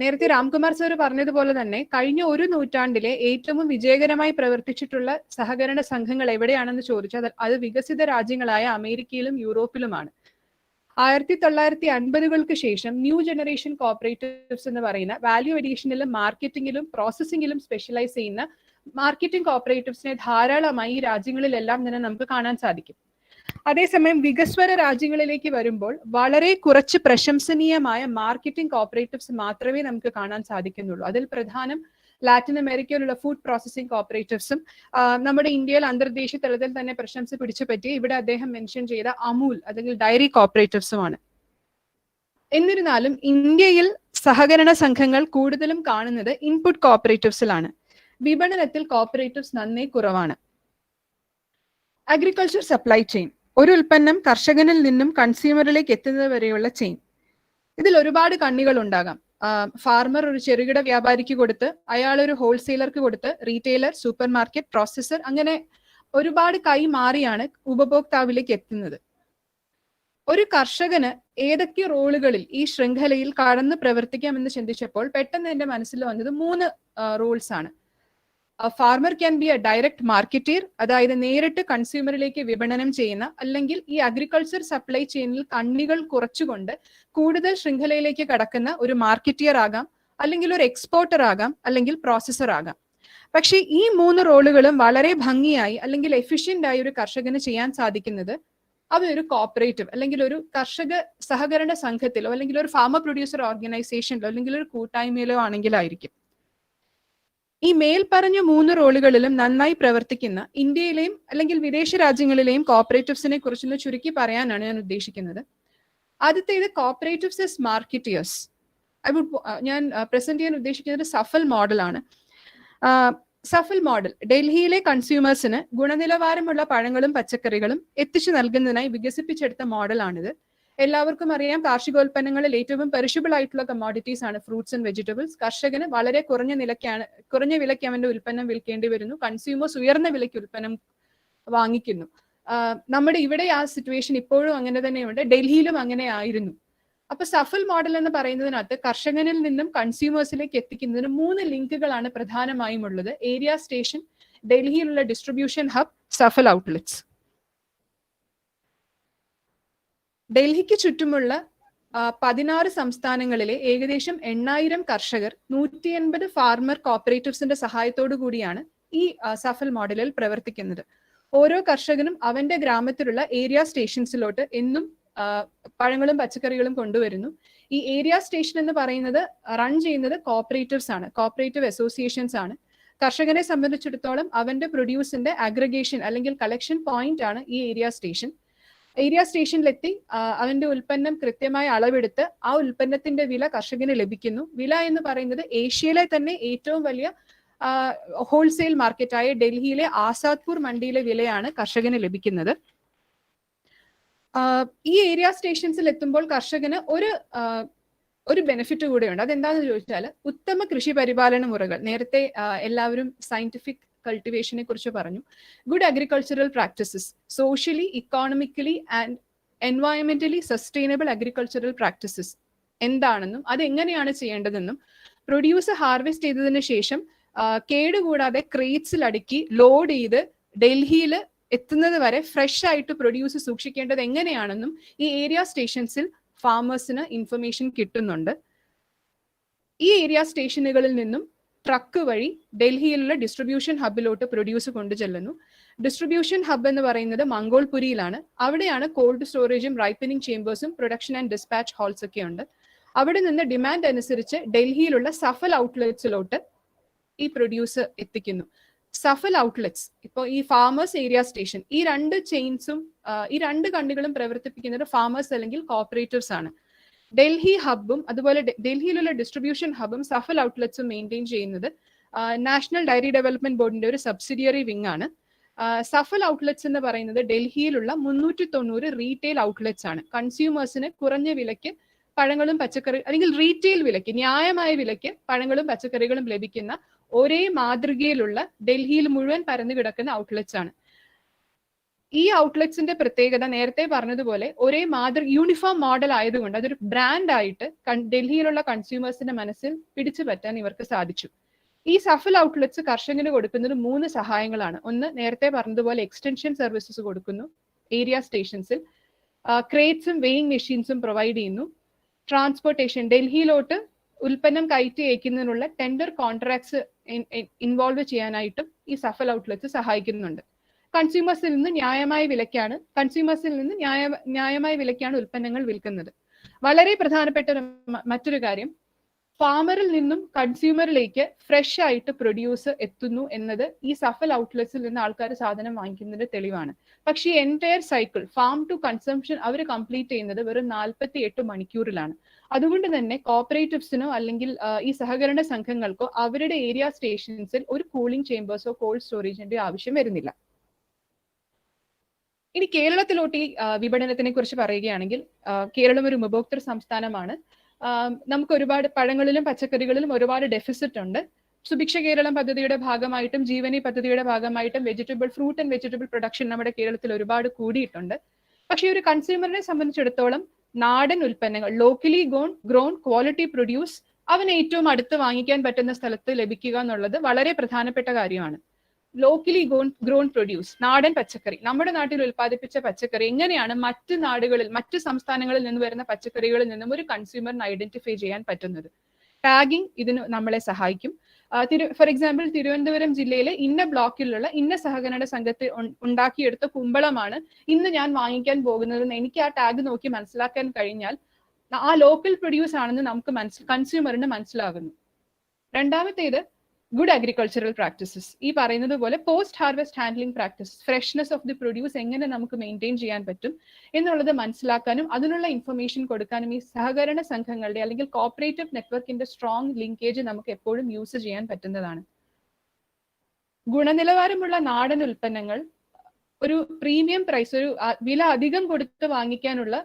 നേരത്തെ രാംകുമാർ സാർ പറഞ്ഞതുപോലെ തന്നെ കഴിഞ്ഞ ഒരു നൂറ്റാണ്ടിലെ ഏറ്റവും വിജയകരമായി പ്രവർത്തിച്ചിട്ടുള്ള സഹകരണ സംഘങ്ങൾ എവിടെയാണെന്ന് ചോദിച്ചാൽ അത് വികസിത രാജ്യങ്ങളായ അമേരിക്കയിലും യൂറോപ്പിലുമാണ്. 1950-കൾക്ക് ശേഷം ന്യൂ ജനറേഷൻ കോപ്പറേറ്റീവ്സ് എന്ന് പറയുന്ന വാല്യൂ അഡീഷനിലും മാർക്കറ്റിംഗിലും പ്രോസസ്സിംഗിലും സ്പെഷ്യലൈസ് ചെയ്യുന്ന മാർക്കറ്റിംഗ് കോപ്പറേറ്റീവ്സിനെ ധാരാളമായി ഈ രാജ്യങ്ങളിലെല്ലാം തന്നെ നമുക്ക് കാണാൻ സാധിക്കും. അതേസമയം വികസ്വര രാജ്യങ്ങളിലേക്ക് വരുമ്പോൾ വളരെ കുറച്ച് പ്രശംസനീയമായ മാർക്കറ്റിംഗ് കോപ്പറേറ്റീവ്സ് മാത്രമേ നമുക്ക് കാണാൻ സാധിക്കുന്നുള്ളൂ. അതിൽ പ്രധാനം ലാറ്റിൻ അമേരിക്കയിലുള്ള ഫുഡ് പ്രോസസ്സിംഗ് കോപ്പറേറ്റീവ്സും നമ്മുടെ ഇന്ത്യയിൽ അന്തർദേശീയ തലത്തിൽ തന്നെ പ്രശംസ പിടിച്ചുപറ്റി ഇവിടെ അദ്ദേഹം മെൻഷൻ ചെയ്ത അമൂൽ അല്ലെങ്കിൽ ഡയറി കോപ്പറേറ്റീവ്സുമാണ്. എന്നിരുന്നാലും ഇന്ത്യയിൽ സഹകരണ സംഘങ്ങൾ കൂടുതലും കാണുന്നത് ഇൻപുട്ട് കോപ്പറേറ്റീവ്സിലാണ്. വിപണനത്തിൽ കോപ്പറേറ്റീവ്സ് നന്നേ കുറവാണ്. അഗ്രികൾച്ചർ സപ്ലൈ ചെയിൻ, ഒരു ഉൽപ്പന്നം കർഷകനിൽ നിന്നും കൺസ്യൂമറിലേക്ക് എത്തുന്നത് വരെയുള്ള ചെയിൻ. ഇതിൽ ഒരുപാട് കണ്ണികൾ ഉണ്ടാകാം. ഫാർമർ ഒരു ചെറുകിട വ്യാപാരിക്ക് കൊടുത്ത്, അയാൾ ഒരു ഹോൾസെയിലർക്ക് കൊടുത്ത്, റീറ്റെയിലർ, സൂപ്പർ മാർക്കറ്റ്, പ്രോസസർ, അങ്ങനെ ഒരുപാട് കൈ മാറിയാണ് ഉപഭോക്താവിലേക്ക് എത്തുന്നത്. ഒരു കർഷകന് ഏതൊക്കെ റോളുകളിൽ ഈ ശൃംഖലയിൽ കടന്ന് പ്രവർത്തിക്കാമെന്ന് ചിന്തിച്ചപ്പോൾ പെട്ടെന്ന് എന്റെ മനസ്സിൽ വന്നത് 3 റോൾസ് ആണ്. Farmer can be a direct marketeer, അതായത് നേരിട്ട് കൺസ്യൂമറിലേക്ക് വിപണനം ചെയ്യുന്ന, അല്ലെങ്കിൽ ഈ അഗ്രികൾച്ചർ സപ്ലൈ ചെയിനിൽ കണ്ണികൾ കുറച്ചുകൊണ്ട് കൂടുതൽ ശൃംഖലയിലേക്ക് കടക്കുന്ന ഒരു മാർക്കറ്റിയർ ആകാം, അല്ലെങ്കിൽ ഒരു എക്സ്പോർട്ടർ ആകാം, അല്ലെങ്കിൽ പ്രോസസർ ആകാം. പക്ഷേ ഈ 3 റോളുകളും വളരെ ഭംഗിയായി അല്ലെങ്കിൽ എഫിഷ്യന്റ് ആയി ഒരു കർഷകന് ചെയ്യാൻ സാധിക്കുന്നത് അവരൊരു കോപ്പറേറ്റീവ് അല്ലെങ്കിൽ ഒരു കർഷക സഹകരണ സംഘത്തിലോ അല്ലെങ്കിൽ ഒരു ഫാമർ പ്രൊഡ്യൂസർ ഓർഗനൈസേഷനിലോ അല്ലെങ്കിൽ ഒരു കൂട്ടായ്മയിലോ ആണെങ്കിലായിരിക്കും. ഈ മേൽപ്പറഞ്ഞ 3 റോളുകളിലും നന്നായി പ്രവർത്തിക്കുന്ന ഇന്ത്യയിലെയും അല്ലെങ്കിൽ വിദേശ രാജ്യങ്ങളിലെയും കോപ്പറേറ്റീവ്സിനെ കുറിച്ചൊന്ന് ചുരുക്കി പറയാനാണ് ഞാൻ ഉദ്ദേശിക്കുന്നത്. ആദ്യത്തേത് കോപ്പറേറ്റീവ്സ് ആസ് മാർക്കറ്റിയേഴ്സ്. ഞാൻ പ്രസന്റ് ചെയ്യാൻ ഉദ്ദേശിക്കുന്നത് സഫൽ മോഡലാണ്. സഫൽ മോഡൽ ഡൽഹിയിലെ കൺസ്യൂമേഴ്സിന് ഗുണനിലവാരമുള്ള പഴങ്ങളും പച്ചക്കറികളും എത്തിച്ചു നൽകുന്നതിനായി വികസിപ്പിച്ചെടുത്ത മോഡലാണിത്. എല്ലാവർക്കും അറിയാം, കാർഷികോൽപ്പന്നങ്ങളിൽ ഏറ്റവും പെരിഷബിൾ ആയിട്ടുള്ള കമ്മോഡിറ്റീസ് ആണ് ഫ്രൂട്ട്സ് ആൻഡ് വെജിറ്റബിൾസ്. കർഷകന് വളരെ കുറഞ്ഞ വിലയ്ക്ക് അവന്റെ ഉൽപ്പന്നം വിൽക്കേണ്ടി വരുന്നു. കൺസ്യൂമേഴ്സ് ഉയർന്ന വിലയ്ക്ക് ഉൽപ്പന്നം വാങ്ങിക്കുന്നു. നമ്മുടെ ഇവിടെ ആ സിറ്റുവേഷൻ ഇപ്പോഴും അങ്ങനെ തന്നെയുണ്ട്, ഡൽഹിയിലും അങ്ങനെ ആയിരുന്നു. അപ്പൊ സഫൽ മോഡൽ എന്ന് പറയുന്നതിനകത്ത് കർഷകനിൽ നിന്നും കൺസ്യൂമേഴ്സിലേക്ക് എത്തിക്കുന്നതിന് 3 ലിങ്കുകളാണ് പ്രധാനമായും ഉള്ളത്: ഏരിയ സ്റ്റേഷൻ, ഡൽഹിയിലുള്ള ഡിസ്ട്രിബ്യൂഷൻ ഹബ്, സഫൽ ഔട്ട്ലെറ്റ്സ്. ഡൽഹിക്ക് ചുറ്റുമുള്ള 16 സംസ്ഥാനങ്ങളിലെ ഏകദേശം 8000 കർഷകർ 180 ഫാർമർ കോപ്പറേറ്റീവ്സിന്റെ സഹായത്തോടു കൂടിയാണ് ഈ സഫൽ മോഡലിൽ പ്രവർത്തിക്കുന്നത്. ഓരോ കർഷകനും അവന്റെ ഗ്രാമത്തിലുള്ള ഏരിയ സ്റ്റേഷൻസിലോട്ട് എന്നും പഴങ്ങളും പച്ചക്കറികളും കൊണ്ടുവരുന്നു. ഈ ഏരിയ സ്റ്റേഷൻ എന്ന് പറയുന്നത് റൺ ചെയ്യുന്നത് കോപ്പറേറ്റീവ്സ് ആണ്, കോപ്പറേറ്റീവ് അസോസിയേഷൻസ് ആണ്. കർഷകനെ സംബന്ധിച്ചിടത്തോളം അവന്റെ പ്രൊഡ്യൂസിന്റെ അഗ്രിഗേഷൻ അല്ലെങ്കിൽ കളക്ഷൻ പോയിന്റ് ആണ് ഈ ഏരിയ സ്റ്റേഷൻ. ഏരിയ സ്റ്റേഷനിലെത്തി അവന്റെ ഉൽപ്പന്നം കൃത്യമായ അളവെടുത്ത് ആ ഉൽപ്പന്നത്തിന്റെ വില കർഷകന് ലഭിക്കുന്നു. വില എന്ന് പറയുന്നത് ഏഷ്യയിലെ തന്നെ ഏറ്റവും വലിയ ഹോൾസെയിൽ മാർക്കറ്റായ ഡൽഹിയിലെ ആസാദ്പൂർ മണ്ടിയിലെ വിലയാണ് കർഷകന് ലഭിക്കുന്നത്. ഈ ഏരിയ സ്റ്റേഷൻസിൽ എത്തുമ്പോൾ കർഷകന് ഒരു ബെനിഫിറ്റ് കൂടെയുണ്ട്. അതെന്താണെന്ന് ചോദിച്ചാൽ ഉത്തമ കൃഷി പരിപാലന മുറകൾ, നേരത്തെ എല്ലാവരും സയന്റിഫിക് കൾട്ടിവേഷനെ കുറിച്ച് പറഞ്ഞു. Good agricultural practices, socially economically and എൻവയോൺമെന്റലി സസ്റ്റൈനബിൾ അഗ്രികൾച്ചറൽ പ്രാക്ടീസസ് എന്താണെന്നും അതെങ്ങനെയാണ് ചെയ്യേണ്ടതെന്നും പ്രൊഡ്യൂസ് ഹാർവെസ്റ്റ് ചെയ്തതിനു ശേഷം കേടുകൂടാതെ ക്രേറ്റ്സിൽ അടുക്കി ലോഡ് ചെയ്ത് ഡൽഹിയിൽ എത്തുന്നത് വരെ ഫ്രഷ് ആയിട്ട് പ്രൊഡ്യൂസ് സൂക്ഷിക്കേണ്ടത് എങ്ങനെയാണെന്നും ഈ ഏരിയ സ്റ്റേഷൻസിൽ ഫാമേഴ്സിന് ഇൻഫർമേഷൻ കിട്ടുന്നുണ്ട്. ഈ ഏരിയ സ്റ്റേഷനുകളിൽ നിന്നും ട്രക്ക് വഴി ഡൽഹിയിലുള്ള ഡിസ്ട്രിബ്യൂഷൻ ഹബിലോട്ട് പ്രൊഡ്യൂസ് കൊണ്ടുചെല്ലുന്നു. ഡിസ്ട്രിബ്യൂഷൻ ഹബ് എന്ന് പറയുന്നത് മംഗോൾപുരിയിലാണ്. അവിടെയാണ് കോൾഡ് സ്റ്റോറേജും റൈപ്പനിങ് ചേംബേഴ്സും പ്രൊഡക്ഷൻ ആൻഡ് ഡിസ്പാച്ച് ഹാൾസ് ഒക്കെ ഉണ്ട്. അവിടെ നിന്ന് ഡിമാൻഡ് അനുസരിച്ച് ഡൽഹിയിലുള്ള സഫൽ ഔട്ട്ലെറ്റ്സിലോട്ട് ഈ പ്രൊഡ്യൂസ് എത്തിക്കുന്നു. സഫൽ ഔട്ട്ലെറ്റ്സ്, ഇപ്പോൾ ഈ ഫാമേഴ്സ് ഏരിയ സ്റ്റേഷൻ, ഈ രണ്ട് ചെയിൻസും ഈ രണ്ട് കണ്ണികളും പ്രവർത്തിപ്പിക്കുന്നത് ഫാമേഴ്സ് അല്ലെങ്കിൽ കോപ്പറേറ്റീവ്സ് ആണ്. ഡൽഹി ഹബും അതുപോലെ ഡൽഹിയിലുള്ള ഡിസ്ട്രിബ്യൂഷൻ ഹബും സഫൽ ഔട്ട്ലെറ്റ്സും മെയിൻറ്റെയിൻ ചെയ്യുന്നത് നാഷണൽ ഡയറി ഡെവലപ്മെന്റ് ബോർഡിന്റെ ഒരു സബ്സിഡിയറി വിങ് ആണ്. സഫൽ ഔട്ട്ലെറ്റ്സ് എന്ന് പറയുന്നത് ഡൽഹിയിലുള്ള 390 റീറ്റെയിൽ ഔട്ട്ലെറ്റ്സ് ആണ്. കൺസ്യൂമേഴ്സിന് കുറഞ്ഞ വിലയ്ക്ക് പഴങ്ങളും പച്ചക്കറി അല്ലെങ്കിൽ റീറ്റെയിൽ വിലയ്ക്ക്, ന്യായമായ വിലയ്ക്ക് പഴങ്ങളും പച്ചക്കറികളും ലഭിക്കുന്ന ഒരേ മാതൃകയിലുള്ള ഡൽഹിയിൽ മുഴുവൻ പരന്നു കിടക്കുന്ന ഔട്ട്ലെറ്റ്സ് ആണ്. ഈ ഔട്ട്ലെറ്റ്സിന്റെ പ്രത്യേകത നേരത്തെ പറഞ്ഞതുപോലെ ഒരേ യൂണിഫോം മോഡൽ ആയതുകൊണ്ട് അതൊരു ബ്രാൻഡ് ആയിട്ട് ഡൽഹിയിലുള്ള കൺസ്യൂമേഴ്സിന്റെ മനസ്സിൽ പിടിച്ചു പറ്റാൻ ഇവർക്ക് സാധിച്ചു. ഈ സഫൽ ഔട്ട്ലെറ്റ്സ് കർഷകന് കൊടുക്കുന്നത് 3 സഹായങ്ങളാണ്. ഒന്ന്, നേരത്തെ പറഞ്ഞതുപോലെ എക്സ്റ്റൻഷൻ സർവീസസ് കൊടുക്കുന്നു ഏരിയ സ്റ്റേഷൻസിൽ. ക്രേറ്റ്സും വെയിങ് മെഷീൻസും പ്രൊവൈഡ് ചെയ്യുന്നു. ട്രാൻസ്പോർട്ടേഷൻ, ഡൽഹിയിലോട്ട് ഉൽപ്പന്നം കയറ്റി അയക്കുന്നതിനുള്ള ടെൻഡർ കോൺട്രാക്ട്സ് ഇൻവോൾവ് ചെയ്യാനായിട്ടും ഈ സഫൽ ഔട്ട്ലെറ്റ്സ് സഹായിക്കുന്നുണ്ട്. കൺസ്യൂമേഴ്സിൽ നിന്ന് ന്യായമായ വിലയ്ക്കാണ് ഉൽപ്പന്നങ്ങൾ വിൽക്കുന്നത്. വളരെ പ്രധാനപ്പെട്ട മറ്റൊരു കാര്യം, ഫാമറിൽ നിന്നും കൺസ്യൂമറിലേക്ക് ഫ്രഷ് ആയിട്ട് പ്രൊഡ്യൂസ് എത്തുന്നു എന്നത് ഈ സഫൽ ഔട്ട്ലെറ്റ്സിൽ നിന്ന് ആൾക്കാർ സാധനം വാങ്ങിക്കുന്നതിന്റെ തെളിവാണ്. പക്ഷേ ഈ entire cycle farm to consumption അവർ കംപ്ലീറ്റ് ചെയ്യുന്നത് വെറും 48 മണിക്കൂറിലാണ്. അതുകൊണ്ട് തന്നെ കോപ്പറേറ്റീവ്സിനോ അല്ലെങ്കിൽ ഈ സഹകരണ സംഘങ്ങൾക്കോ അവരുടെ ഏരിയ സ്റ്റേഷൻസിൽ ഒരു കൂളിംഗ് ചേംബേഴ്സോ കോൾഡ് സ്റ്റോറേജിന്റെ ആവശ്യം വരുന്നില്ല. ഇനി കേരളത്തിലോട്ട് ഈ വിപണനത്തിനെ കുറിച്ച് പറയുകയാണെങ്കിൽ, കേരളം ഒരു ഉപഭോക്തൃ സംസ്ഥാനമാണ്. നമുക്ക് ഒരുപാട് പഴങ്ങളിലും പച്ചക്കറികളിലും ഒരുപാട് ഡെഫിസിറ്റ് ഉണ്ട്. സുഭിക്ഷ കേരളം പദ്ധതിയുടെ ഭാഗമായിട്ടും ജീവനി പദ്ധതിയുടെ ഭാഗമായിട്ടും ഫ്രൂട്ട് ആൻഡ് വെജിറ്റബിൾ പ്രൊഡക്ഷൻ നമ്മുടെ കേരളത്തിൽ ഒരുപാട് കൂടിയിട്ടുണ്ട്. പക്ഷേ ഒരു കൺസ്യൂമറിനെ സംബന്ധിച്ചിടത്തോളം നാടൻ ഉൽപ്പന്നങ്ങൾ, ലോക്കലി ഗ്രോൺ ക്വാളിറ്റി പ്രൊഡ്യൂസ്, അവന് ഏറ്റവും അടുത്ത് വാങ്ങിക്കാൻ പറ്റുന്ന സ്ഥലത്ത് ലഭിക്കുക എന്നുള്ളത് വളരെ പ്രധാനപ്പെട്ട കാര്യമാണ്. ലോക്കലി ഗ്രോൺ പ്രൊഡ്യൂസ്, നാടൻ പച്ചക്കറി, നമ്മുടെ നാട്ടിൽ ഉൽപ്പാദിപ്പിച്ച പച്ചക്കറി എങ്ങനെയാണ് മറ്റ് സംസ്ഥാനങ്ങളിൽ നിന്ന് വരുന്ന പച്ചക്കറികളിൽ നിന്നും ഒരു കൺസ്യൂമറിന് ഐഡന്റിഫൈ ചെയ്യാൻ പറ്റുന്നത്? ടാഗിങ് ഇതിന് നമ്മളെ സഹായിക്കും. ഫോർ എക്സാമ്പിൾ, തിരുവനന്തപുരം ജില്ലയിലെ ഇന്ന ബ്ലോക്കിലുള്ള ഇന്ന സഹകരണ സംഘത്തിൽ ഉണ്ടാക്കിയെടുത്ത കുമ്പളമാണ് ഇന്ന് ഞാൻ വാങ്ങിക്കാൻ പോകുന്നതെന്ന് എനിക്ക് ആ ടാഗ് നോക്കി മനസ്സിലാക്കാൻ കഴിഞ്ഞാൽ ആ ലോക്കൽ പ്രൊഡ്യൂസ് ആണെന്ന് നമുക്ക് കൺസ്യൂമറിന് മനസ്സിലാകുന്നു. രണ്ടാമത്തേത് ഗുഡ് അഗ്രികൾച്ചറൽ പ്രാക്ടീസസ്. ഈ പറയുന്നത് പോലെ post harvest handling practice, freshness of the produce എങ്ങനെ നമുക്ക് മെയിൻറ്റെയിൻ ചെയ്യാൻ പറ്റും എന്നുള്ളത് മനസ്സിലാക്കാനും അതിനുള്ള ഇൻഫർമേഷൻ കൊടുക്കാനും ഈ സഹകരണ സംഘങ്ങളുടെ അല്ലെങ്കിൽ കോപ്പറേറ്റീവ് നെറ്റ്വർക്കിന്റെ സ്ട്രോങ് ലിങ്കേജ് നമുക്ക് എപ്പോഴും യൂസ് ചെയ്യാൻ പറ്റുന്നതാണ്. ഗുണനിലവാരമുള്ള നാടൻ ഉൽപ്പന്നങ്ങൾ ഒരു പ്രീമിയം പ്രൈസ്, ഒരു വില അധികം കൊടുത്ത് വാങ്ങിക്കാനുള്ള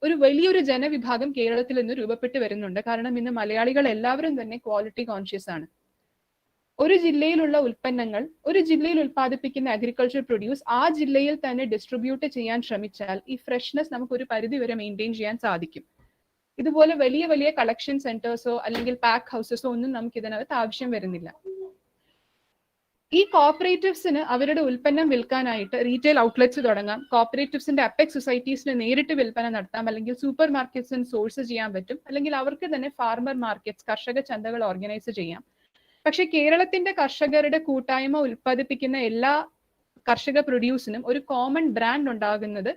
ഒരു വലിയൊരു ജനവിഭാഗം കേരളത്തിൽ നിന്ന് രൂപപ്പെട്ടു വരുന്നുണ്ട്. കാരണം ഇന്ന് മലയാളികൾ എല്ലാവരും തന്നെ ക്വാളിറ്റി കോൺഷ്യസ് ആണ്. ഒരു ജില്ലയിലുള്ള ഉൽപ്പന്നങ്ങൾ, ഒരു ജില്ലയിൽ ഉൽപ്പാദിപ്പിക്കുന്ന അഗ്രികൾച്ചർ പ്രൊഡ്യൂസ് ആ ജില്ലയിൽ തന്നെ ഡിസ്ട്രിബ്യൂട്ട് ചെയ്യാൻ ശ്രമിച്ചാൽ ഈ ഫ്രഷ്നെസ് നമുക്ക് ഒരു പരിധി വരെ മെയിൻറ്റെയിൻ ചെയ്യാൻ സാധിക്കും. ഇതുപോലെ വലിയ വലിയ കളക്ഷൻ സെന്റേഴ്സോ അല്ലെങ്കിൽ പാക്ക് ഹൗസസോ ഒന്നും നമുക്ക് ഇതിനകത്ത് ആവശ്യം വരുന്നില്ല. ഈ കോപ്പറേറ്റീവ്സിന് അവരുടെ ഉൽപ്പന്നം വിൽക്കാനായിട്ട് റീറ്റെയിൽ ഔട്ട്ലെറ്റ്സ് തുടങ്ങാം. കോപ്പറേറ്റീവ്സിന്റെ അപ്പെക്സ് സൊസൈറ്റീസിന് നേരിട്ട് വിൽപ്പന നടത്താം, അല്ലെങ്കിൽ സൂപ്പർ മാർക്കറ്റ്സിന് സോഴ്സ് ചെയ്യാൻ പറ്റും, അല്ലെങ്കിൽ അവർക്ക് തന്നെ ഫാർമർ മാർക്കറ്റ്സ്, കർഷക ചന്തകൾ ഓർഗനൈസ് ചെയ്യാം. പക്ഷെ കേരളത്തിന്റെ കർഷകരുടെ കൂട്ടായ്മ ഉൽപ്പാദിപ്പിക്കുന്ന എല്ലാ കർഷക പ്രൊഡ്യൂസിനും ഒരു കോമൺ ബ്രാൻഡ് ഉണ്ടാകുന്നത്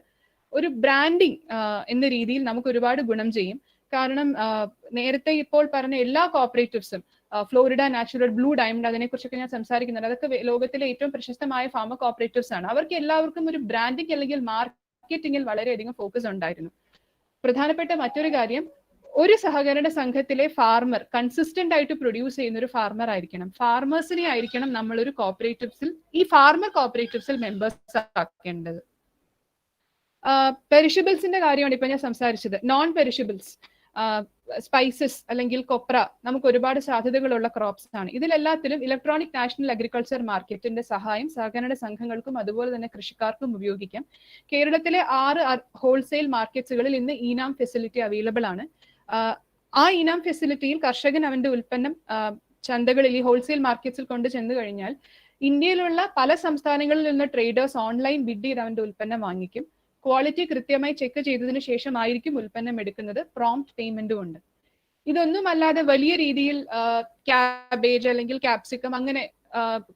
ഒരു ബ്രാൻഡിങ് എന്ന രീതിയിൽ നമുക്ക് ഒരുപാട് ഗുണം ചെയ്യും. കാരണം നേരത്തെ ഇപ്പോൾ പറഞ്ഞ എല്ലാ കോപ്പറേറ്റീവ്സും ഫ്ലോറിഡ നാച്ചുറൽ, ബ്ലൂ ഡയമണ്ട്, അതിനെക്കുറിച്ചൊക്കെ ഞാൻ സംസാരിക്കുന്നുണ്ട്. അതൊക്കെ ലോകത്തിലെ ഏറ്റവും പ്രശസ്തമായ ഫാർമ കോപ്പറേറ്റീവ്സ് ആണ്. അവർക്ക് എല്ലാവർക്കും ഒരു ബ്രാൻഡിങ് അല്ലെങ്കിൽ മാർക്കറ്റിംഗിൽ വളരെയധികം ഫോക്കസ് ഉണ്ടായിരുന്നു. പ്രധാനപ്പെട്ട മറ്റൊരു കാര്യം, ഒരു സഹകരണ സംഘത്തിലെ ഫാർമർ കൺസിസ്റ്റന്റ് ആയിട്ട് പ്രൊഡ്യൂസ് ചെയ്യുന്ന ഒരു ഫാർമർ ആയിരിക്കണം. ഫാർമേഴ്സിനെ ആയിരിക്കണം നമ്മളൊരു കോപ്പറേറ്റീവ്സിൽ, ഈ ഫാർമർ കോപ്പറേറ്റീവ്സിൽ മെമ്പേഴ്സ് ആക്കേണ്ടത്. പെരിഷബിൾസിന്റെ കാര്യമാണ് ഇപ്പൊ ഞാൻ സംസാരിച്ചത്. നോൺ പെരിഷബിൾസ്, സ്പൈസസ് അല്ലെങ്കിൽ കൊപ്ര, നമുക്ക് ഒരുപാട് സാധ്യതകളുള്ള ക്രോപ്സ് ആണ്. ഇതിലെല്ലാത്തിലും ഇലക്ട്രോണിക് നാഷണൽ അഗ്രികൾച്ചർ മാർക്കറ്റിന്റെ സഹായം സഹകരണ സംഘങ്ങൾക്കും അതുപോലെ തന്നെ കൃഷിക്കാർക്കും ഉപയോഗിക്കാം. കേരളത്തിലെ 6 ഹോൾസെയിൽ മാർക്കറ്റ്സുകളിൽ ഇന്ന് ഈനാം ഫെസിലിറ്റി അവൈലബിൾ ആണ്. ആ ഈനാം ഫെസിലിറ്റിയിൽ കർഷകൻ അവന്റെ ഉൽപ്പന്നം ചന്തകളിൽ, ഈ ഹോൾസെയിൽ മാർക്കറ്റ്സിൽ കൊണ്ട് ചെന്ന് കഴിഞ്ഞാൽ ഇന്ത്യയിലുള്ള പല സംസ്ഥാനങ്ങളിൽ നിന്ന് ട്രേഡേഴ്സ് ഓൺലൈൻ ബിഡ് ചെയ്ത് അവന്റെ ഉൽപ്പന്നം വാങ്ങിക്കും. ക്വാളിറ്റി കൃത്യമായി ചെക്ക് ചെയ്തതിനു ശേഷമായിരിക്കും ഉൽപ്പന്നം എടുക്കുന്നത്, പ്രോംപ്റ്റ് പേയ്മെന്റും ഉണ്ട്. ഇതൊന്നുമല്ലാതെ വലിയ രീതിയിൽ ക്യാബേജ് അല്ലെങ്കിൽ ക്യാപ്സിക്കം അങ്ങനെ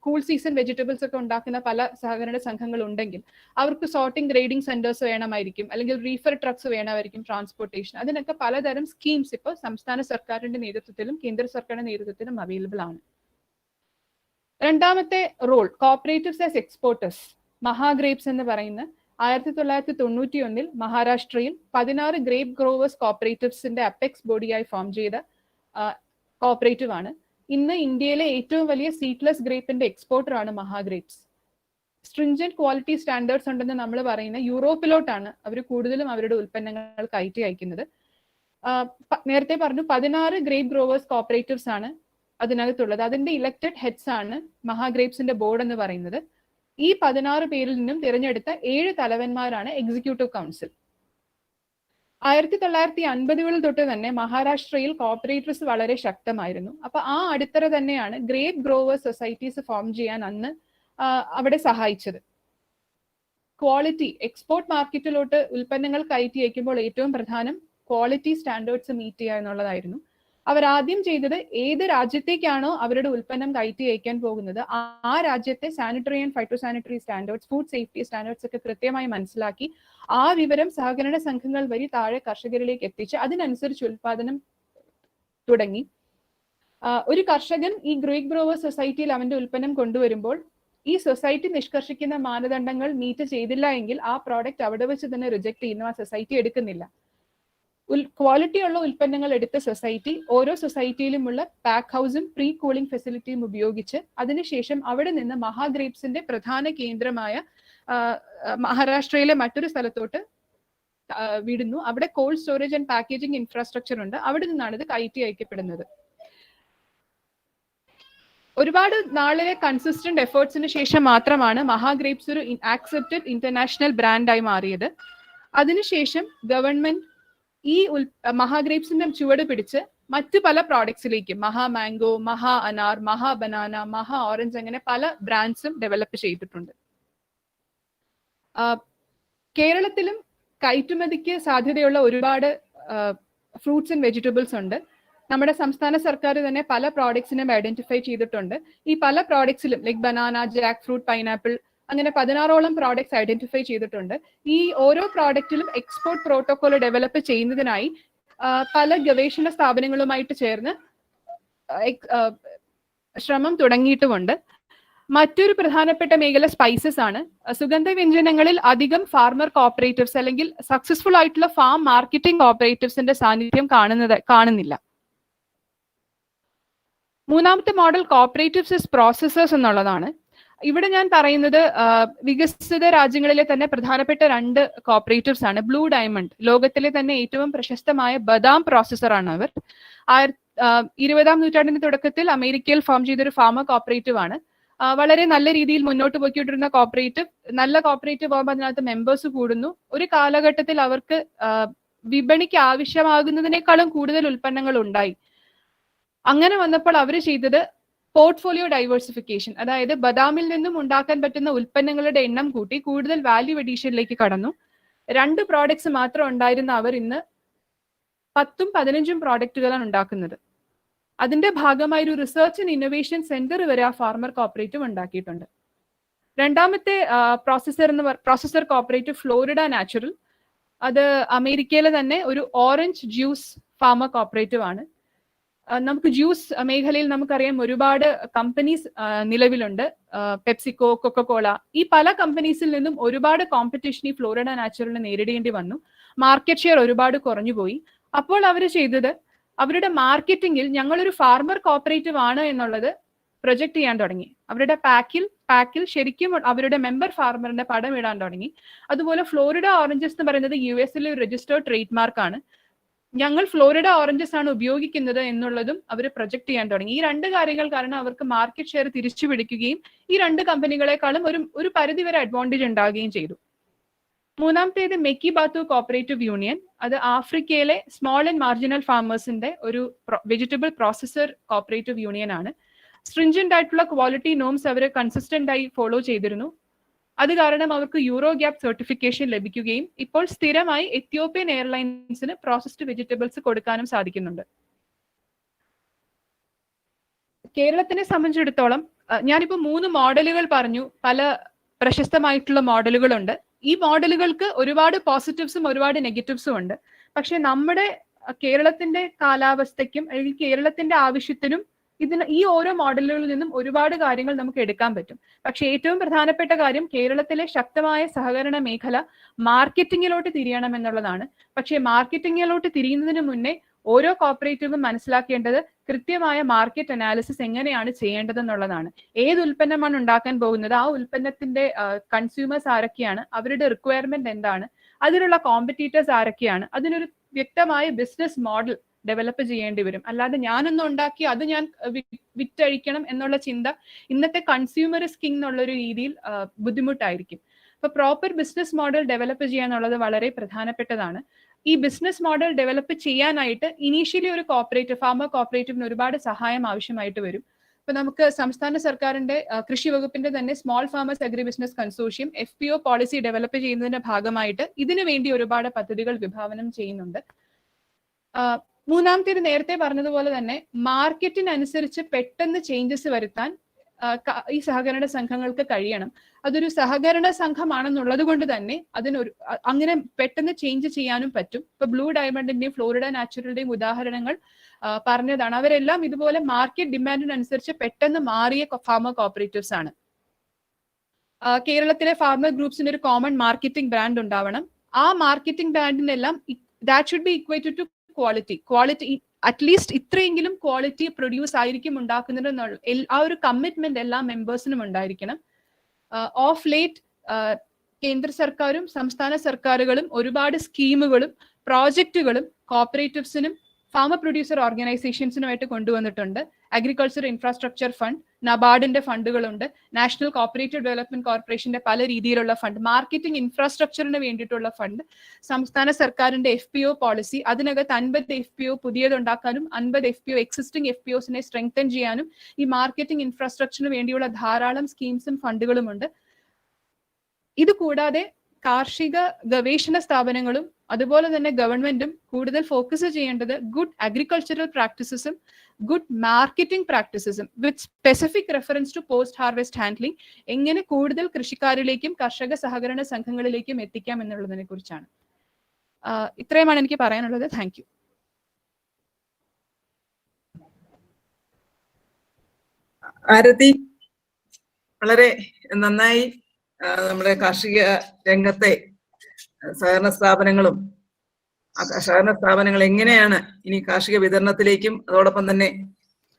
കൂൾ സീസൺ വെജിറ്റബിൾസ് ഒക്കെ ഉണ്ടാക്കുന്ന പല സഹകരണ സംഘങ്ങൾ ഉണ്ടെങ്കിൽ അവർക്ക് സോർട്ടിംഗ് ഗ്രേഡിംഗ് സെന്റേഴ്സ് വേണമായിരിക്കും, അല്ലെങ്കിൽ റീഫർ ട്രക്സ് വേണമായിരിക്കും ട്രാൻസ്പോർട്ടേഷൻ. അതിനൊക്കെ പലതരം സ്കീംസ് ഇപ്പോൾ സംസ്ഥാന സർക്കാരിന്റെ നേതൃത്വത്തിലും കേന്ദ്ര സർക്കാരിന്റെ നേതൃത്വത്തിലും അവൈലബിൾ ആണ്. രണ്ടാമത്തെ റോൾ, കോപ്പറേറ്റീവ്സ് ആസ് എക്സ്പോർട്ടേഴ്സ്. മഹാഗ്രേപ്സ് എന്ന് പറയുന്ന 1991 മഹാരാഷ്ട്രയിൽ 16 ഗ്രേപ്പ് ഗ്രോവേഴ്സ് കോപ്പറേറ്റീവ്സിന്റെ അപ്പെക്സ് ബോഡിയായി ഫോം ചെയ്ത കോപ്പറേറ്റീവ് ആണ്. ഇന്ന് ഇന്ത്യയിലെ ഏറ്റവും വലിയ സീഡ്ലെസ് ഗ്രേപ്പിന്റെ എക്സ്പോർട്ടർ ആണ് മഹാഗ്രേപ്സ്. സ്ട്രിഞ്ചന്റ് ക്വാളിറ്റി സ്റ്റാൻഡേർഡ്സ് ഉണ്ടെന്ന് നമ്മൾ പറയുന്ന യൂറോപ്പിലോട്ടാണ് അവർ കൂടുതലും അവരുടെ ഉൽപ്പന്നങ്ങൾ കയറ്റി അയക്കുന്നത്. നേരത്തെ പറഞ്ഞു 16 ഗ്രേപ്പ് ഗ്രോവേഴ്സ് കോപ്പറേറ്റീവ്സ് ആണ് അതിനകത്തുള്ളത്. അതിന്റെ ഇലക്ടഡ് ഹെഡ്സ് ആണ് മഹാഗ്രേപ്സിന്റെ ബോർഡ് എന്ന് പറയുന്നത്. ഈ 16 പേരിൽ നിന്നും തിരഞ്ഞെടുത്ത 7 തലവന്മാരാണ് എക്സിക്യൂട്ടീവ് കൗൺസിൽ. 1950-കളിൽ തൊട്ട് തന്നെ മഹാരാഷ്ട്രയിൽ കോപ്പറേറ്റീവ്സ് വളരെ ശക്തമായിരുന്നു. അപ്പൊ ആ അടിത്തറ തന്നെയാണ് ഗ്രേപ്പ് ഗ്രോവേഴ്സ് സൊസൈറ്റീസ് ഫോം ചെയ്യാൻ അന്ന് അവിടെ സഹായിച്ചത്. ക്വാളിറ്റി, എക്സ്പോർട്ട് മാർക്കറ്റിലോട്ട് ഉൽപ്പന്നങ്ങൾ കയറ്റി അയക്കുമ്പോൾ ഏറ്റവും പ്രധാനം ക്വാളിറ്റി സ്റ്റാൻഡേർഡ്സ് മീറ്റ് ചെയ്യുക എന്നുള്ളതായിരുന്നു. അവർ ആദ്യം ചെയ്തത് ഏത് രാജ്യത്തേക്കാണോ അവരുടെ ഉൽപ്പന്നം കയറ്റി അയക്കാൻ പോകുന്നത് ആ രാജ്യത്തെ sanitary and phyto sanitary standards, food safety standards ഒക്കെ കൃത്യമായി മനസ്സിലാക്കി ആ വിവരം സഹകരണ സംഘങ്ങൾ വഴി താഴെ കർഷകരിലേക്ക് എത്തിച്ച് അതിനനുസരിച്ച് ഉൽപാദനം തുടങ്ങി. ഒരു കർഷകൻ ഈ ഗ്രേപ്പ് ഗ്രോവേഴ്സ് സൊസൈറ്റിയിൽ അവന്റെ ഉൽപ്പന്നം കൊണ്ടുവരുമ്പോൾ ഈ സൊസൈറ്റി നിഷ്കർഷിക്കുന്ന മാനദണ്ഡങ്ങൾ മീറ്റ് ചെയ്തില്ല എങ്കിൽ ആ പ്രോഡക്റ്റ് അവിടെ വെച്ച് തന്നെ റിജക്ട് ചെയ്യുന്നു, ആ സൊസൈറ്റി എടുക്കുന്നില്ല. ക്വാളിറ്റി ഉള്ള ഉൽപ്പന്നങ്ങൾ എടുത്ത സൊസൈറ്റി ഓരോ സൊസൈറ്റിയിലുമുള്ള പാക്ക് ഹൗസും പ്രീ കൂളിംഗ് ഫെസിലിറ്റിയും ഉപയോഗിച്ച് അതിനുശേഷം അവിടെ നിന്ന് മഹാഗ്രേപ്സിന്റെ പ്രധാന കേന്ദ്രമായ മഹാരാഷ്ട്രയിലെ മറ്റൊരു സ്ഥലത്തോട്ട് വിടുന്നു. അവിടെ cold storage and packaging infrastructure ഉണ്ട്. അവിടെ നിന്നാണ് ഇത് കയറ്റി അയക്കപ്പെടുന്നത്. ഒരുപാട് നാളിലെ കൺസിസ്റ്റന്റ് എഫേർട്സിന് ശേഷം മാത്രമാണ് മഹാഗ്രേപ്സ് ഒരു ആക്സെപ്റ്റഡ് ഇന്റർനാഷണൽ ബ്രാൻഡായി മാറിയത്. അതിനുശേഷം ഗവൺമെന്റ് ഈ മഹാഗ്രേപ്സിന്റെ ചുവട് പിടിച്ച് മറ്റു പല പ്രോഡക്ട്സിലേക്കും മഹാ മാംഗോ, മഹാ അനാർ, മഹാ ബനാന, മഹാ ഓറഞ്ച് അങ്ങനെ പല ബ്രാൻഡ്സും ഡെവലപ്പ് ചെയ്തിട്ടുണ്ട്. കേരളത്തിലും കയറ്റുമതിക്ക് സാധ്യതയുള്ള ഒരുപാട് ഫ്രൂട്ട്സ് ആൻഡ് വെജിറ്റബിൾസ് ഉണ്ട്. നമ്മുടെ സംസ്ഥാന സർക്കാർ തന്നെ പല പ്രോഡക്ട്സിനും ഐഡന്റിഫൈ ചെയ്തിട്ടുണ്ട്. ഈ പല പ്രോഡക്ട്സിലും like banana, jackfruit, pineapple അങ്ങനെ 16ഓളം പ്രോഡക്ട്സ് ഐഡന്റിഫൈ ചെയ്തിട്ടുണ്ട്. ഈ ഓരോ പ്രോഡക്റ്റിലും എക്സ്പോർട്ട് പ്രോട്ടോകോൾ ഡെവലപ്പ് ചെയ്യുന്നതിനായി പല ഗവേഷണ സ്ഥാപനങ്ങളുമായിട്ട് ചേർന്ന് ശ്രമം തുടങ്ങിയിട്ടുമുണ്ട്. മറ്റൊരു പ്രധാനപ്പെട്ട മേഖല സ്പൈസസ് ആണ്. സുഗന്ധവ്യഞ്ജനങ്ങളിൽ അധികം ഫാർമർ കോപ്പറേറ്റീവ്സ് അല്ലെങ്കിൽ സക്സസ്ഫുൾ ആയിട്ടുള്ള ഫാം മാർക്കറ്റിംഗ് കോപ്പറേറ്റീവ്സിന്റെ സാന്നിധ്യം കാണുന്നില്ല. മൂന്നാമത്തെ മോഡൽ കോപ്പറേറ്റീവ്സ് ഇസ് പ്രോസസേഴ്സ് എന്നുള്ളതാണ്. ഇവിടെ ഞാൻ പറയുന്നത് വികസിത രാജ്യങ്ങളിലെ തന്നെ പ്രധാനപ്പെട്ട 2 കോപ്പറേറ്റീവ്സ് ആണ്. ബ്ലൂ ഡയമണ്ട് ലോകത്തിലെ തന്നെ ഏറ്റവും പ്രശസ്തമായ ബദാം പ്രോസസർ ആണ്. അവർ 20-ാം നൂറ്റാണ്ടിന്റെ തുടക്കത്തിൽ അമേരിക്കയിൽ ഫോം ചെയ്തൊരു ഫാർമർ കോപ്പറേറ്റീവ് ആണ്. വളരെ നല്ല രീതിയിൽ മുന്നോട്ട് പോയിക്കൊണ്ടിരുന്ന കോപ്പറേറ്റീവ്. നല്ല കോപ്പറേറ്റീവ് ആകുമ്പോൾ അതിനകത്ത് മെമ്പേഴ്സ് കൂടുന്നു. ഒരു കാലഘട്ടത്തിൽ അവർക്ക് വിപണിക്ക് ആവശ്യമാകുന്നതിനേക്കാളും കൂടുതൽ ഉൽപ്പന്നങ്ങൾ ഉണ്ടായി. അങ്ങനെ വന്നപ്പോൾ അവർ ചെയ്തത് പോർട്ട്ഫോളിയോ ഡൈവേഴ്സിഫിക്കേഷൻ, അതായത് ബദാമിൽ നിന്നും ഉണ്ടാക്കാൻ പറ്റുന്ന ഉൽപ്പന്നങ്ങളുടെ എണ്ണം കൂട്ടി കൂടുതൽ വാല്യൂ എഡീഷനിലേക്ക് കടന്നു. 2 പ്രോഡക്ട്സ് മാത്രം ഉണ്ടായിരുന്ന അവർ ഇന്ന് 10ഉം 15ഉം പ്രോഡക്റ്റുകളാണ് ഉണ്ടാക്കുന്നത്. അതിന്റെ ഭാഗമായി ഒരു റിസർച്ച് ആൻഡ് ഇന്നോവേഷൻ സെന്റർ വരെ ആ ഫാർമർ കോപ്പറേറ്റീവ് ഉണ്ടാക്കിയിട്ടുണ്ട്. രണ്ടാമത്തെ പ്രോസസർ കോപ്പറേറ്റീവ് ഫ്ലോറിഡ നാച്ചുറൽ. അത് അമേരിക്കയിലെ തന്നെ ഒരു ഓറഞ്ച് ജ്യൂസ് ഫാമർ കോപ്പറേറ്റീവ് ആണ്. നമുക്ക് ജ്യൂസ് മേഖലയിൽ നമുക്കറിയാം ഒരുപാട് കമ്പനീസ് നിലവിലുണ്ട്. പെപ്സിക്കോ, കൊക്കക്കോള, ഈ പല കമ്പനീസിൽ നിന്നും ഒരുപാട് കോമ്പറ്റീഷൻ ഈ ഫ്ലോറിഡ നാച്ചുറലിന് നേരിടേണ്ടി വന്നു. മാർക്കറ്റ് ഷെയർ ഒരുപാട് കുറഞ്ഞുപോയി. അപ്പോൾ അവർ ചെയ്തത് അവരുടെ മാർക്കറ്റിംഗിൽ ഞങ്ങളൊരു ഫാർമർ കോപ്പറേറ്റീവ് ആണ് എന്നുള്ളത് പ്രൊജക്ട് ചെയ്യാൻ തുടങ്ങി. അവരുടെ പാക്കിൽ ശരിക്കും അവരുടെ മെമ്പർ ഫാർമറിന്റെ പടം ഇടാൻ തുടങ്ങി. അതുപോലെ ഫ്ലോറിഡ ഓറഞ്ചസ് എന്ന് പറയുന്നത് US ഒരു രജിസ്റ്റേർഡ് ട്രേഡ് മാർക്കാണ്. ഞങ്ങൾ ഫ്ലോറിഡ ഓറഞ്ചസ് ആണ് ഉപയോഗിക്കുന്നത് എന്നുള്ളതും അവർ പ്രൊജക്ട് ചെയ്യാൻ തുടങ്ങി. ഈ രണ്ട് കാര്യങ്ങൾ കാരണം അവർക്ക് മാർക്കറ്റ് ഷെയർ തിരിച്ചു പിടിക്കുകയും ഈ രണ്ട് കമ്പനികളെക്കാളും ഒരു പരിധിവരെ അഡ്വാൻറ്റേജ് ഉണ്ടാകുകയും ചെയ്തു. മൂന്നാമത്തേത് മെക്കി ബാത്തു കോപ്പറേറ്റീവ് യൂണിയൻ. അത് ആഫ്രിക്കയിലെ സ്മോൾ ആൻഡ് മാർജിനൽ ഫാർമേഴ്സിന്റെ ഒരു വെജിറ്റബിൾ പ്രോസസർ കോപ്പറേറ്റീവ് യൂണിയൻ ആണ്. സ്ട്രിഞ്ചന്റ് ആയിട്ടുള്ള ക്വാളിറ്റി നോംസ് അവർ കൺസിസ്റ്റന്റ് ആയി ഫോളോ ചെയ്തിരുന്നു. അത് കാരണം അവർക്ക് യൂറോ ഗ്യാപ് സർട്ടിഫിക്കേഷൻ ലഭിക്കുകയും ഇപ്പോൾ സ്ഥിരമായി എത്യോപ്യൻ എയർലൈൻസിന് പ്രോസസ്ഡ് വെജിറ്റബിൾസ് കൊടുക്കാനും സാധിക്കുന്നുണ്ട്. കേരളത്തിനെ സംബന്ധിച്ചിടത്തോളം ഞാനിപ്പോൾ 3 മോഡലുകൾ പറഞ്ഞു. പല പ്രശസ്തമായിട്ടുള്ള മോഡലുകളുണ്ട്. ഈ മോഡലുകൾക്ക് ഒരുപാട് പോസിറ്റീവ്സും ഒരുപാട് നെഗറ്റീവ്സും ഉണ്ട്. പക്ഷെ നമ്മുടെ കേരളത്തിന്റെ കാലാവസ്ഥയ്ക്കും അല്ലെങ്കിൽ കേരളത്തിന്റെ ആവശ്യത്തിനും ഈ ഓരോ മോഡലുകളിൽ നിന്നും ഒരുപാട് കാര്യങ്ങൾ നമുക്ക് എടുക്കാൻ പറ്റും. പക്ഷെ ഏറ്റവും പ്രധാനപ്പെട്ട കാര്യം കേരളത്തിലെ ശക്തമായ സഹകരണ മേഖല മാർക്കറ്റിങ്ങിലോട്ട് തിരിയണം എന്നുള്ളതാണ്. പക്ഷെ മാർക്കറ്റിങ്ങിലോട്ട് തിരിയുന്നതിന് മുന്നേ ഓരോ കോപ്പറേറ്റീവും മനസ്സിലാക്കേണ്ടത് കൃത്യമായ മാർക്കറ്റ് അനാലിസിസ് എങ്ങനെയാണ് ചെയ്യേണ്ടതെന്നുള്ളതാണ്. ഏത് ഉൽപ്പന്നമാണ് ഉണ്ടാക്കാൻ പോകുന്നത്, ആ ഉൽപ്പന്നത്തിന്റെ കൺസ്യൂമേഴ്സ് ആരൊക്കെയാണ്, അവരുടെ റിക്വയർമെന്റ് എന്താണ്, അതിലുള്ള കോമ്പറ്റീറ്റേഴ്സ് ആരൊക്കെയാണ്, അതിനൊരു വ്യക്തമായ ബിസിനസ് മോഡൽ ഡെവലപ്പ് ചെയ്യേണ്ടി വരും. അല്ലാതെ ഞാനൊന്നും ഉണ്ടാക്കി അത് ഞാൻ വിറ്റഴിക്കണം എന്നുള്ള ചിന്ത ഇന്നത്തെ കൺസ്യൂമറിസ്റ്റ് കിങ് എന്നുള്ളൊരു രീതിയിൽ ബുദ്ധിമുട്ടായിരിക്കും. അപ്പൊ പ്രോപ്പർ ബിസിനസ് മോഡൽ ഡെവലപ്പ് ചെയ്യുക എന്നുള്ളത് വളരെ പ്രധാനപ്പെട്ടതാണ്. ഈ ബിസിനസ് മോഡൽ ഡെവലപ്പ് ചെയ്യാനായിട്ട് ഇനീഷ്യലി ഒരു ഫാർമർ കോപ്പറേറ്റീവിന് ഒരുപാട് സഹായം ആവശ്യമായിട്ട് വരും. ഇപ്പൊ നമുക്ക് സംസ്ഥാന സർക്കാരിന്റെ കൃഷി വകുപ്പിന്റെ തന്നെ small farmers agri business consortium FPO policy develop ചെയ്യുന്നതിന്റെ ഭാഗമായിട്ട് ഇതിനു വേണ്ടി ഒരുപാട് പദ്ധതികൾ വിഭാവനം ചെയ്യുന്നുണ്ട്. മൂന്നാമത്തേത് നേരത്തെ പറഞ്ഞതുപോലെ തന്നെ മാർക്കറ്റിനനുസരിച്ച് പെട്ടെന്ന് ചേഞ്ചസ് വരുത്താൻ ഈ സഹകരണ സംഘങ്ങൾക്ക് കഴിയണം. അതൊരു സഹകരണ സംഘമാണെന്നുള്ളത് കൊണ്ട് തന്നെ അങ്ങനെ പെട്ടെന്ന് ചേഞ്ച് ചെയ്യാനും പറ്റും. ഇപ്പൊ ബ്ലൂ ഡയമണ്ടിന്റെയും ഫ്ലോറിഡ നാച്ചുറലിന്റെയും ഉദാഹരണങ്ങൾ പറഞ്ഞതാണ്. അവരെല്ലാം ഇതുപോലെ മാർക്കറ്റ് ഡിമാൻഡിനനുസരിച്ച് പെട്ടെന്ന് മാറിയ ഫാർമർ കോപ്പറേറ്റീവ്സ് ആണ്. കേരളത്തിലെ ഫാർമർ ഗ്രൂപ്പ്സിന് ഒരു കോമൺ മാർക്കറ്റിംഗ് ബ്രാൻഡ് ഉണ്ടാവണം. ആ മാർക്കറ്റിംഗ് ബ്രാൻഡിനെല്ലാം that should be equated to quality at least ഇത്രയെങ്കിലും ക്വാളിറ്റി പ്രൊഡ്യൂസ് ആയിരിക്കും ഉണ്ടാക്കുന്നത് എന്നുള്ള ആ ഒരു കമ്മിറ്റ്മെന്റ് എല്ലാ മെമ്പേഴ്സിനും ഉണ്ടായിരിക്കണം. ഓഫ് ലേറ്റ് കേന്ദ്ര സർക്കാരും സംസ്ഥാന സർക്കാരുകളും ഒരുപാട് സ്കീമുകളും പ്രോജക്റ്റുകളും കോപ്പറേറ്റീവ്സിനും ഫാമർ പ്രൊഡ്യൂസർ ഓർഗനൈസേഷൻസിനുമായിട്ട് കൊണ്ടുവന്നിട്ടുണ്ട്. അഗ്രികൾച്ചർ ഇൻഫ്രാസ്ട്രക്ചർ ഫണ്ട്, നബാർഡിന്റെ ഫണ്ടുകളുണ്ട്, നാഷണൽ കോപ്പറേറ്റീവ് ഡെവലപ്മെന്റ് കോർപ്പറേഷന്റെ പല രീതിയിലുള്ള ഫണ്ട്, മാർക്കറ്റിംഗ് ഇൻഫ്രാസ്ട്രക്ചറിന് വേണ്ടിയിട്ടുള്ള ഫണ്ട്, സംസ്ഥാന സർക്കാരിന്റെ FPO പോളിസി, അതിനകത്ത് 50 FPO പുതിയതുണ്ടാക്കാനും 50 FPO എക്സിസ്റ്റിംഗ് FPOസിനെ സ്ട്രെങ്തൻ ചെയ്യാനും ഈ മാർക്കറ്റിംഗ് ഇൻഫ്രാസ്ട്രക്ചറിന് വേണ്ടിയുള്ള ധാരാളം സ്കീംസും ഫണ്ടുകളുമുണ്ട്. ഇത് കൂടാതെ കാർഷിക ഗവേഷണ സ്ഥാപനങ്ങളും അതുപോലെ തന്നെ ഗവൺമെന്റും കൂടുതൽ ഫോക്കസ് ചെയ്യേണ്ടത് ഗുഡ് അഗ്രികൾച്ചറൽ പ്രാക്ടീസസും ഗുഡ് മാർക്കറ്റിംഗ് പ്രാക്ടീസസും with specific reference to post harvest handling എങ്ങനെ കൂടുതൽ കൃഷിക്കാരിലേക്കും കർഷക സഹകരണ സംഘങ്ങളിലേക്കും എത്തിക്കാം എന്നുള്ളതിനെ കുറിച്ചാണ്. ഇത്രയുമാണ് എനിക്ക് പറയാനുള്ളത്. Thank you. ആരതി വളരെ നന്നായി നമ്മുടെ കാർഷിക രംഗത്തെ സഹകരണ സ്ഥാപനങ്ങൾ എങ്ങനെയാണ് ഇനി കാർഷിക വിതരണത്തിലേക്കും അതോടൊപ്പം തന്നെ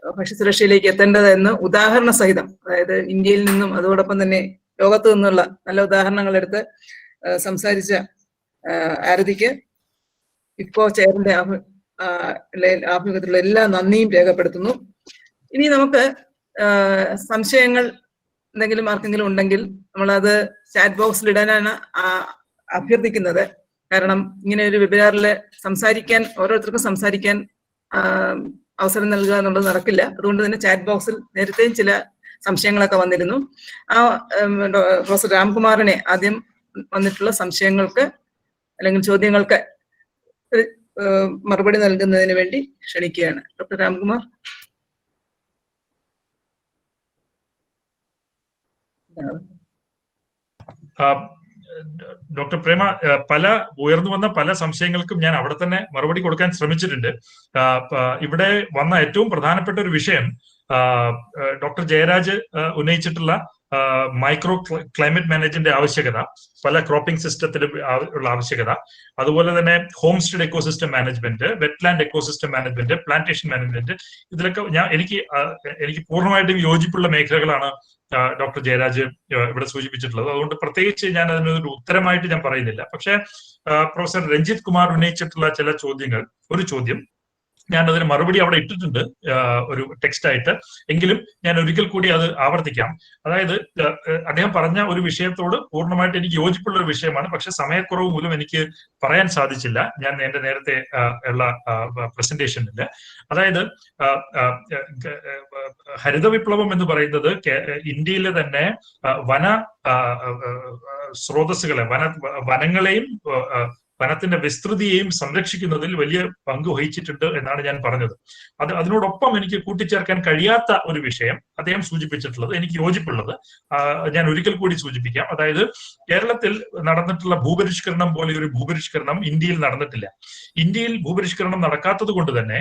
ഭക്ഷ്യസുരക്ഷയിലേക്ക് എത്തേണ്ടതെന്ന് ഉദാഹരണ സഹിതം, അതായത് ഇന്ത്യയിൽ നിന്നും അതോടൊപ്പം തന്നെ ലോകത്തു നിന്നുള്ള നല്ല ഉദാഹരണങ്ങൾ എടുത്ത് സംസാരിച്ച ആരതിക്ക് ഇപ്പോ ചെയറിന്റെ ആഭിമുഖ്യത്തിലുള്ള എല്ലാ നന്ദിയും രേഖപ്പെടുത്തുന്നു. ഇനി നമുക്ക് സംശയങ്ങൾ എന്തെങ്കിലും ആർക്കെങ്കിലും ഉണ്ടെങ്കിൽ നമ്മളത് ചാറ്റ് ബോക്സിൽ ഇടാനാണ് അഭ്യർത്ഥിക്കുന്നത്. കാരണം ഇങ്ങനെ ഒരു വെബിനാറിൽ ഓരോരുത്തർക്കും സംസാരിക്കാൻ അവസരം നൽകുക എന്നുള്ളത് നടക്കില്ല. അതുകൊണ്ട് തന്നെ ചാറ്റ് ബോക്സിൽ നേരത്തെയും ചില സംശയങ്ങളൊക്കെ വന്നിരുന്നു. പ്രൊഫസർ രാംകുമാറിനെ ആദ്യം വന്നിട്ടുള്ള സംശയങ്ങൾക്ക് അല്ലെങ്കിൽ ചോദ്യങ്ങൾക്ക് മറുപടി നൽകുന്നതിന് വേണ്ടി ക്ഷണിക്കുകയാണ്. ഡോക്ടർ രാംകുമാർ. ഡോക്ടർ പ്രേമ പല ഉയർന്നു വന്ന പല സംശയങ്ങൾക്കും ഞാൻ അവിടെ തന്നെ മറുപടി കൊടുക്കാൻ ശ്രമിച്ചിട്ടുണ്ട്. ഇവിടെ വന്ന ഏറ്റവും പ്രധാനപ്പെട്ട ഒരു വിഷയം ഡോക്ടർ ജയരാജ് ഉന്നയിച്ചിട്ടുള്ള മൈക്രോ ക്ലൈമറ്റ് മാനേജ്മെന്റിന്റെ ആവശ്യകത, പല ക്രോപ്പിംഗ് സിസ്റ്റത്തിലും ഉള്ള ആവശ്യകത, അതുപോലെ തന്നെ home stay ecosystem management, wetland ecosystem management, plantation management, ഇതിലൊക്കെ എനിക്ക് പൂർണ്ണമായിട്ടും യോജിപ്പുള്ള മേഖലകളാണ് ഡോക്ടർ ജയരാജ് ഇവിടെ സൂചിപ്പിച്ചിട്ടുള്ളത്. അതുകൊണ്ട് പ്രത്യേകിച്ച് ഞാൻ അതിനൊരു ഉത്തരമായിട്ട് ഞാൻ പറയുന്നില്ല. പക്ഷെ പ്രൊഫസർ രഞ്ജിത് കുമാർ ഉന്നയിച്ചിട്ടുള്ള ചില ചോദ്യങ്ങൾ, ഒരു ചോദ്യം ഞാൻ അതിന് മറുപടി അവിടെ ഇട്ടിട്ടുണ്ട് ഒരു ടെക്സ്റ്റ് ആയിട്ട്, എങ്കിലും ഞാൻ ഒരിക്കൽ കൂടി അത് ആവർത്തിക്കാം. അതായത് അദ്ദേഹം പറഞ്ഞ ഒരു വിഷയത്തോട് പൂർണ്ണമായിട്ട് എനിക്ക് യോജിപ്പുള്ള ഒരു വിഷയമാണ്, പക്ഷെ സമയക്കുറവ് മൂലം എനിക്ക് പറയാൻ സാധിച്ചില്ല ഞാൻ എന്റെ നേരത്തെ ഉള്ള പ്രസന്റേഷനിൽ. അതായത് ഹരിത വിപ്ലവം എന്ന് പറയുന്നത് ഇന്ത്യയിലെ തന്നെ വന സ്രോതസ്സുകളെ, വനങ്ങളെയും വനത്തിന്റെ വിസ്തൃതിയെയും സംരക്ഷിക്കുന്നതിൽ വലിയ പങ്ക് വഹിച്ചിട്ടുണ്ട് എന്നാണ് ഞാൻ പറഞ്ഞത്. അതിനോടൊപ്പം എനിക്ക് കൂട്ടിച്ചേർക്കാൻ കഴിയാത്ത ഒരു വിഷയം അദ്ദേഹം സൂചിപ്പിച്ചിട്ടുള്ളത്, എനിക്ക് യോജിപ്പുള്ളത് ഞാൻ ഒരിക്കൽ കൂടി സൂചിപ്പിക്കാം. അതായത് കേരളത്തിൽ നടന്നിട്ടുള്ള ഭൂപരിഷ്കരണം പോലെ ഒരു ഭൂപരിഷ്കരണം ഇന്ത്യയിൽ നടന്നിട്ടില്ല. ഇന്ത്യയിൽ ഭൂപരിഷ്കരണം നടക്കാത്തത് കൊണ്ട് തന്നെ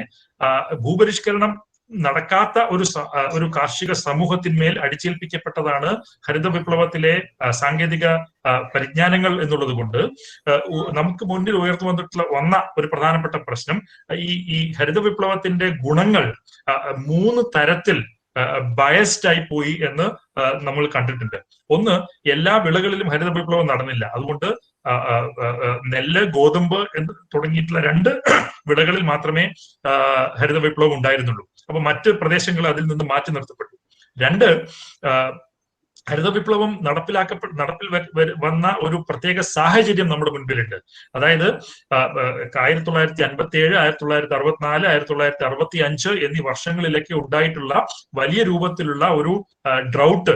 ഭൂപരിഷ്കരണം നടക്കാത്ത ഒരു കാർഷിക സമൂഹത്തിന്മേൽ അടിച്ചേൽപ്പിക്കപ്പെട്ടതാണ് ഹരിത വിപ്ലവത്തിലെ സാങ്കേതിക പരിജ്ഞാനങ്ങൾ എന്നുള്ളത് കൊണ്ട് നമുക്ക് മുന്നിൽ ഉയർന്നു വന്നിട്ടുള്ള ഒരു പ്രധാനപ്പെട്ട പ്രശ്നം, ഈ ഹരിത വിപ്ലവത്തിന്റെ ഗുണങ്ങൾ 3 തരത്തിൽ ബയസ്ഡ് ആയി പോയി എന്ന് നമ്മൾ കണ്ടിട്ടുണ്ട്. ഒന്ന്, എല്ലാ വിളകളിലും ഹരിത വിപ്ലവം നടന്നില്ല. അതുകൊണ്ട് നെല്ല്, ഗോതമ്പ് എന്ന് തുടങ്ങിയിട്ടുള്ള 2 വിളകളിൽ മാത്രമേ ഹരിത വിപ്ലവം ഉണ്ടായിരുന്നുള്ളൂ. അപ്പൊ മറ്റ് പ്രദേശങ്ങൾ അതിൽ നിന്ന് മാറ്റി നിർത്തപ്പെട്ടു. 2, ഹരിത വിപ്ലവം നടപ്പിൽ വന്ന ഒരു പ്രത്യേക സാഹചര്യം നമ്മുടെ മുൻപിലുണ്ട്. അതായത് 1957, 1964, 1965 എന്നീ വർഷങ്ങളിലൊക്കെ ഉണ്ടായിട്ടുള്ള വലിയ രൂപത്തിലുള്ള ഒരു ഡ്രൗട്ട്,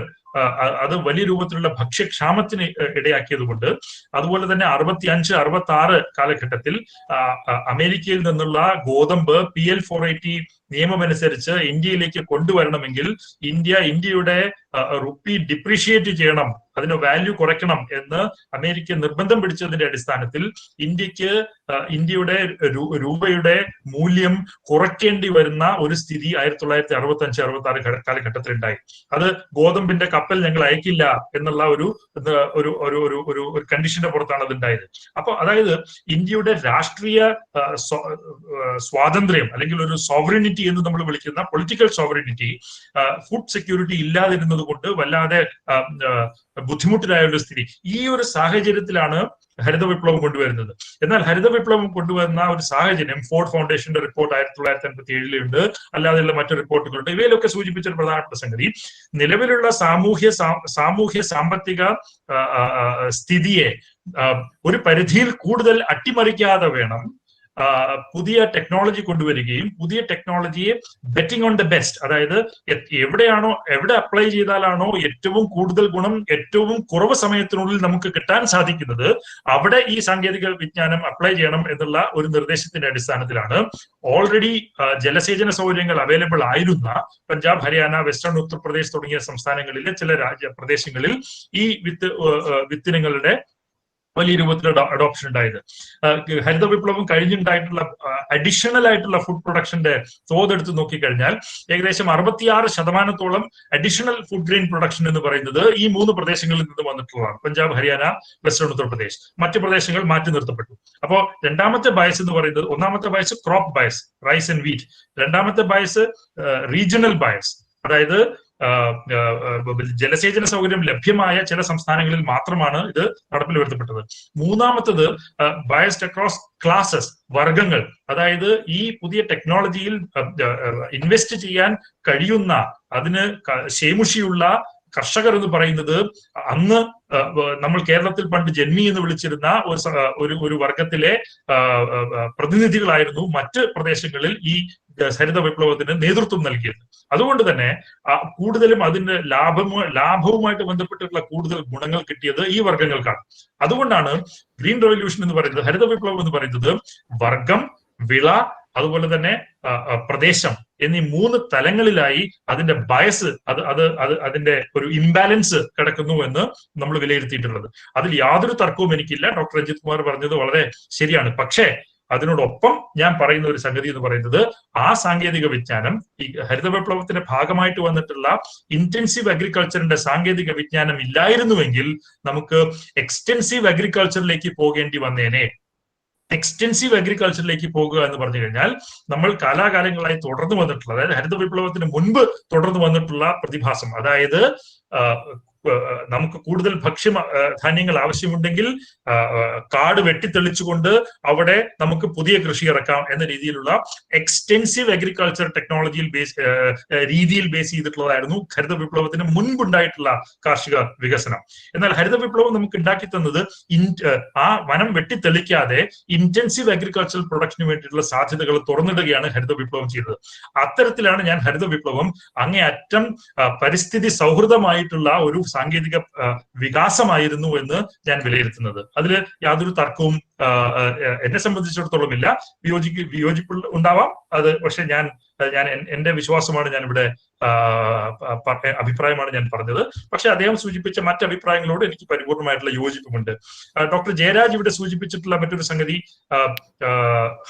അത് വലിയ രൂപത്തിലുള്ള ഭക്ഷ്യക്ഷാമത്തിന് ഇടയാക്കിയതുകൊണ്ട്, അതുപോലെ തന്നെ 65, 66 കാലഘട്ടത്തിൽ അമേരിക്കയിൽ നിന്നുള്ള ഗോതമ്പ് PL 480 നിയമമനുസരിച്ച് ഇന്ത്യയിലേക്ക് കൊണ്ടുവരണമെങ്കിൽ ഇന്ത്യയുടെ റുപ്പി ഡിപ്രീഷിയേറ്റ് ചെയ്യണം, അതിന് വാല്യൂ കുറയ്ക്കണം എന്ന് അമേരിക്ക നിർബന്ധം പിടിച്ചതിന്റെ അടിസ്ഥാനത്തിൽ ഇന്ത്യയുടെ രൂപയുടെ മൂല്യം കുറയ്ക്കേണ്ടി വരുന്ന ഒരു സ്ഥിതി 1965, 66 കാലഘട്ടത്തിൽ ഉണ്ടായി. അത് ഗോതമ്പിന്റെ കപ്പൽ ഞങ്ങൾ അയക്കില്ല എന്നുള്ള ഒരു കണ്ടീഷന്റെ പുറത്താണ് അത് ഉണ്ടായത്. അപ്പൊ അതായത് ഇന്ത്യയുടെ രാഷ്ട്രീയ സ്വാതന്ത്ര്യം അല്ലെങ്കിൽ ഒരു സോവറിനിറ്റി എന്ന് നമ്മൾ വിളിക്കുന്ന പൊളിറ്റിക്കൽ സോവറിനിറ്റി, ഫുഡ് സെക്യൂരിറ്റി ഇല്ലാതിരുന്നത് കൊണ്ട് വല്ലാതെ ബുദ്ധിമുട്ടിലായ ഒരു സ്ഥിതി. ഈ ഒരു സാഹചര്യത്തിലാണ് ഹരിത വിപ്ലവം കൊണ്ടുവരുന്നത്. എന്നാൽ ഹരിത വിപ്ലവം കൊണ്ടുവരുന്ന ഒരു സാഹചര്യം ഫോർഡ് ഫൗണ്ടേഷന്റെ റിപ്പോർട്ട് 1957 അല്ലാതെയുള്ള മറ്റു റിപ്പോർട്ടുകളുണ്ട്. ഇവയിലൊക്കെ സൂചിപ്പിച്ച ഒരു പ്രധാനപ്പെട്ട സംഗതി, നിലവിലുള്ള സാമൂഹ്യ സാമ്പത്തിക സ്ഥിതിയെ ഒരു പരിധിയിൽ കൂടുതൽ അട്ടിമറിക്കാതെ വേണം പുതിയ ടെക്നോളജി കൊണ്ടുവരികയും പുതിയ ടെക്നോളജിയെ ബെറ്റിംഗ് ഓൺ ദ ബെസ്റ്റ്, അതായത് എവിടെ അപ്ലൈ ചെയ്താലാണോ ഏറ്റവും കൂടുതൽ ഗുണം ഏറ്റവും കുറവ് സമയത്തിനുള്ളിൽ നമുക്ക് കിട്ടാൻ സാധിക്കുന്നത് അവിടെ ഈ സാങ്കേതിക വിജ്ഞാനം അപ്ലൈ ചെയ്യണം എന്നുള്ള ഒരു നിർദ്ദേശത്തിന്റെ അടിസ്ഥാനത്തിലാണ് ഓൾറെഡി ജലസേചന സൗകര്യങ്ങൾ അവൈലബിൾ ആയിരുന്ന പഞ്ചാബ്, ഹരിയാന, വെസ്റ്റേൺ ഉത്തർപ്രദേശ് തുടങ്ങിയ സംസ്ഥാനങ്ങളിലെ ചില പ്രദേശങ്ങളിൽ ഈ വിത്തിനങ്ങളുടെ വലിയ രൂപത്തിലുള്ള അഡോപ്ഷൻ ഉണ്ടായത്. ഹരിത വിപ്ലവം കഴിഞ്ഞുണ്ടായിട്ടുള്ള അഡീഷണൽ ആയിട്ടുള്ള ഫുഡ് പ്രൊഡക്ഷന്റെ തോതെടുത്ത് നോക്കിക്കഴിഞ്ഞാൽ ഏകദേശം 66% അഡീഷണൽ ഫുഡ് ഗ്രെയിൻ പ്രൊഡക്ഷൻ എന്ന് പറയുന്നത് ഈ 3 പ്രദേശങ്ങളിൽ നിന്ന് വന്നിട്ടുള്ളതാണ്: പഞ്ചാബ്, ഹരിയാന, വെസ്റ്റേൺ ഉത്തർപ്രദേശ്. മറ്റു പ്രദേശങ്ങൾ മാറ്റി നിർത്തപ്പെട്ടു. അപ്പോൾ രണ്ടാമത്തെ ബയസ് എന്ന് പറയുന്നത്, ഒന്നാമത്തെ bias crop bias, rice and wheat. രണ്ടാമത്തെ ബയസ് റീജിയണൽ ബയസ്, അതായത് ജലസേചന സൗകര്യം ലഭ്യമായ ചില സംസ്ഥാനങ്ങളിൽ മാത്രമാണ് ഇത് നടപ്പിൽ വരുത്തപ്പെട്ടത്. മൂന്നാമത്തത് ബയസ്ഡ് അക്രോസ് ക്ലാസസ്, വർഗങ്ങൾ, അതായത് ഈ പുതിയ ടെക്നോളജിയിൽ ഇൻവെസ്റ്റ് ചെയ്യാൻ കഴിയുന്ന, അതിന് ശേമുഷിയുള്ള കർഷകർ എന്ന് പറയുന്നത് അന്ന് നമ്മൾ കേരളത്തിൽ പണ്ട് ജന്മി എന്ന് വിളിച്ചിരുന്ന ഒരു വർഗത്തിലെ പ്രതിനിധികളായിരുന്നു മറ്റ് പ്രദേശങ്ങളിൽ ഈ ഹരിത വിപ്ലവത്തിന് നേതൃത്വം നൽകിയത്. അതുകൊണ്ട് തന്നെ കൂടുതലും അതിന്റെ ലാഭവുമായിട്ട് ബന്ധപ്പെട്ടിട്ടുള്ള കൂടുതൽ ഗുണങ്ങൾ കിട്ടിയത് ഈ വർഗങ്ങൾക്കാണ്. അതുകൊണ്ടാണ് ഗ്രീൻ റെവല്യൂഷൻ എന്ന് പറയുന്നത്, ഹരിത വിപ്ലവം എന്ന് പറയുന്നത് വർഗം, വിള, അതുപോലെ തന്നെ പ്രദേശം എന്നീ 3 തലങ്ങളിലായി അതിന്റെ ബയസ് അതിന്റെ ഒരു ഇംബാലൻസ് കിടക്കുന്നു എന്ന് നമ്മൾ വിലയിരുത്തിയിട്ടുള്ളത്. അതിൽ യാതൊരു തർക്കവും എനിക്കില്ല. ഡോക്ടർ രഞ്ജിത് കുമാർ പറഞ്ഞത് വളരെ ശരിയാണ്. പക്ഷേ അതിനോടൊപ്പം ഞാൻ പറയുന്ന ഒരു സംഗതി എന്ന് പറയുന്നത് ആ സാങ്കേതിക വിജ്ഞാനം ഈ ഹരിത വിപ്ലവത്തിന്റെ ഭാഗമായിട്ട് വന്നിട്ടുള്ള ഇന്റൻസീവ് അഗ്രികൾച്ചറിന്റെ സാങ്കേതിക വിജ്ഞാനം ഇല്ലായിരുന്നുവെങ്കിൽ നമുക്ക് എക്സ്റ്റെൻസീവ് അഗ്രികൾച്ചറിലേക്ക് പോകേണ്ടി വന്നേനെ. എക്സ്റ്റെൻസീവ് അഗ്രികൾച്ചറിലേക്ക് പോകുക എന്ന് പറഞ്ഞു കഴിഞ്ഞാൽ നമ്മൾ കാലാകാലങ്ങളായി തുടർന്നു വന്നിട്ടുള്ള, അതായത് ഹരിത വിപ്ലവത്തിന് മുൻപ് തുടർന്നു വന്നിട്ടുള്ള പ്രതിഭാസം, അതായത് നമുക്ക് കൂടുതൽ ധാന്യങ്ങൾ ആവശ്യമുണ്ടെങ്കിൽ കാട് വെട്ടിത്തെളിച്ചുകൊണ്ട് അവിടെ നമുക്ക് പുതിയ കൃഷി ഇറക്കാം എന്ന രീതിയിലുള്ള എക്സ്റ്റെൻസീവ് അഗ്രികൾച്ചർ രീതിയിൽ ബേസ് ചെയ്തിട്ടുള്ളതായിരുന്നു ഹരിത വിപ്ലവത്തിന് മുൻപുണ്ടായിട്ടുള്ള കാർഷിക വികസനം. എന്നാൽ ഹരിത വിപ്ലവം നമുക്ക് ഉണ്ടാക്കി തന്നത് ആ വനം വെട്ടിത്തെളിക്കാതെ ഇന്റൻസീവ് അഗ്രികൾച്ചറൽ പ്രൊഡക്ഷന് വേണ്ടിയിട്ടുള്ള സാധ്യതകൾ തുറന്നിടുകയാണ് ഹരിത വിപ്ലവം ചെയ്തത്. അത്തരത്തിലാണ് ഞാൻ ഹരിത വിപ്ലവം അങ്ങേയറ്റം പരിസ്ഥിതി സൗഹൃദമായിട്ടുള്ള ഒരു സാങ്കേതിക വികാസമായിരുന്നു എന്ന് ഞാൻ വിലയിരുത്തുന്നത്. അതിൽ യാതൊരു തർക്കവും എന്നെ സംബന്ധിച്ചിടത്തോളം ഇല്ല. വിയോജിപ്പ് ഉണ്ടാവാം അത്, പക്ഷെ ഞാൻ എന്റെ വിശ്വാസമാണ് ഞാൻ ഇവിടെ അഭിപ്രായമാണ് ഞാൻ പറഞ്ഞത്. പക്ഷെ അദ്ദേഹം സൂചിപ്പിച്ച മറ്റ് അഭിപ്രായങ്ങളോട് എനിക്ക് പരിപൂർണമായിട്ടുള്ള യോജിപ്പുമുണ്ട്. ഡോക്ടർ ജയരാജ് ഇവിടെ സൂചിപ്പിച്ചിട്ടുള്ള മറ്റൊരു സംഗതി,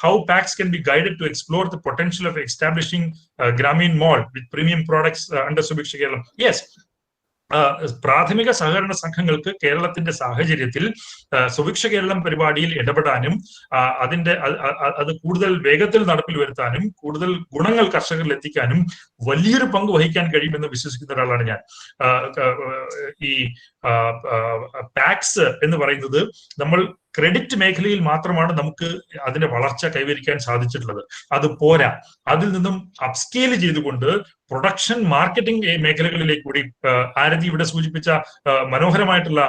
how PACS can be guided to explore the potential of establishing Grameen Mall with premium products under Subiksha Kerala. Yes, പ്രാഥമിക സഹകരണ സംഘങ്ങൾക്ക് കേരളത്തിന്റെ സാഹചര്യത്തിൽ സുഭിക്ഷ കേരളം പരിപാടിയിൽ ഇടപെടാനും അത് കൂടുതൽ വേഗത്തിൽ നടപ്പിൽ വരുത്താനും കൂടുതൽ ഗുണങ്ങൾ കർഷകരിൽ എത്തിക്കാനും വലിയൊരു പങ്ക് വഹിക്കാൻ കഴിയുമെന്ന് വിശ്വസിക്കുന്ന ഒരാളാണ് ഞാൻ. ഈ പാക്സ് എന്ന് പറയുന്നത് നമ്മൾ ക്രെഡിറ്റ് മേഖലയിൽ മാത്രമാണ് നമുക്ക് അതിന്റെ വളർച്ച കൈവരിക്കാൻ സാധിച്ചിട്ടുള്ളത്. അത് പോരാ, അതിൽ നിന്നും അപ്സ്കെയിൽ ചെയ്തുകൊണ്ട് പ്രൊഡക്ഷൻ മാർക്കറ്റിംഗ് മേഖലകളിലേക്ക് കൂടി ആരതി ഇവിടെ സൂചിപ്പിച്ച മനോഹരമായിട്ടുള്ള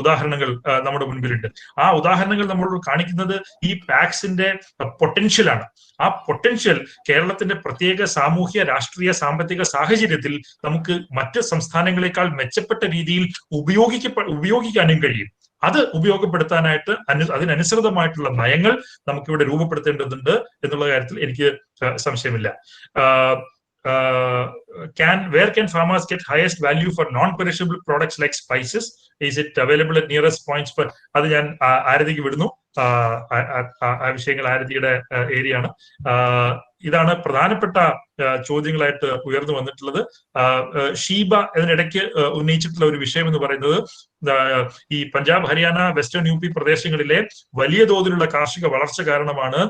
ഉദാഹരണങ്ങൾ നമ്മുടെ മുൻപിലുണ്ട്. ആ ഉദാഹരണങ്ങൾ നമ്മളോട് കാണിക്കുന്നത് ഈ പാക്സിന്റെ പൊട്ടൻഷ്യലാണ്. ആ പൊട്ടൻഷ്യൽ കേരളത്തിന്റെ പ്രത്യേക സാമൂഹ്യ രാഷ്ട്രീയ സാമ്പത്തിക സാഹചര്യത്തിൽ നമുക്ക് മറ്റ് സംസ്ഥാനങ്ങളെക്കാൾ മെച്ചപ്പെട്ട രീതിയിൽ ഉപയോഗിക്കാനും കഴിയും. അത് ഉപയോഗപ്പെടുത്താനായിട്ട് അതിനനുസൃതമായിട്ടുള്ള നയങ്ങൾ നമുക്കിവിടെ രൂപപ്പെടുത്തേണ്ടതുണ്ട് എന്നുള്ള കാര്യത്തിൽ എനിക്ക് സംശയമില്ല. Where can farmers get highest value for non-perishable products like spices? Is it available at nearest points? അത് ഞാൻ ആരതിക്ക് വിടുന്നു. ആ വിഷയങ്ങൾ ആരതിയുടെ ഏരിയയാണ്. ഇതാണ് പ്രധാനപ്പെട്ട ചോദ്യങ്ങളായിട്ട് ഉയർന്നു വന്നിട്ടുള്ളത്. ഷീബ ഇതിനിടയ്ക്ക് ഉന്നയിച്ചിട്ടുള്ള ഒരു വിഷയം എന്ന് പറയുന്നത് ഈ Punjab, Haryana, western U P പ്രദേശങ്ങളിലെ വലിയ തോതിലുള്ള കാർഷിക വളർച്ച കാരണമാണ്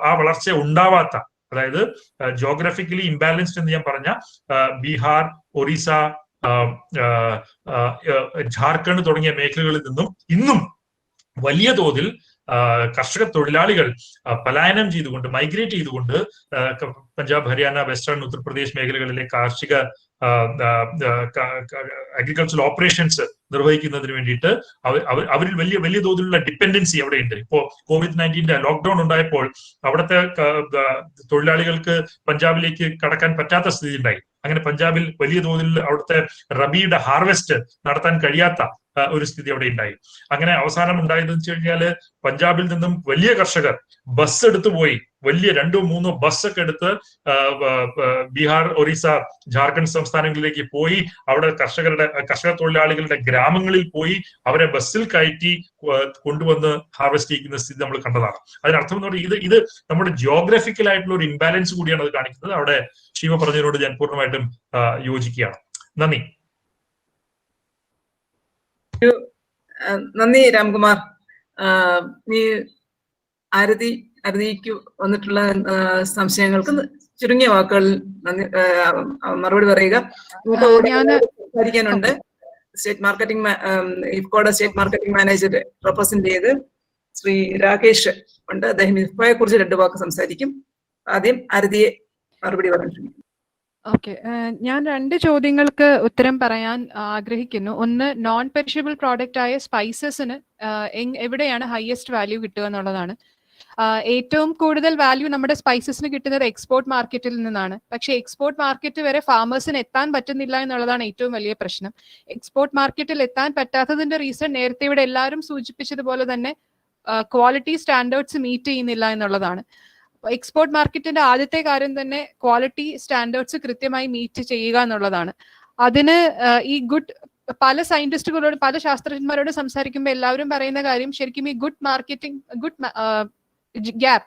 ആ വളർച്ച ഉണ്ടാവാത്ത, അതായത് ജോഗ്രഫിക്കലി ഇംബാലൻസ്ഡ് എന്ന് ഞാൻ പറഞ്ഞ ബീഹാർ, ഒറീസ, ജാർഖണ്ഡ് തുടങ്ങിയ മേഖലകളിൽ നിന്നും ഇന്നും വലിയ തോതിൽ കർഷക തൊഴിലാളികൾ പലായനം ചെയ്തുകൊണ്ട്, മൈഗ്രേറ്റ് ചെയ്തുകൊണ്ട് പഞ്ചാബ്, ഹരിയാന, വെസ്റ്റേൺ ഉത്തർപ്രദേശ് മേഖലകളിലെ കാർഷിക അഗ്രികൾച്ചറൽ ഓപ്പറേഷൻസ് നിർവഹിക്കുന്നതിന് വേണ്ടിയിട്ട് അവരിൽ വലിയ തോതിലുള്ള ഡിപ്പെൻഡൻസി അവിടെയുണ്ട്. ഇപ്പോ COVID-19 ലോക്ക്ഡൌൺ ഉണ്ടായപ്പോൾ അവിടുത്തെ തൊഴിലാളികൾക്ക് പഞ്ചാബിലേക്ക് കടക്കാൻ പറ്റാത്ത സ്ഥിതി ഉണ്ടായി. അങ്ങനെ പഞ്ചാബിൽ വലിയ തോതിൽ അവിടുത്തെ റബിയുടെ ഹാർവെസ്റ്റ് നടത്താൻ കഴിയാത്ത ഒരു സ്ഥിതി അവിടെ ഉണ്ടായി. അങ്ങനെ അവസാനം ഉണ്ടായതെന്ന് വെച്ച് കഴിഞ്ഞാല് പഞ്ചാബിൽ നിന്നും വലിയ കർഷകർ ബസ് എടുത്തു പോയി, വലിയ 2-3 ബസ്സൊക്കെ എടുത്ത് ബീഹാർ, ഒറീസ, ജാർഖണ്ഡ് സംസ്ഥാനങ്ങളിലേക്ക് പോയി അവിടെ കർഷക തൊഴിലാളികളുടെ ഗ്രാമങ്ങളിൽ പോയി അവരെ ബസ്സിൽ കയറ്റി കൊണ്ടുവന്ന് ഹാർവെസ്റ്റ് ചെയ്യുന്ന സ്ഥിതി നമ്മൾ കണ്ടതാണ്. അതിനർത്ഥം എന്ന് പറഞ്ഞാൽ ഇത് നമ്മുടെ ജിയോഗ്രഫിക്കൽ ആയിട്ടുള്ള ഒരു ഇംബാലൻസ് കൂടിയാണ് അത് കാണിക്കുന്നത്. അവിടെ ശിവ പറഞ്ഞതിനോട് ഞാൻ പൂർണ്ണമായിട്ടും യോജിക്കുകയാണ്. നന്ദി. നന്ദി രാംകുമാർ. ഈ ആരതിക്ക് വന്നിട്ടുള്ള സംശയങ്ങൾക്ക് ചുരുങ്ങിയ വാക്കുകളിൽ മറുപടി പറയുക. സംസാരിക്കാനുണ്ട്. സ്റ്റേറ്റ് മാർക്കറ്റിംഗ് ഇഫ്കോയുടെ സ്റ്റേറ്റ് മാർക്കറ്റിംഗ് മാനേജർ റെപ്രസെന്റ് ചെയ്ത് ശ്രീ രാകേഷ് ഉണ്ട്. അദ്ദേഹം ഇഫ്കോയെ കുറിച്ച് 2 വാക്ക് സംസാരിക്കും. ആദ്യം ആരതിയെ മറുപടി പറയാൻ ശ്രമിക്കും. ഓക്കെ, ഞാൻ 2 ചോദ്യങ്ങൾക്ക് ഉത്തരം പറയാൻ ആഗ്രഹിക്കുന്നു. ഒന്ന്, നോൺ പെരിഷബിൾ പ്രോഡക്റ്റ് ആയ സ്പൈസസിന് എവിടെയാണ് ഹയസ്റ്റ് വാല്യൂ കിട്ടുക എന്നുള്ളതാണ്. ഏറ്റവും കൂടുതൽ വാല്യൂ നമ്മുടെ സ്പൈസസിന് കിട്ടുന്നത് എക്സ്പോർട്ട് മാർക്കറ്റിൽ നിന്നാണ്. പക്ഷേ എക്സ്പോർട്ട് മാർക്കറ്റ് വരെ ഫാമേഴ്സിന് എത്താൻ പറ്റുന്നില്ല എന്നുള്ളതാണ് ഏറ്റവും വലിയ പ്രശ്നം. എക്സ്പോർട്ട് മാർക്കറ്റിൽ എത്താൻ പറ്റാത്തതിന്റെ റീസൺ നേരത്തെ ഇവിടെ എല്ലാവരും സൂചിപ്പിച്ചതുപോലെ തന്നെ ക്വാളിറ്റി സ്റ്റാൻഡേർഡ്സ് മീറ്റ് ചെയ്യുന്നില്ല എന്നുള്ളതാണ്. എക്സ്പോർട്ട് മാർക്കറ്റിന്റെ ആദ്യത്തെ കാര്യം തന്നെ ക്വാളിറ്റി സ്റ്റാൻഡേർഡ്സ് കൃത്യമായി മീറ്റ് ചെയ്യുക എന്നുള്ളതാണ്. അതിന് ഈ ഗുഡ് പല സയന്റിസ്റ്റുകളോട് പല ശാസ്ത്രജ്ഞന്മാരോട് സംസാരിക്കുമ്പോൾ എല്ലാവരും പറയുന്ന കാര്യം ശരിക്കും ഈ good marketing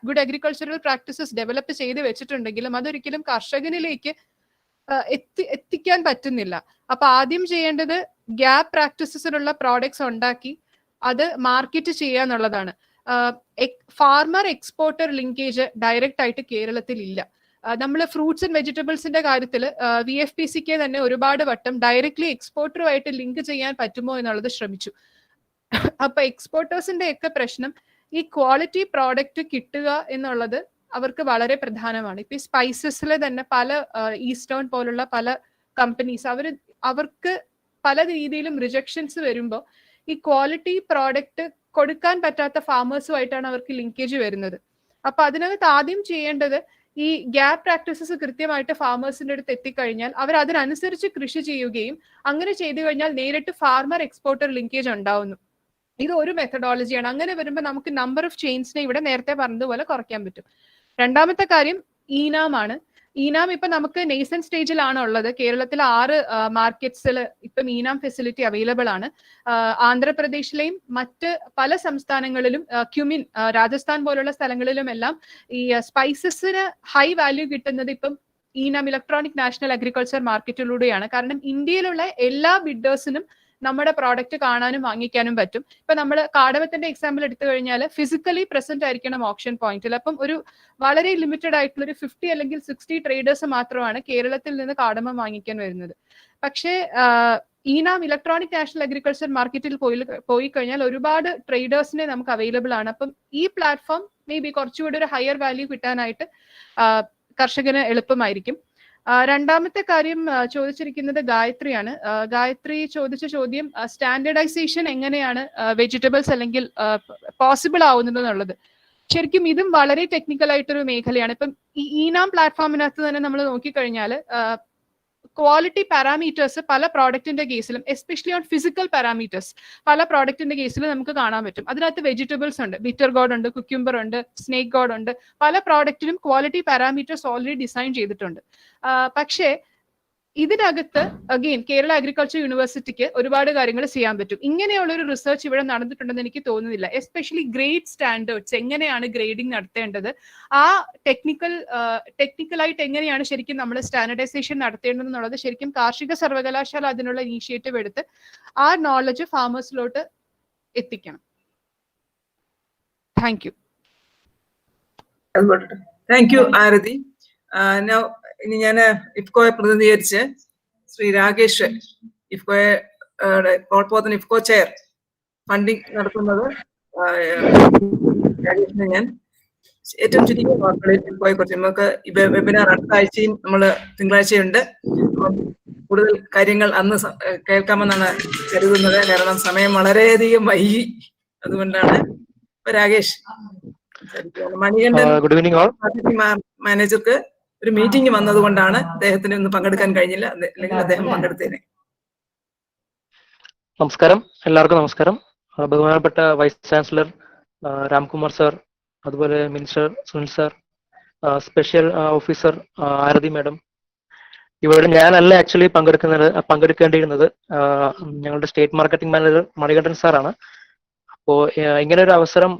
good agricultural practices develop ചെയ്ത് വെച്ചിട്ടുണ്ടെങ്കിലും അതൊരിക്കലും കർഷകനിലേക്ക് എത്തിക്കാൻ പറ്റുന്നില്ല. അപ്പൊ ആദ്യം ചെയ്യേണ്ടത് ഗ്യാപ്പ് പ്രാക്ടീസസിലുള്ള പ്രോഡക്ട്സ് ഉണ്ടാക്കി അത് മാർക്കറ്റ് ചെയ്യുക എന്നുള്ളതാണ്. ഫാർമർ എക്സ്പോർട്ടർ ലിങ്കേജ് ഡയറക്റ്റ് ആയിട്ട് കേരളത്തിൽ ഇല്ല. നമ്മൾ ഫ്രൂട്ട്സ് ആൻഡ് വെജിറ്റബിൾസിന്റെ കാര്യത്തിൽ VFPCക്ക് തന്നെ ഒരുപാട് വട്ടം ഡയറക്ട്ലി എക്സ്പോർട്ടറുമായിട്ട് ലിങ്ക് ചെയ്യാൻ പറ്റുമോ എന്നുള്ളത് ശ്രമിച്ചു. അപ്പൊ എക്സ്പോർട്ടേഴ്സിന്റെ ഒക്കെ പ്രശ്നം ഈ ക്വാളിറ്റി പ്രോഡക്റ്റ് കിട്ടുക എന്നുള്ളത് അവർക്ക് വളരെ പ്രധാനമാണ്. ഇപ്പൊ ഈ സ്പൈസസിൽ തന്നെ പല ഈസ്റ്റേൺ പോലുള്ള പല കമ്പനീസ് അവർക്ക് പല രീതിയിലും റിജക്ഷൻസ് വരുമ്പോൾ ഈ ക്വാളിറ്റി പ്രോഡക്റ്റ് കൊടുക്കാൻ പറ്റാത്ത ഫാമേഴ്സുമായിട്ടാണ് അവർക്ക് ലിങ്കേജ് വരുന്നത്. അപ്പൊ അതിനകത്ത് ആദ്യം ചെയ്യേണ്ടത് ഈ ഗ്യാപ്പ് പ്രാക്ടീസസ് കൃത്യമായിട്ട് ഫാമേഴ്സിന്റെ അടുത്ത് എത്തിക്കഴിഞ്ഞാൽ അവർ അതിനനുസരിച്ച് കൃഷി ചെയ്യുകയും അങ്ങനെ ചെയ്തു കഴിഞ്ഞാൽ നേരിട്ട് ഫാർമർ എക്സ്പോർട്ടർ ലിങ്കേജ് ഉണ്ടാവുന്നു. ഇത് ഒരു മെത്തഡോളജിയാണ്. അങ്ങനെ വരുമ്പോൾ നമുക്ക് നമ്പർ ഓഫ് ചെയിൻസിനെ ഇവിടെ നേരത്തെ പറഞ്ഞതുപോലെ കുറയ്ക്കാൻ പറ്റും. രണ്ടാമത്തെ കാര്യം ഈനാം ആണ്. ഈനാം ഇപ്പൊ നമുക്ക് നെയ്സൺ സ്റ്റേജിലാണ് ഉള്ളത്. കേരളത്തിലെ 6 മാർക്കറ്റ്സിൽ ഇപ്പം ഈനാം ഫെസിലിറ്റി അവൈലബിൾ ആണ്. ആന്ധ്രാപ്രദേശിലെയും മറ്റ് പല സംസ്ഥാനങ്ങളിലും ക്യുമിൻ രാജസ്ഥാൻ പോലുള്ള സ്ഥലങ്ങളിലും എല്ലാം ഈ സ്പൈസസിന് ഹൈ വാല്യൂ കിട്ടുന്നത് ഇപ്പം ഈനാം ഇലക്ട്രോണിക് നാഷണൽ അഗ്രികൾച്ചർ മാർക്കറ്റിലൂടെയാണ്. കാരണം ഇന്ത്യയിലുള്ള എല്ലാ ബിഡേഴ്സിനും നമ്മുടെ പ്രോഡക്റ്റ് കാണാനും വാങ്ങിക്കാനും പറ്റും. ഇപ്പൊ നമ്മൾ കാടവത്തിന്റെ എക്സാമ്പിൾ എടുത്തു കഴിഞ്ഞാൽ ഫിസിക്കലി പ്രസന്റ് ആയിരിക്കണം ഓപ്ഷൻ പോയിന്റിൽ. അപ്പം ഒരു വളരെ ലിമിറ്റഡ് ആയിട്ടുള്ള ഒരു 50 അല്ലെങ്കിൽ 60 ട്രേഡേഴ്സ് മാത്രമാണ് കേരളത്തിൽ നിന്ന് കാടമം വാങ്ങിക്കാൻ വരുന്നത്. പക്ഷേ ഈനാം ഇലക്ട്രോണിക് നാഷണൽ അഗ്രികൾച്ചർ മാർക്കറ്റിൽ പോയി കഴിഞ്ഞാൽ ഒരുപാട് ട്രേഡേഴ്സിനെ നമുക്ക് അവൈലബിൾ ആണ്. അപ്പം ഈ പ്ലാറ്റ്ഫോം മേ ബി കുറച്ചുകൂടി ഒരു ഹയർ വാല്യൂ കിട്ടാനായിട്ട് കർഷകന് എളുപ്പമായിരിക്കും. രണ്ടാമത്തെ കാര്യം ചോദിച്ചിരിക്കുന്നത് ഗായത്രിയാണ്. ഗായത്രി ചോദിച്ച ചോദ്യം സ്റ്റാൻഡേർഡൈസേഷൻ എങ്ങനെയാണ് വെജിറ്റബിൾസ് അല്ലെങ്കിൽ പോസിബിൾ ആവുന്നത് എന്നുള്ളത്. ശരിക്കും ഇതും വളരെ ടെക്നിക്കൽ ആയിട്ടൊരു മേഖലയാണ്. ഇപ്പം ഈ ഈനാം പ്ലാറ്റ്ഫോമിനകത്ത് തന്നെ നമ്മൾ നോക്കിക്കഴിഞ്ഞാൽ ക്വാളിറ്റി പാരാമീറ്റേഴ്സ് പല പ്രോഡക്റ്റിന്റെ കേസിലും എസ്പെഷ്യലി ഓൺ ഫിസിക്കൽ പാരാമീറ്റേഴ്സ് പല പ്രോഡക്റ്റിന്റെ കേസിലും നമുക്ക് കാണാൻ പറ്റും. അതിനകത്ത് വെജിറ്റബിൾസ് ഉണ്ട്, ബിറ്റർ ഗോഡ് ഉണ്ട്, കുക്യുംബർ ഉണ്ട്, സ്നേക്ക് ഗോഡ് ഉണ്ട്. പല പ്രോഡക്റ്റിനും ക്വാളിറ്റി പാരാമീറ്റേഴ്സ് ഓൾറെഡി ഡിസൈൻ ചെയ്തിട്ടുണ്ട്. പക്ഷേ ഇതിനകത്ത് അഗെയിൻ കേരള അഗ്രികൾച്ചർ യൂണിവേഴ്സിറ്റിക്ക് ഒരുപാട് കാര്യങ്ങൾ ചെയ്യാൻ പറ്റും. ഇങ്ങനെയുള്ള ഒരു റിസർച്ച് ഇവിടെ നടന്നിട്ടുണ്ടെന്ന് എനിക്ക് തോന്നുന്നില്ല. എസ്പെഷ്യലി ഗ്രേഡ് സ്റ്റാൻഡേർഡ്സ് എങ്ങനെയാണ് ഗ്രേഡിംഗ് നടത്തേണ്ടത്, ആ ടെക്നിക്കലായിട്ട് എങ്ങനെയാണ് ശരിക്കും നമ്മൾ സ്റ്റാൻഡർഡൈസേഷൻ നടത്തേണ്ടത് എന്നുള്ളത് ശരിക്കും കാർഷിക സർവകലാശാല അതിനുള്ള ഇനീഷ്യേറ്റീവ് എടുത്ത് ആ നോളജ് ഫാമേഴ്സിലോട്ട് എത്തിക്കണം. Thank you. താങ്ക് യു ആരതി. ഇനി ഞാൻ ഇഫ്കോയെ പ്രതിനിധീകരിച്ച് ശ്രീ രാകേഷ്, ഇഫ്കോയെ പോൾപോത്തൻ ഇഫ്കോ ചെയർ ഫണ്ടിങ് നടത്തുന്നത് രാകേഷിനെ ഞാൻ ഏറ്റവും ചുരുങ്ങിയ വാക്കുകളിൽ ഇഫ്കോയെ കുറിച്ച് നമുക്ക് വെബിനാർ അടുത്ത ആഴ്ചയും നമ്മൾ തിങ്കളാഴ്ചയുണ്ട്. കൂടുതൽ കാര്യങ്ങൾ അന്ന് കേൾക്കാമെന്നാണ് കരുതുന്നത്. കാരണം സമയം വളരെയധികം വൈകി. അതുകൊണ്ടാണ് ഇപ്പൊ രാകേഷ് മണികണ്ഠൻ മാനേജർക്ക് ഒരു മീറ്റിംഗ് വന്നതുകൊണ്ടാണ് അദ്ദേഹത്തിന് ഇന്ന് പങ്കെടുക്കാൻ കഴിഞ്ഞില്ല. അല്ലെങ്കിൽ അദ്ദേഹം പങ്കെടുത്തേനെ. നമസ്കാരം, എല്ലാവർക്കും നമസ്കാരം. ബഹുമാനപ്പെട്ട വൈസ് ചാൻസലർ രാംകുമാർ സാർ, അതുപോലെ minister Sunil sir, special officer Aarti madam, ഇവിടെ ഞാനല്ല ആക്ച്വലി പങ്കെടുക്കേണ്ടിയിരുന്നത്. ഞങ്ങളുടെ സ്റ്റേറ്റ് മാർക്കറ്റിംഗ് മാനേജർ മണികണ്ഠൻ സാറാണ്. അപ്പോൾ ഇങ്ങനെ ഒരു അവസരം,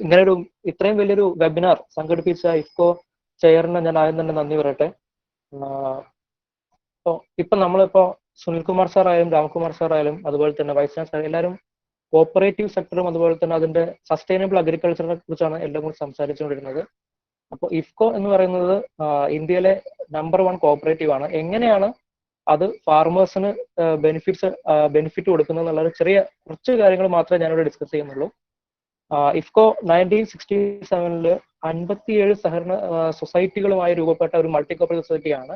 ഇങ്ങനൊരു ഇത്രയും വലിയൊരു വെബിനാർ സംഘടിപ്പിച്ച ഇഫ്കോ ചെയറിന് ഞാൻ ആദ്യം തന്നെ നന്ദി പറയട്ടെ. ഇപ്പൊ നമ്മളിപ്പോ സുനിൽകുമാർ സാർ ആയാലും രാംകുമാർ സാർ ആയാലും അതുപോലെ തന്നെ വൈസ് ചാൻസലർ എല്ലാവരും കോപ്പറേറ്റീവ് സെക്ടറും അതുപോലെ തന്നെ അതിന്റെ സസ്റ്റൈനബിൾ അഗ്രികൾച്ചറിനെ കുറിച്ചാണ് എല്ലാം കൂടി സംസാരിച്ചുകൊണ്ടിരുന്നത്. അപ്പോൾ ഇഫ്കോ എന്ന് പറയുന്നത് ഇന്ത്യയിലെ നമ്പർ 1 കോപ്പറേറ്റീവ് ആണ്. എങ്ങനെയാണ് അത് ഫാർമേഴ്സിന് ബെനിഫിറ്റ് കൊടുക്കുന്നത് എന്നുള്ള കുറച്ച് കാര്യങ്ങൾ മാത്രമേ ഞാനിവിടെ ഡിസ്കസ് ചെയ്യുന്നുള്ളൂ. ഇഫ്കോ 1967 57 സഹകരണ സൊസൈറ്റികളുമായി രൂപപ്പെട്ട ഒരു മൾട്ടി കോപ്പറേറ്റീവ് സൊസൈറ്റിയാണ്.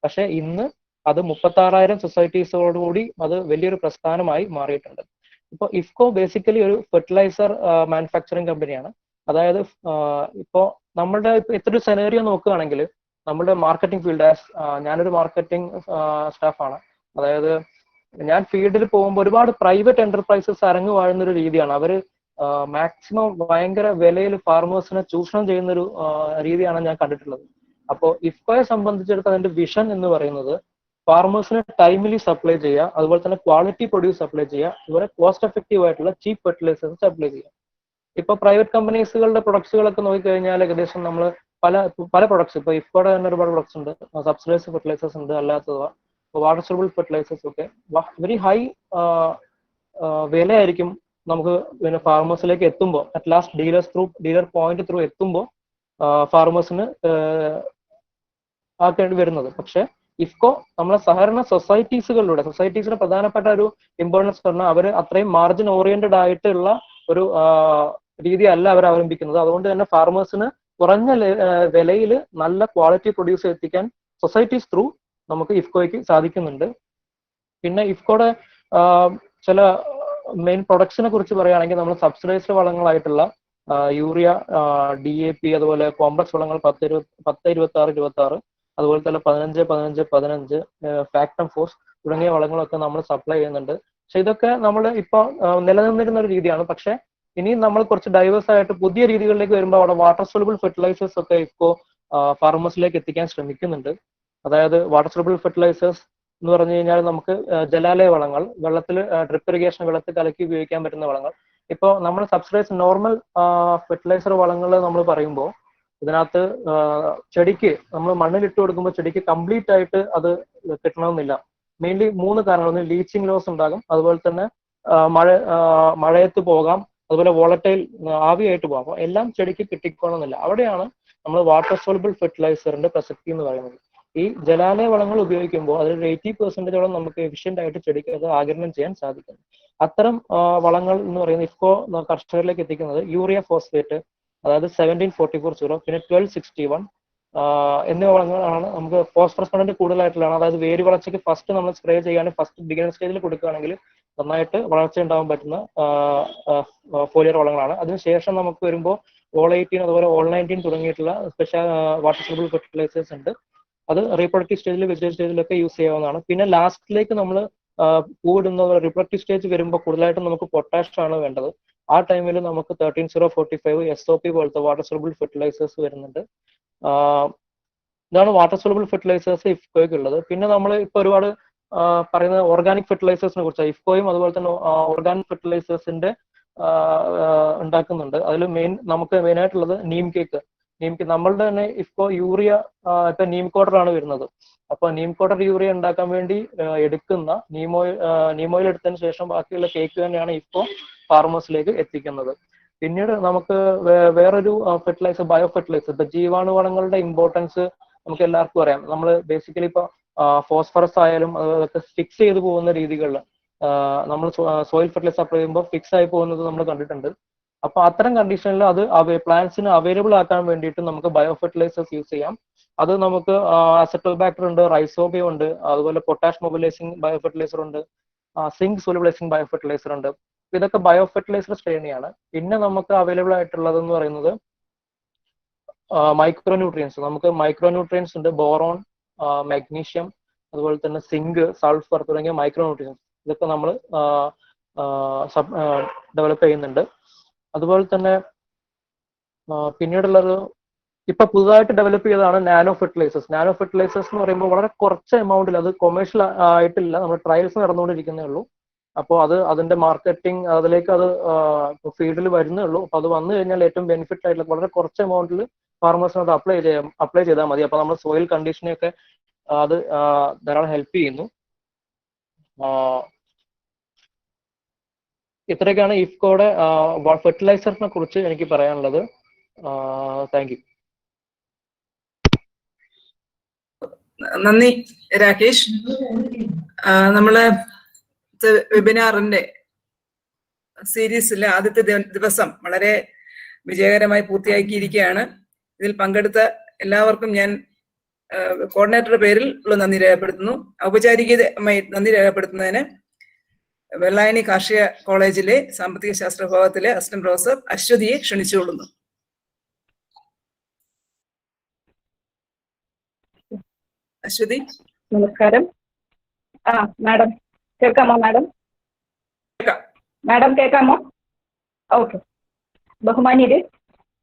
പക്ഷെ ഇന്ന് അത് 36,000 സൊസൈറ്റീസോടുകൂടി അത് വലിയൊരു പ്രസ്ഥാനമായി മാറിയിട്ടുണ്ട്. ഇപ്പൊ ഇഫ്കോ ബേസിക്കലി ഒരു ഫെർട്ടിലൈസർ മാനുഫാക്ചറിങ് കമ്പനിയാണ്. അതായത് ഇപ്പോ നമ്മളുടെ ഇത്ര സെനേറിയോ നോക്കുകയാണെങ്കിൽ നമ്മുടെ മാർക്കറ്റിംഗ് ഫീൽഡ്, ഞാനൊരു മാർക്കറ്റിംഗ് സ്റ്റാഫാണ്. അതായത് ഞാൻ ഫീൽഡിൽ പോകുമ്പോൾ ഒരുപാട് പ്രൈവറ്റ് എന്റർപ്രൈസസ് അരങ്ങു വാഴുന്നൊരു രീതിയാണ്. അവര് മാക്സിമം ഭയങ്കര വിലയിൽ ഫാർമേഴ്സിനെ ചൂഷണം ചെയ്യുന്ന ഒരു രീതിയാണ് ഞാൻ കണ്ടിട്ടുള്ളത്. അപ്പോൾ ഇഫ്കോയെ സംബന്ധിച്ചിടത്തോളം അതിന്റെ വിഷൻ എന്ന് പറയുന്നത് ഫാർമേഴ്സിന് ടൈമിലി സപ്ലൈ ചെയ്യുക, അതുപോലെ തന്നെ ക്വാളിറ്റി പ്രൊഡ്യൂസ് സപ്ലൈ ചെയ്യുക, അതുപോലെ കോസ്റ്റ് എഫക്റ്റീവ് ആയിട്ടുള്ള ചീപ്പ് ഫെർട്ടിലൈസേഴ്സ് സപ്ലൈ ചെയ്യുക. ഇപ്പൊ പ്രൈവറ്റ് കമ്പനീസുകളുടെ പ്രൊഡക്ട്സുകളൊക്കെ നോക്കിക്കഴിഞ്ഞാൽ ഏകദേശം നമ്മൾ പല പ്രൊഡക്ട്സ്, ഇപ്പൊ ഇഫ്കോയുടെ തന്നെ ഒരുപാട് പ്രൊഡക്ട്സ് ഉണ്ട്, സബ്സിഡൈസ്ഡ് ഫെർട്ടിലൈസേഴ്സ് ഉണ്ട്, അല്ലാത്തത് വാട്ടർ സോൾബിൾ ഫെർട്ടിലൈസേഴ്സ് ഒക്കെ വെരി ഹൈ വിലയായിരിക്കും നമുക്ക് പിന്നെ ഫാർമേഴ്സിലേക്ക് എത്തുമ്പോൾ, at last dealer point through എത്തുമ്പോൾ ഫാർമേഴ്സിന് ആക്കേണ്ടി വരുന്നത്. പക്ഷെ ഇഫ്കോ നമ്മളെ സഹകരണ സൊസൈറ്റീസിന്റെ പ്രധാനപ്പെട്ട ഒരു ഇമ്പോർട്ടൻസ് പറഞ്ഞാൽ അവർ അത്രയും മാർജിൻ ഓറിയന്റഡ് ആയിട്ടുള്ള ഒരു രീതി അല്ല അവർ അവലംബിക്കുന്നത്. അതുകൊണ്ട് തന്നെ ഫാർമേഴ്സിന് കുറഞ്ഞ വിലയിൽ നല്ല ക്വാളിറ്റി പ്രൊഡ്യൂസ് എത്തിക്കാൻ സൊസൈറ്റീസ് ത്രൂ നമുക്ക് ഇഫ്കോയ്ക്ക് സാധിക്കുന്നുണ്ട്. പിന്നെ ഇഫ്കോയുടെ ചില മെയിൻ പ്രൊഡക്ട്സിനെ കുറിച്ച് പറയുകയാണെങ്കിൽ നമ്മൾ സബ്സിഡൈസ്ഡ് വളങ്ങളായിട്ടുള്ള യൂറിയ, DAP, അതുപോലെ കോംപ്ലക്സ് വളങ്ങൾ 10, 26, 26, അതുപോലെ തന്നെ 15, 15, 15, ഫാക്ടം ഫോസ് തുടങ്ങിയ വളങ്ങളൊക്കെ നമ്മൾ സപ്ലൈ ചെയ്യുന്നുണ്ട്. പക്ഷെ ഇതൊക്കെ നമ്മൾ ഇപ്പോൾ നിലനിന്നിരുന്ന ഒരു രീതിയാണ്. പക്ഷെ ഇനി നമ്മൾ കുറച്ച് ഡൈവേഴ്സ് ആയിട്ട് പുതിയ രീതികളിലേക്ക് വരുമ്പോൾ അവിടെ വാട്ടർ സോൾബിൾ ഫെർട്ടിലൈസേഴ്സ് ഒക്കെ ഇപ്പോൾ ഫാർമേഴ്സിലേക്ക് എത്തിക്കാൻ ശ്രമിക്കുന്നുണ്ട്. അതായത് വാട്ടർ സോൾബിൾ ഫെർട്ടിലൈസേഴ്സ് എന്ന് പറഞ്ഞു കഴിഞ്ഞാൽ നമുക്ക് ജലാലയ വളങ്ങൾ, വെള്ളത്തിൽ ഡ്രിപ്പ് ഇറിഗേഷൻ വെള്ളത്തിൽ കലക്കി ഉപയോഗിക്കാൻ പറ്റുന്ന വളങ്ങൾ. ഇപ്പോൾ നമ്മൾ സബ്സിഡൈസ് നോർമൽ ഫെർട്ടിലൈസർ വളങ്ങൾ നമ്മൾ പറയുമ്പോൾ ഇതിനകത്ത് ചെടിക്ക് നമ്മൾ മണ്ണിലിട്ട് കൊടുക്കുമ്പോൾ ചെടിക്ക് കംപ്ലീറ്റ് ആയിട്ട് അത് കിട്ടണമെന്നില്ല. മെയിൻലി 3 കാരണങ്ങൾ. ഒന്ന് ലീച്ചിങ് ലോസ് ഉണ്ടാകും, അതുപോലെ തന്നെ മഴയത്ത് പോകാം, അതുപോലെ വോളറ്റൈൽ ആവിയായിട്ട് പോകാം. അപ്പോൾ എല്ലാം ചെടിക്ക് കിട്ടിക്കോണമെന്നില്ല. അവിടെയാണ് നമ്മൾ വാട്ടർ സോൾബിൾ ഫെർട്ടിലൈസറിന്റെ പ്രസക്തി എന്ന് പറയുന്നത്. ഈ ജലാലയ വളങ്ങൾ ഉപയോഗിക്കുമ്പോൾ അതിൽ 80% നമുക്ക് എഫിഷ്യന്റ് ആയിട്ട് ചെടിക്ക് അത് ആഗിരണം ചെയ്യാൻ സാധിക്കും. അത്തരം വളങ്ങൾ എന്ന് പറയുന്നത് ഇഫ്കോ കർഷകരിലേക്ക് എത്തിക്കുന്നത് യൂറിയ ഫോസ്ഫേറ്റ്, അതായത് 1744 പിന്നെ 1261 എന്നിവ വളങ്ങളാണ്. നമുക്ക് ഫോസ്ഫറസ് കണ്ടന്റ് കൂടുതലായിട്ടുള്ളതാണ്. അതായത് വേര് വളർച്ചയ്ക്ക് ഫസ്റ്റ് നമ്മൾ സ്പ്രേ ചെയ്യാനും ഫസ്റ്റ് ബിഗിനർ സ്റ്റേജിൽ കൊടുക്കുകയാണെങ്കിൽ നന്നായിട്ട് വളർച്ച ഉണ്ടാകാൻ പറ്റുന്ന ഫോലിയർ വളങ്ങളാണ്. അതിനുശേഷം നമുക്ക് വരുമ്പോൾ ഓൾ 18 അതുപോലെ ഓൾ 19 തുടങ്ങിയിട്ടുള്ള സ്പെഷ്യൽ വാട്ടർ സോൾബിൾ ഫെർട്ടിലൈസേഴ്സ് ഉണ്ട്. അത് റീപ്രൊഡക്റ്റീവ് സ്റ്റേജിൽ വെജിറ്റേറ്റീവ് സ്റ്റേജിലൊക്കെ യൂസ് ചെയ്യാവുന്നതാണ്. പിന്നെ ലാസ്റ്റിലേക്ക് നമ്മൾ പൂവിടുന്ന റീപ്രൊഡക്റ്റീവ് സ്റ്റേജ് വരുമ്പോൾ കൂടുതലായിട്ടും നമുക്ക് പൊട്ടാഷ് ആണ് വേണ്ടത്. ആ ടൈമിൽ നമുക്ക് 13045 SOP പോലത്തെ വാട്ടർ സോൾബിൾ ഫെർട്ടിലൈസേഴ്സ് വരുന്നുണ്ട്. ഇതാണ് വാട്ടർ സോൾബിൾ ഫെർട്ടിലൈസേഴ്സ് ഇഫ്കോയ്ക്ക് ഉള്ളത്. പിന്നെ നമ്മൾ ഇപ്പോൾ ഒരുപാട് പറയുന്ന ഓർഗാനിക് ഫെർട്ടിലൈസേഴ്സിനെ കുറിച്ചാണ്. ഇഫ്കോയും അതുപോലെ തന്നെ ഓർഗാനിക് ഫെർട്ടിലൈസേഴ്സിന്റെ ഉണ്ടാക്കുന്നുണ്ട്. അതിൽ നമുക്ക് മെയിനായിട്ടുള്ളത് നീം കേക്ക്. നമ്മളുടെ തന്നെ ഇഫ്കോ യൂറിയ ഇപ്പൊ നീം കോട്ടറാണ് വരുന്നത്. അപ്പൊ നീം കോട്ടർ യൂറിയ ഉണ്ടാക്കാൻ വേണ്ടി എടുക്കുന്ന നീമോയിൽ എടുത്തതിന് ശേഷം ബാക്കിയുള്ള കേക്ക് തന്നെയാണ് ഇഫ്കോ ഫാർമേഴ്സിലേക്ക് എത്തിക്കുന്നത്. പിന്നീട് നമുക്ക് വേറൊരു ഫെർട്ടിലൈസർ, ബയോ ഫെർട്ടിലൈസർ. ഇപ്പൊ ജീവാണുവളങ്ങളുടെ ഇമ്പോർട്ടൻസ് നമുക്ക് എല്ലാവർക്കും അറിയാം. നമ്മൾ ബേസിക്കലി ഇപ്പൊ ഫോസ്ഫറസ് ആയാലും അതൊക്കെ ഫിക്സ് ചെയ്ത് പോകുന്ന രീതികളിൽ നമ്മൾ സോയിൽ ഫെർട്ടിലൈസർ അപ്ലൈ ചെയ്യുമ്പോൾ ഫിക്സ് ആയി പോകുന്നത് നമ്മൾ കണ്ടിട്ടുണ്ട്. അപ്പൊ അത്തരം കണ്ടീഷനിൽ അത് പ്ലാന്റ്സിന് അവൈലബിൾ ആക്കാൻ വേണ്ടിയിട്ട് നമുക്ക് ബയോ ഫെർട്ടിലൈസേഴ്സ് യൂസ് ചെയ്യാം. അത് നമുക്ക് അസറ്റോബാക്ടർ ഉണ്ട്, റൈസോബിയം ഉണ്ട്, അതുപോലെ പൊട്ടാഷ് മൊബിലൈസിംഗ് ബയോ ഫെർട്ടിലൈസർ ഉണ്ട്, സിങ്ക് സോളിബിലൈസിംഗ് ബയോ ഫെർട്ടിലൈസർ ഉണ്ട്. ഇതൊക്കെ ബയോ ഫെർട്ടിലൈസർ ശ്രേണിയാണ്. പിന്നെ നമുക്ക് അവൈലബിൾ ആയിട്ടുള്ളത് എന്ന് പറയുന്നത് മൈക്രോ ന്യൂട്രിയൻസ്. നമുക്ക് മൈക്രോ ന്യൂട്രിയൻസ് ഉണ്ട്, ബോറോൺ, മാഗ്നീഷ്യം, അതുപോലെ തന്നെ സിങ്ക്, സൾഫർ തുടങ്ങിയ മൈക്രോ ന്യൂട്രിയൻസ്. ഇതൊക്കെ നമ്മൾ ഡെവലപ്പ് ചെയ്യുന്നുണ്ട്. അതുപോലെ തന്നെ പിന്നീടുള്ളത് ഇപ്പൊ പുതുതായിട്ട് ഡെവലപ്പ് ചെയ്തതാണ് നാനോ ഫെർട്ടിലൈസേഴ്സ്. നാനോ ഫെർട്ടിലൈസേഴ്സ് എന്ന് പറയുമ്പോൾ വളരെ കുറച്ച് എമൗണ്ടിൽ, അത് കൊമേഴ്ഷ്യൽ ആയിട്ടില്ല, നമ്മൾ ട്രയൽസ് നടന്നുകൊണ്ടിരിക്കുന്നേ ഉള്ളൂ. അപ്പോൾ അതിന്റെ മാർക്കറ്റിംഗ് അതിലേക്ക് അത് ഫീൽഡിൽ വരുന്നേ ഉള്ളൂ. അപ്പൊ അത് വന്നു കഴിഞ്ഞാൽ ഏറ്റവും ബെനിഫിറ്റ് ആയിട്ടുള്ള വളരെ കുറച്ച് എമൗണ്ടിൽ ഫാർമേഴ്സിന് അത് അപ്ലൈ ചെയ്താൽ മതി. അപ്പൊ നമ്മൾ സോയിൽ കണ്ടീഷനെയൊക്കെ അത് ധാരാളം ഹെൽപ്പ് ചെയ്യുന്നു. ഇത്രയൊക്കെയാണ് ഇഫ്കോയുടെ ഫെർട്ടിലൈസറിനെ കുറിച്ച് എനിക്ക് പറയാനുള്ളത്. Thank you. നന്ദി രാകേഷ്. നമ്മള് വെബിനാറിന്റെ സീരീസിലെ ആദ്യത്തെ ദിവസം വളരെ വിജയകരമായി പൂർത്തിയാക്കിയിരിക്കുകയാണ്. ഇതിൽ പങ്കെടുത്ത എല്ലാവർക്കും ഞാൻ കോർഡിനേറ്ററുടെ പേരിൽ ഉള്ള നന്ദി രേഖപ്പെടുത്തുന്നു. ഔപചാരികമായി നന്ദി രേഖപ്പെടുത്തുന്നതിന് വെള്ളായണി കാർഷിക കോളേജിലെ സാമ്പത്തിക ശാസ്ത്ര വിഭാഗത്തിലെ അസിസ്റ്റന്റ് പ്രൊഫസർ അശ്വതിയെ ക്ഷണിച്ചുകൊള്ളുന്നു. അശ്വതി. നമസ്കാരം. മാഡം കേൾക്കാമോ? മാഡം കേൾക്കാമോ? ഓക്കെ. ബഹുമാന്യര്,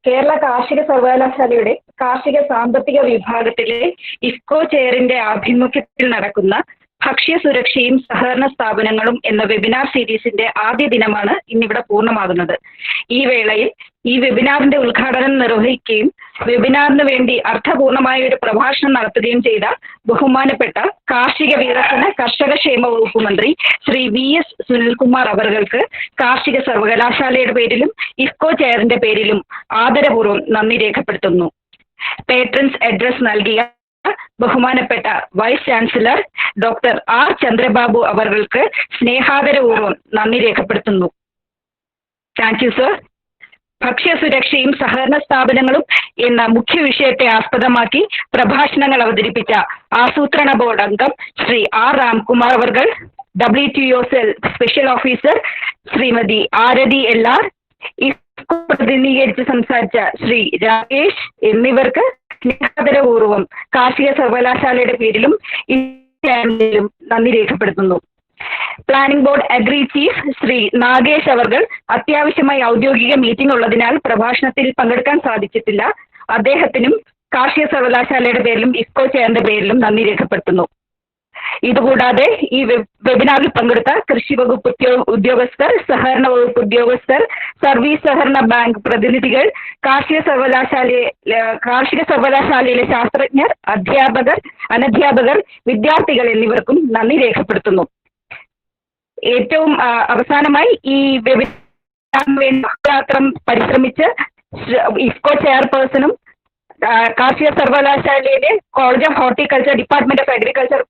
കേരള കാർഷിക സർവകലാശാലയുടെ കാർഷിക സാമ്പത്തിക വിഭാഗത്തിലെ ഇഫ്കോ ചെയറിന്റെ ആഭിമുഖ്യത്തിൽ നടക്കുന്ന ഭക്ഷ്യസുരക്ഷയും സഹകരണ സ്ഥാപനങ്ങളും എന്ന വെബിനാർ സീരീസിന്റെ ആദ്യ ദിനമാണ് ഇന്നിവിടെ പൂർണ്ണമാകുന്നത്. ഈ വേളയിൽ ഈ വെബിനാറിന്റെ ഉദ്ഘാടനം നിർവഹിക്കുകയും വെബിനാറിന് വേണ്ടി അർത്ഥപൂർണമായ ഒരു പ്രഭാഷണം നടത്തുകയും ചെയ്ത ബഹുമാനപ്പെട്ട കാർഷിക വികസന കർഷകക്ഷേമ വകുപ്പ് മന്ത്രി ശ്രീ VS സുനിൽകുമാർ അവർക്ക് കാർഷിക സർവകലാശാലയുടെ പേരിലും ഇഫ്കോ ചെയറിന്റെ പേരിലും ആദരപൂർവ്വം നന്ദി രേഖപ്പെടുത്തുന്നു. പേട്രൻസ് അഡ്രസ് നൽകിയ ബഹുമാനപ്പെട്ട vice chancellor doctor R Chandrababu അവർക്ക് സ്നേഹാദരപൂർവ്വം നന്ദി രേഖപ്പെടുത്തുന്നു. Thank you sir. ഭക്ഷ്യസുരക്ഷയും സഹകരണ സ്ഥാപനങ്ങളും എന്ന മുഖ്യ വിഷയത്തെ ആസ്പദമാക്കി പ്രഭാഷണങ്ങൾ അവതരിപ്പിച്ച ആസൂത്രണ ബോർഡ് അംഗം ശ്രീ R രാംകുമാർ അവർ, WTO cell special officer Shrimati Aarti LR, പ്രതിനിധീകരിച്ച് സംസാരിച്ച ശ്രീ രാകേഷ് എന്നിവർക്ക് സ്നേഹാദരപൂർവ്വം കാർഷിക സർവകലാശാലയുടെ പേരിലും ഈ ചാനലിലും നന്ദി രേഖപ്പെടുത്തുന്നു. Planning board agri chief Shri Nagesh അവർ അത്യാവശ്യമായി ഔദ്യോഗിക മീറ്റിംഗ് ഉള്ളതിനാൽ പ്രഭാഷണത്തിൽ പങ്കെടുക്കാൻ സാധിച്ചിട്ടില്ല. അദ്ദേഹത്തിനും കാർഷിക സർവകലാശാലയുടെ പേരിലും ഇഫ്കോ ചെയറിന്റെ പേരിലും നന്ദി രേഖപ്പെടുത്തുന്നു. ഇതുകൂടാതെ ഈ വെബിനാറിൽ പങ്കെടുത്ത കൃഷി വകുപ്പ് ഉദ്യോഗസ്ഥർ, സഹകരണ വകുപ്പ് ഉദ്യോഗസ്ഥർ, സർവീസ് സഹകരണ ബാങ്ക് പ്രതിനിധികൾ, കാർഷിക സർവകലാശാലയിലെ ശാസ്ത്രജ്ഞർ, അധ്യാപകർ, അനധ്യാപകർ, വിദ്യാർത്ഥികൾ എന്നിവർക്കും നന്ദി രേഖപ്പെടുത്തുന്നു. ഏറ്റവും അവസാനമായി ഈ വെബിനാറിന് വേണ്ടി മാത്രം പരിശ്രമിച്ച് ഇഫ്കോ ചെയർപേഴ്സണും കാർഷിക സർവകലാശാലയിലെ college of horticulture, department of agriculture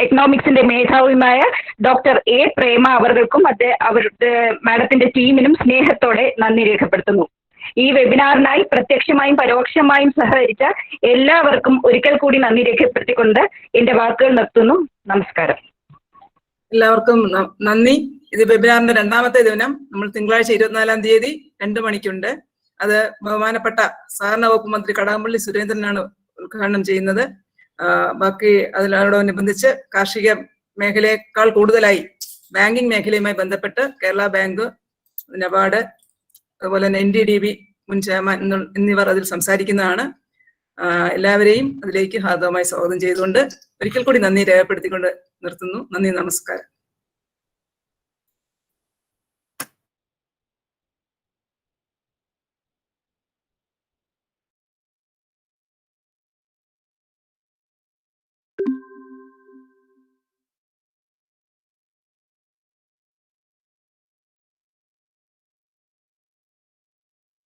എക്കണോമിക്സിന്റെ മേധാവിയുമായ ഡോക്ടർ A പ്രേമ അവർക്കും അവരുടെ മാഡത്തിന്റെ ടീമിനും സ്നേഹത്തോടെ നന്ദി രേഖപ്പെടുത്തുന്നു. ഈ വെബിനാറിനായി പ്രത്യക്ഷമായും പരോക്ഷമായും സഹകരിച്ച എല്ലാവർക്കും ഒരിക്കൽ കൂടി നന്ദി രേഖപ്പെടുത്തിക്കൊണ്ട് എന്റെ വാക്കുകൾ നിർത്തുന്നു. നമസ്കാരം. എല്ലാവർക്കും നന്ദി. ഇത് വെബിനാറിന്റെ രണ്ടാമത്തെ ദിനം. നമ്മൾ തിങ്കളാഴ്ച 24-ാം തീയതി 2 മണിക്കുണ്ട്. അത് ബഹുമാനപ്പെട്ട സഹകരണ വകുപ്പ് മന്ത്രി കടകംപള്ളി സുരേന്ദ്രനാണ് ഉദ്ഘാടനം ചെയ്യുന്നത്. ബാക്കി അതിനോടനുബന്ധിച്ച് കാർഷിക മേഖലയേക്കാൾ കൂടുതലായി ബാങ്കിങ് മേഖലയുമായി ബന്ധപ്പെട്ട് കേരള ബാങ്ക്, നബാർഡ്, അതുപോലെ തന്നെ NDDB മുൻ ചെയർമാൻ എന്നിവർ അതിൽ സംസാരിക്കുന്നതാണ്. എല്ലാവരെയും അതിലേക്ക് ഹാർദവമായി സ്വാഗതം ചെയ്തുകൊണ്ട് ഒരിക്കൽ കൂടി നന്ദി രേഖപ്പെടുത്തിക്കൊണ്ട് നിർത്തുന്നു. നന്ദി, നമസ്കാരം.